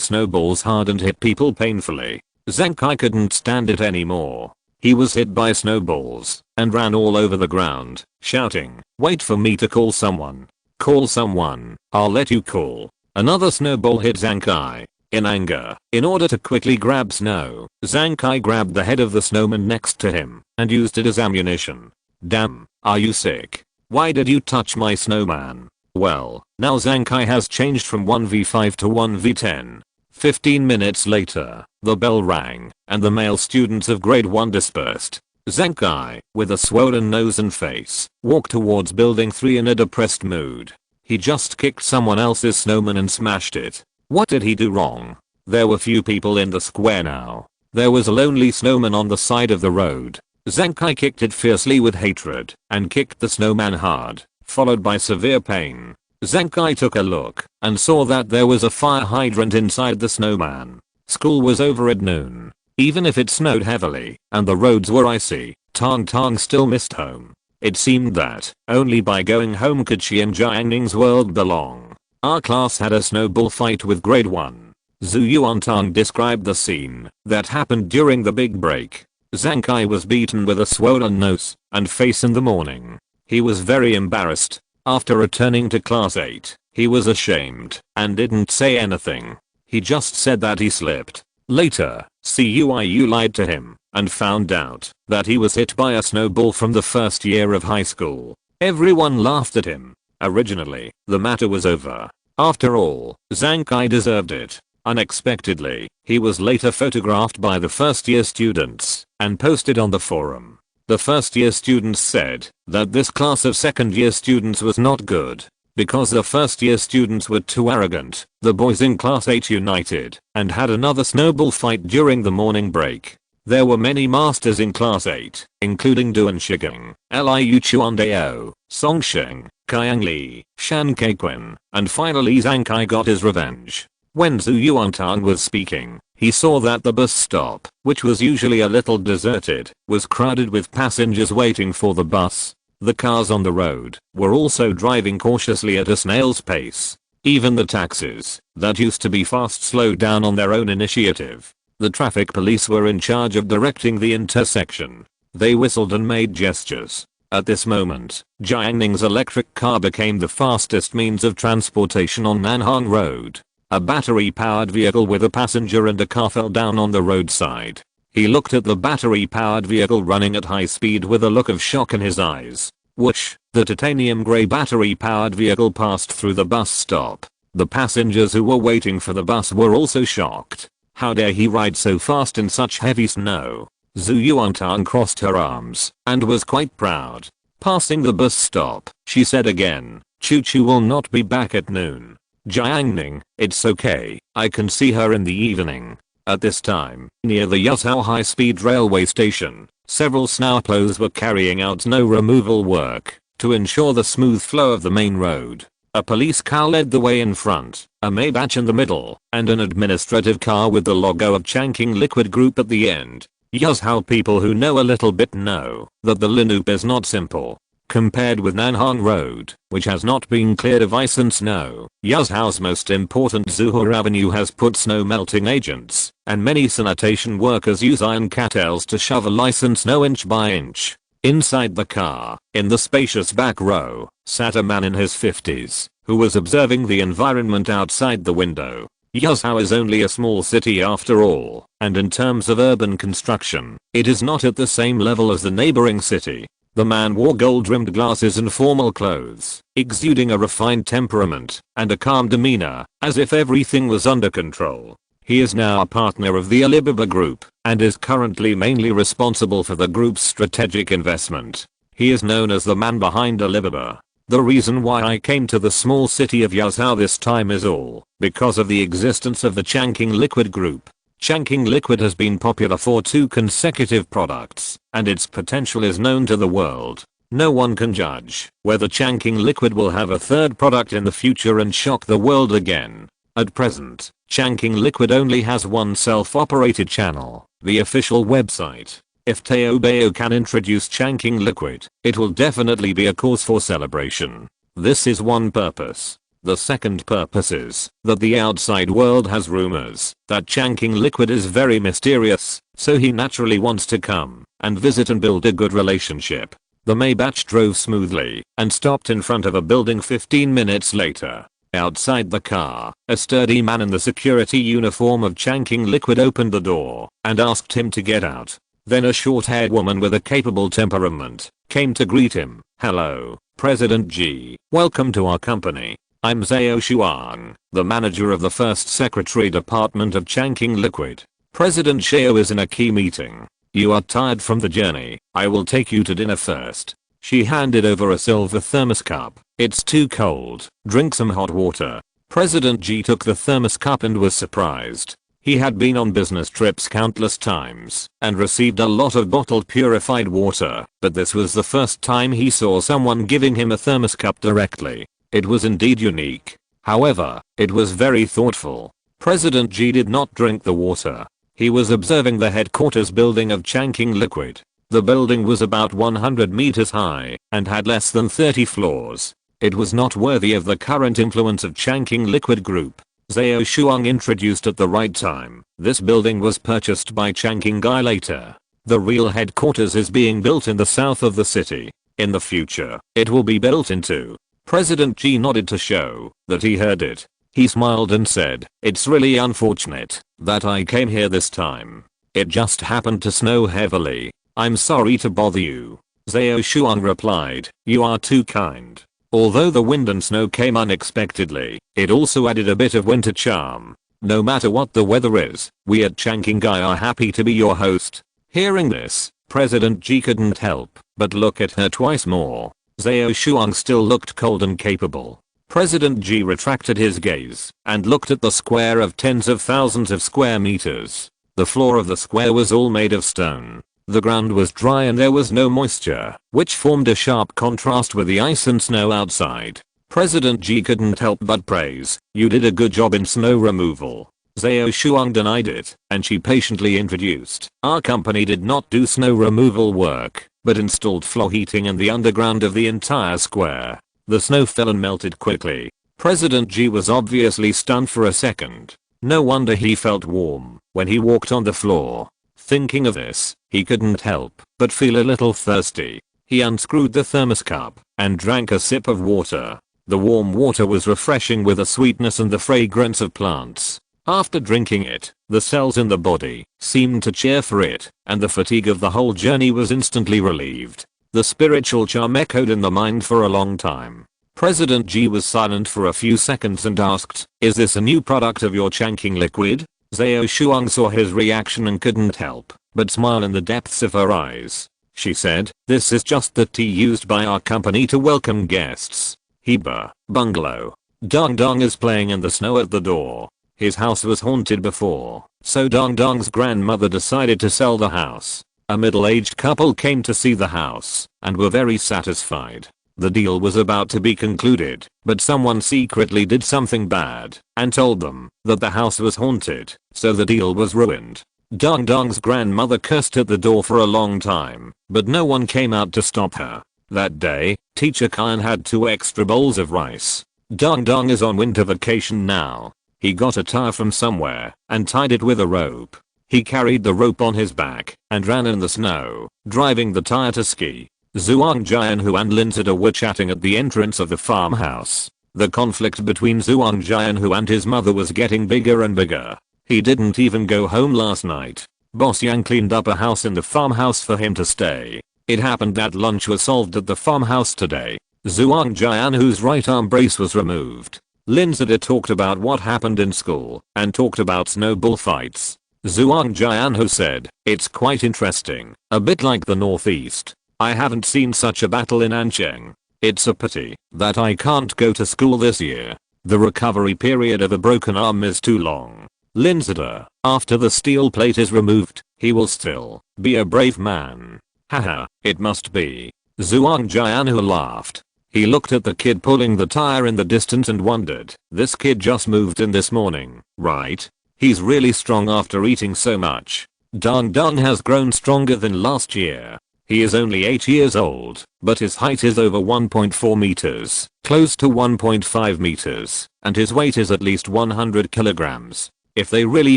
snowballs hard and hit people painfully. Zhang Kai couldn't stand it anymore. He was hit by snowballs and ran all over the ground, shouting, "Wait for me to call someone. Call someone, I'll let you call." Another snowball hit Zhang Kai. In anger, in order to quickly grab snow, Zhang Kai grabbed the head of the snowman next to him and used it as ammunition. "Damn, are you sick? Why did you touch my snowman?" Well, now Zhang Kai has changed from 1v5 to 1v10. 15 minutes later, the bell rang, and the male students of grade 1 dispersed. Zankai, with a swollen nose and face, walked towards building 3 in a depressed mood. He just kicked someone else's snowman and smashed it. What did he do wrong? There were few people in the square now. There was a lonely snowman on the side of the road. Zankai kicked it fiercely with hatred and kicked the snowman hard, followed by severe pain. Zankai took a look and saw that there was a fire hydrant inside the snowman. School was over at noon. Even if it snowed heavily and the roads were icy, Tang Tang still missed home. It seemed that only by going home could she and Jiang Ning's world belong. Our class had a snowball fight with grade 1. Zhu Yuantang described the scene that happened during the big break. Zankai was beaten with a swollen nose and face in the morning. He was very embarrassed. After returning to class 8, he was ashamed and didn't say anything. He just said that he slipped. Later, CUIU lied to him and found out that he was hit by a snowball from the first year of high school. Everyone laughed at him. Originally, the matter was over. After all, Zankai deserved it. Unexpectedly, he was later photographed by the first year students and posted on the forum. The first year students said that this class of second year students was not good because the first year students were too arrogant. The boys in class 8 united and had another snowball fight during the morning break. There were many masters in class 8, including Duan Shigang, Liu Chuandao, Songsheng, Kayang Li, Shan Keiquan, and finally Zankai got his revenge. When Zhu Yuantang was speaking, he saw that the bus stop, which was usually a little deserted, was crowded with passengers waiting for the bus. The cars on the road were also driving cautiously at a snail's pace. Even the taxis, that used to be fast, slowed down on their own initiative. The traffic police were in charge of directing the intersection. They whistled and made gestures. At this moment, Jiang Ning's electric car became the fastest means of transportation on Nanhang Road. A battery-powered vehicle with a passenger and a car fell down on the roadside. He looked at the battery-powered vehicle running at high speed with a look of shock in his eyes. Whoosh! The titanium grey battery-powered vehicle passed through the bus stop. The passengers who were waiting for the bus were also shocked. How dare he ride so fast in such heavy snow? Zhu Yuantang crossed her arms and was quite proud. Passing the bus stop, she said again, Choo Choo will not be back at noon. Jiang Ning, it's okay, I can see her in the evening. At this time, near the Yuzhou high-speed railway station, several snowplows were carrying out snow removal work to ensure the smooth flow of the main road. A police car led the way in front, a Maybach in the middle, and an administrative car with the logo of Changqing Liquid Group at the end. Yuzhou people who know a little bit know that the Linup is not simple. Compared with Nanhang Road, which has not been cleared of ice and snow, Yuzhou's most important Zuhur Avenue has put snow melting agents, and many sanitation workers use iron cattails to shovel ice and snow inch by inch. Inside the car, in the spacious back row, sat a man in his 50s, who was observing the environment outside the window. Yuzhou is only a small city after all, and in terms of urban construction, it is not at the same level as the neighboring city. The man wore gold-rimmed glasses and formal clothes, exuding a refined temperament and a calm demeanor, as if everything was under control. He is now a partner of the Alibaba Group and is currently mainly responsible for the group's strategic investment. He is known as the man behind Alibaba. The reason why I came to the small city of Yuzhou this time is all because of the existence of the Changqing Liquid Group. Changqing Liquid has been popular for 2 consecutive products, and its potential is known to the world. No one can judge whether Changqing Liquid will have a third product in the future and shock the world again. At present, Changqing Liquid only has one self-operated channel, the official website. If Teo Bao can introduce Changqing Liquid, it will definitely be a cause for celebration. This is one purpose. The second purpose is that the outside world has rumors that Changqing Liquid is very mysterious, so he naturally wants to come and visit and build a good relationship. The Maybach drove smoothly and stopped in front of a building 15 minutes later. Outside the car, a sturdy man in the security uniform of Changqing Liquid opened the door and asked him to get out. Then a short-haired woman with a capable temperament came to greet him. Hello, President G. Welcome to our company. I'm Zhao Shuang, the manager of the First Secretary Department of Changqing Liquid. President Xiao is in a key meeting. You are tired from the journey. I will take you to dinner first. She handed over a silver thermos cup. It's too cold. Drink some hot water. President Xi took the thermos cup and was surprised. He had been on business trips countless times and received a lot of bottled purified water, but this was the first time he saw someone giving him a thermos cup directly. It was indeed unique. However, it was very thoughtful. President Xi did not drink the water. He was observing the headquarters building of Changqing Liquid. The building was about 100 meters high and had less than 30 floors. It was not worthy of the current influence of Changqing Liquid Group. Zhao Shuang introduced at the right time. This building was purchased by Changqing Guy later. The real headquarters is being built in the south of the city. In the future, it will be built into. President Xi nodded to show that he heard it. He smiled and said, "It's really unfortunate that I came here this time. It just happened to snow heavily. I'm sorry to bother you." Zhao Shuang replied, "You are too kind." Although the wind and snow came unexpectedly, it also added a bit of winter charm. No matter what the weather is, we at Changqing Guy are happy to be your host. Hearing this, President Xi couldn't help but look at her twice more. Zhao Shuang still looked cold and capable. President Xi retracted his gaze and looked at the square of tens of thousands of square meters. The floor of the square was all made of stone. The ground was dry and there was no moisture, which formed a sharp contrast with the ice and snow outside. President Xi couldn't help but praise, "You did a good job in snow removal." Zhao Shuang denied it, and she patiently introduced, "Our company did not do snow removal work, but installed floor heating in the underground of the entire square." The snow fell and melted quickly. President Xi was obviously stunned for a second. No wonder he felt warm when he walked on the floor. Thinking of this, he couldn't help but feel a little thirsty. He unscrewed the thermos cup and drank a sip of water. The warm water was refreshing with the sweetness and the fragrance of plants. After drinking it, the cells in the body seemed to cheer for it, and the fatigue of the whole journey was instantly relieved. The spiritual charm echoed in the mind for a long time. President Xi was silent for a few seconds and asked, "Is this a new product of your Changqing Liquid?" Zhao Shuang saw his reaction and couldn't help but smile in the depths of her eyes. She said, "This is just the tea used by our company to welcome guests." Heba, bungalow. Dong Dong is playing in the snow at the door. His house was haunted before, so Dong Dong's grandmother decided to sell the house. A middle-aged couple came to see the house and were very satisfied. The deal was about to be concluded, but someone secretly did something bad and told them that the house was haunted, so the deal was ruined. Dong Dong's grandmother cursed at the door for a long time, but no one came out to stop her. That day, Teacher Kyan had 2 extra bowls of rice. Dong Dong is on winter vacation now. He got a tire from somewhere and tied it with a rope. He carried the rope on his back and ran in the snow, driving the tire to ski. Zhuang Jianhu and Lin Zida were chatting at the entrance of the farmhouse. The conflict between Zhuang Jianhu and his mother was getting bigger and bigger. He didn't even go home last night. Boss Yang cleaned up a house in the farmhouse for him to stay. It happened that lunch was solved at the farmhouse today. Zhuang Jianhu's right arm brace was removed. Lin Zida talked about what happened in school and talked about snowball fights. Zhuang Jianhu said, "It's quite interesting, a bit like the Northeast. I haven't seen such a battle in Ansheng. It's a pity that I can't go to school this year. The recovery period of a broken arm is too long." Lin Zida, after the steel plate is removed, he will still be a brave man. Haha, it must be. Zhuang Jianhu laughed. He looked at the kid pulling the tire in the distance and wondered, this kid just moved in this morning, right? He's really strong after eating so much. Dong Dong has grown stronger than last year. He is only 8 years old, but his height is over 1.4 meters, close to 1.5 meters, and his weight is at least 100 kilograms. If they really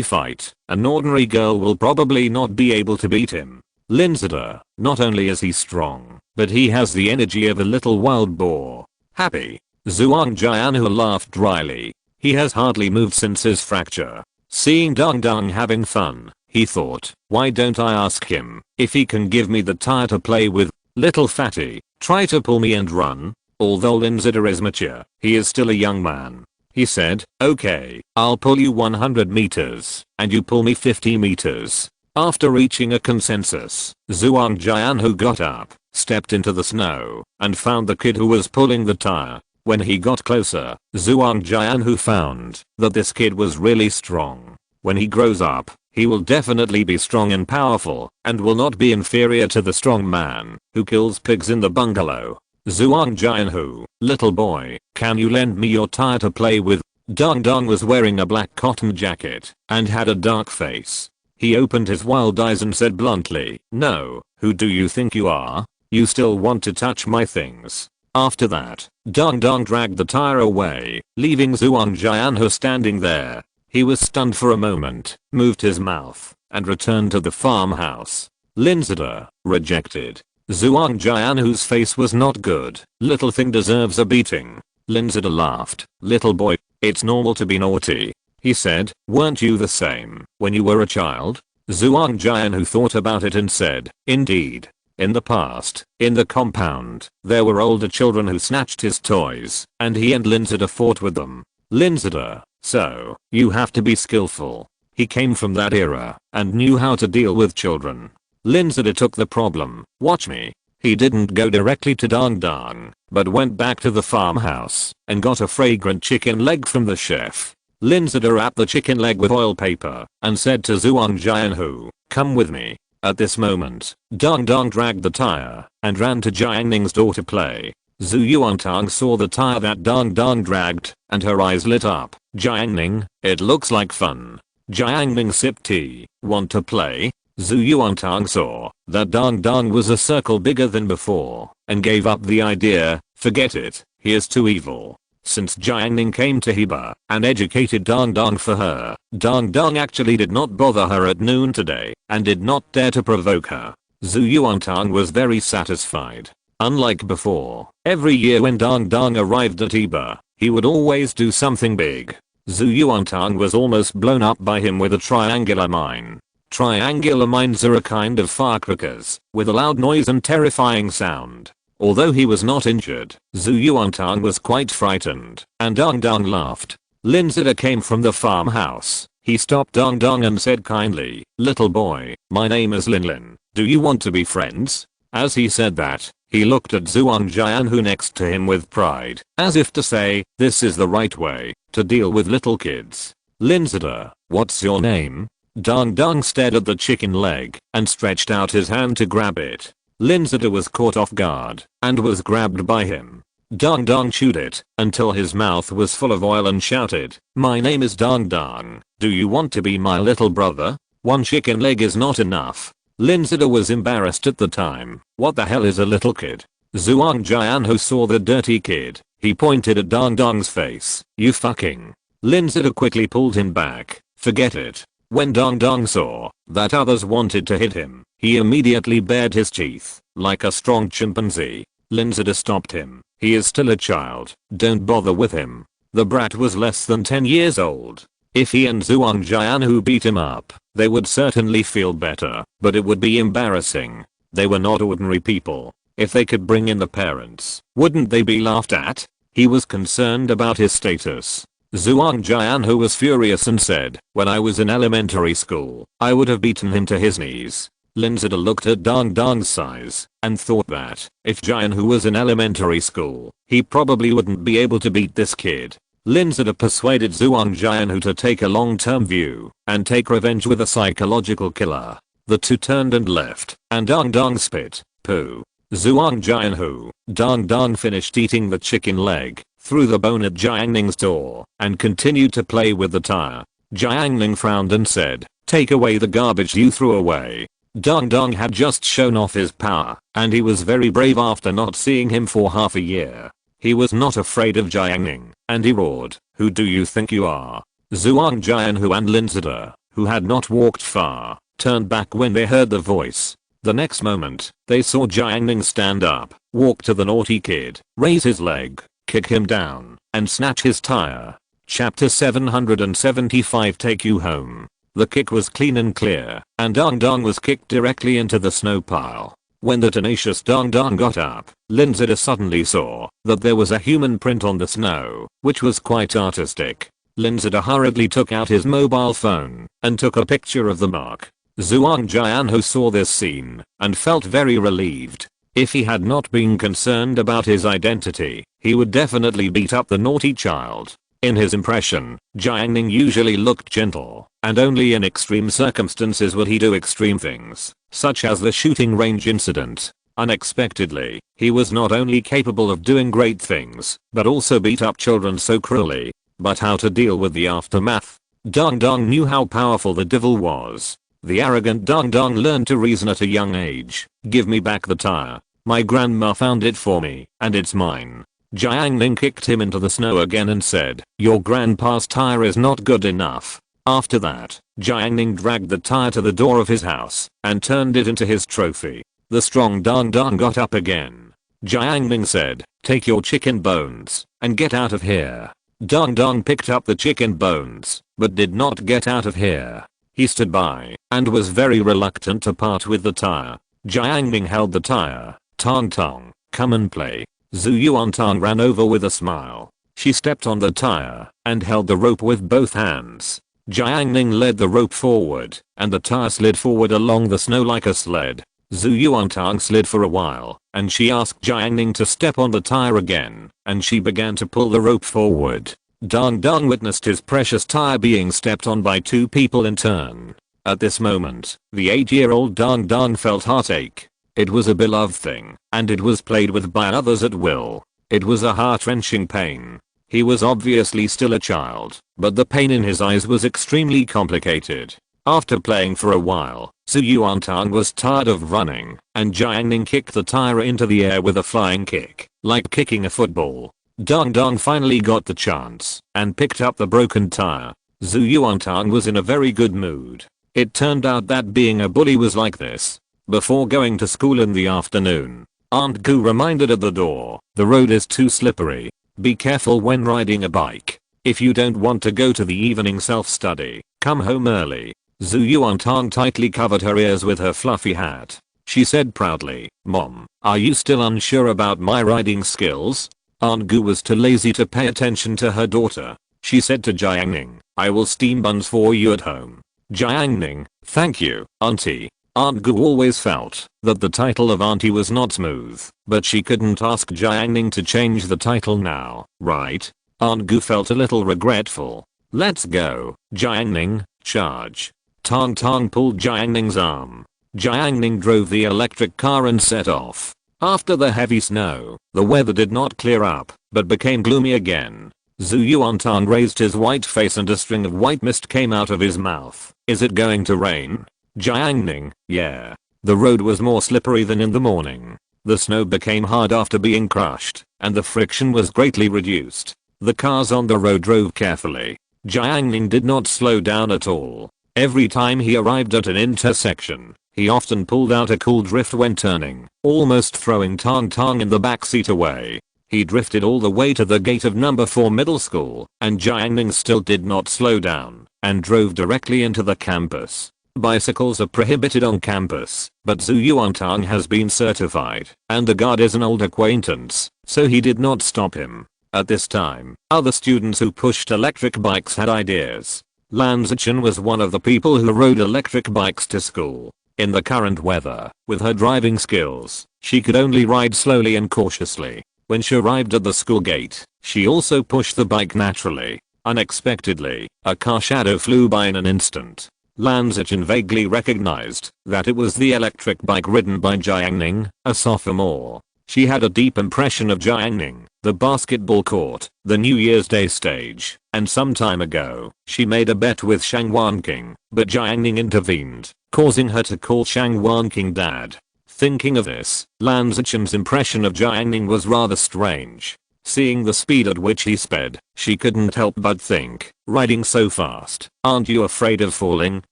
fight, an ordinary girl will probably not be able to beat him. Lin Zida, not only is he strong, but he has the energy of a little wild boar. Happy? Zhuang Jianhu laughed dryly. He has hardly moved since his fracture. Seeing Dong Dong having fun, he thought, why don't I ask him if he can give me the tire to play with? Little fatty, try to pull me and run. Although Lin Zida is mature, he is still a young man. He said, okay, I'll pull you 100 meters, and you pull me 50 meters. After reaching a consensus, Zhuang Jianhu got up, stepped into the snow, and found the kid who was pulling the tire. When he got closer, Zhuang Jianhu found that this kid was really strong. When he grows up, he will definitely be strong and powerful, and will not be inferior to the strong man who kills pigs in the bungalow. Zhuang Jianhu, little boy, can you lend me your tire to play with? Dong Dong was wearing a black cotton jacket and had a dark face. He opened his wild eyes and said bluntly, "No, who do you think you are? You still want to touch my things?" After that, Dong Dong dragged the tire away, leaving Zhuang Jianhu standing there. He was stunned for a moment, moved his mouth, and returned to the farmhouse. Linzida, rejected. Zhuang Jianhu's face was not good. Little thing deserves a beating. Linzida laughed. Little boy, it's normal to be naughty. He said, weren't you the same when you were a child? Zhuang Jianhu thought about it and said, indeed. In the past, in the compound, there were older children who snatched his toys, and he and Linzida fought with them. Linzida, so, you have to be skillful. He came from that era, and knew how to deal with children. Linzida took the problem. Watch me. He didn't go directly to Dong Dong, but went back to the farmhouse, and got a fragrant chicken leg from the chef. Linzida wrapped the chicken leg with oil paper, and said to Zhuang Jianhu, come with me. At this moment, Dong Dong dragged the tire, and ran to Jiang Ning's door to play. Zhu Yuantang saw the tire that Dong Dong dragged, and her eyes lit up. Jiang Ning, it looks like fun. Jiang Ning sipped tea. Want to play? Zhu Yuantang saw that Dong Dong was a circle bigger than before, and gave up the idea. Forget it, he is too evil. Since Jiang Ning came to Heba and educated Dong Dong for her, Dong Dong actually did not bother her at noon today, and did not dare to provoke her. Zhu Yuantang was very satisfied. Unlike before, every year when Dong Dong arrived at Heba, he would always do something big. Zhu Yuantang was almost blown up by him with a triangular mine. Triangular mines are a kind of firecrackers, with a loud noise and terrifying sound. Although he was not injured, Zhu Yuantang was quite frightened, and Dong Dong laughed. Linzida came from the farmhouse. He stopped Dong Dong and said kindly, little boy, my name is Lin Lin. Do you want to be friends? As he said that, he looked at Zhuang Jianhu next to him with pride, as if to say, this is the right way to deal with little kids. Linzida, what's your name? Dong Dong stared at the chicken leg, and stretched out his hand to grab it. Linzida was caught off guard, and was grabbed by him. Dong Dong chewed it, until his mouth was full of oil and shouted, my name is Dong Dong. Do you want to be my little brother? One chicken leg is not enough. Linzida was embarrassed at the time. What the hell is a little kid? Zhuang Jianhu saw the dirty kid. He pointed at Dong Dong's face. You fucking. Linzida quickly pulled him back. Forget it. When Dong Dong saw that others wanted to hit him, he immediately bared his teeth, like a strong chimpanzee. Linzida stopped him. He is still a child. Don't bother with him. The brat was less than 10 years old. If he and Zhuang Jianhu beat him up, they would certainly feel better, but it would be embarrassing. They were not ordinary people. If they could bring in the parents, wouldn't they be laughed at? He was concerned about his status. Zhuang Jianhu was furious and said, when I was in elementary school, I would have beaten him to his knees. Linzida looked at Dong Dong's size, and thought that, if Jianhu was in elementary school, he probably wouldn't be able to beat this kid. Linzida persuaded Zhuang Jianhu to take a long-term view, and take revenge with a psychological killer. The two turned and left, and Dong Dong spit poo. Zhuang Jianhu, Dong Dong finished eating the chicken leg, threw the bone at Jiang Ning's door, and continued to play with the tire. Jiang Ning frowned and said, take away the garbage you threw away. Dong Dong had just shown off his power, and he was very brave after not seeing him for half a year. He was not afraid of Jiang Ning, and he roared, who do you think you are? Zhuang Jianhu and Linzida, who had not walked far, turned back when they heard the voice. The next moment, they saw Jiang Ning stand up, walk to the naughty kid, raise his leg, kick him down, and snatch his tire. Chapter 775 Take You Home. The kick was clean and clear, and Dong Dong was kicked directly into the snow pile. When the tenacious Dong Dong got up, Linzida suddenly saw that there was a human print on the snow, which was quite artistic. Linzida hurriedly took out his mobile phone and took a picture of the mark. Zhuang Jianho saw this scene and felt very relieved. If he had not been concerned about his identity, he would definitely beat up the naughty child. In his impression, Jiang Ning usually looked gentle, and only in extreme circumstances would he do extreme things, such as the shooting range incident. Unexpectedly, he was not only capable of doing great things, but also beat up children so cruelly. But how to deal with the aftermath? Dong Dong knew how powerful the devil was. The arrogant Dong Dong learned to reason at a young age. Give me back the tire. My grandma found it for me, and it's mine. Jiang Ning kicked him into the snow again and said, your grandpa's tire is not good enough. After that, Jiang Ning dragged the tire to the door of his house and turned it into his trophy. The strong Dong Dong got up again. Jiang Ning said, take your chicken bones and get out of here. Dong Dong picked up the chicken bones, but did not get out of here. He stood by and was very reluctant to part with the tire. Jiang Ning held the tire. Tong Tong, come and play. Zhu Yuantang ran over with a smile. She stepped on the tire and held the rope with both hands. Jiang Ning led the rope forward, and the tire slid forward along the snow like a sled. Zhu Yuantang slid for a while, and she asked Jiang Ning to step on the tire again, and she began to pull the rope forward. Dong Dong witnessed his precious tire being stepped on by two people in turn. At this moment, the 8-year-old Dong Dong felt heartache. It was a beloved thing, and it was played with by others at will. It was a heart-wrenching pain. He was obviously still a child, but the pain in his eyes was extremely complicated. After playing for a while, Zhu Yuantang was tired of running, and Jiang Ning kicked the tire into the air with a flying kick, like kicking a football. Dong Dong finally got the chance, and picked up the broken tire. Zhu Yuantang was in a very good mood. It turned out that being a bully was like this. Before going to school in the afternoon, Aunt Gu reminded at the door, the road is too slippery. Be careful when riding a bike. If you don't want to go to the evening self-study, come home early. Zhu Yuantang tightly covered her ears with her fluffy hat. She said proudly, Mom, are you still unsure about my riding skills? Aunt Gu was too lazy to pay attention to her daughter. She said to Jiang Ning, I will steam buns for you at home. Jiang Ning, thank you, Auntie. Aunt Gu always felt that the title of Auntie was not smooth, but she couldn't ask Jiang Ning to change the title now, right? Aunt Gu felt a little regretful. Let's go, Jiang Ning, charge. Tong Tong pulled Jiang Ning's arm. Jiang Ning drove the electric car and set off. After the heavy snow, the weather did not clear up, but became gloomy again. Zhu Yuantang raised his white face and a string of white mist came out of his mouth. Is it going to rain? Jiang Ning, yeah. The road was more slippery than in the morning. The snow became hard after being crushed, and the friction was greatly reduced. The cars on the road drove carefully. Jiang Ning did not slow down at all. Every time he arrived at an intersection, he often pulled out a cool drift when turning, almost throwing Tong Tong in the backseat away. He drifted all the way to the gate of number 4 middle school, and Jiang Ning still did not slow down, and drove directly into the campus. Bicycles are prohibited on campus, but Zhu Yuantang has been certified, and the guard is an old acquaintance, so he did not stop him. At this time, other students who pushed electric bikes had ideas. Lan Zichen was one of the people who rode electric bikes to school. In the current weather, with her driving skills, she could only ride slowly and cautiously. When she arrived at the school gate, she also pushed the bike naturally. Unexpectedly, a car shadow flew by in an instant. Lan Zichen vaguely recognized that it was the electric bike ridden by Jiang Ning, a sophomore. She had a deep impression of Jiang Ning, the basketball court, the New Year's Day stage, and some time ago, she made a bet with Shang Wanqing, but Jiang Ning intervened, causing her to call Shang Wanqing dad. Thinking of this, Lan Zichen's impression of Jiang Ning was rather strange. Seeing the speed at which he sped, she couldn't help but think, riding so fast, aren't you afraid of falling?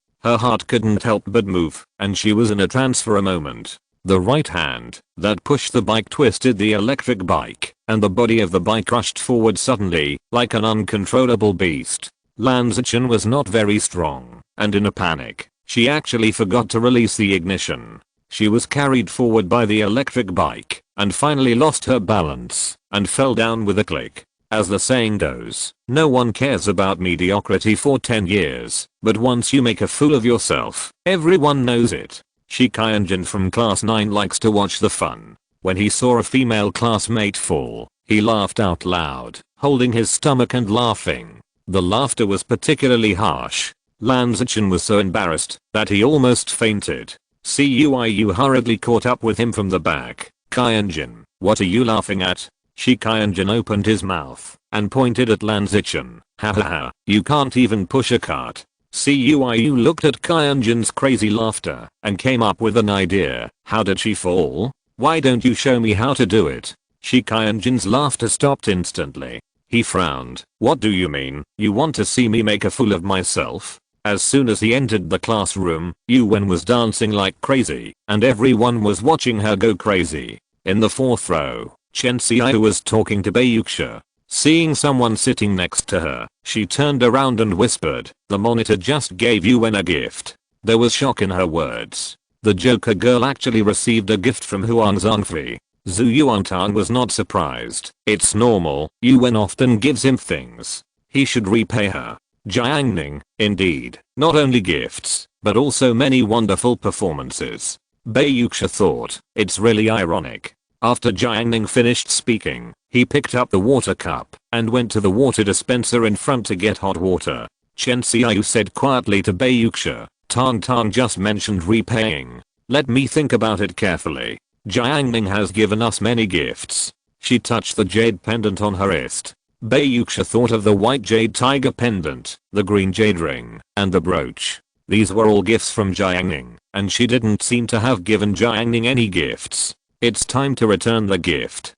Her heart couldn't help but move, and she was in a trance for a moment. The right hand that pushed the bike twisted the electric bike, and the body of the bike rushed forward suddenly, like an uncontrollable beast. Lan Zichen was not very strong, and in a panic, she actually forgot to release the ignition. She was carried forward by the electric bike, and finally lost her balance, and fell down with a click. As the saying goes, no one cares about mediocrity for 10 years, but once you make a fool of yourself, everyone knows it. Shi Qianjin from class 9 likes to watch the fun. When he saw a female classmate fall, he laughed out loud, holding his stomach and laughing. The laughter was particularly harsh. Lan Zichen was so embarrassed that he almost fainted. Cuiyu hurriedly caught up with him from the back. Qianjin, what are you laughing at? Shi Qianjin opened his mouth and pointed at Lan Zichen. Ha ha ha, you can't even push a cart. Cuiyu looked at Qianjin's crazy laughter and came up with an idea. How did she fall? Why don't you show me how to do it? Shi Qianjin's laughter stopped instantly. He frowned. What do you mean? You want to see me make a fool of myself? As soon as he entered the classroom, Yu Wen was dancing like crazy, and everyone was watching her go crazy. In the fourth row, Chen Xiao was talking to Beiyuxia. Seeing someone sitting next to her, she turned around and whispered, "The monitor just gave Yu Wen a gift." There was shock in her words. The Joker girl actually received a gift from Huang Zhongfei. Zhu Yuantang was not surprised. It's normal, Yu Wen often gives him things. He should repay her. Jiang Ning, indeed, not only gifts, but also many wonderful performances. Beiyuxia thought, it's really ironic. After Jiang Ning finished speaking, he picked up the water cup and went to the water dispenser in front to get hot water. Chen Xiao said quietly to Beiyuxia, Tang Tang just mentioned repaying. Let me think about it carefully. Jiang Ning has given us many gifts. She touched the jade pendant on her wrist. Beiyuxia thought of the white jade tiger pendant, the green jade ring, and the brooch. These were all gifts from Jiang Ning, and she didn't seem to have given Jiang Ning any gifts. It's time to return the gift.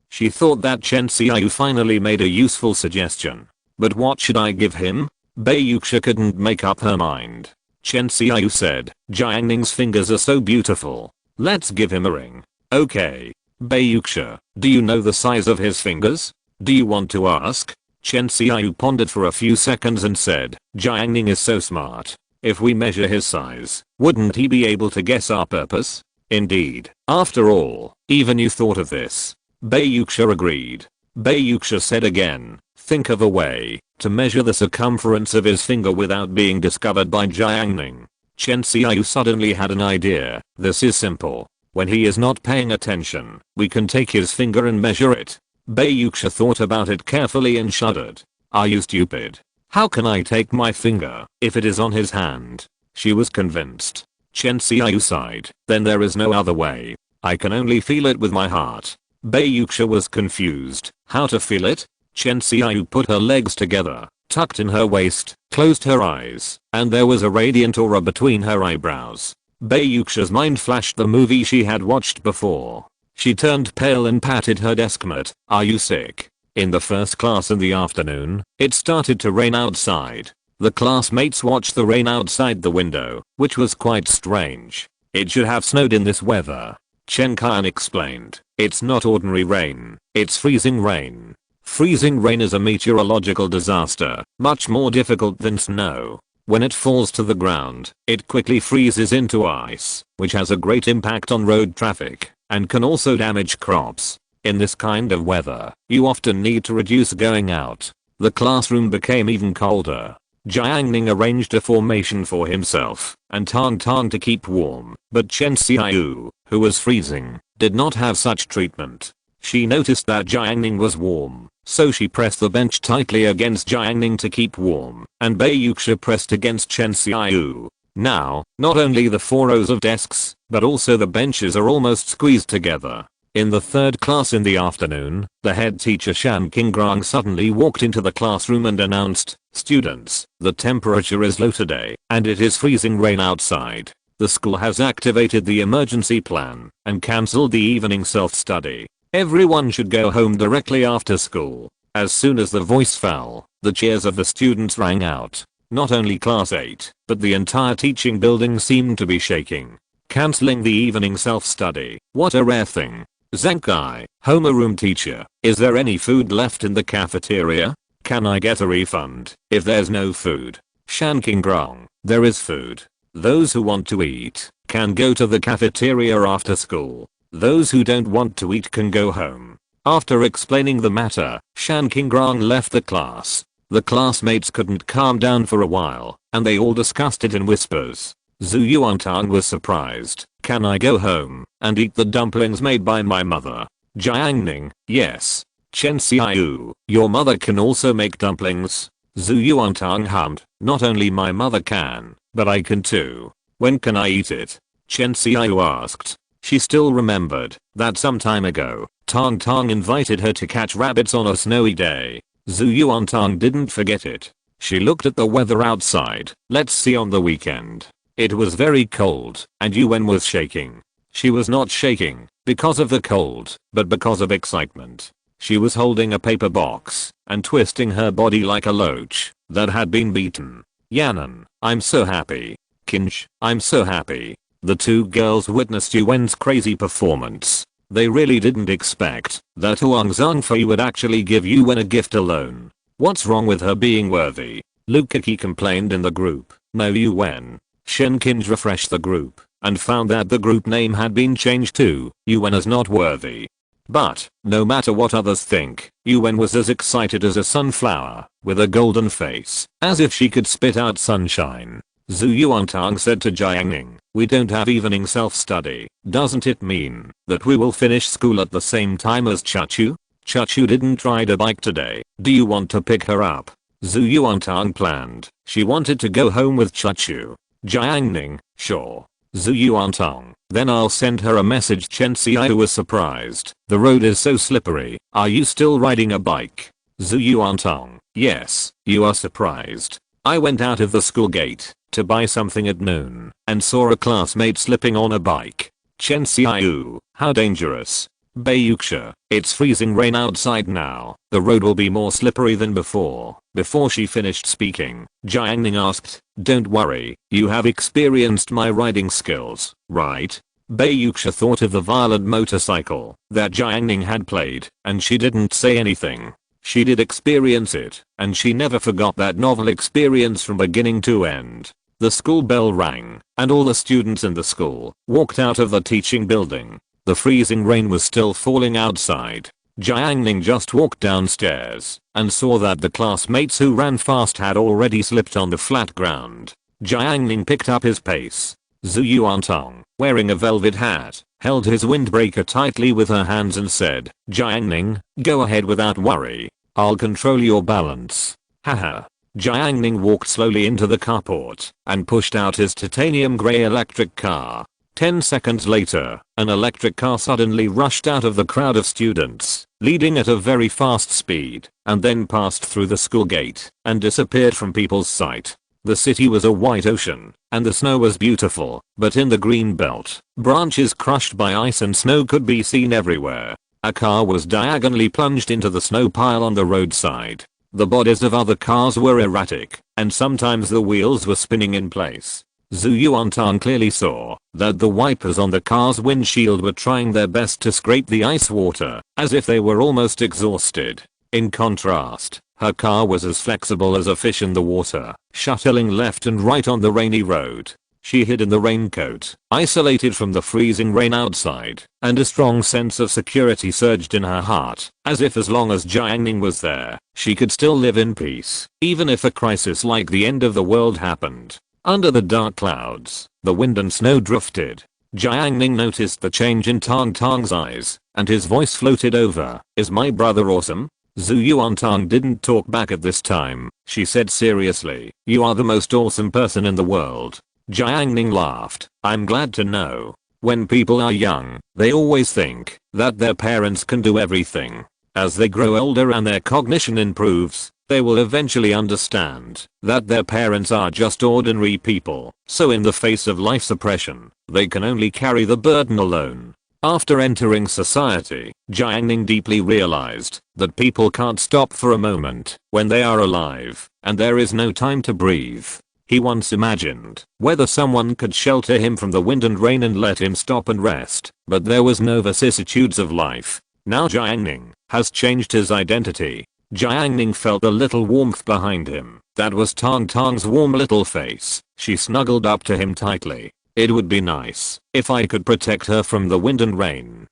She thought that Chen Xiao finally made a useful suggestion. But what should I give him? Beiyuxia couldn't make up her mind. Chen Xiao said, Jiang Ning's fingers are so beautiful. Let's give him a ring. Okay. Beiyuxia, do you know the size of his fingers? Do you want to ask? Chen Xiao pondered for a few seconds and said, Jiang Ning is so smart. If we measure his size, wouldn't he be able to guess our purpose? Indeed. After all, even you thought of this. Beiyuxia agreed. Beiyuxia said again, think of a way to measure the circumference of his finger without being discovered by Jiang Ning. Chen Xiao suddenly had an idea. This is simple. When he is not paying attention, we can take his finger and measure it. Beiyuxia thought about it carefully and shuddered. Are you stupid? How can I take my finger if it is on his hand? She was convinced. Chen Xiao sighed. Then there is no other way. I can only feel it with my heart. Beiyuxia was confused. How to feel it? Chen Xiao put her legs together, tucked in her waist, closed her eyes, and there was a radiant aura between her eyebrows. Beiyuxia's mind flashed the movie she had watched before. She turned pale and patted her deskmate. Are you sick? In the first class in the afternoon, it started to rain outside. The classmates watched the rain outside the window, which was quite strange. It should have snowed in this weather. Chen Qian explained. It's not ordinary rain, it's freezing rain. Freezing rain is a meteorological disaster, much more difficult than snow. When it falls to the ground, it quickly freezes into ice, which has a great impact on road traffic, and can also damage crops. In this kind of weather, you often need to reduce going out. The classroom became even colder. Jiang Ning arranged a formation for himself and Tang Tang to keep warm, but Chen Xiao, who was freezing, did not have such treatment. She noticed that Jiang Ning was warm, so she pressed the bench tightly against Jiang Ning to keep warm, and Beiyuxia pressed against Chen Xiao. Now, not only the 4 rows of desks, but also the benches are almost squeezed together. In the third class in the afternoon, the head teacher Shan Qingrang suddenly walked into the classroom and announced, students, the temperature is low today, and it is freezing rain outside. The school has activated the emergency plan and cancelled the evening self-study. Everyone should go home directly after school. As soon as the voice fell, the cheers of the students rang out. Not only class 8, but the entire teaching building seemed to be shaking. Cancelling the evening self-study, what a rare thing. Zenkai, homeroom teacher, is there any food left in the cafeteria? Can I get a refund if there's no food? Shan Qingrong, there is food. Those who want to eat can go to the cafeteria after school. Those who don't want to eat can go home. After explaining the matter, Shan Qingrong left the class. The classmates couldn't calm down for a while, and they all discussed it in whispers. Zhu Yuantang was surprised. Can I go home and eat the dumplings made by my mother? Jiang Ning, yes. Chen Xiaoyu, your mother can also make dumplings? Zhu Yuantang hummed, not only my mother can, but I can too. When can I eat it? Chen Xiaoyu asked. She still remembered that some time ago, Tang Tang invited her to catch rabbits on a snowy day. Zhu Yuantang didn't forget it. She looked at the weather outside. Let's see on the weekend. It was very cold, and Yuan was shaking. She was not shaking because of the cold, but because of excitement. She was holding a paper box and twisting her body like a loach that had been beaten. Yanan, I'm so happy. Kinch, I'm so happy. The two girls witnessed Yuan's crazy performance. They really didn't expect that Huang Zhongfei would actually give Yuan a gift alone. What's wrong with her being worthy? Lu Kiki complained in the group. No Yuan. Shen Qinj refreshed the group and found that the group name had been changed to Yuan is not worthy. But, no matter what others think, Yuan was as excited as a sunflower, with a golden face, as if she could spit out sunshine. Zhu Yuantang said to Jiang Ning, we don't have evening self-study. Doesn't it mean that we will finish school at the same time as Chachu? Chachu didn't ride a bike today. Do you want to pick her up? Zhu Yuantang planned. She wanted to go home with Chachu. Jiang Ning, sure. Zhu Yuantang, then I'll send her a message. Chen Xiaoyu was surprised. The road is so slippery. Are you still riding a bike? Zhu Yuantang, yes, you are surprised. I went out of the school gate to buy something at noon and saw a classmate slipping on a bike. Chen Xiaoyu, how dangerous. Bayuxia, it's freezing rain outside now. The road will be more slippery than before. Before she finished speaking, Jiang Ning asked, don't worry, you have experienced my riding skills, right? Bayuxia thought of the violent motorcycle that Jiang Ning had played, and she didn't say anything. She did experience it, and she never forgot that novel experience from beginning to end. The school bell rang, and all the students in the school walked out of the teaching building. The freezing rain was still falling outside. Jiang Ning just walked downstairs and saw that the classmates who ran fast had already slipped on the flat ground. Jiang Ning picked up his pace. Zhu Yuantang, wearing a velvet hat, held his windbreaker tightly with her hands and said, Jiang Ning, go ahead without worry. I'll control your balance. Haha. Jiang Ning walked slowly into the carport and pushed out his titanium grey electric car. 10 seconds later, an electric car suddenly rushed out of the crowd of students, leading at a very fast speed, and then passed through the school gate and disappeared from people's sight. The city was a white ocean, and the snow was beautiful, but in the green belt, branches crushed by ice and snow could be seen everywhere. A car was diagonally plunged into the snow pile on the roadside. The bodies of other cars were erratic, and sometimes the wheels were spinning in place. Zhu Yuantang clearly saw that the wipers on the car's windshield were trying their best to scrape the ice water, as if they were almost exhausted. In contrast, her car was as flexible as a fish in the water, shuttling left and right on the rainy road. She hid in the raincoat, isolated from the freezing rain outside, and a strong sense of security surged in her heart, as if as long as Jiang Ning was there, she could still live in peace, even if a crisis like the end of the world happened. Under the dark clouds, the wind and snow drifted. Jiang Ning noticed the change in Tang Tang's eyes, and his voice floated over, is my brother awesome? Zhu Yuantang didn't talk back at this time. She said seriously, you are the most awesome person in the world. Jiang Ning laughed, I'm glad to know. When people are young, they always think that their parents can do everything. As they grow older and their cognition improves, they will eventually understand that their parents are just ordinary people, so in the face of life suppression, they can only carry the burden alone. After entering society, Jiang Ning deeply realized that people can't stop for a moment when they are alive, and there is no time to breathe. He once imagined whether someone could shelter him from the wind and rain and let him stop and rest, but there was no vicissitudes of life. Now Jiang Ning has changed his identity. Jiang Ning felt a little warmth behind him. That was Tang Tang's warm little face. She snuggled up to him tightly. It would be nice if I could protect her from the wind and rain.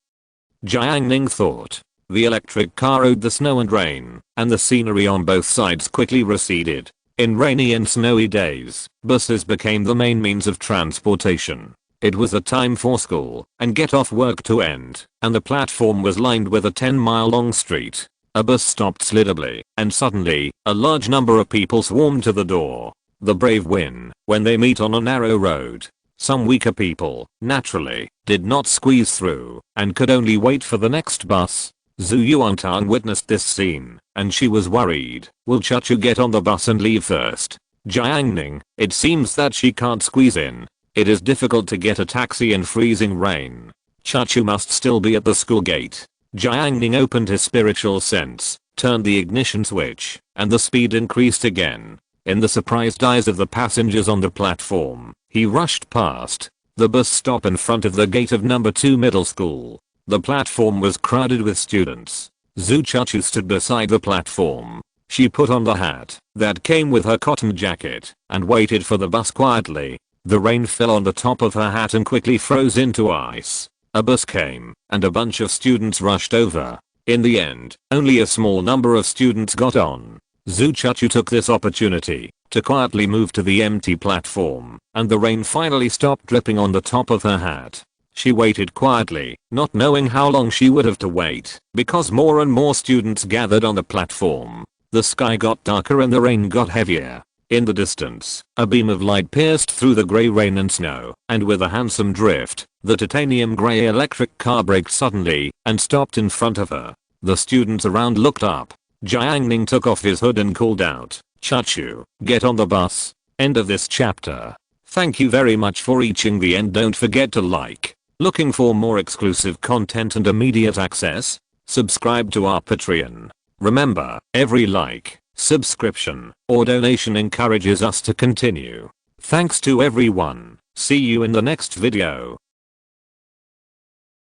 Jiang Ning thought. The electric car rode the snow and rain, and the scenery on both sides quickly receded. In rainy and snowy days, buses became the main means of transportation. It was a time for school and get off work to end, and the platform was lined with a 10-mile-long street. A bus stopped solidly, and suddenly, a large number of people swarmed to the door. The brave win when they meet on a narrow road. Some weaker people, naturally, did not squeeze through and could only wait for the next bus. Zhu Yuantang witnessed this scene, and she was worried. Will Chachu get on the bus and leave first? Jiang Ning, it seems that she can't squeeze in. It is difficult to get a taxi in freezing rain. Chachu must still be at the school gate. Jiang Ning opened his spiritual sense, turned the ignition switch, and the speed increased again. In the surprised eyes of the passengers on the platform, he rushed past the bus stop in front of the gate of number 2 middle school. The platform was crowded with students. Zhu Chachu stood beside the platform. She put on the hat that came with her cotton jacket and waited for the bus quietly. The rain fell on the top of her hat and quickly froze into ice. A bus came, and a bunch of students rushed over. In the end, only a small number of students got on. Zhu Chachu took this opportunity to quietly move to the empty platform, and the rain finally stopped dripping on the top of her hat. She waited quietly, not knowing how long she would have to wait, because more and more students gathered on the platform. The sky got darker and the rain got heavier. In the distance, a beam of light pierced through the grey rain and snow, and with a handsome drift, the titanium grey electric car braked suddenly and stopped in front of her. The students around looked up. Jiang Ning took off his hood and called out, "Chachu, get on the bus." End of this chapter. Thank you very much for reaching the end. Don't forget to like. Looking for more exclusive content and immediate access? Subscribe to our Patreon. Remember, every like, subscription, or donation encourages us to continue. Thanks to everyone. See you in the next video.